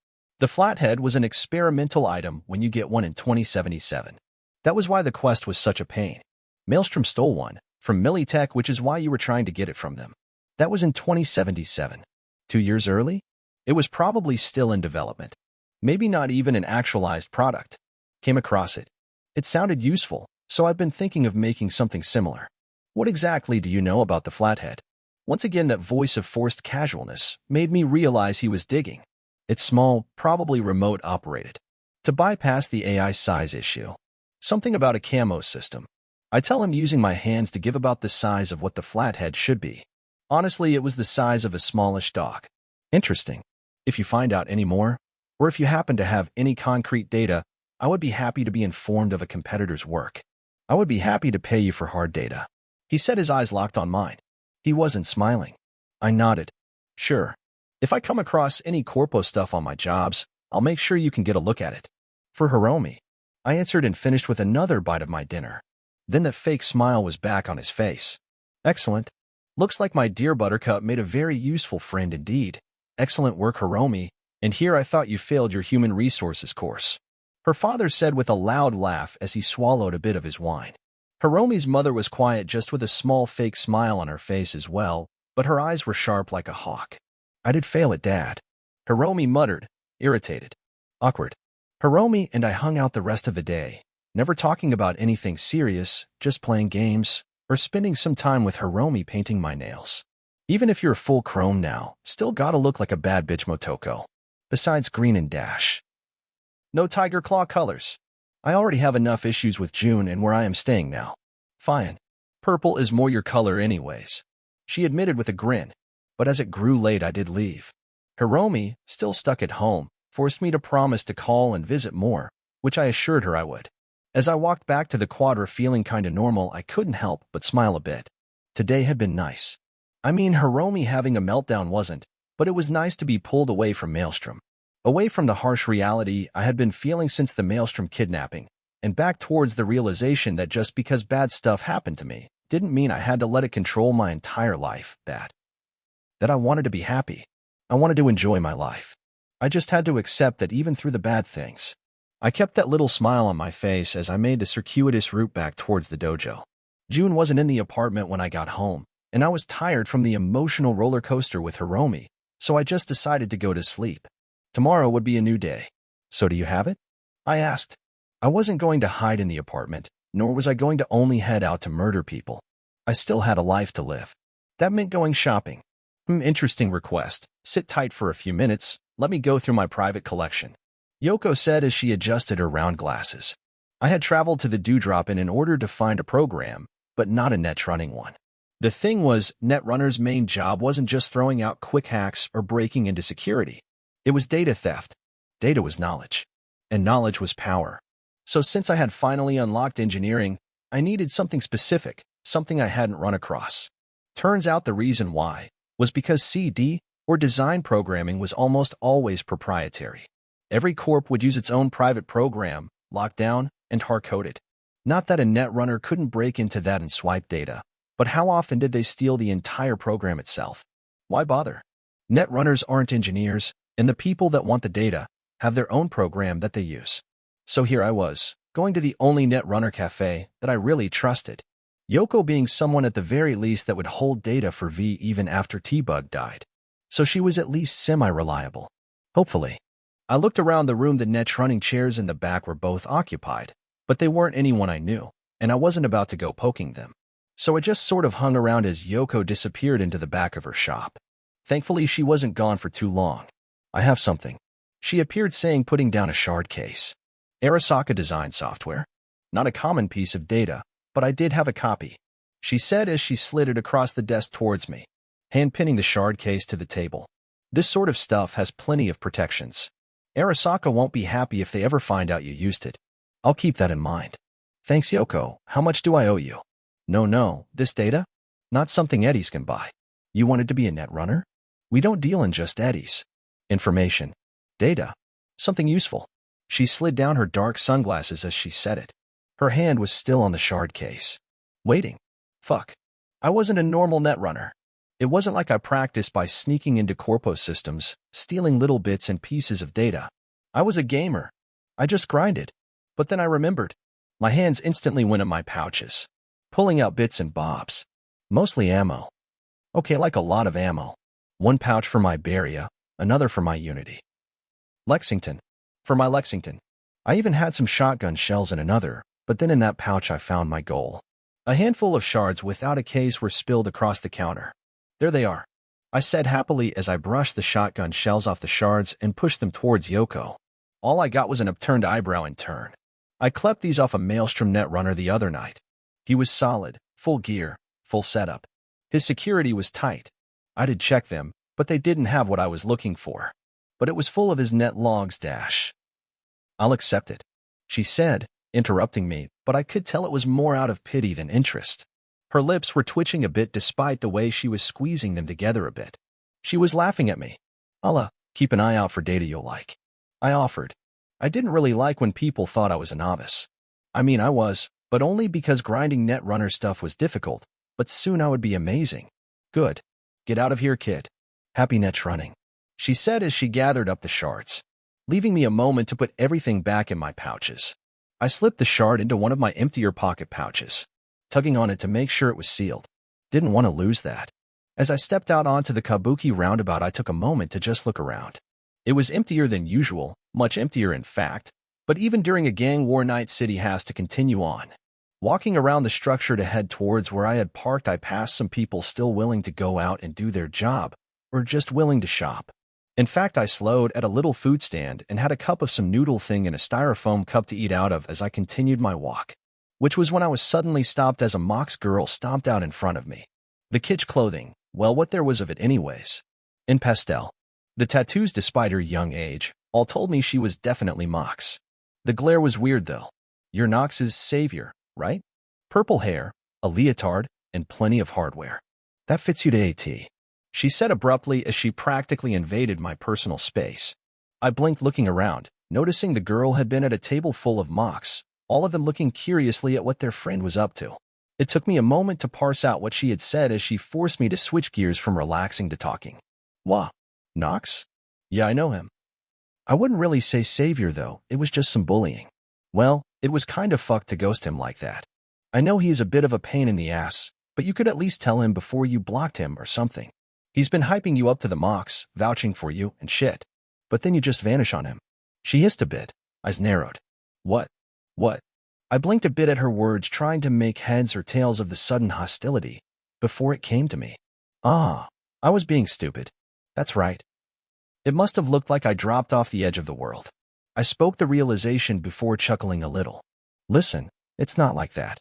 The flathead was an experimental item when you get one in 2077. That was why the quest was such a pain. Maelstrom stole one from Militech, which is why you were trying to get it from them. That was in 2077. 2 years early? It was probably still in development. Maybe not even an actualized product. Came across it. It sounded useful, so I've been thinking of making something similar. What exactly do you know about the flathead? Once again, that voice of forced casualness made me realize he was digging. It's small, probably remote operated. To bypass the AI size issue. Something about a camo system. I tell him using my hands to give about the size of what the flathead should be. Honestly, it was the size of a smallish dog. Interesting. If you find out any more, or if you happen to have any concrete data, I would be happy to be informed of a competitor's work. I would be happy to pay you for hard data. He said, his eyes locked on mine. He wasn't smiling. I nodded. Sure. If I come across any corpo stuff on my jobs, I'll make sure you can get a look at it. For Hiromi, I answered and finished with another bite of my dinner. Then that fake smile was back on his face. Excellent. Looks like my dear Buttercup made a very useful friend indeed. Excellent work, Hiromi. And here I thought you failed your human resources course. Her father said with a loud laugh as he swallowed a bit of his wine. Hiromi's mother was quiet, just with a small fake smile on her face as well, but her eyes were sharp like a hawk. I did fail at Dad. Hiromi muttered, irritated. Awkward. Hiromi and I hung out the rest of the day, never talking about anything serious, just playing games, or spending some time with Hiromi painting my nails. Even if you're full chrome now, still gotta look like a bad bitch Motoko. Besides green and dash. No tiger claw colors. I already have enough issues with June and where I am staying now. Fine. Purple is more your color anyways. She admitted with a grin, but as it grew late I did leave. Hiromi, still stuck at home, forced me to promise to call and visit more, which I assured her I would. As I walked back to the quadra feeling kinda normal, I couldn't help but smile a bit. Today had been nice. I mean, Hiromi having a meltdown wasn't, but it was nice to be pulled away from Maelstrom. Away from the harsh reality I had been feeling since the Maelstrom kidnapping, and back towards the realization that just because bad stuff happened to me didn't mean I had to let it control my entire life, that I wanted to be happy. I wanted to enjoy my life. I just had to accept that even through the bad things. I kept that little smile on my face as I made the circuitous route back towards the dojo. June wasn't in the apartment when I got home, and I was tired from the emotional roller coaster with Hiromi, so I just decided to go to sleep. Tomorrow would be a new day. So do you have it? I asked. I wasn't going to hide in the apartment, nor was I going to only head out to murder people. I still had a life to live. That meant going shopping. Interesting request. Sit tight for a few minutes. Let me go through my private collection. Yoko said as she adjusted her round glasses. I had traveled to the Dewdrop in order to find a program, but not a netrunning one. The thing was, Netrunner's main job wasn't just throwing out quick hacks or breaking into security. It was data theft. Data was knowledge. And knowledge was power. So since I had finally unlocked engineering, I needed something specific, something I hadn't run across. Turns out the reason why was because CD, or design programming, was almost always proprietary. Every corp would use its own private program, locked down and hard-coded. Not that a netrunner couldn't break into that and swipe data, but how often did they steal the entire program itself? Why bother? Netrunners aren't engineers, and the people that want the data have their own program that they use. So here I was, going to the only Netrunner cafe that I really trusted. Yoko being someone at the very least that would hold data for V even after T-Bug died. So she was at least semi-reliable. Hopefully. I looked around the room. The netrunning chairs in the back were both occupied, but they weren't anyone I knew, and I wasn't about to go poking them. So I just sort of hung around as Yoko disappeared into the back of her shop. Thankfully, she wasn't gone for too long. I have something. She appeared, saying, putting down a shard case. Arasaka design software. Not a common piece of data, but I did have a copy. She said as she slid it across the desk towards me, hand-pinning the shard case to the table. This sort of stuff has plenty of protections. Arasaka won't be happy if they ever find out you used it. I'll keep that in mind. Thanks, Yoko. How much do I owe you? No, this data? Not something eddies can buy. You wanted to be a netrunner? We don't deal in just eddies. Information. Data. Something useful. She slid down her dark sunglasses as she said it. Her hand was still on the shard case. Waiting. Fuck. I wasn't a normal netrunner. It wasn't like I practiced by sneaking into corpo systems, stealing little bits and pieces of data. I was a gamer. I just grinded. But then I remembered. My hands instantly went at my pouches, pulling out bits and bobs. Mostly ammo. Okay, like a lot of ammo. One pouch for my Beria, another for my Unity. Lexington. For my Lexington. I even had some shotgun shells in another, but then in that pouch I found my goal. A handful of shards without a case were spilled across the counter. There they are, I said happily as I brushed the shotgun shells off the shards and pushed them towards Yoko. All I got was an upturned eyebrow in turn. I clept these off a Maelstrom Netrunner the other night. He was solid, full gear, full setup. His security was tight. I did check them, but they didn't have what I was looking for. But it was full of his net logs dash. I'll accept it, she said, interrupting me, but I could tell it was more out of pity than interest. Her lips were twitching a bit despite the way she was squeezing them together a bit. She was laughing at me. I'll keep an eye out for data you'll like, I offered. I didn't really like when people thought I was a novice. I mean, I was, but only because grinding Netrunner stuff was difficult, but soon I would be amazing. Good. Get out of here, kid. Happy net running, she said as she gathered up the shards, leaving me a moment to put everything back in my pouches. I slipped the shard into one of my emptier pocket pouches, tugging on it to make sure it was sealed. Didn't want to lose that. As I stepped out onto the Kabuki roundabout, I took a moment to just look around. It was emptier than usual, much emptier in fact, but even during a gang war night, city has to continue on. Walking around the structure to head towards where I had parked, I passed some people still willing to go out and do their job, or just willing to shop. In fact, I slowed at a little food stand and had a cup of some noodle thing in a styrofoam cup to eat out of as I continued my walk, which was when I was suddenly stopped as a Mox girl stomped out in front of me. The kitsch clothing, well, what there was of it anyways. In pastel. The tattoos, despite her young age, all told me she was definitely Mox. The glare was weird though. You're Nox's savior, right? Purple hair, a leotard, and plenty of hardware. That fits you to AT, she said abruptly as she practically invaded my personal space. I blinked, looking around, noticing the girl had been at a table full of Mox, all of them looking curiously at what their friend was up to. It took me a moment to parse out what she had said as she forced me to switch gears from relaxing to talking. Wah, Nox? Yeah, I know him. I wouldn't really say savior though, it was just some bullying. Well, it was kind of fucked to ghost him like that. I know he's a bit of a pain in the ass, but you could at least tell him before you blocked him or something. He's been hyping you up to the Mox, vouching for you and shit. But then you just vanish on him. She hissed a bit, eyes narrowed. What? What? I blinked a bit at her words, trying to make heads or tails of the sudden hostility, before it came to me. Ah, I was being stupid. That's right. It must have looked like I dropped off the edge of the world. I spoke the realization before chuckling a little. Listen, it's not like that.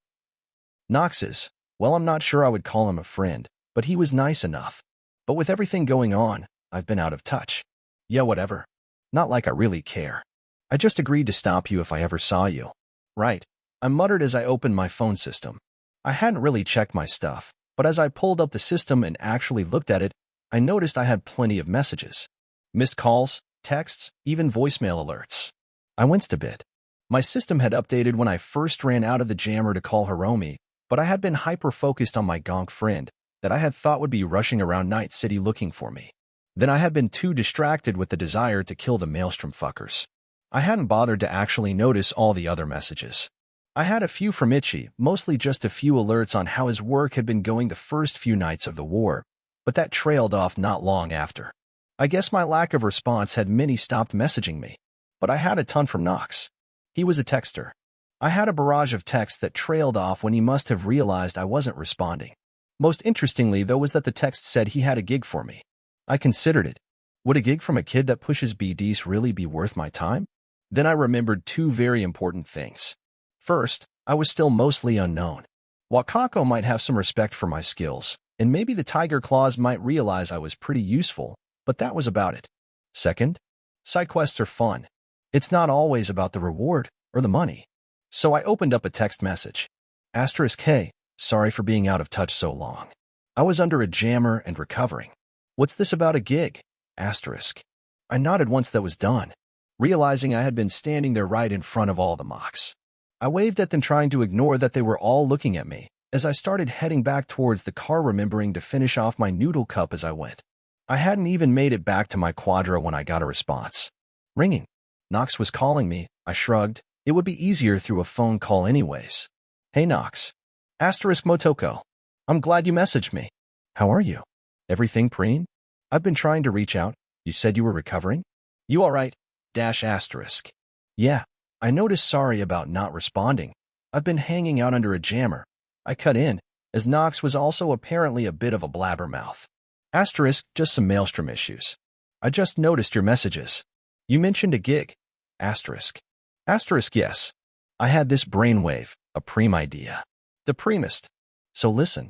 Nox's, well, I'm not sure I would call him a friend, but he was nice enough. But with everything going on, I've been out of touch. Yeah, whatever. Not like I really care. I just agreed to stop you if I ever saw you. Right, I muttered as I opened my phone system. I hadn't really checked my stuff, but as I pulled up the system and actually looked at it, I noticed I had plenty of messages. Missed calls, texts, even voicemail alerts. I winced a bit. My system had updated when I first ran out of the jammer to call Hiromi, but I had been hyper-focused on my gonk friend that I had thought would be rushing around Night City looking for me. Then I had been too distracted with the desire to kill the Maelstrom fuckers. I hadn't bothered to actually notice all the other messages. I had a few from Ichi, mostly just a few alerts on how his work had been going the first few nights of the war, but that trailed off not long after. I guess my lack of response had many stopped messaging me, but I had a ton from Nox. He was a texter. I had a barrage of texts that trailed off when he must have realized I wasn't responding. Most interestingly, though, was that the text said he had a gig for me. I considered it. Would a gig from a kid that pushes BDs really be worth my time? Then I remembered two very important things. First, I was still mostly unknown. Wakako might have some respect for my skills, and maybe the Tiger Claws might realize I was pretty useful, but that was about it. Second, side quests are fun. It's not always about the reward or the money. So I opened up a text message. *Hey, sorry for being out of touch so long. I was under a jammer and recovering. What's this about a gig? I nodded once that was done, realizing I had been standing there right in front of all the Mox. I waved at them, trying to ignore that they were all looking at me, as I started heading back towards the car, remembering to finish off my noodle cup as I went. I hadn't even made it back to my quadra when I got a response. Ringing. Knox was calling me. I shrugged. It would be easier through a phone call anyways. Hey Knox. Asterisk Motoko. I'm glad you messaged me. How are you? Everything preen? I've been trying to reach out. You said you were recovering? You alright? Dash asterisk. Yeah. I noticed sorry about not responding. I've been hanging out under a jammer. I cut in, as Knox was also apparently a bit of a blabbermouth. Asterisk, just some maelstrom issues. I just noticed your messages. You mentioned a gig. Asterisk. Asterisk, yes. I had this brainwave, a preem idea. The preemist. So listen,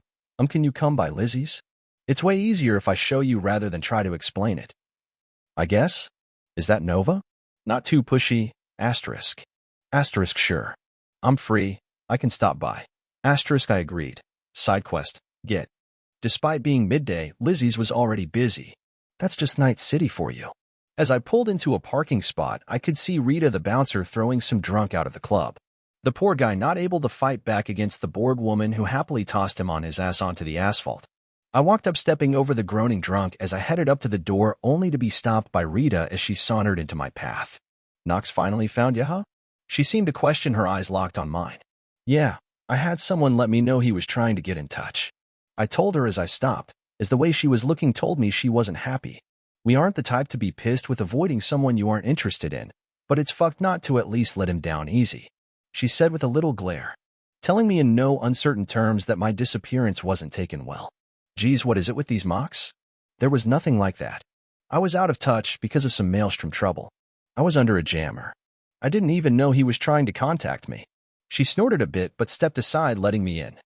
can you come by Lizzie's? It's way easier if I show you rather than try to explain it. I guess? Is that Nova? Not too pushy. Asterisk. Asterisk, sure. I'm free. I can stop by. Asterisk, I agreed. Side quest. Get. Despite being midday, Lizzie's was already busy. That's just Night City for you. As I pulled into a parking spot, I could see Rita the bouncer throwing some drunk out of the club. The poor guy not able to fight back against the bored woman who happily tossed him on his ass onto the asphalt. I walked up stepping over the groaning drunk as I headed up to the door only to be stopped by Rita as she sauntered into my path. Knox finally found ya, huh? She seemed to question, her eyes locked on mine. Yeah, I had someone let me know he was trying to get in touch. I told her as I stopped, as the way she was looking told me she wasn't happy. We aren't the type to be pissed with avoiding someone you aren't interested in, but it's fucked not to at least let him down easy, she said with a little glare, telling me in no uncertain terms that my disappearance wasn't taken well. Geez, what is it with these mocks? There was nothing like that. I was out of touch because of some maelstrom trouble. I was under a jammer. I didn't even know he was trying to contact me. She snorted a bit but stepped aside, letting me in.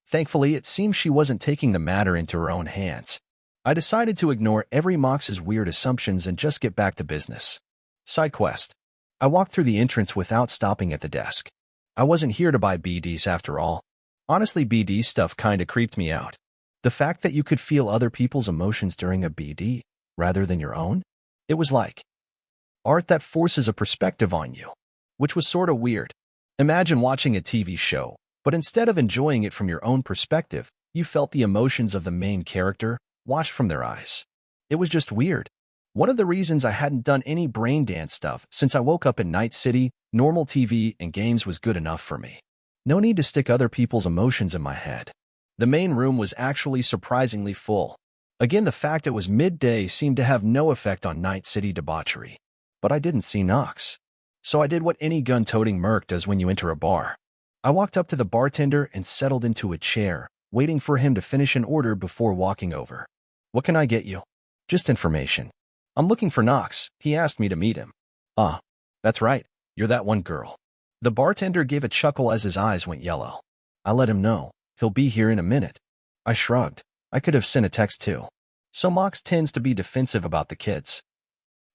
Thankfully, it seemed she wasn't taking the matter into her own hands. I decided to ignore every Mox's weird assumptions and just get back to business. Side quest. I walked through the entrance without stopping at the desk. I wasn't here to buy BDs after all. Honestly, BD stuff kinda creeped me out. The fact that you could feel other people's emotions during a BD, rather than your own? It was like art that forces a perspective on you, which was sorta weird. Imagine watching a TV show, but instead of enjoying it from your own perspective, you felt the emotions of the main character, watched from their eyes. It was just weird. One of the reasons I hadn't done any brain dance stuff since I woke up in Night City, normal TV and games was good enough for me. No need to stick other people's emotions in my head. The main room was actually surprisingly full. Again, the fact it was midday seemed to have no effect on Night City debauchery. But I didn't see Knox. So I did what any gun-toting merc does when you enter a bar. I walked up to the bartender and settled into a chair, waiting for him to finish an order before walking over. What can I get you? Just information. I'm looking for Knox. He asked me to meet him. Ah, that's right. You're that one girl. The bartender gave a chuckle as his eyes went yellow. I let him know. He'll be here in a minute. I shrugged. I could have sent a text too. So Mox tends to be defensive about the kids.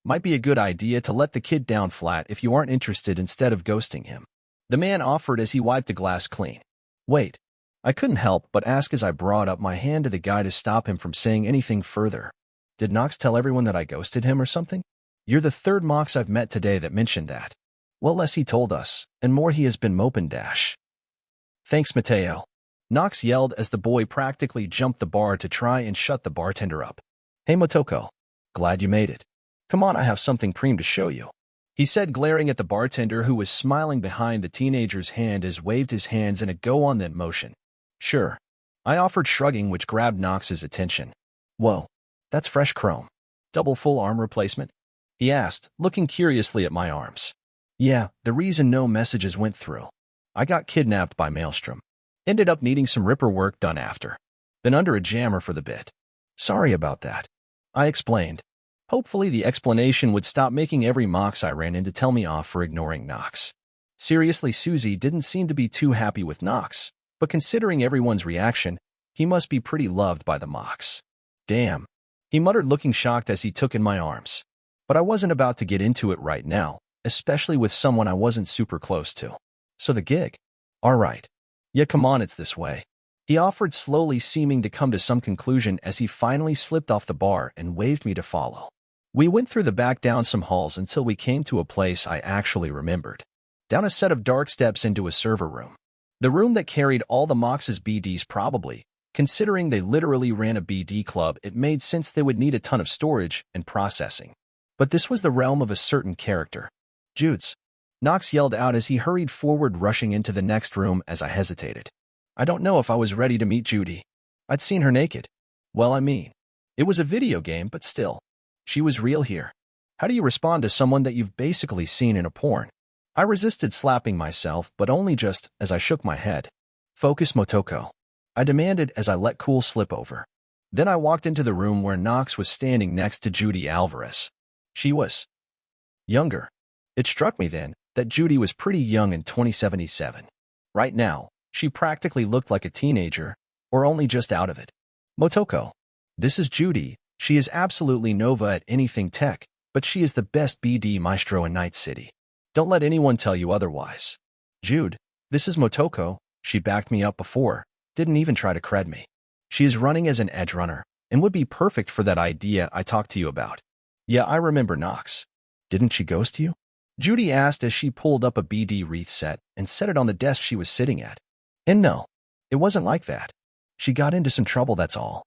Might be a good idea to let the kid down flat if you aren't interested instead of ghosting him. The man offered as he wiped the glass clean. Wait. I couldn't help but ask as I brought up my hand to the guy to stop him from saying anything further. Did Knox tell everyone that I ghosted him or something? You're the third Mox I've met today that mentioned that. Well, less he told us, and more he has been moping dash. Thanks, Mateo. Knox yelled as the boy practically jumped the bar to try and shut the bartender up. Hey, Motoko. Glad you made it. Come on, I have something preem to show you, he said, glaring at the bartender who was smiling behind the teenager's hand as waved his hands in a go-on-then motion. Sure. I offered, shrugging, which grabbed Knox's attention. Whoa, that's fresh chrome. Double full arm replacement? He asked, looking curiously at my arms. Yeah, the reason no messages went through. I got kidnapped by Maelstrom. Ended up needing some ripper work done after. Been under a jammer for the bit. Sorry about that. I explained. Hopefully the explanation would stop making every Mox I ran into tell me off for ignoring Knox. Seriously, Susie didn't seem to be too happy with Knox, but considering everyone's reaction, he must be pretty loved by the Mox. Damn. He muttered, looking shocked as he took in my arms. But I wasn't about to get into it right now, especially with someone I wasn't super close to. So the gig? All right. Yeah, come on, it's this way. He offered, slowly, seeming to come to some conclusion as he finally slipped off the bar and waved me to follow. We went through the back, down some halls until we came to a place I actually remembered. Down a set of dark steps into a server room. The room that carried all the Mox's BDs probably. Considering they literally ran a BD club, it made sense they would need a ton of storage and processing. But this was the realm of a certain character. Jude's. Knox yelled out as he hurried forward, rushing into the next room as I hesitated. I don't know if I was ready to meet Judy. I'd seen her naked. Well, I mean, it was a video game, but still. She was real here. How do you respond to someone that you've basically seen in a porn? I resisted slapping myself, but only just as I shook my head. Focus, Motoko. I demanded as I let cool slip over. Then I walked into the room where Knox was standing next to Judy Alvarez. She was younger. It struck me then that Judy was pretty young in 2077. Right now, she practically looked like a teenager, or only just out of it. Motoko. This is Judy. She is absolutely Nova at anything tech, but she is the best BD maestro in Night City. Don't let anyone tell you otherwise. Jude, this is Motoko. She backed me up before, didn't even try to cred me. She is running as an edge runner, and would be perfect for that idea I talked to you about. Yeah, I remember Knox. Didn't she ghost you? Judy asked as she pulled up a BD wreath set and set it on the desk she was sitting at. And no, it wasn't like that. She got into some trouble, that's all.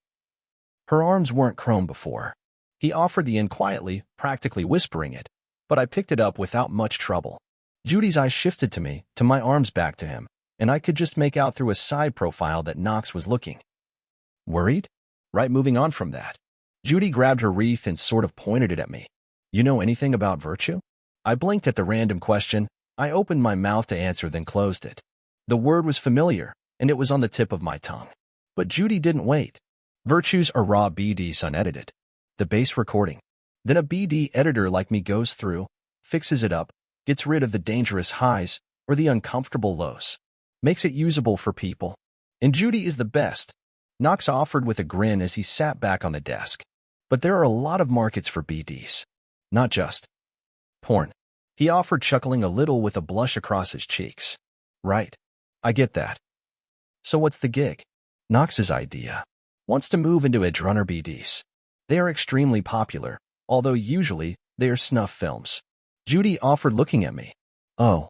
Her arms weren't chrome before. He offered the end quietly, practically whispering it, but I picked it up without much trouble. Judy's eyes shifted to me, to my arms back to him, and I could just make out through a side profile that Knox was looking. Worried? Right, moving on from that. Judy grabbed her wreath and sort of pointed it at me. You know anything about virtue? I blinked at the random question. I opened my mouth to answer, then closed it. The word was familiar, and it was on the tip of my tongue. But Judy didn't wait. Virtues are raw BDs unedited. The base recording. Then a BD editor like me goes through, fixes it up, gets rid of the dangerous highs or the uncomfortable lows. Makes it usable for people. And Judy is the best. Knox offered with a grin as he sat back on the desk. But there are a lot of markets for BDs. Not just porn. He offered, chuckling a little with a blush across his cheeks. Right. I get that. So what's the gig? Knox's idea. Wants to move into edgerunner BDs. They are extremely popular, although usually they are snuff films. Judy offered, looking at me. Oh.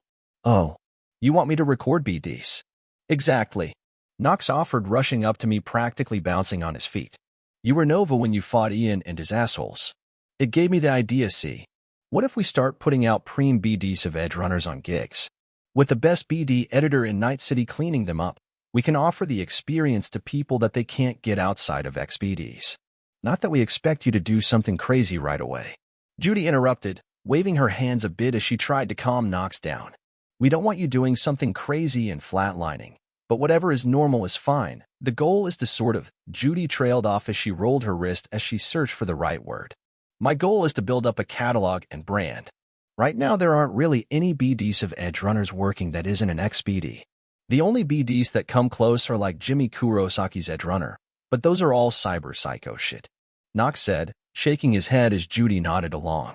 You want me to record BDs? Exactly. Knox offered, rushing up to me, practically bouncing on his feet. You were Nova when you fought Ian and his assholes. It gave me the idea, see. What if we start putting out preem BDs of edgerunners on gigs? With the best BD editor in Night City cleaning them up, we can offer the experience to people that they can't get outside of XBDs. Not that we expect you to do something crazy right away. Judy interrupted, waving her hands a bit as she tried to calm Knox down. We don't want you doing something crazy and flatlining. But whatever is normal is fine. The goal is to sort of. Judy trailed off as she rolled her wrist as she searched for the right word. My goal is to build up a catalog and brand. Right now there aren't really any BDs of edgerunners working that isn't an XBD. The only BDs that come close are like Jimmy Kurosaki's edgerunner, but those are all cyber psycho shit. Knox said, shaking his head as Judy nodded along.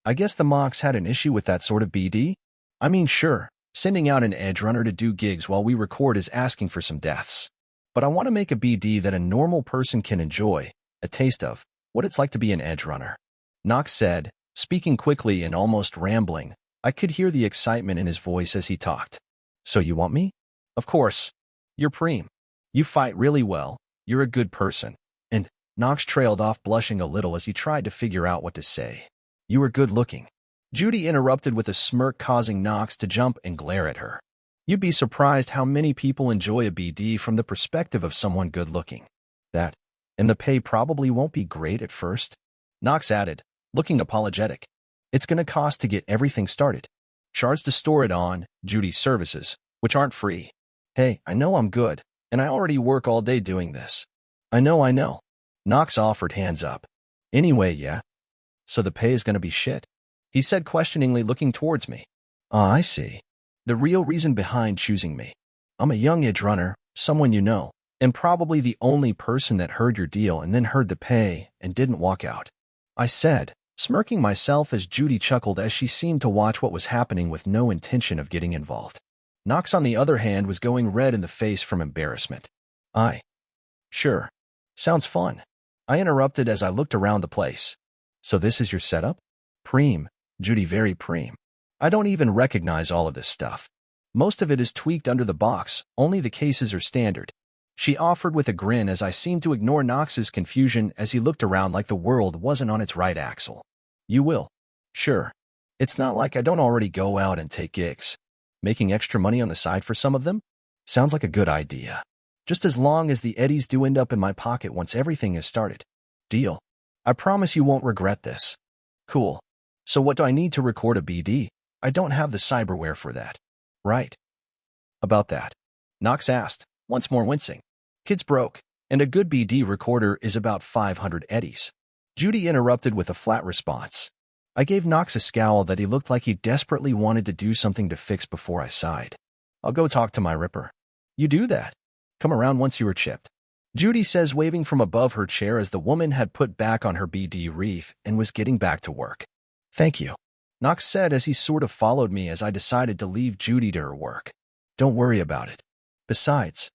I guess the Mox had an issue with that sort of BD? I mean, sure. Sending out an edgerunner to do gigs while we record is asking for some deaths. But I want to make a BD that a normal person can enjoy, a taste of, what it's like to be an edgerunner. Knox said, speaking quickly and almost rambling. I could hear the excitement in his voice as he talked. So you want me? Of course. You're preem. You fight really well. You're a good person. And Knox trailed off, blushing a little as he tried to figure out what to say. You were good looking. Judy interrupted with a smirk, causing Knox to jump and glare at her. You'd be surprised how many people enjoy a BD from the perspective of someone good looking. That, and the pay probably won't be great at first. Knox added, looking apologetic. It's gonna cost to get everything started. Shards to store it on, Judy's services, which aren't free. Hey, I know I'm good, and I already work all day doing this. I know. Knox offered, hands up. Anyway, yeah. So the pay is gonna be shit? He said questioningly, looking towards me. Ah, I see. The real reason behind choosing me. I'm a young edgerunner, someone you know, and probably the only person that heard your deal and then heard the pay and didn't walk out. I said, smirking myself as Judy chuckled as she seemed to watch what was happening with no intention of getting involved. Knox, on the other hand, was going red in the face from embarrassment. Sure. Sounds fun. I interrupted as I looked around the place. So this is your setup? Preem. Judy, very preem. I don't even recognize all of this stuff. Most of it is tweaked under the box, only the cases are standard. She offered with a grin as I seemed to ignore Knox's confusion as he looked around like the world wasn't on its right axle. You will. Sure. It's not like I don't already go out and take gigs. Making extra money on the side for some of them? Sounds like a good idea. Just as long as the eddies do end up in my pocket once everything is started. Deal. I promise you won't regret this. Cool. So what do I need to record a BD? I don't have the cyberware for that. Right. About that. Knox asked, once more wincing. Kid's broke, and a good BD recorder is about 500 eddies. Judy interrupted with a flat response. I gave Knox a scowl that he looked like he desperately wanted to do something to fix before I sighed. I'll go talk to my Ripper. You do that. Come around once you are chipped. Judy says, waving from above her chair as the woman had put back on her BD wreath and was getting back to work. Thank you, Knox said as he sort of followed me as I decided to leave Judy to her work. Don't worry about it. Besides,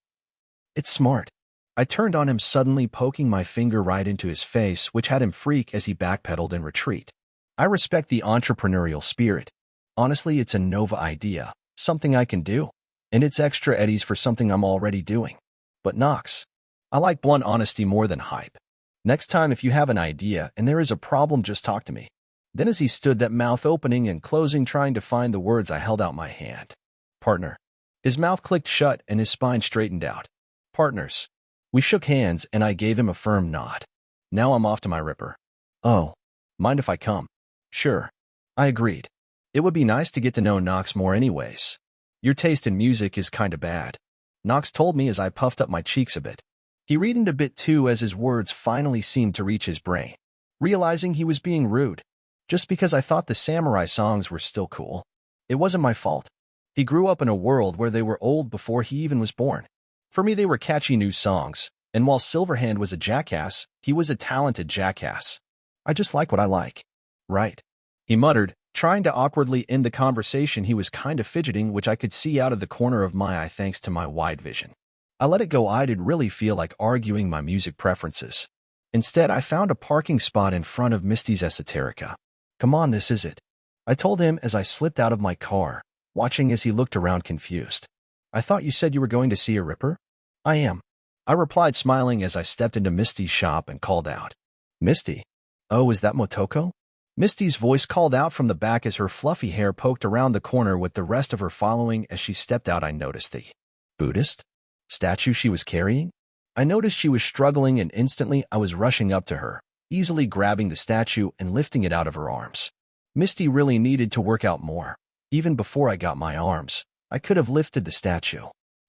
it's smart. I turned on him suddenly, poking my finger right into his face, which had him freak as he backpedaled in retreat. I respect the entrepreneurial spirit. Honestly, it's a Nova idea, something I can do. And it's extra eddies for something I'm already doing. But Knox, I like blunt honesty more than hype. Next time if you have an idea and there is a problem, just talk to me. Then as he stood, that mouth opening and closing, trying to find the words, I held out my hand. Partner. His mouth clicked shut and his spine straightened out. Partners. We shook hands and I gave him a firm nod. Now I'm off to my Ripper. Oh, mind if I come? Sure. I agreed. It would be nice to get to know Knox more anyways. Your taste in music is kinda bad, Knox told me as I puffed up my cheeks a bit. He reddened a bit too as his words finally seemed to reach his brain, realizing he was being rude. Just because I thought the samurai songs were still cool. It wasn't my fault. He grew up in a world where they were old before he even was born. For me, they were catchy new songs, and while Silverhand was a jackass, he was a talented jackass. I just like what I like. Right. He muttered, trying to awkwardly end the conversation. He was kind of fidgeting, which I could see out of the corner of my eye thanks to my wide vision. I let it go. I didn't really feel like arguing my music preferences. Instead, I found a parking spot in front of Misty's Esoterica. Come on, this is it, I told him as I slipped out of my car, watching as he looked around confused. I thought you said you were going to see a Ripper? I am, I replied, smiling as I stepped into Misty's shop and called out. Misty? Oh, is that Motoko? Misty's voice called out from the back as her fluffy hair poked around the corner with the rest of her following. As she stepped out, I noticed the Buddhist statue she was carrying. I noticed she was struggling, and instantly I was rushing up to her, easily grabbing the statue and lifting it out of her arms. Misty really needed to work out more. Even before I got my arms, I could have lifted the statue.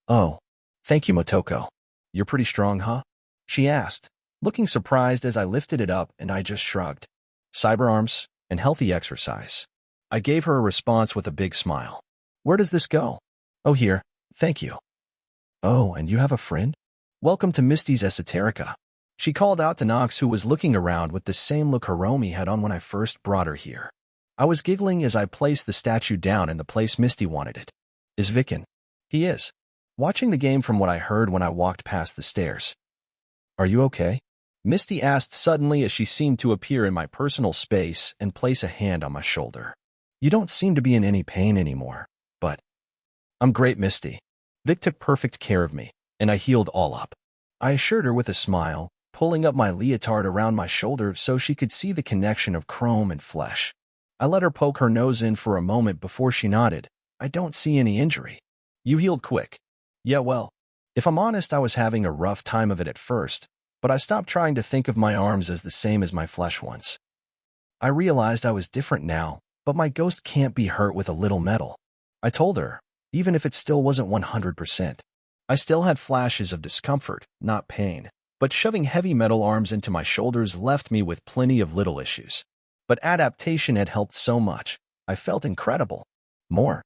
Oh, thank you, Motoko. You're pretty strong, huh? She asked, looking surprised as I lifted it up, and I just shrugged. Cyber arms and healthy exercise. I gave her a response with a big smile. Where does this go? Oh, here. Thank you. Oh, and you have a friend? Welcome to Misty's Esoterica. She called out to Knox, who was looking around with the same look Hiromi had on when I first brought her here. I was giggling as I placed the statue down in the place Misty wanted it. Is Vic in? He is. Watching the game from what I heard when I walked past the stairs. Are you okay? Misty asked suddenly as she seemed to appear in my personal space and place a hand on my shoulder. You don't seem to be in any pain anymore, but... I'm great, Misty. Vic took perfect care of me, and I healed all up. I assured her with a smile, pulling up my leotard around my shoulder so she could see the connection of chrome and flesh. I let her poke her nose in for a moment before she nodded. I don't see any injury. You healed quick. Yeah, well, if I'm honest, I was having a rough time of it at first, but I stopped trying to think of my arms as the same as my flesh once. I realized I was different now, but my ghost can't be hurt with a little metal. I told her, even if it still wasn't 100%. I still had flashes of discomfort, not pain, but shoving heavy metal arms into my shoulders left me with plenty of little issues. But adaptation had helped so much. I felt incredible. More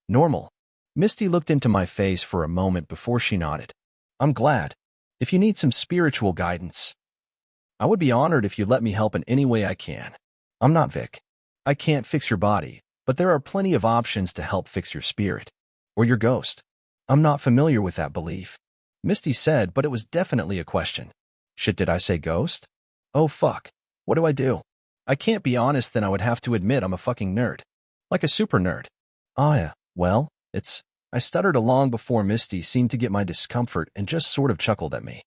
normal. Misty looked into my face for a moment before she nodded. I'm glad. If you need some spiritual guidance, I would be honored if you let me help in any way I can. I'm not Vic. I can't fix your body, but there are plenty of options to help fix your spirit. Or your ghost. I'm not familiar with that belief, Misty said, but it was definitely a question. Shit, did I say ghost? Oh fuck. What do I do? I can't be honest, then I would have to admit I'm a fucking nerd. Like a super nerd. Ah, yeah. Well, it's... I stuttered along before Misty seemed to get my discomfort and just sort of chuckled at me.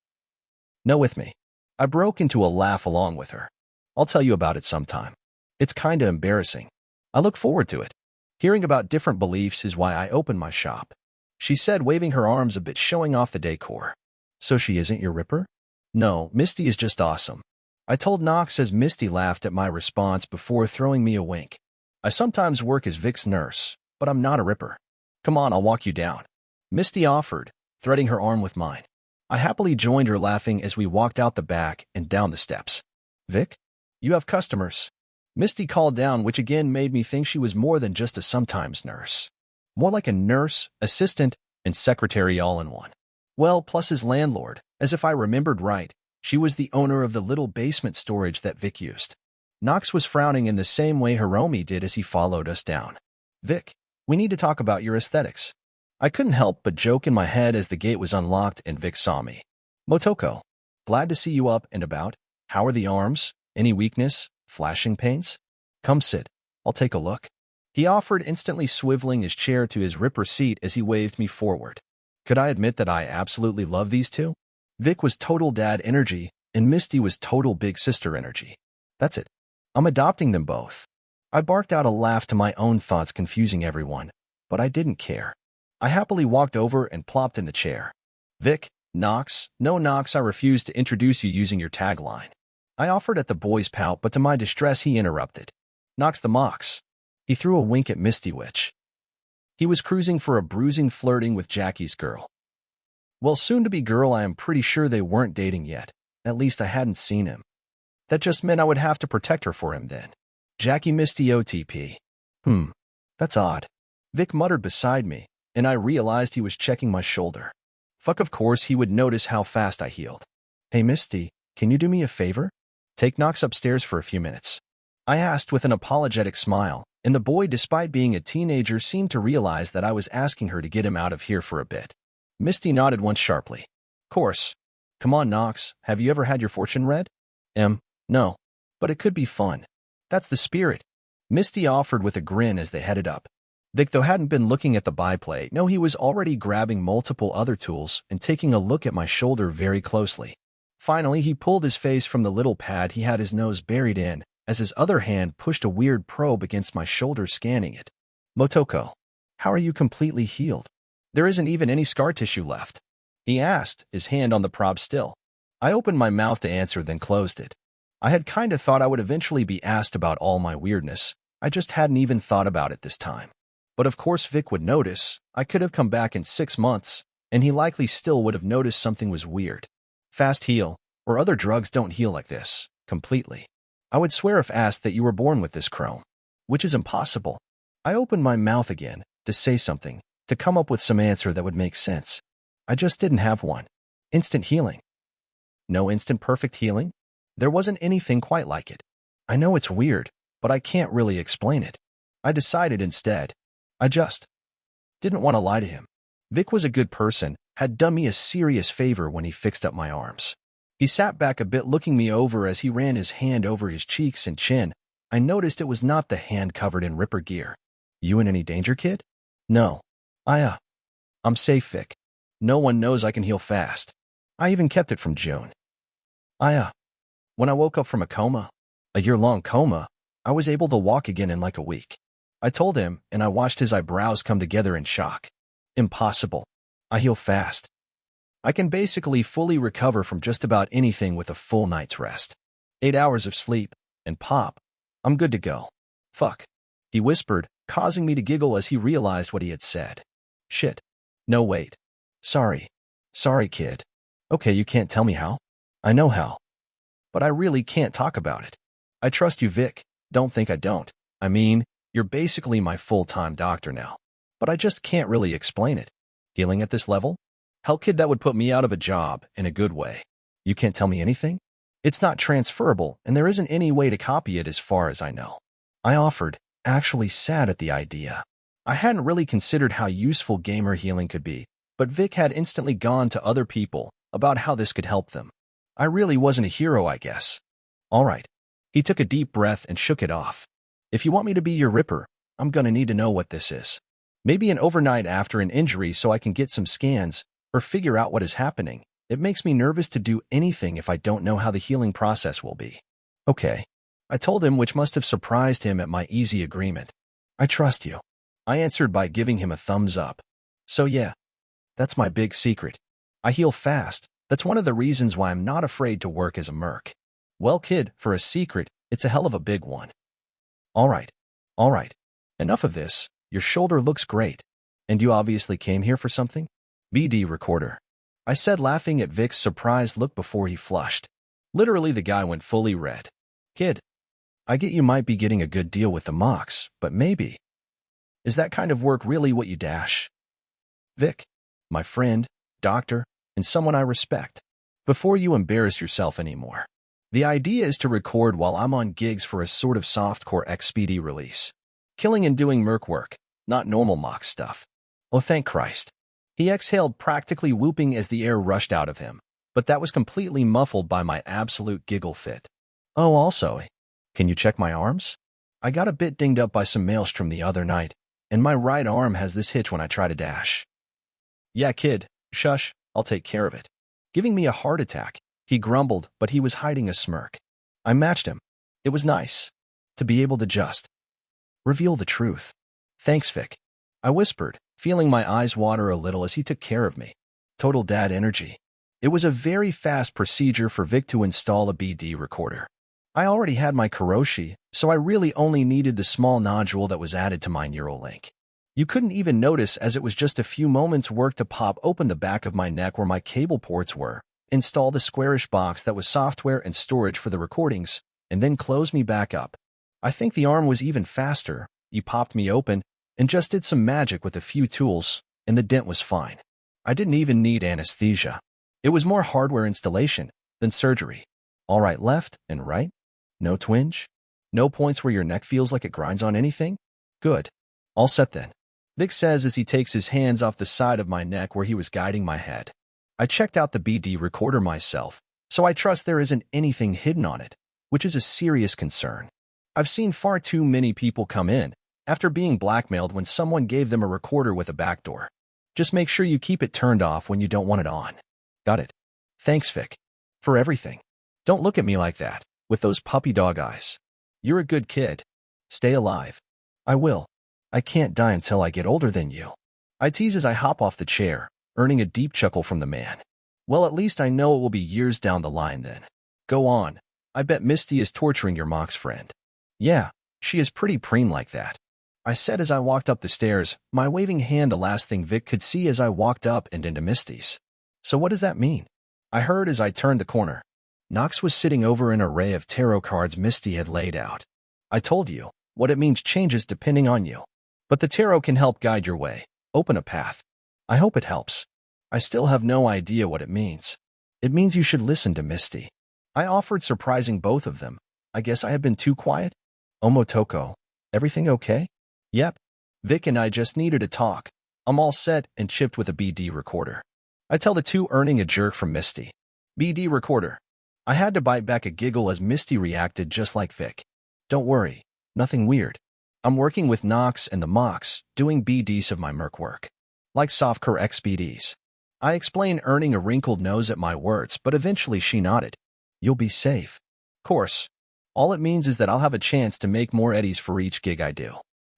No, with me. I broke into a laugh along with her. I'll tell you about it sometime. It's kinda embarrassing. I look forward to it. Hearing about different beliefs is why I opened my shop. She said, waving her arms a bit, showing off the decor. So she isn't your Ripper? No, Misty is just awesome. I told Knox as Misty laughed at my response before throwing me a wink. I sometimes work as Vic's nurse, but I'm not a Ripper. Come on, I'll walk you down. Misty offered, threading her arm with mine. I happily joined her, laughing as we walked out the back and down the steps. Vic, you have customers. Misty called down, which again made me think she was more than just a sometimes nurse. More like a nurse, assistant, and secretary all in one. Well, plus his landlord, as if I remembered right, she was the owner of the little basement storage that Vic used. Knox was frowning in the same way Hiromi did as he followed us down. Vic, we need to talk about your aesthetics. I couldn't help but joke in my head as the gate was unlocked and Vic saw me. Motoko, glad to see you up and about. How are the arms? Any weakness? Flashing pains? Come sit. I'll take a look. He offered, instantly swiveling his chair to his Ripper seat as he waved me forward. Could I admit that I absolutely love these two? Vic was total dad energy, and Misty was total big sister energy. That's it. I'm adopting them both. I barked out a laugh to my own thoughts, confusing everyone, but I didn't care. I happily walked over and plopped in the chair. Vic, Knox, no Knox, I refuse to introduce you using your tagline. I offered at the boy's pout, but to my distress he interrupted. Knox the Mox. He threw a wink at Misty, which he was cruising for a bruising flirting with Jackie's girl. Well, soon-to-be girl, I am pretty sure they weren't dating yet. At least I hadn't seen him. That just meant I would have to protect her for him then. Jackie Misty OTP. That's odd. Vic muttered beside me, and I realized he was checking my shoulder. Fuck, of course he would notice how fast I healed. Hey Misty, can you do me a favor? Take Knox upstairs for a few minutes. I asked with an apologetic smile, and the boy, despite being a teenager, seemed to realize that I was asking her to get him out of here for a bit. Misty nodded once sharply. Course. Come on, Knox, have you ever had your fortune read? No. But it could be fun. That's the spirit. Misty offered with a grin as they headed up. Vic, though, hadn't been looking at the byplay. No, he was already grabbing multiple other tools and taking a look at my shoulder very closely. Finally, he pulled his face from the little pad he had his nose buried in, as his other hand pushed a weird probe against my shoulder, scanning it. Motoko, how are you completely healed? There isn't even any scar tissue left. He asked, his hand on the probe still. I opened my mouth to answer, then closed it. I had kinda thought I would eventually be asked about all my weirdness. I just hadn't even thought about it this time. But of course Vic would notice. I could have come back in 6 months, and he likely still would have noticed something was weird. Fast heal, or other drugs don't heal like this, completely. I would swear if asked that you were born with this chrome, which is impossible. I opened my mouth again to say something, to come up with some answer that would make sense. I just didn't have one. Instant healing. No instant perfect healing? There wasn't anything quite like it. I know it's weird, but I can't really explain it. I decided instead. I just didn't want to lie to him. Vic was a good person, had done me a serious favor when he fixed up my arms. He sat back a bit, looking me over as he ran his hand over his cheeks and chin. I noticed it was not the hand covered in Ripper gear. You in any danger, kid? No. I'm safe, Vic. No one knows I can heal fast. I even kept it from June. When I woke up from a coma, a year-long coma, I was able to walk again in like a week. I told him, and I watched his eyebrows come together in shock. Impossible. I heal fast. I can basically fully recover from just about anything with a full night's rest. 8 hours of sleep, and pop, I'm good to go. Fuck. He whispered, causing me to giggle as he realized what he had said. Shit. No, wait. Sorry, kid. Okay, you can't tell me how? I know how. But I really can't talk about it. I trust you, Vic. Don't think I don't. I mean, you're basically my full-time doctor now. But I just can't really explain it. Healing at this level? Hell, kid, that would put me out of a job in a good way. You can't tell me anything? It's not transferable, and there isn't any way to copy it as far as I know. I offered, actually sad at the idea. I hadn't really considered how useful gamer healing could be, but Vic had instantly gone to other people about how this could help them. I really wasn't a hero, I guess. All right. He took a deep breath and shook it off. If you want me to be your Ripper, I'm gonna need to know what this is. Maybe an overnight after an injury so I can get some scans or figure out what is happening. It makes me nervous to do anything if I don't know how the healing process will be. Okay. I told him, which must have surprised him at my easy agreement. I trust you. I answered by giving him a thumbs up. So yeah, that's my big secret. I heal fast. That's one of the reasons why I'm not afraid to work as a merc. Well, kid, for a secret, it's a hell of a big one. All right. All right. Enough of this. Your shoulder looks great. And you obviously came here for something? BD recorder. I said, laughing at Vic's surprised look before he flushed. Literally, the guy went fully red. Kid, I get you might be getting a good deal with the mocks, but maybe. Is that kind of work really what you dash? Vic, my friend, doctor, and someone I respect. Before you embarrass yourself anymore. The idea is to record while I'm on gigs for a sort of softcore XPD release. Killing and doing merc work, not normal mock stuff. Oh, thank Christ. He exhaled, practically whooping as the air rushed out of him, but that was completely muffled by my absolute giggle fit. Oh, also, can you check my arms? I got a bit dinged up by some maelstrom the other night, and my right arm has this hitch when I try to dash. Yeah, kid, shush, I'll take care of it. Giving me a heart attack, he grumbled, but he was hiding a smirk. I matched him. It was nice to be able to just reveal the truth. Thanks, Vic. I whispered, feeling my eyes water a little as he took care of me. Total dad energy. It was a very fast procedure for Vic to install a BD recorder. I already had my Karoshi, so I really only needed the small nodule that was added to my neural link. You couldn't even notice as it was just a few moments work to pop open the back of my neck where my cable ports were, install the squarish box that was software and storage for the recordings, and then close me back up. I think the arm was even faster. He popped me open and just did some magic with a few tools, and the dent was fine. I didn't even need anesthesia. It was more hardware installation than surgery. All right, left and right. No twinge? No points where your neck feels like it grinds on anything? Good. All set then. Vic says as he takes his hands off the side of my neck where he was guiding my head. I checked out the BD recorder myself, so I trust there isn't anything hidden on it, which is a serious concern. I've seen far too many people come in after being blackmailed when someone gave them a recorder with a backdoor. Just make sure you keep it turned off when you don't want it on. Got it. Thanks, Vic. For everything. Don't look at me like that, with those puppy dog eyes. You're a good kid. Stay alive. I will. I can't die until I get older than you. I tease as I hop off the chair, earning a deep chuckle from the man. Well, at least I know it will be years down the line then. Go on. I bet Misty is torturing your mock's friend. Yeah, she is pretty preem like that. I said as I walked up the stairs, my waving hand the last thing Vic could see as I walked up and into Misty's. So what does that mean? I heard as I turned the corner. Nox was sitting over an array of tarot cards Misty had laid out. I told you, what it means changes depending on you. But the tarot can help guide your way, open a path. I hope it helps. I still have no idea what it means. It means you should listen to Misty. I offered, surprising both of them. I guess I have been too quiet? Omotoko, everything okay? Yep. Vic and I just needed to talk. I'm all set and chipped with a BD recorder. I tell the two, earning a jerk from Misty. BD recorder. I had to bite back a giggle as Misty reacted just like Vic. Don't worry, nothing weird. I'm working with Nox and the mocks, doing BDs of my merc work. Like softcore XPDs. I explained, earning a wrinkled nose at my words, but eventually she nodded. You'll be safe. Course. All it means is that I'll have a chance to make more eddies for each gig I do.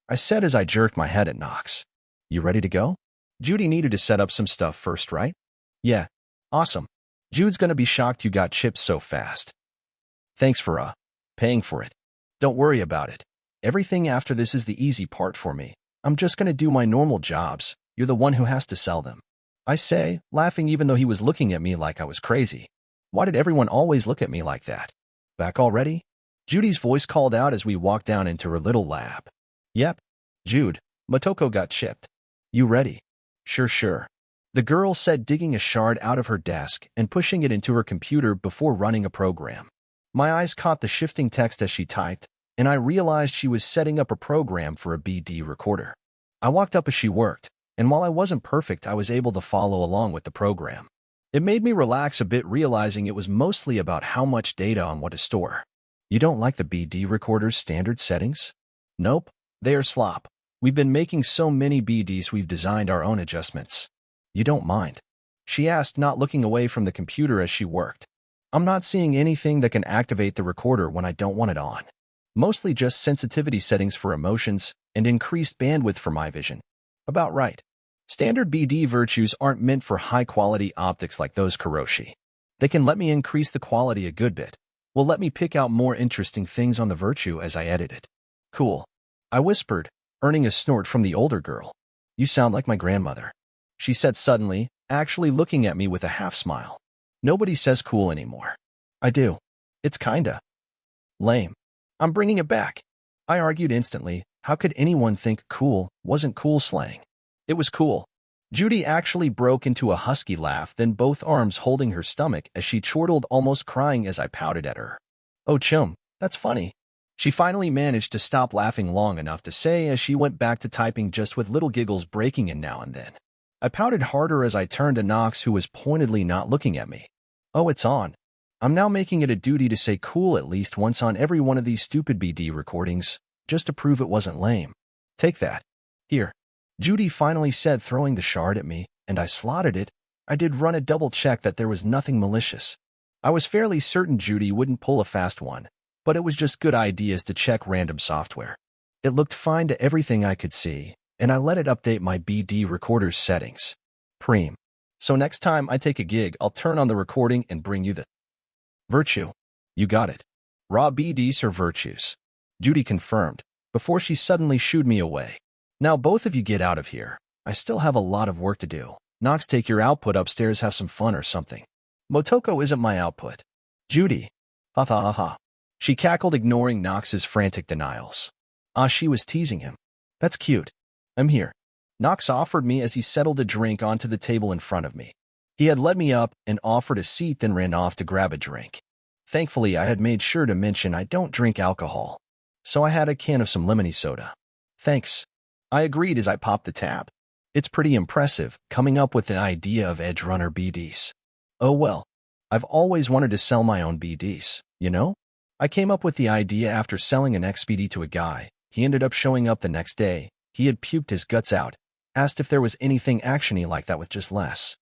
I said as I jerked my head at Nox. You ready to go? Judy needed to set up some stuff first, right? Yeah. Awesome. Jude's gonna be shocked you got chips so fast. Thanks for, paying for it. Don't worry about it. Everything after this is the easy part for me. I'm just gonna do my normal jobs. You're the one who has to sell them. I say, laughing even though he was looking at me like I was crazy. Why did everyone always look at me like that? Back already? Judy's voice called out as we walked down into her little lab. Yep. Jude, Motoko got chipped. You ready? Sure. The girl said, digging a shard out of her desk and pushing it into her computer before running a program. My eyes caught the shifting text as she typed, and I realized she was setting up a program for a BD recorder. I walked up as she worked, and while I wasn't perfect, I was able to follow along with the program. It made me relax a bit, realizing it was mostly about how much data on what to store. You don't like the BD recorder's standard settings? Nope, they are slop. We've been making so many BDs we've designed our own adjustments. You don't mind? She asked, not looking away from the computer as she worked. I'm not seeing anything that can activate the recorder when I don't want it on. Mostly just sensitivity settings for emotions and increased bandwidth for my vision. About right. Standard BD virtues aren't meant for high-quality optics like those Kuroshi. They can let me increase the quality a good bit. Will let me pick out more interesting things on the virtue as I edit it. Cool. I whispered, earning a snort from the older girl. You sound like my grandmother, she said suddenly, actually looking at me with a half-smile. Nobody says cool anymore. I do. It's kinda lame. I'm bringing it back. I argued instantly. How could anyone think cool wasn't cool slang? It was cool. Judy actually broke into a husky laugh, then both arms holding her stomach as she chortled, almost crying as I pouted at her. Oh, chum, that's funny. She finally managed to stop laughing long enough to say as she went back to typing, just with little giggles breaking in now and then. I pouted harder as I turned to Knox, who was pointedly not looking at me. Oh, it's on. I'm now making it a duty to say cool at least once on every one of these stupid BD recordings, just to prove it wasn't lame. Take that. Here. Judy finally said, throwing the shard at me, and I slotted it. I did run a double check that there was nothing malicious. I was fairly certain Judy wouldn't pull a fast one, but it was just good ideas to check random software. It looked fine to everything I could see, and I let it update my BD recorder's settings. Preem. So next time I take a gig, I'll turn on the recording and bring you the virtue. You got it. Raw BDs are virtues. Judy confirmed, before she suddenly shooed me away. Now both of you get out of here. I still have a lot of work to do. Knox, take your output upstairs, have some fun or something. Motoko isn't my output. Judy. Ha ha ha ha. She cackled, ignoring Knox's frantic denials. She was teasing him. That's cute. I'm here. Knox offered me as he settled a drink onto the table in front of me. He had led me up and offered a seat, then ran off to grab a drink. Thankfully, I had made sure to mention I don't drink alcohol, so I had a can of some lemony soda. Thanks. I agreed as I popped the tab. It's pretty impressive, coming up with the idea of Edge Runner BDs. Oh well, I've always wanted to sell my own BDs, you know? I came up with the idea after selling an XBD to a guy. He ended up showing up the next day. He had puked his guts out, asked if there was anything actiony like that with just less.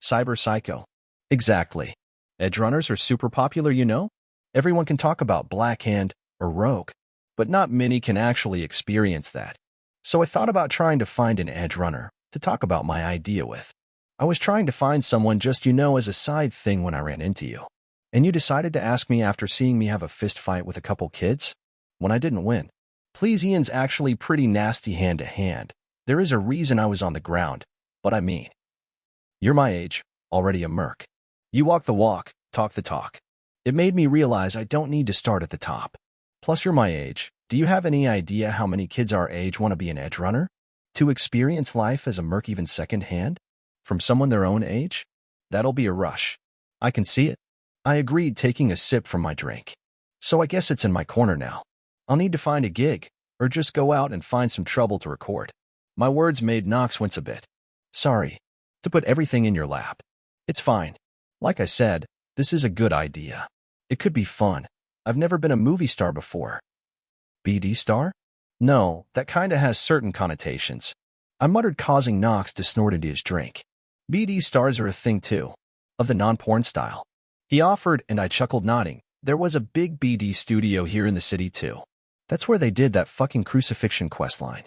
Cyber Psycho. Exactly. Edge Runners are super popular, you know? Everyone can talk about Black Hand or Rogue, but not many can actually experience that. So I thought about trying to find an Edge Runner to talk about my idea with. I was trying to find someone just, you know, as a side thing when I ran into you. And you decided to ask me after seeing me have a fist fight with a couple kids? When I didn't win. Please, Ian's actually pretty nasty hand to hand. There is a reason I was on the ground, but I mean, you're my age, already a merc. You walk the walk, talk the talk. It made me realize I don't need to start at the top. Plus, you're my age. Do you have any idea how many kids our age want to be an Edge Runner? To experience life as a merc even second-hand? From someone their own age? That'll be a rush. I can see it. I agreed, taking a sip from my drink. So I guess it's in my corner now. I'll need to find a gig, or just go out and find some trouble to record. My words made Knox wince a bit. Sorry. To put everything in your lap. It's fine. Like I said, this is a good idea. It could be fun. I've never been a movie star before. BD star? No, that kinda has certain connotations. I muttered, causing Knox to snort into his drink. BD stars are a thing too. Of the non-porn style. He offered, and I chuckled, nodding. There was a big BD studio here in the city too. That's where they did that fucking crucifixion questline.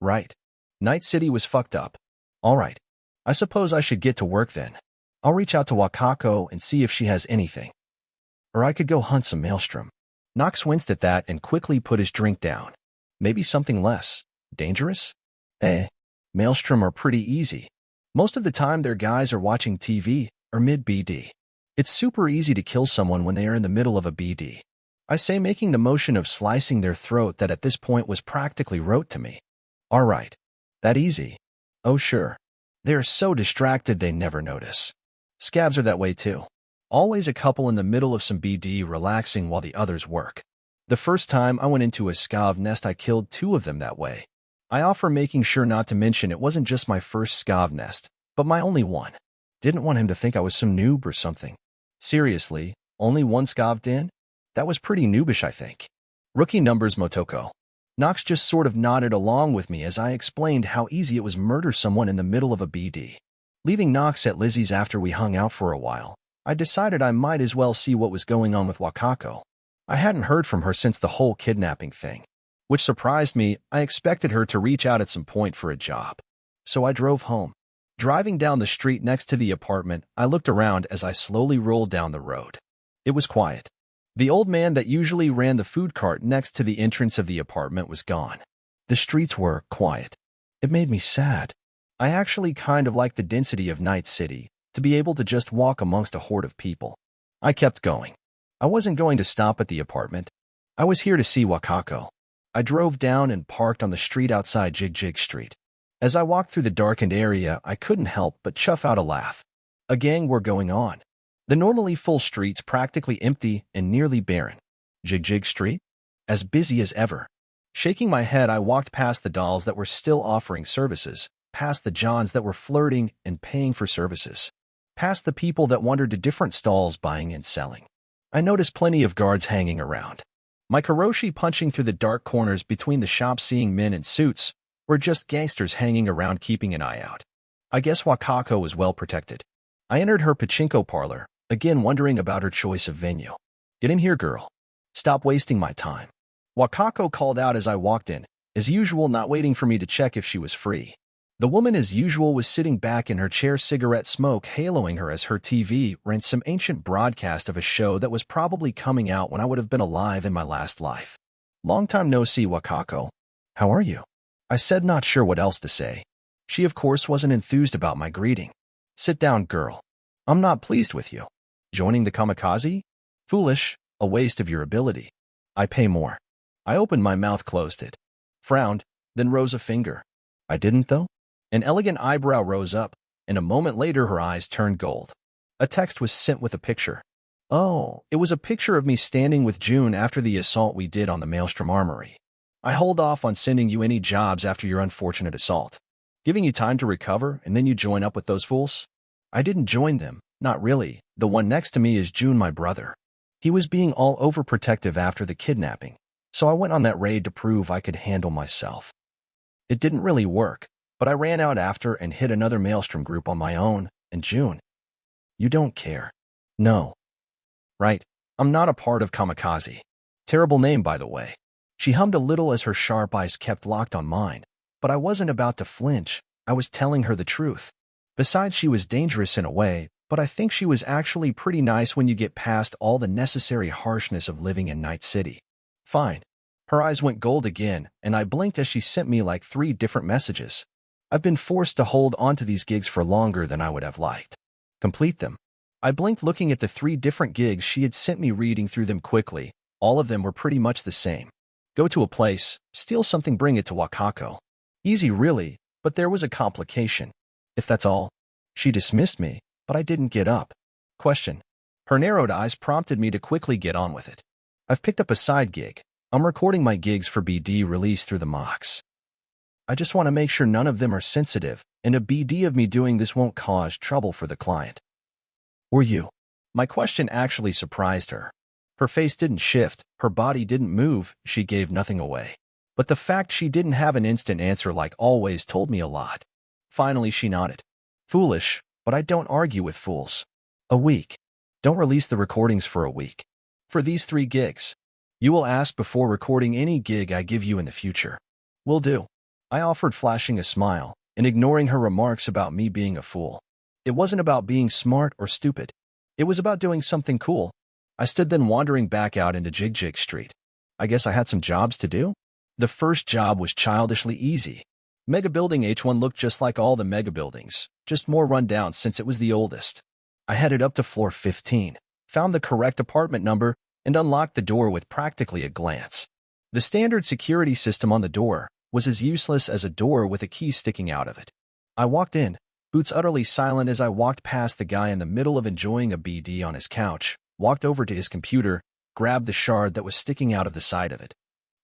Right. Night City was fucked up. Alright. I suppose I should get to work then. I'll reach out to Wakako and see if she has anything. Or I could go hunt some maelstrom. Knox winced at that and quickly put his drink down. Maybe something less dangerous? Maelstrom are pretty easy. Most of the time their guys are watching TV or mid-BD. It's super easy to kill someone when they are in the middle of a BD. I say, making the motion of slicing their throat that at this point was practically rote to me. Alright. That easy? Oh sure. They are so distracted they never notice. Scabs are that way too. Always a couple in the middle of some BD relaxing while the others work. The first time I went into a scav nest, I killed 2 of them that way. I offer, making sure not to mention it wasn't just my first scav nest, but my only one. Didn't want him to think I was some noob or something. Seriously, only one scavved in? That was pretty noobish, I think. Rookie numbers, Motoko. Knox just sort of nodded along with me as I explained how easy it was to murder someone in the middle of a BD. Leaving Knox at Lizzie's after we hung out for a while, I decided I might as well see what was going on with Wakako. I hadn't heard from her since the whole kidnapping thing, which surprised me. I expected her to reach out at some point for a job. So I drove home. Driving down the street next to the apartment, I looked around as I slowly rolled down the road. It was quiet. The old man that usually ran the food cart next to the entrance of the apartment was gone. The streets were quiet. It made me sad. I actually kind of liked the density of Night City, to be able to just walk amongst a horde of people. I kept going. I wasn't going to stop at the apartment. I was here to see Wakako. I drove down and parked on the street outside Jig Jig Street. As I walked through the darkened area, I couldn't help but chuff out a laugh. A gang were going on. The normally full streets practically empty and nearly barren. Jig Jig Street? As busy as ever. Shaking my head, I walked past the dolls that were still offering services, past the Johns that were flirting and paying for services, past the people that wandered to different stalls buying and selling. I noticed plenty of guards hanging around. My Karoshi punching through the dark corners between the shops, seeing men in suits, or just gangsters hanging around keeping an eye out. I guess Wakako was well protected. I entered her pachinko parlor, again wondering about her choice of venue. Get in here, girl. Stop wasting my time. Wakako called out as I walked in, as usual not waiting for me to check if she was free. The woman as usual was sitting back in her chair, cigarette smoke haloing her as her TV ran some ancient broadcast of a show that was probably coming out when I would have been alive in my last life. Long time no see, Wakako. How are you? I said, not sure what else to say. She of course wasn't enthused about my greeting. Sit down, girl. I'm not pleased with you. Joining the kamikaze? Foolish, a waste of your ability. I pay more. I opened my mouth, closed it. Frowned, then rose a finger. I didn't though? An elegant eyebrow rose up, and a moment later her eyes turned gold. A text was sent with a picture. Oh, it was a picture of me standing with June after the assault we did on the Maelstrom Armory. I hold off on sending you any jobs after your unfortunate assault. Giving you time to recover, and then you join up with those fools? I didn't join them, not really. The one next to me is June, my brother. He was being all overprotective after the kidnapping, so I went on that raid to prove I could handle myself. It didn't really work, but I ran out after and hit another Maelstrom group on my own, and June. You don't care. No. Right, I'm not a part of Kamikaze. Terrible name, by the way. She hummed a little as her sharp eyes kept locked on mine, but I wasn't about to flinch. I was telling her the truth. Besides, she was dangerous in a way, but I think she was actually pretty nice when you get past all the necessary harshness of living in Night City. Fine. Her eyes went gold again, and I blinked as she sent me like 3 different messages. I've been forced to hold onto these gigs for longer than I would have liked. Complete them. I blinked looking at the 3 different gigs she had sent me, reading through them quickly. All of them were pretty much the same. Go to a place, steal something, bring it to Wakako. Easy really, but there was a complication. If that's all. She dismissed me, but I didn't get up. Question. Her narrowed eyes prompted me to quickly get on with it. I've picked up a side gig. I'm recording my gigs for BD release through the mocks. I just want to make sure none of them are sensitive, and a BD of me doing this won't cause trouble for the client. Or you? My question actually surprised her. Her face didn't shift, her body didn't move, she gave nothing away. But the fact she didn't have an instant answer like always told me a lot. Finally she nodded. Foolish, but I don't argue with fools. A week. Don't release the recordings for a week. For these 3 gigs. You will ask before recording any gig I give you in the future. Will do. I offered, flashing a smile, and ignoring her remarks about me being a fool. It wasn't about being smart or stupid. It was about doing something cool. I stood then wandering back out into Jig Jig Street. I guess I had some jobs to do? The first job was childishly easy. Mega Building H1 looked just like all the mega buildings, just more run down since it was the oldest. I headed up to floor 15, found the correct apartment number, and unlocked the door with practically a glance. The standard security system on the door was as useless as a door with a key sticking out of it. I walked in, boots utterly silent, as I walked past the guy in the middle of enjoying a BD on his couch, walked over to his computer, grabbed the shard that was sticking out of the side of it.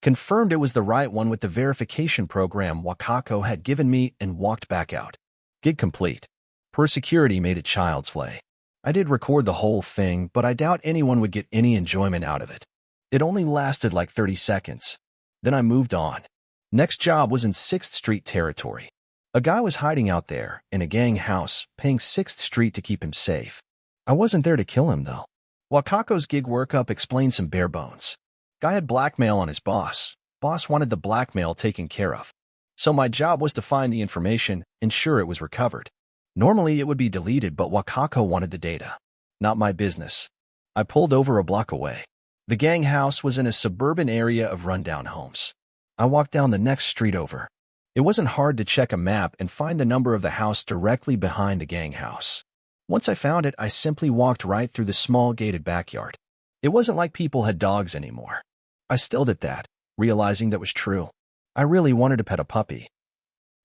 Confirmed it was the right one with the verification program Wakako had given me, and walked back out. Gig complete. Per security made it child's play. I did record the whole thing, but I doubt anyone would get any enjoyment out of it. It only lasted like 30 seconds. Then I moved on. Next job was in 6th Street territory. A guy was hiding out there, in a gang house, paying 6th Street to keep him safe. I wasn't there to kill him, though. Wakako's gig workup explained some bare bones. Guy had blackmail on his boss. Boss wanted the blackmail taken care of. So my job was to find the information, ensure it was recovered. Normally it would be deleted, but Wakako wanted the data. Not my business. I pulled over a block away. The gang house was in a suburban area of rundown homes. I walked down the next street over. It wasn't hard to check a map and find the number of the house directly behind the gang house. Once I found it, I simply walked right through the small gated backyard. It wasn't like people had dogs anymore. I still did that, realizing that was true. I really wanted to pet a puppy.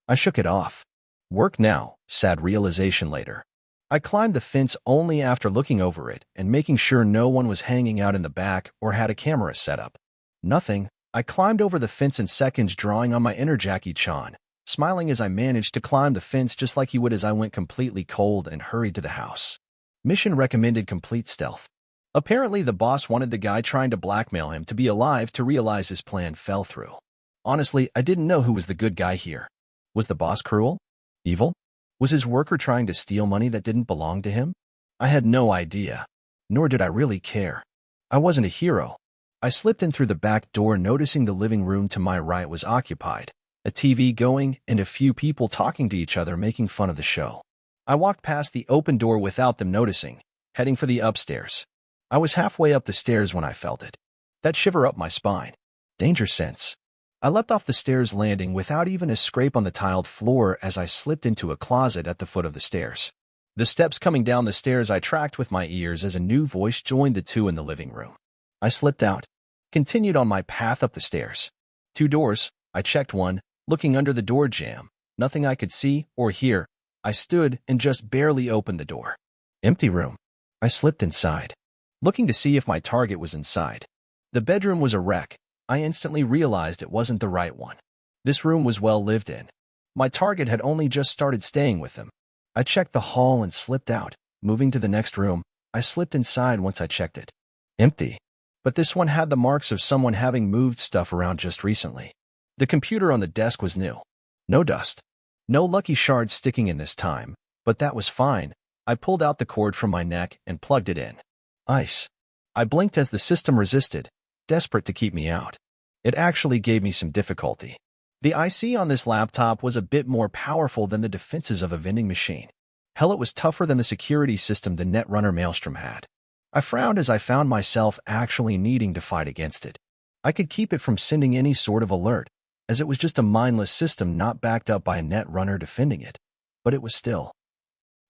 I shook it off. Work now, sad realization later. I climbed the fence only after looking over it and making sure no one was hanging out in the back or had a camera set up. Nothing. I climbed over the fence in seconds, drawing on my inner Jackie Chan, smiling as I managed to climb the fence just like he would as I went completely cold and hurried to the house. Mission recommended complete stealth. Apparently the boss wanted the guy trying to blackmail him to be alive to realize his plan fell through. Honestly, I didn't know who was the good guy here. Was the boss cruel? Evil? Was his worker trying to steal money that didn't belong to him? I had no idea. Nor did I really care. I wasn't a hero. I slipped in through the back door, noticing the living room to my right was occupied, a TV going, and a few people talking to each other making fun of the show. I walked past the open door without them noticing, heading for the upstairs. I was halfway up the stairs when I felt it. That shiver up my spine. Danger sense. I leapt off the stairs landing without even a scrape on the tiled floor as I slipped into a closet at the foot of the stairs. The steps coming down the stairs I tracked with my ears as a new voice joined the two in the living room. I slipped out, continued on my path up the stairs. 2 doors. I checked one, looking under the door jamb. Nothing I could see or hear. I stood and just barely opened the door. Empty room. I slipped inside, looking to see if my target was inside. The bedroom was a wreck. I instantly realized it wasn't the right one. This room was well lived in. My target had only just started staying with them. I checked the hall and slipped out. Moving to the next room, I slipped inside once I checked it. Empty. But this one had the marks of someone having moved stuff around just recently. The computer on the desk was new. No dust. No lucky shards sticking in this time, but that was fine. I pulled out the cord from my neck and plugged it in. Ice. I blinked as the system resisted, desperate to keep me out. It actually gave me some difficulty. The IC on this laptop was a bit more powerful than the defenses of a vending machine. Hell, it was tougher than the security system the Netrunner Maelstrom had. I frowned as I found myself actually needing to fight against it. I could keep it from sending any sort of alert, as it was just a mindless system not backed up by a Netrunner defending it. But it was still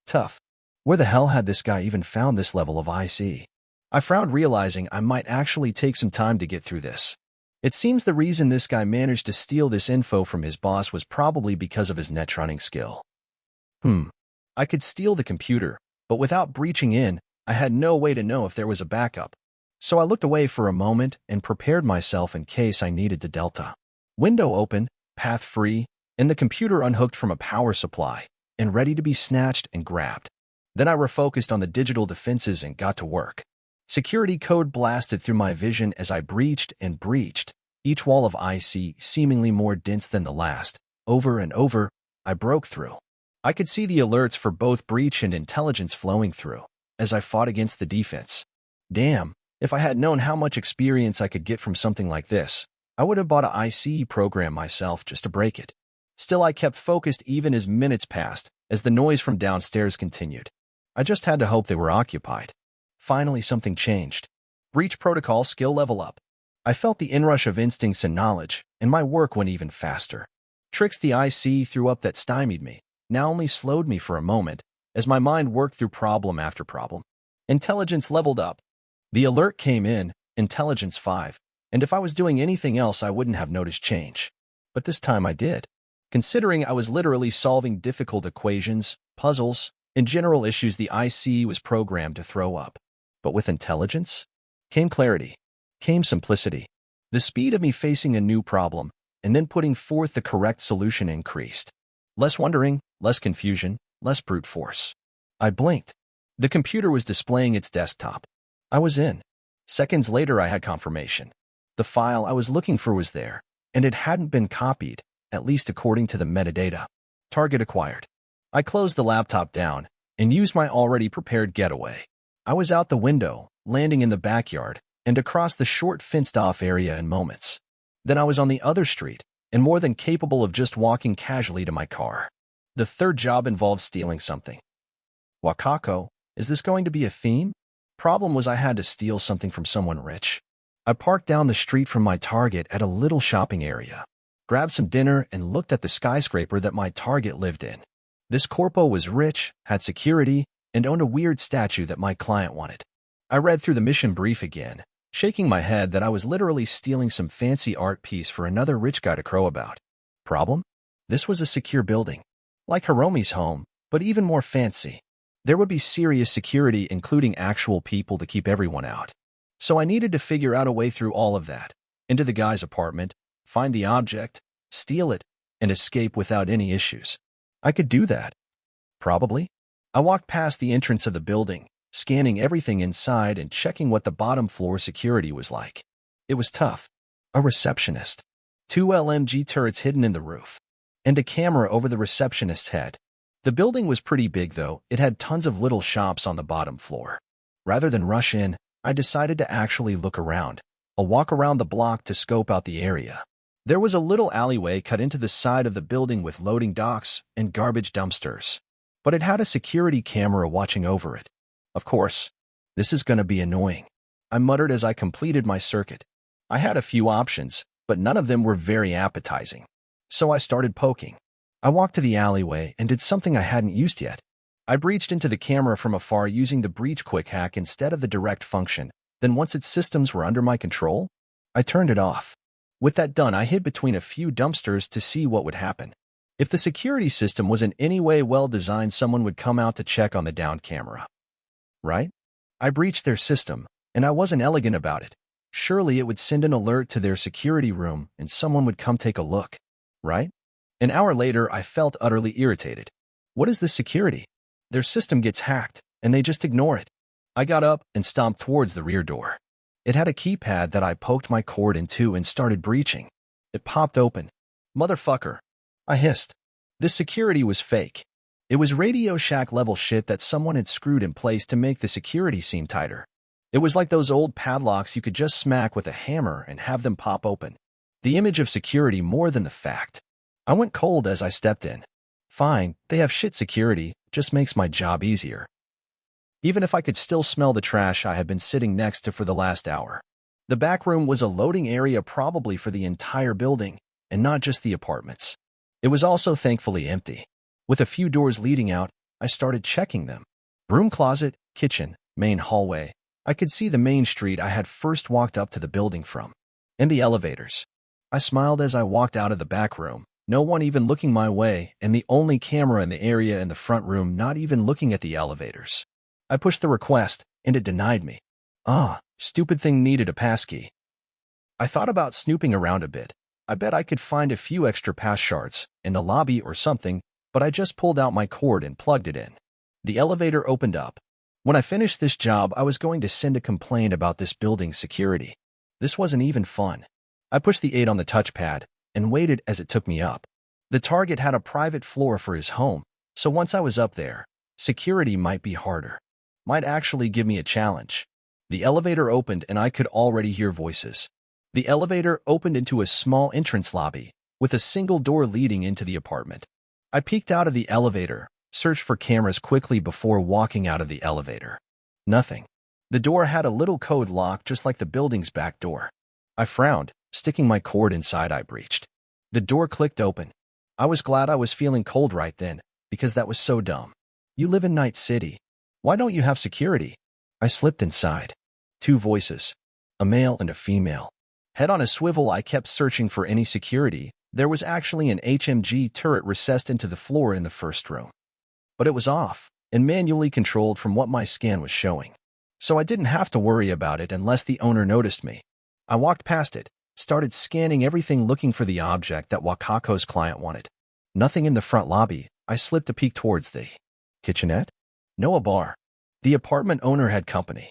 tough. Where the hell had this guy even found this level of IC? I frowned, realizing I might actually take some time to get through this. It seems the reason this guy managed to steal this info from his boss was probably because of his netrunning skill. I could steal the computer, but without breaching in, I had no way to know if there was a backup. So I looked away for a moment and prepared myself in case I needed to Delta. Window open, path free, and the computer unhooked from a power supply, and ready to be snatched and grabbed. Then I refocused on the digital defenses and got to work. Security code blasted through my vision as I breached and breached, each wall of IC seemingly more dense than the last. Over and over, I broke through. I could see the alerts for both breach and intelligence flowing through as I fought against the defense. Damn, if I had known how much experience I could get from something like this, I would have bought an IC program myself just to break it. Still, I kept focused even as minutes passed, as the noise from downstairs continued. I just had to hope they were occupied. Finally, something changed. Breach protocol skill level up. I felt the inrush of instincts and knowledge, and my work went even faster. Tricks the IC threw up that stymied me now only slowed me for a moment, as my mind worked through problem after problem. Intelligence leveled up. The alert came in, Intelligence 5, and if I was doing anything else I wouldn't have noticed change. But this time I did. Considering I was literally solving difficult equations, puzzles, and general issues the IC was programmed to throw up. But with intelligence came clarity, came simplicity. The speed of me facing a new problem and then putting forth the correct solution increased. Less wondering, less confusion, less brute force. I blinked. The computer was displaying its desktop. I was in. Seconds later I had confirmation. The file I was looking for was there, and it hadn't been copied, at least according to the metadata. Target acquired. I closed the laptop down and used my already prepared getaway. I was out the window, landing in the backyard and across the short fenced-off area in moments. Then I was on the other street and more than capable of just walking casually to my car. The third job involved stealing something. Wakako, is this going to be a theme? Problem was I had to steal something from someone rich. I parked down the street from my Target at a little shopping area, grabbed some dinner, and looked at the skyscraper that my Target lived in. This corpo was rich, had security, and owned a weird statue that my client wanted. I read through the mission brief again, shaking my head that I was literally stealing some fancy art piece for another rich guy to crow about. Problem? This was a secure building, like Hiromi's home, but even more fancy. There would be serious security, including actual people to keep everyone out. So I needed to figure out a way through all of that, into the guy's apartment, find the object, steal it, and escape without any issues. I could do that. Probably. I walked past the entrance of the building, scanning everything inside and checking what the bottom floor security was like. It was tough. A receptionist, 2 LMG turrets hidden in the roof, and a camera over the receptionist's head. The building was pretty big, though. It had tons of little shops on the bottom floor. Rather than rush in, I decided to actually look around. A walk around the block to scope out the area. There was a little alleyway cut into the side of the building with loading docks and garbage dumpsters, but it had a security camera watching over it. Of course, this is going to be annoying, I muttered as I completed my circuit. I had a few options, but none of them were very appetizing. So I started poking. I walked to the alleyway and did something I hadn't used yet. I breached into the camera from afar using the breach quick hack instead of the direct function. Then once its systems were under my control, I turned it off. With that done, I hid between a few dumpsters to see what would happen. If the security system was in any way well designed, someone would come out to check on the downed camera. Right? I breached their system, and I wasn't elegant about it. Surely it would send an alert to their security room and someone would come take a look. Right? An hour later, I felt utterly irritated. What is this security? Their system gets hacked, and they just ignore it. I got up and stomped towards the rear door. It had a keypad that I poked my cord into and started breaching. It popped open. Motherfucker, I hissed. This security was fake. It was Radio Shack level shit that someone had screwed in place to make the security seem tighter. It was like those old padlocks you could just smack with a hammer and have them pop open. The image of security more than the fact. I went cold as I stepped in. Fine, they have shit security, just makes my job easier. Even if I could still smell the trash I had been sitting next to for the last hour. The back room was a loading area probably for the entire building, and not just the apartments. It was also thankfully empty. With a few doors leading out, I started checking them. Broom closet, kitchen, main hallway. I could see the main street I had first walked up to the building from. And the elevators. I smiled as I walked out of the back room. No one even looking my way, and the only camera in the area in the front room not even looking at the elevators. I pushed the request, and it denied me. Stupid thing needed a passkey. I thought about snooping around a bit. I bet I could find a few extra pass shards in the lobby or something, but I just pulled out my cord and plugged it in. The elevator opened up. When I finished this job, I was going to send a complaint about this building's security. This wasn't even fun. I pushed the 8 on the touchpad and waited as it took me up. The target had a private floor for his home, so once I was up there, security might be harder. Might actually give me a challenge. The elevator opened and I could already hear voices. The elevator opened into a small entrance lobby with a single door leading into the apartment. I peeked out of the elevator, searched for cameras quickly before walking out of the elevator. Nothing. The door had a little code lock just like the building's back door. I frowned, sticking my cord inside. I breached. The door clicked open. I was glad I was feeling cold right then, because that was so dumb. You live in Night City. Why don't you have security? I slipped inside. 2 voices. A male and a female. Head on a swivel, I kept searching for any security. There was actually an HMG turret recessed into the floor in the first room. But it was off, and manually controlled from what my scan was showing. So I didn't have to worry about it unless the owner noticed me. I walked past it, started scanning everything looking for the object that Wakako's client wanted. Nothing in the front lobby. I slipped a peek towards the kitchenette. No, a bar. The apartment owner had company.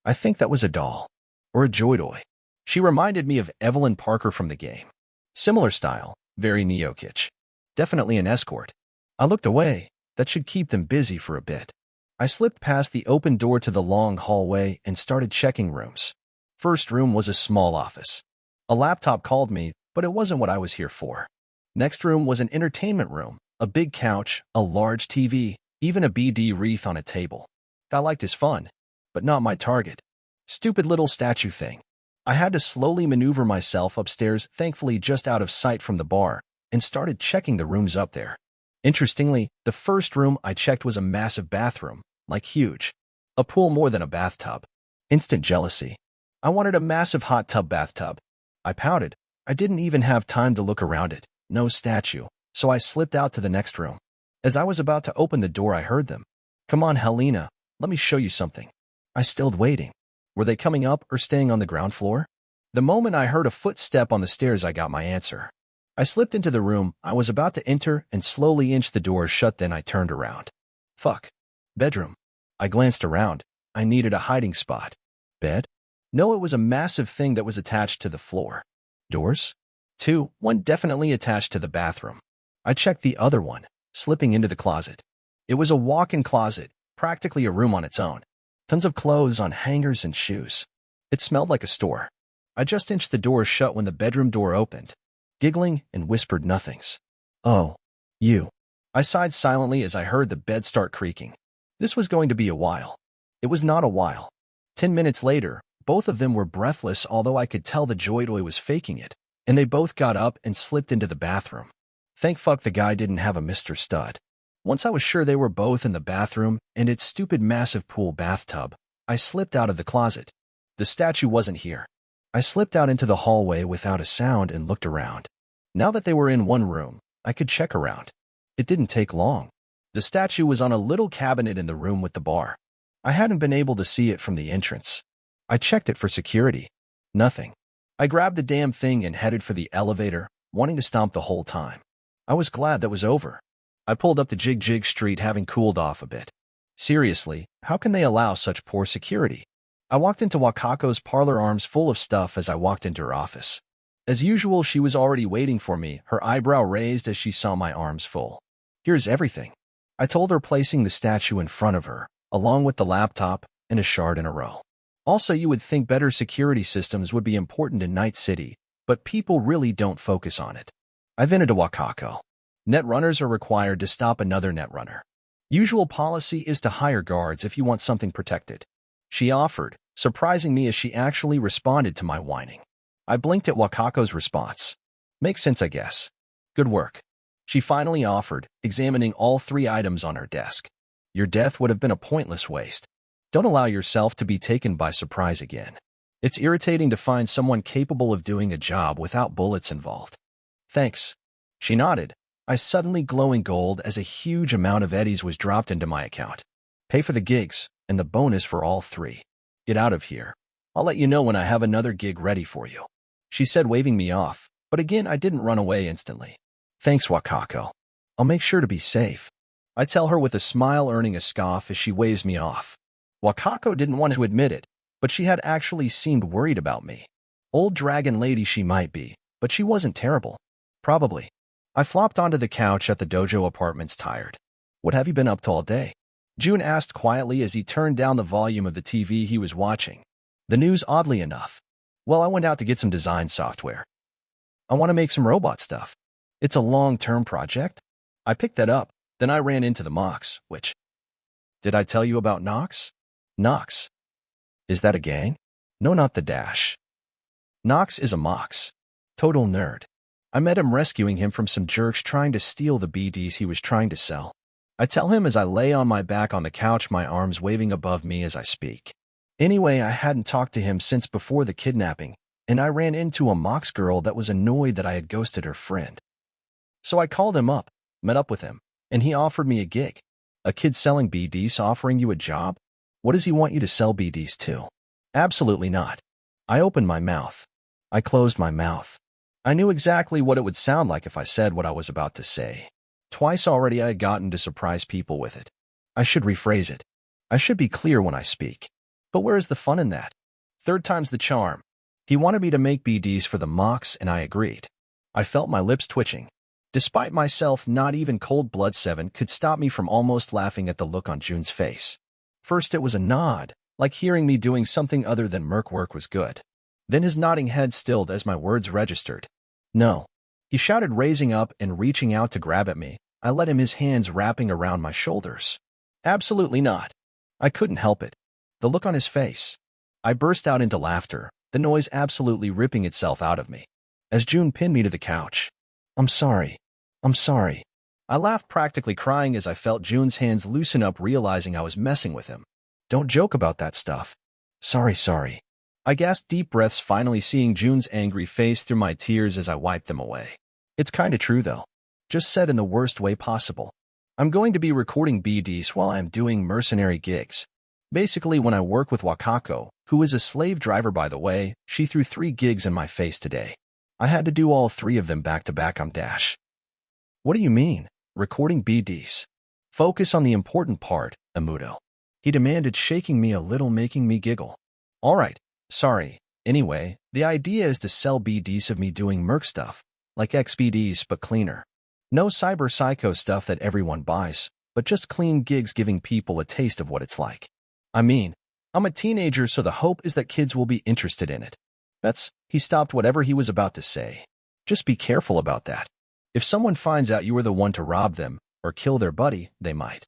I think that was a doll. Or a Joy-Toy. She reminded me of Evelyn Parker from the game. Similar style, very neo-kitsch. Definitely an escort. I looked away. That should keep them busy for a bit. I slipped past the open door to the long hallway and started checking rooms. First room was a small office. A laptop called me, but it wasn't what I was here for. Next room was an entertainment room, a big couch, a large TV, even a BD wreath on a table. I liked his fun, but not my target. Stupid little statue thing. I had to slowly maneuver myself upstairs, thankfully just out of sight from the bar, and started checking the rooms up there. Interestingly, the first room I checked was a massive bathroom, like huge. A pool more than a bathtub. Instant jealousy. I wanted a massive hot tub bathtub. I pouted. I didn't even have time to look around it. No statue. So I slipped out to the next room. As I was about to open the door, I heard them. Come on, Helena. Let me show you something. I stilled waiting. Were they coming up or staying on the ground floor? The moment I heard a footstep on the stairs, I got my answer. I slipped into the room. I was about to enter and slowly inch the door shut, then I turned around. Fuck. Bedroom. I glanced around. I needed a hiding spot. Bed? No, it was a massive thing that was attached to the floor. Doors? Two, one definitely attached to the bathroom. I checked the other one, slipping into the closet. It was a walk-in closet, practically a room on its own. Tons of clothes on hangers and shoes. It smelled like a store. I just inched the door shut when the bedroom door opened, giggling and whispered nothings. Oh, you. I sighed silently as I heard the bed start creaking. This was going to be a while. It was not a while. 10 minutes later, both of them were breathless, although I could tell the Joy-Toy was faking it, and they both got up and slipped into the bathroom. Thank fuck the guy didn't have a Mr. Stud. Once I was sure they were both in the bathroom and its stupid massive pool bathtub, I slipped out of the closet. The statue wasn't here. I slipped out into the hallway without a sound and looked around. Now that they were in one room, I could check around. It didn't take long. The statue was on a little cabinet in the room with the bar. I hadn't been able to see it from the entrance. I checked it for security. Nothing. I grabbed the damn thing and headed for the elevator, wanting to stomp the whole time. I was glad that was over. I pulled up to Jig Jig Street, having cooled off a bit. Seriously, how can they allow such poor security? I walked into Wakako's parlor, arms full of stuff as I walked into her office. As usual, she was already waiting for me, her eyebrow raised as she saw my arms full. Here's everything. I told her, placing the statue in front of her, along with the laptop and a shard in a row. Also, you would think better security systems would be important in Night City, but people really don't focus on it. I vented to Wakako. Netrunners are required to stop another netrunner. Usual policy is to hire guards if you want something protected. She offered, surprising me as she actually responded to my whining. I blinked at Wakako's response. Makes sense, I guess. Good work. She finally offered, examining all 3 items on her desk. Your death would have been a pointless waste. Don't allow yourself to be taken by surprise again. It's irritating to find someone capable of doing a job without bullets involved. Thanks. She nodded. I suddenly glowing gold as a huge amount of eddies was dropped into my account. Pay for the gigs, and the bonus for all 3. Get out of here. I'll let you know when I have another gig ready for you. She said, waving me off, but again I didn't run away instantly. Thanks, Wakako. I'll make sure to be safe. I tell her with a smile, earning a scoff as she waves me off. Wakako didn't want to admit it, but she had actually seemed worried about me. Old dragon lady she might be, but she wasn't terrible. Probably. I flopped onto the couch at the dojo apartments, tired. What have you been up to all day? Jun asked quietly as he turned down the volume of the TV he was watching. The news, oddly enough. Well, I went out to get some design software. I want to make some robot stuff. It's a long-term project. I picked that up, then I ran into the Mox, which... Did I tell you about Nox? Nox. Is that a gang? No, not the Dash. Nox is a Mox. Total nerd. I met him rescuing him from some jerks trying to steal the BDs he was trying to sell. I tell him as I lay on my back on the couch, my arms waving above me as I speak. Anyway, I hadn't talked to him since before the kidnapping, and I ran into a Mox girl that was annoyed that I had ghosted her friend. So I called him up, met up with him, and he offered me a gig. A kid selling BDs offering you a job? What does he want you to sell BDs to? Absolutely not. I opened my mouth. I closed my mouth. I knew exactly what it would sound like if I said what I was about to say. Twice already I had gotten to surprise people with it. I should rephrase it. I should be clear when I speak. But where is the fun in that? 3rd time's the charm. He wanted me to make BDs for the Mox, and I agreed. I felt my lips twitching. Despite myself, not even Cold Blood 7 could stop me from almost laughing at the look on Jun's face. First it was a nod, like hearing me doing something other than merc work was good. Then his nodding head stilled as my words registered. No. He shouted, raising up and reaching out to grab at me. I let him, his hands wrapping around my shoulders. Absolutely not. I couldn't help it. The look on his face. I burst out into laughter, the noise absolutely ripping itself out of me. As June pinned me to the couch. I'm sorry. I'm sorry. I laughed, practically crying as I felt June's hands loosen up, realizing I was messing with him. Don't joke about that stuff. Sorry. I gasped deep breaths, finally seeing June's angry face through my tears as I wiped them away. It's kinda true though. Just said in the worst way possible. I'm going to be recording BDs while I'm doing mercenary gigs. Basically, when I work with Wakako, who is a slave driver by the way, she threw 3 gigs in my face today. I had to do all 3 of them back to back. I'm dash. What do you mean, recording BDs? Focus on the important part, Amuto. He demanded, shaking me a little, making me giggle. All right, sorry. Anyway, the idea is to sell BDs of me doing merc stuff, like XBDs but cleaner. No cyber psycho stuff that everyone buys, but just clean gigs giving people a taste of what it's like. I mean, I'm a teenager, so the hope is that kids will be interested in it. He stopped whatever he was about to say. Just be careful about that. If someone finds out you were the one to rob them or kill their buddy, they might.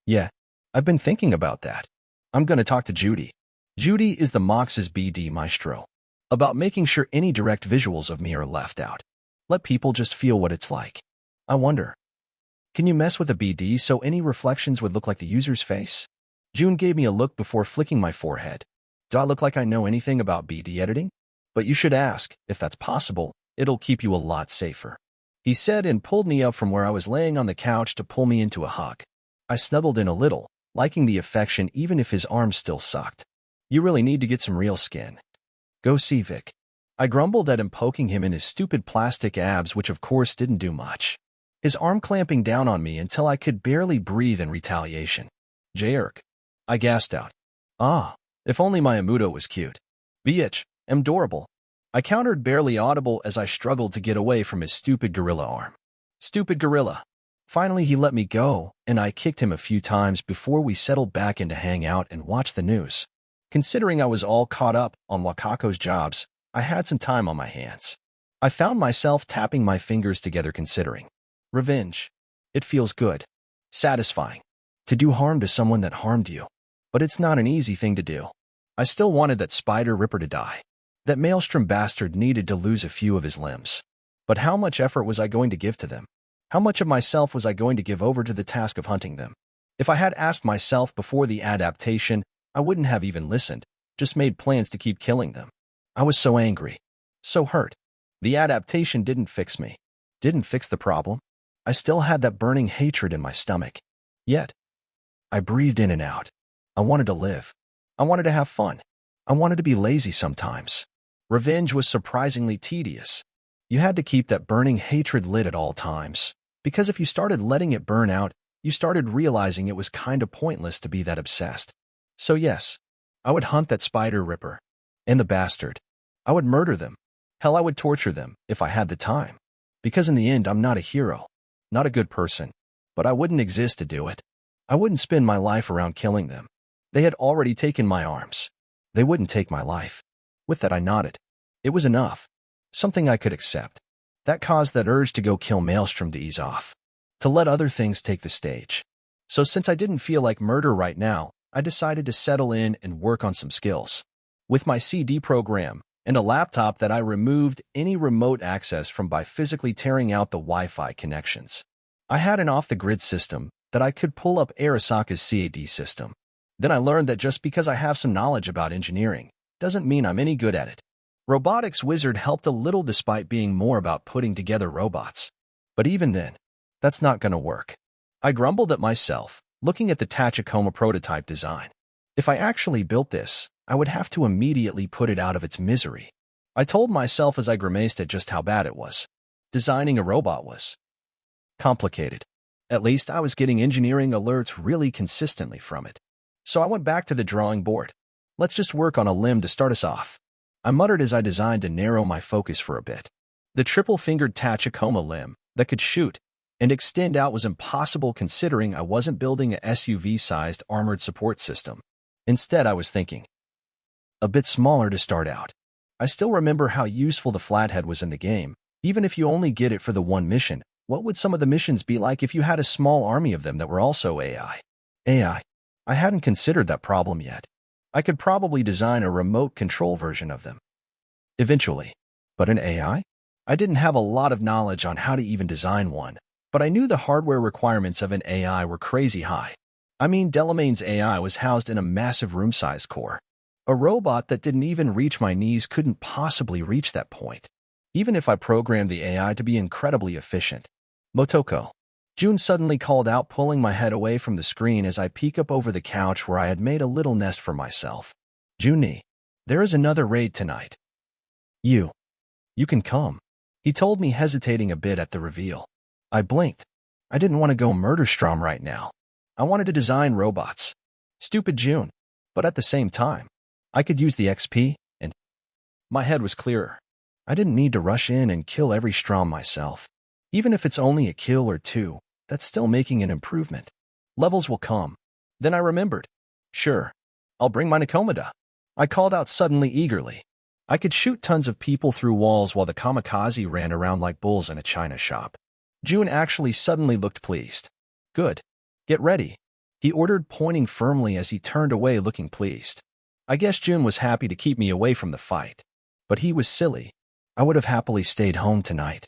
Yeah, I've been thinking about that. I'm gonna talk to Judy. Judy is the Mox's BD maestro. About making sure any direct visuals of me are left out. Let people just feel what it's like. I wonder, can you mess with a BD so any reflections would look like the user's face? June gave me a look before flicking my forehead. Do I look like I know anything about BD editing? But you should ask, if that's possible, it'll keep you a lot safer. He said and pulled me up from where I was laying on the couch to pull me into a hug. I snuggled in a little, liking the affection even if his arms still sucked. You really need to get some real skin. Go see Vic. I grumbled at him, poking him in his stupid plastic abs, which of course didn't do much. His arm clamping down on me until I could barely breathe in retaliation. Jerk. I gasped out. Ah, if only my Amuto was cute. Bitch, am adorable. I countered, barely audible as I struggled to get away from his stupid gorilla arm. Stupid gorilla. Finally he let me go, and I kicked him a few times before we settled back in to hang out and watch the news. Considering I was all caught up on Wakako's jobs, I had some time on my hands. I found myself tapping my fingers together, considering. Revenge. It feels good. Satisfying. To do harm to someone that harmed you. But it's not an easy thing to do. I still wanted that Spider Ripper to die. That Maelstrom bastard needed to lose a few of his limbs. But how much effort was I going to give to them? How much of myself was I going to give over to the task of hunting them? If I had asked myself before the adaptation, I wouldn't have even listened, just made plans to keep killing them. I was so angry. So hurt. The adaptation didn't fix me. Didn't fix the problem. I still had that burning hatred in my stomach. Yet, I breathed in and out. I wanted to live. I wanted to have fun. I wanted to be lazy sometimes. Revenge was surprisingly tedious. You had to keep that burning hatred lit at all times, because if you started letting it burn out, you started realizing it was kinda pointless to be that obsessed. So yes, I would hunt that Spider Ripper. And the bastard. I would murder them. Hell, I would torture them if I had the time. Because in the end, I'm not a hero. Not a good person. But I wouldn't exist to do it. I wouldn't spend my life around killing them. They had already taken my arms. They wouldn't take my life. With that I nodded. It was enough. Something I could accept. That caused that urge to go kill Maelstrom to ease off. To let other things take the stage. So since I didn't feel like murder right now, I decided to settle in and work on some skills. With my CD program and a laptop that I removed any remote access from by physically tearing out the Wi-Fi connections. I had an off-the-grid system that I could pull up Arasaka's CAD system. Then I learned that just because I have some knowledge about engineering doesn't mean I'm any good at it. Robotics Wizard helped a little despite being more about putting together robots. But even then, that's not gonna work. I grumbled at myself, looking at the Tachikoma prototype design. If I actually built this, I would have to immediately put it out of its misery. I told myself as I grimaced at just how bad it was. Designing a robot was complicated. At least I was getting engineering alerts really consistently from it. So I went back to the drawing board. Let's just work on a limb to start us off. I muttered as I designed to narrow my focus for a bit. The triple-fingered Tachikoma limb that could shoot. and extend out was impossible considering I wasn't building a SUV-sized armored support system. Instead, I was thinking a bit smaller to start out. I still remember how useful the flathead was in the game. Even if you only get it for the one mission, what would some of the missions be like if you had a small army of them that were also AI? AI. I hadn't considered that problem yet. I could probably design a remote control version of them eventually. But an AI? I didn't have a lot of knowledge on how to even design one, but I knew the hardware requirements of an AI were crazy high. I mean, Delamain's AI was housed in a massive room-sized core. A robot that didn't even reach my knees couldn't possibly reach that point, even if I programmed the AI to be incredibly efficient. Motoko. June suddenly called out, pulling my head away from the screen as I peek up over the couch where I had made a little nest for myself. Junie, there is another raid tonight. You can come, he told me, hesitating a bit at the reveal. I blinked. I didn't want to go murder Strom right now. I wanted to design robots. Stupid June. But at the same time, I could use the XP, and my head was clearer. I didn't need to rush in and kill every Strom myself. Even if it's only a kill or two, that's still making an improvement. Levels will come. Then I remembered. Sure, I'll bring my Nakomada. I called out suddenly, eagerly. I could shoot tons of people through walls while the kamikaze ran around like bulls in a china shop. June actually suddenly looked pleased. Good. Get ready, he ordered, pointing firmly as he turned away looking pleased. I guess June was happy to keep me away from the fight. But he was silly. I would have happily stayed home tonight.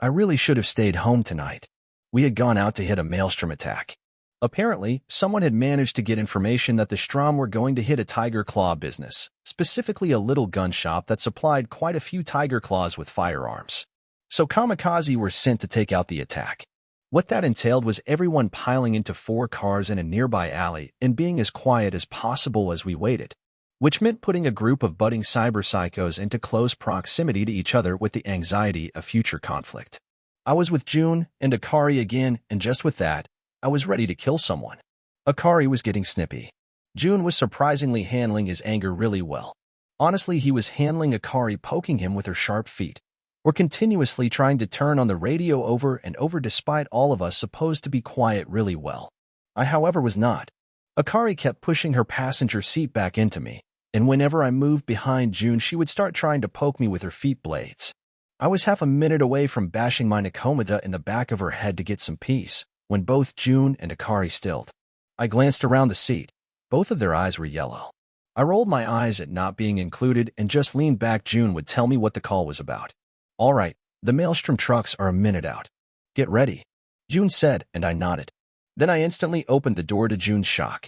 I really should have stayed home tonight. We had gone out to hit a maelstrom attack. Apparently, someone had managed to get information that the Strom were going to hit a Tiger Claw business, specifically a little gun shop that supplied quite a few Tiger Claws with firearms. So kamikaze were sent to take out the attack. What that entailed was everyone piling into 4 cars in a nearby alley and being as quiet as possible as we waited, which meant putting a group of budding cyber psychos into close proximity to each other with the anxiety of future conflict. I was with June and Akari again, and just with that, I was ready to kill someone. Akari was getting snippy. June was surprisingly handling his anger really well. Honestly, he was handling Akari poking him with her sharp feet, or continuously trying to turn on the radio over and over despite all of us supposed to be quiet really well. I, however, was not. Akari kept pushing her passenger seat back into me, and whenever I moved behind June, she would start trying to poke me with her feet blades. I was half a minute away from bashing my Nakomada in the back of her head to get some peace, when both June and Akari stilled. I glanced around the seat. Both of their eyes were yellow. I rolled my eyes at not being included and just leaned back. June would tell me what the call was about. All right, the Maelstrom trucks are a minute out. Get ready, June said, and I nodded. Then I instantly opened the door to June's shock.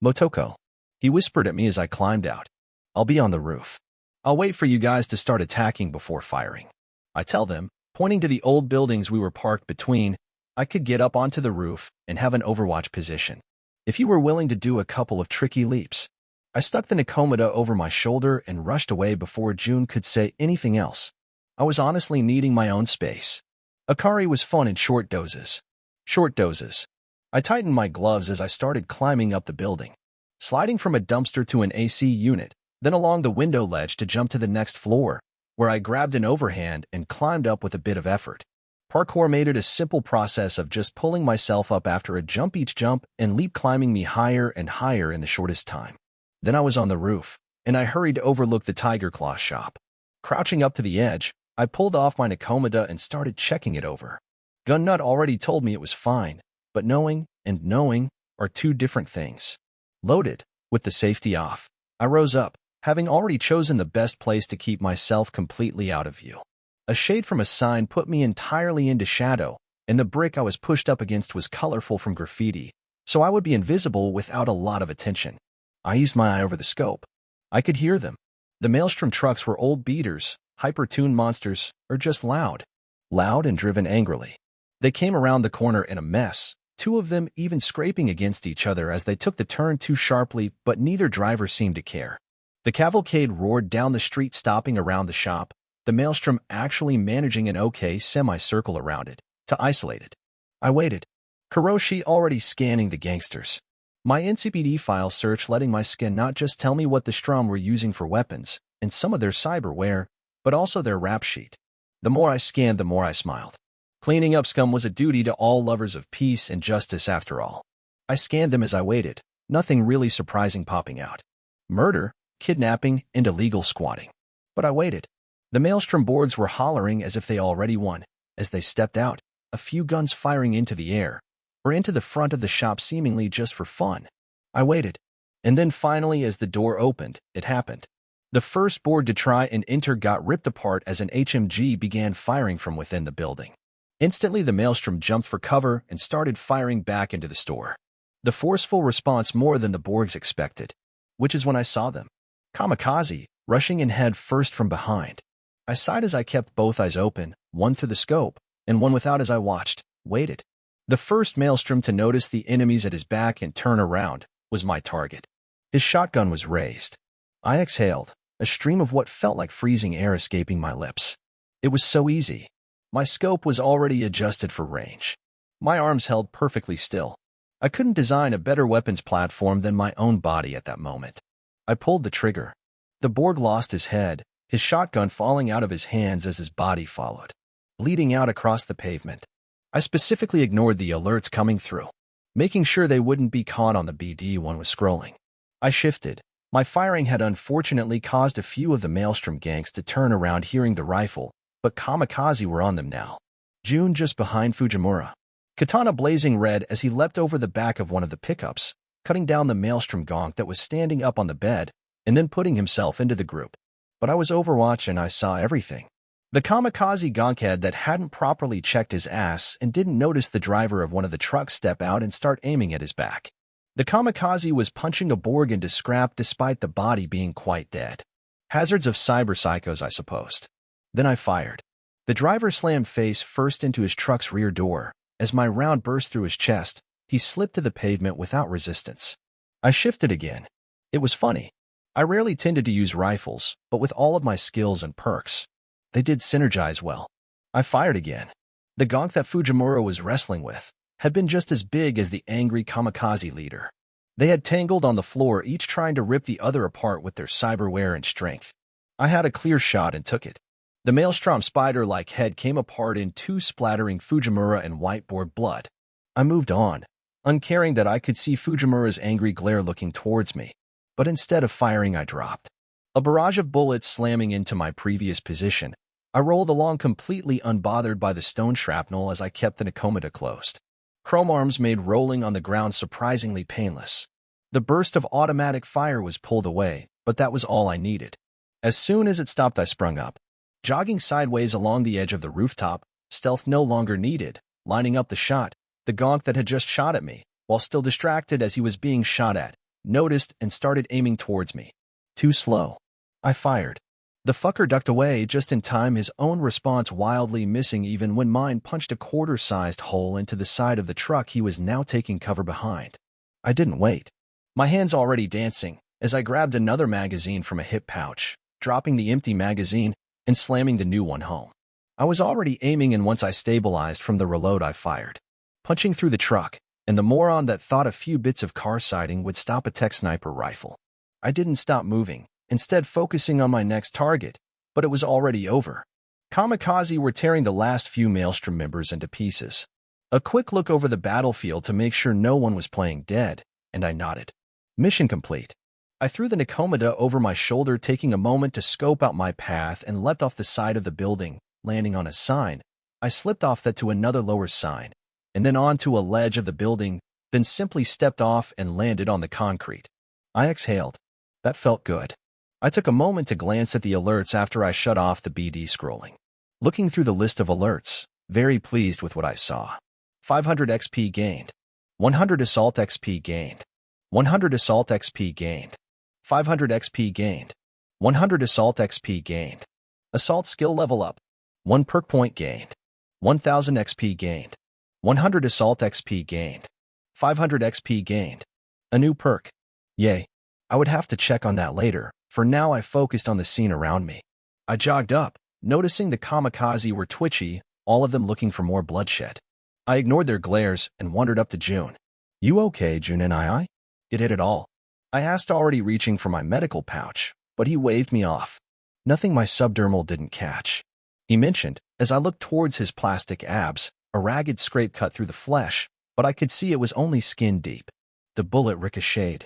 Motoko, he whispered at me as I climbed out. I'll be on the roof. I'll wait for you guys to start attacking before firing. I tell them, pointing to the old buildings we were parked between. I could get up onto the roof and have an overwatch position, if you were willing to do a couple of tricky leaps. I stuck the Nakomada over my shoulder and rushed away before June could say anything else. I was honestly needing my own space. Akari was fun in short doses. Short doses. I tightened my gloves as I started climbing up the building, sliding from a dumpster to an AC unit, then along the window ledge to jump to the next floor, where I grabbed an overhand and climbed up with a bit of effort. Parkour made it a simple process of just pulling myself up after a jump, each jump and leap climbing me higher and higher in the shortest time. Then I was on the roof, and I hurried to overlook the Tiger Claw shop. Crouching up to the edge, I pulled off my Nakomada and started checking it over. Gun Nut already told me it was fine, but knowing and knowing are two different things. Loaded, with the safety off, I rose up, having already chosen the best place to keep myself completely out of view. A shade from a sign put me entirely into shadow, and the brick I was pushed up against was colorful from graffiti, so I would be invisible without a lot of attention. I eased my eye over the scope. I could hear them. The Maelstrom trucks were old beaters, hyper-tuned monsters, or just loud. Loud and driven angrily. They came around the corner in a mess, 2 of them even scraping against each other as they took the turn too sharply, but neither driver seemed to care. The cavalcade roared down the street, stopping around the shop, the Maelstrom actually managing an okay semicircle around it, to isolate it. I waited. Kuroshi already scanning the gangsters. My NCPD file search letting my skin not just tell me what the Strom were using for weapons, and some of their cyberware, but also their rap sheet. The more I scanned, the more I smiled. Cleaning up scum was a duty to all lovers of peace and justice after all. I scanned them as I waited, nothing really surprising popping out. Murder, kidnapping, and illegal squatting. But I waited. The maelstrom boards were hollering as if they already won. As they stepped out, a few guns firing into the air, or into the front of the shop seemingly just for fun. I waited. And then finally, as the door opened, it happened. The first board to try and enter got ripped apart as an HMG began firing from within the building. Instantly, the maelstrom jumped for cover and started firing back into the store. The forceful response more than the Borgs expected, which is when I saw them. Kamikaze, rushing in head first from behind. I sighed as I kept both eyes open, one through the scope, and one without as I watched, waited. The first maelstrom to notice the enemies at his back and turn around was my target. His shotgun was raised. I exhaled, a stream of what felt like freezing air escaping my lips. It was so easy. My scope was already adjusted for range. My arms held perfectly still. I couldn't design a better weapons platform than my own body at that moment. I pulled the trigger. The Borg lost his head, his shotgun falling out of his hands as his body followed, bleeding out across the pavement. I specifically ignored the alerts coming through, making sure they wouldn't be caught on the BD one was scrolling. I shifted. My firing had unfortunately caused a few of the maelstrom gangs to turn around hearing the rifle, but Kamikaze were on them now. June just behind Fujimura. Katana blazing red as he leapt over the back of one of the pickups, cutting down the maelstrom gonk that was standing up on the bed, and then putting himself into the group. But I was Overwatch and I saw everything. The Kamikaze gonkhead that hadn't properly checked his ass and didn't notice the driver of one of the trucks step out and start aiming at his back. The Kamikaze was punching a Borg into scrap despite the body being quite dead. Hazards of cyber psychos, I supposed. Then I fired. The driver slammed face first into his truck's rear door. As my round burst through his chest, he slipped to the pavement without resistance. I shifted again. It was funny. I rarely tended to use rifles, but with all of my skills and perks, they did synergize well. I fired again. The gonk that Fujimura was wrestling with had been just as big as the angry Kamikaze leader. They had tangled on the floor, each trying to rip the other apart with their cyberware and strength. I had a clear shot and took it. The maelstrom spider-like head came apart in two, splattering Fujimura and whiteboard blood. I moved on, uncaring that I could see Fujimura's angry glare looking towards me. But instead of firing, I dropped. A barrage of bullets slamming into my previous position, I rolled along completely unbothered by the stone shrapnel as I kept the Nakomata closed. Chrome arms made rolling on the ground surprisingly painless. The burst of automatic fire was pulled away, but that was all I needed. As soon as it stopped, I sprung up. Jogging sideways along the edge of the rooftop, stealth no longer needed, lining up the shot. The gonk that had just shot at me, while still distracted as he was being shot at, noticed and started aiming towards me. Too slow. I fired. The fucker ducked away just in time, his own response wildly missing even when mine punched a quarter-sized hole into the side of the truck he was now taking cover behind. I didn't wait. My hands already dancing as I grabbed another magazine from a hip pouch, dropping the empty magazine and slamming the new one home. I was already aiming, and once I stabilized from the reload, I fired, punching through the truck, and the moron that thought a few bits of car siding would stop a tech sniper rifle. I didn't stop moving, instead focusing on my next target, but it was already over. Kamikaze were tearing the last few Maelstrom members into pieces. A quick look over the battlefield to make sure no one was playing dead, and I nodded. Mission complete. I threw the Nakomata over my shoulder, taking a moment to scope out my path, and leapt off the side of the building, landing on a sign. I slipped off that to another lower sign, and then onto a ledge of the building, then simply stepped off and landed on the concrete. I exhaled. That felt good. I took a moment to glance at the alerts after I shut off the BD scrolling. Looking through the list of alerts, very pleased with what I saw. 500 XP gained. 100 assault XP gained. 100 assault XP gained. 500 XP gained. 100 assault XP gained. Assault skill level up. 1 perk point gained. 1000 XP gained. 100 assault XP gained. 500 XP gained. A new perk. Yay. I would have to check on that later. For now, I focused on the scene around me. I jogged up, noticing the Kamikaze were twitchy, all of them looking for more bloodshed. I ignored their glares and wandered up to June. You okay, June and I? It hit it all. I asked, already reaching for my medical pouch, but he waved me off. Nothing my subdermal didn't catch. He mentioned, as I looked towards his plastic abs, A ragged scrape cut through the flesh, but I could see it was only skin deep. The bullet ricocheted.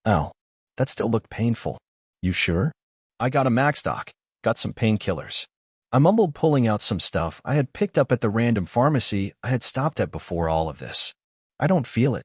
Ow, that still looked painful. You sure? I got a Maxdoc, got some painkillers. I mumbled, pulling out some stuff I had picked up at the random pharmacy I had stopped at before all of this. I don't feel it.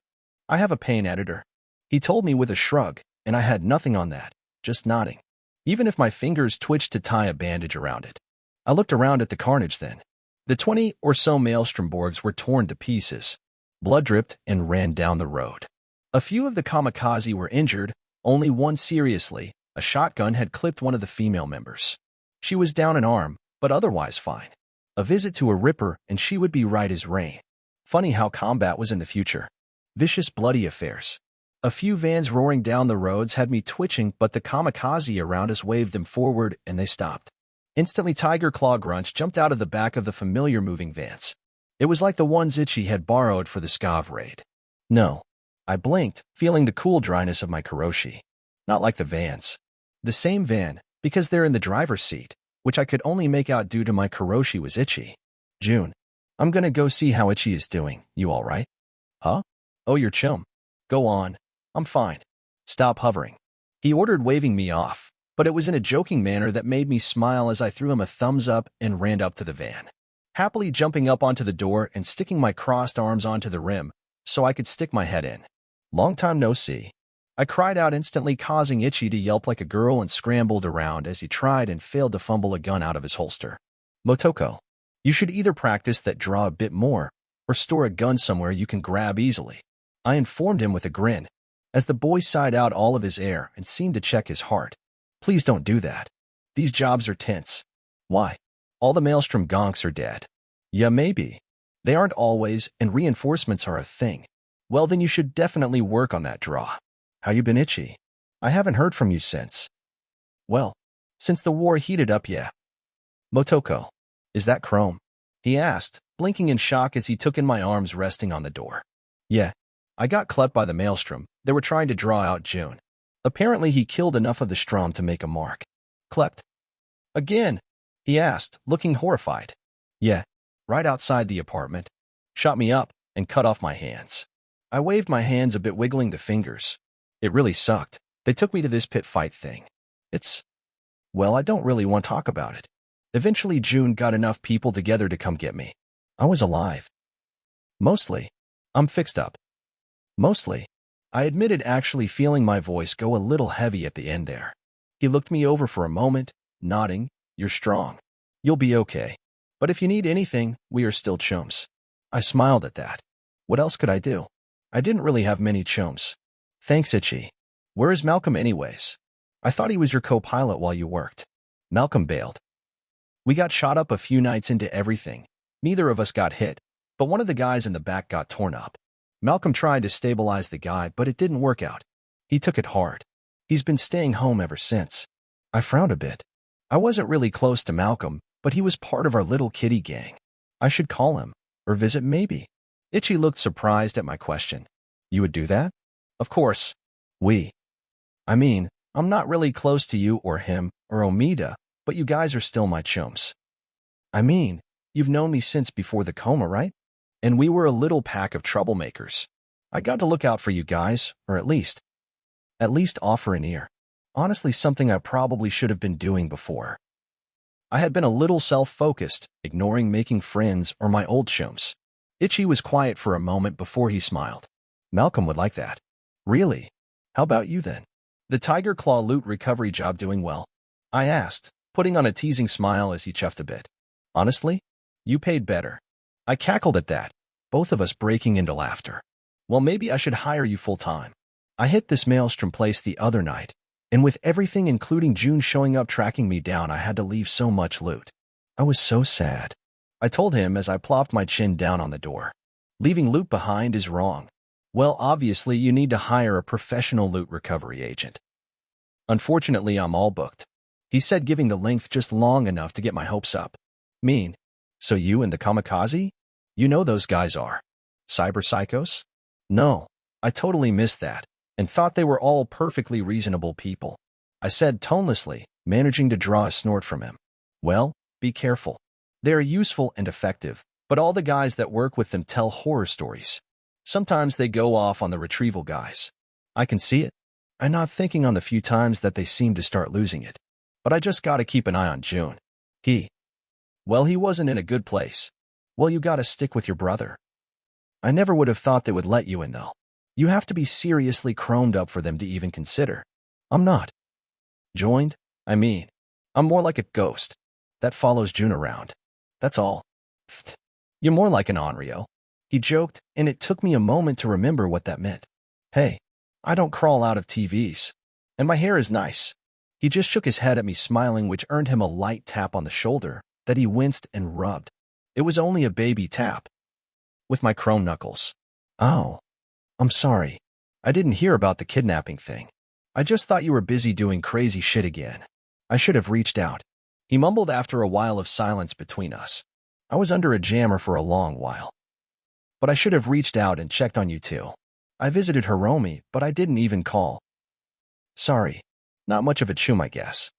I have a pain editor. He told me with a shrug, and I had nothing on that, just nodding, even if my fingers twitched to tie a bandage around it. I looked around at the carnage then. The 20 or so Maelstromborgs were torn to pieces. Blood dripped and ran down the road. A few of the kamikaze were injured, only one seriously. A shotgun had clipped one of the female members. She was down an arm, but otherwise fine. A visit to a ripper and she would be right as rain. Funny how combat was in the future. Vicious, bloody affairs. A few vans roaring down the roads had me twitching, but the kamikaze around us waved them forward and they stopped. Instantly, Tiger Claw grunts jumped out of the back of the familiar moving vans. It was like the ones Itchy had borrowed for the Scav raid. No. I blinked, feeling the cool dryness of my Karoshi. Not like the vans. The same van, because they're in the driver's seat, which I could only make out due to my Karoshi was Itchy. June. I'm gonna go see how Itchy is doing. You all right? Huh? Oh, your chum. Go on. I'm fine. Stop hovering. He ordered, waving me off, but it was in a joking manner that made me smile as I threw him a thumbs up and ran up to the van, happily jumping up onto the door and sticking my crossed arms onto the rim so I could stick my head in. Long time no see. I cried out, instantly causing Itchy to yelp like a girl, and scrambled around as he tried and failed to fumble a gun out of his holster. Motoko, you should either practice that draw a bit more or store a gun somewhere you can grab easily. I informed him with a grin, as the boy sighed out all of his air and seemed to check his heart. Please don't do that. These jobs are tense. Why? All the Maelstrom gonks are dead. Yeah, maybe. They aren't always, and reinforcements are a thing. Well, then you should definitely work on that draw. How you been, Itchy? I haven't heard from you since. Well, since the war heated up, yeah. Motoko, is that Chrome? He asked, blinking in shock as he took in my arms resting on the door. Yeah. I got clept by the Maelstrom. They were trying to draw out June. Apparently he killed enough of the Strom to make a mark. Clept? Again? He asked, looking horrified. Yeah, right outside the apartment. Shot me up and cut off my hands. I waved my hands a bit, wiggling the fingers. It really sucked. They took me to this pit fight thing. Well, I don't really want to talk about it. Eventually June got enough people together to come get me. I was alive. Mostly. I'm fixed up. Mostly. I admitted, actually feeling my voice go a little heavy at the end there. He looked me over for a moment, nodding. You're strong. You'll be okay. But if you need anything, we are still chums. I smiled at that. What else could I do? I didn't really have many chums. Thanks, Itchy. Where is Malcolm anyways? I thought he was your co-pilot while you worked. Malcolm bailed. We got shot up a few nights into everything. Neither of us got hit, but one of the guys in the back got torn up. Malcolm tried to stabilize the guy, but it didn't work out. He took it hard. He's been staying home ever since. I frowned a bit. I wasn't really close to Malcolm, but he was part of our little kitty gang. I should call him, or visit maybe. Itchy looked surprised at my question. You would do that? Of course. I'm not really close to you or him or Omida, but you guys are still my chums. You've known me since before the coma, right? And we were a little pack of troublemakers. I got to look out for you guys, or at least offer an ear. Honestly, something I probably should have been doing before. I had been a little self-focused, ignoring making friends or my old chums. Itchy was quiet for a moment before he smiled. Malcolm would like that. Really? How about you then? The Tiger Claw loot recovery job doing well? I asked, putting on a teasing smile as he chuffed a bit. Honestly? You paid better. I cackled at that, both of us breaking into laughter. Well, maybe I should hire you full-time. I hit this Maelstrom place the other night, and with everything including June showing up tracking me down, I had to leave so much loot. I was so sad. I told him as I plopped my chin down on the door. Leaving loot behind is wrong. Well, obviously you need to hire a professional loot recovery agent. Unfortunately, I'm all booked. He said, giving the length just long enough to get my hopes up. Mean. So you and the kamikaze? You know those guys are cyber psychos? No, I totally missed that and thought they were all perfectly reasonable people. I said tonelessly, managing to draw a snort from him. Well, be careful. They are useful and effective, But all the guys that work with them tell horror stories. Sometimes they go off on the retrieval guys. I can see it. I'm not thinking on the few times that they seem to start losing it. But I just gotta keep an eye on June. Well, he wasn't in a good place. Well, you gotta stick with your brother. I never would have thought they would let you in, though. You have to be seriously chromed up for them to even consider. I'm not. Joined? I'm more like a ghost that follows June around. That's all. Pfft. You're more like an Onryo. He joked, and it took me a moment to remember what that meant. Hey, I don't crawl out of TVs. And my hair is nice. He just shook his head at me, smiling, which earned him a light tap on the shoulder that he winced and rubbed. It was only a baby tap. With my chrome knuckles. Oh, I'm sorry. I didn't hear about the kidnapping thing. I just thought you were busy doing crazy shit again. I should have reached out. He mumbled after a while of silence between us. I was under a jammer for a long while. But I should have reached out and checked on you too. I visited Hiromi, but I didn't even call. Sorry. Not much of a chum, I guess.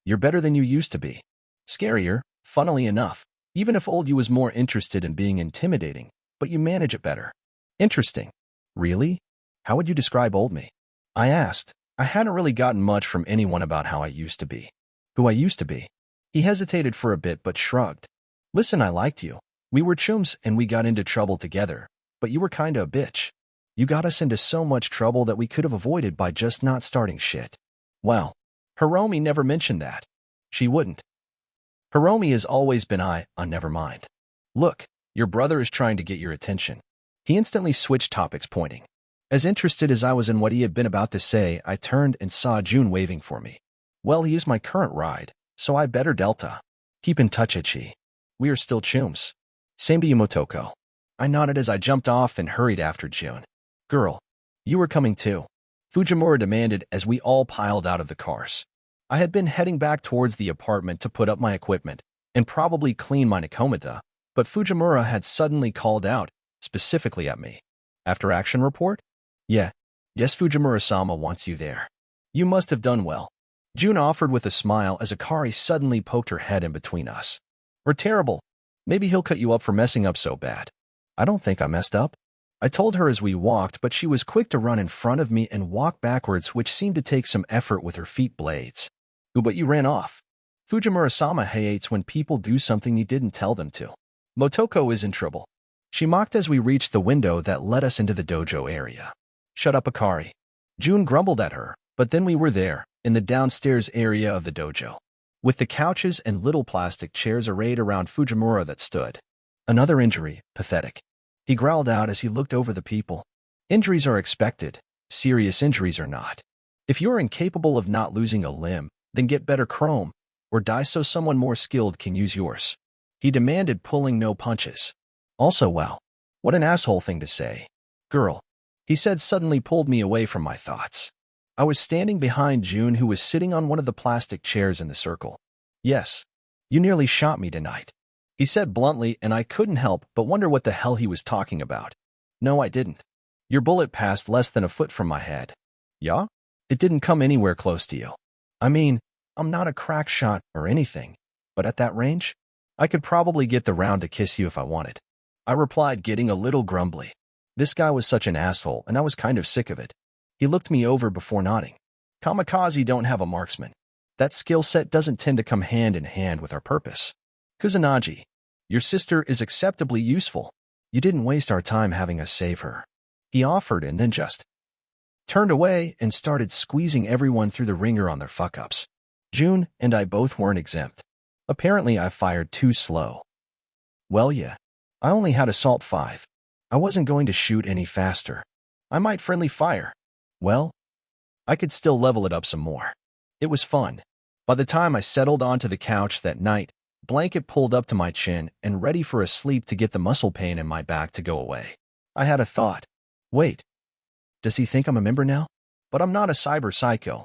You're better than you used to be. Scarier, funnily enough, even if old you was more interested in being intimidating, but you manage it better. Interesting. Really? How would you describe old me? I asked. I hadn't really gotten much from anyone about how I used to be. Who I used to be. He hesitated for a bit but shrugged. Listen, I liked you. We were chums and we got into trouble together, but you were kinda a bitch. You got us into so much trouble that we could have avoided by just not starting shit. Well, Hiromi never mentioned that. She wouldn't. Hiromi has always been never mind. Look, your brother is trying to get your attention. He instantly switched topics, pointing. As interested as I was in what he had been about to say, I turned and saw June waving for me. Well, he is my current ride, so I better Delta. Keep in touch, Ichi. We are still chums. Same to you, Motoko. I nodded as I jumped off and hurried after June. Girl, you were coming too. Fujimura demanded as we all piled out of the cars. I had been heading back towards the apartment to put up my equipment and probably clean my Nakomata, but Fujimura had suddenly called out, specifically at me. After action report? Yeah. Yes, Fujimura-sama wants you there. You must have done well. June offered with a smile as Akari suddenly poked her head in between us. We're terrible. Maybe he'll cut you up for messing up so bad. I don't think I messed up. I told her as we walked, but she was quick to run in front of me and walk backwards, which seemed to take some effort with her feet blades. Ooh, but you ran off. Fujimura-sama hates when people do something you didn't tell them to. Motoko is in trouble. She mocked as we reached the window that led us into the dojo area. Shut up, Akari. June grumbled at her, but then we were there, in the downstairs area of the dojo, with the couches and little plastic chairs arrayed around Fujimura that stood. Another injury, pathetic. He growled out as he looked over the people. Injuries are expected. Serious injuries are not. If you're incapable of not losing a limb, then get better chrome, or die so someone more skilled can use yours. He demanded, pulling no punches. Also, wow, what an asshole thing to say. Girl, he said, suddenly pulled me away from my thoughts. I was standing behind June, who was sitting on one of the plastic chairs in the circle. Yes, you nearly shot me tonight. He said bluntly, and I couldn't help but wonder what the hell he was talking about. No, I didn't. Your bullet passed less than a foot from my head. Yeah? It didn't come anywhere close to you. I mean, I'm not a crack shot or anything, but at that range, I could probably get the round to kiss you if I wanted. I replied, getting a little grumbly. This guy was such an asshole, and I was kind of sick of it. He looked me over before nodding. Kamikaze don't have a marksman. That skill set doesn't tend to come hand in hand with our purpose. Kusanagi, your sister is acceptably useful. You didn't waste our time having us save her. He offered and then just turned away and started squeezing everyone through the ringer on their fuck-ups. June and I both weren't exempt. Apparently I fired too slow. Well, yeah. I only had assault 5. I wasn't going to shoot any faster. I might friendly fire. Well, I could still level it up some more. It was fun. By the time I settled onto the couch that night, blanket pulled up to my chin and ready for a sleep to get the muscle pain in my back to go away. I had a thought. Wait. Does he think I'm a member now? But I'm not a cyber psycho.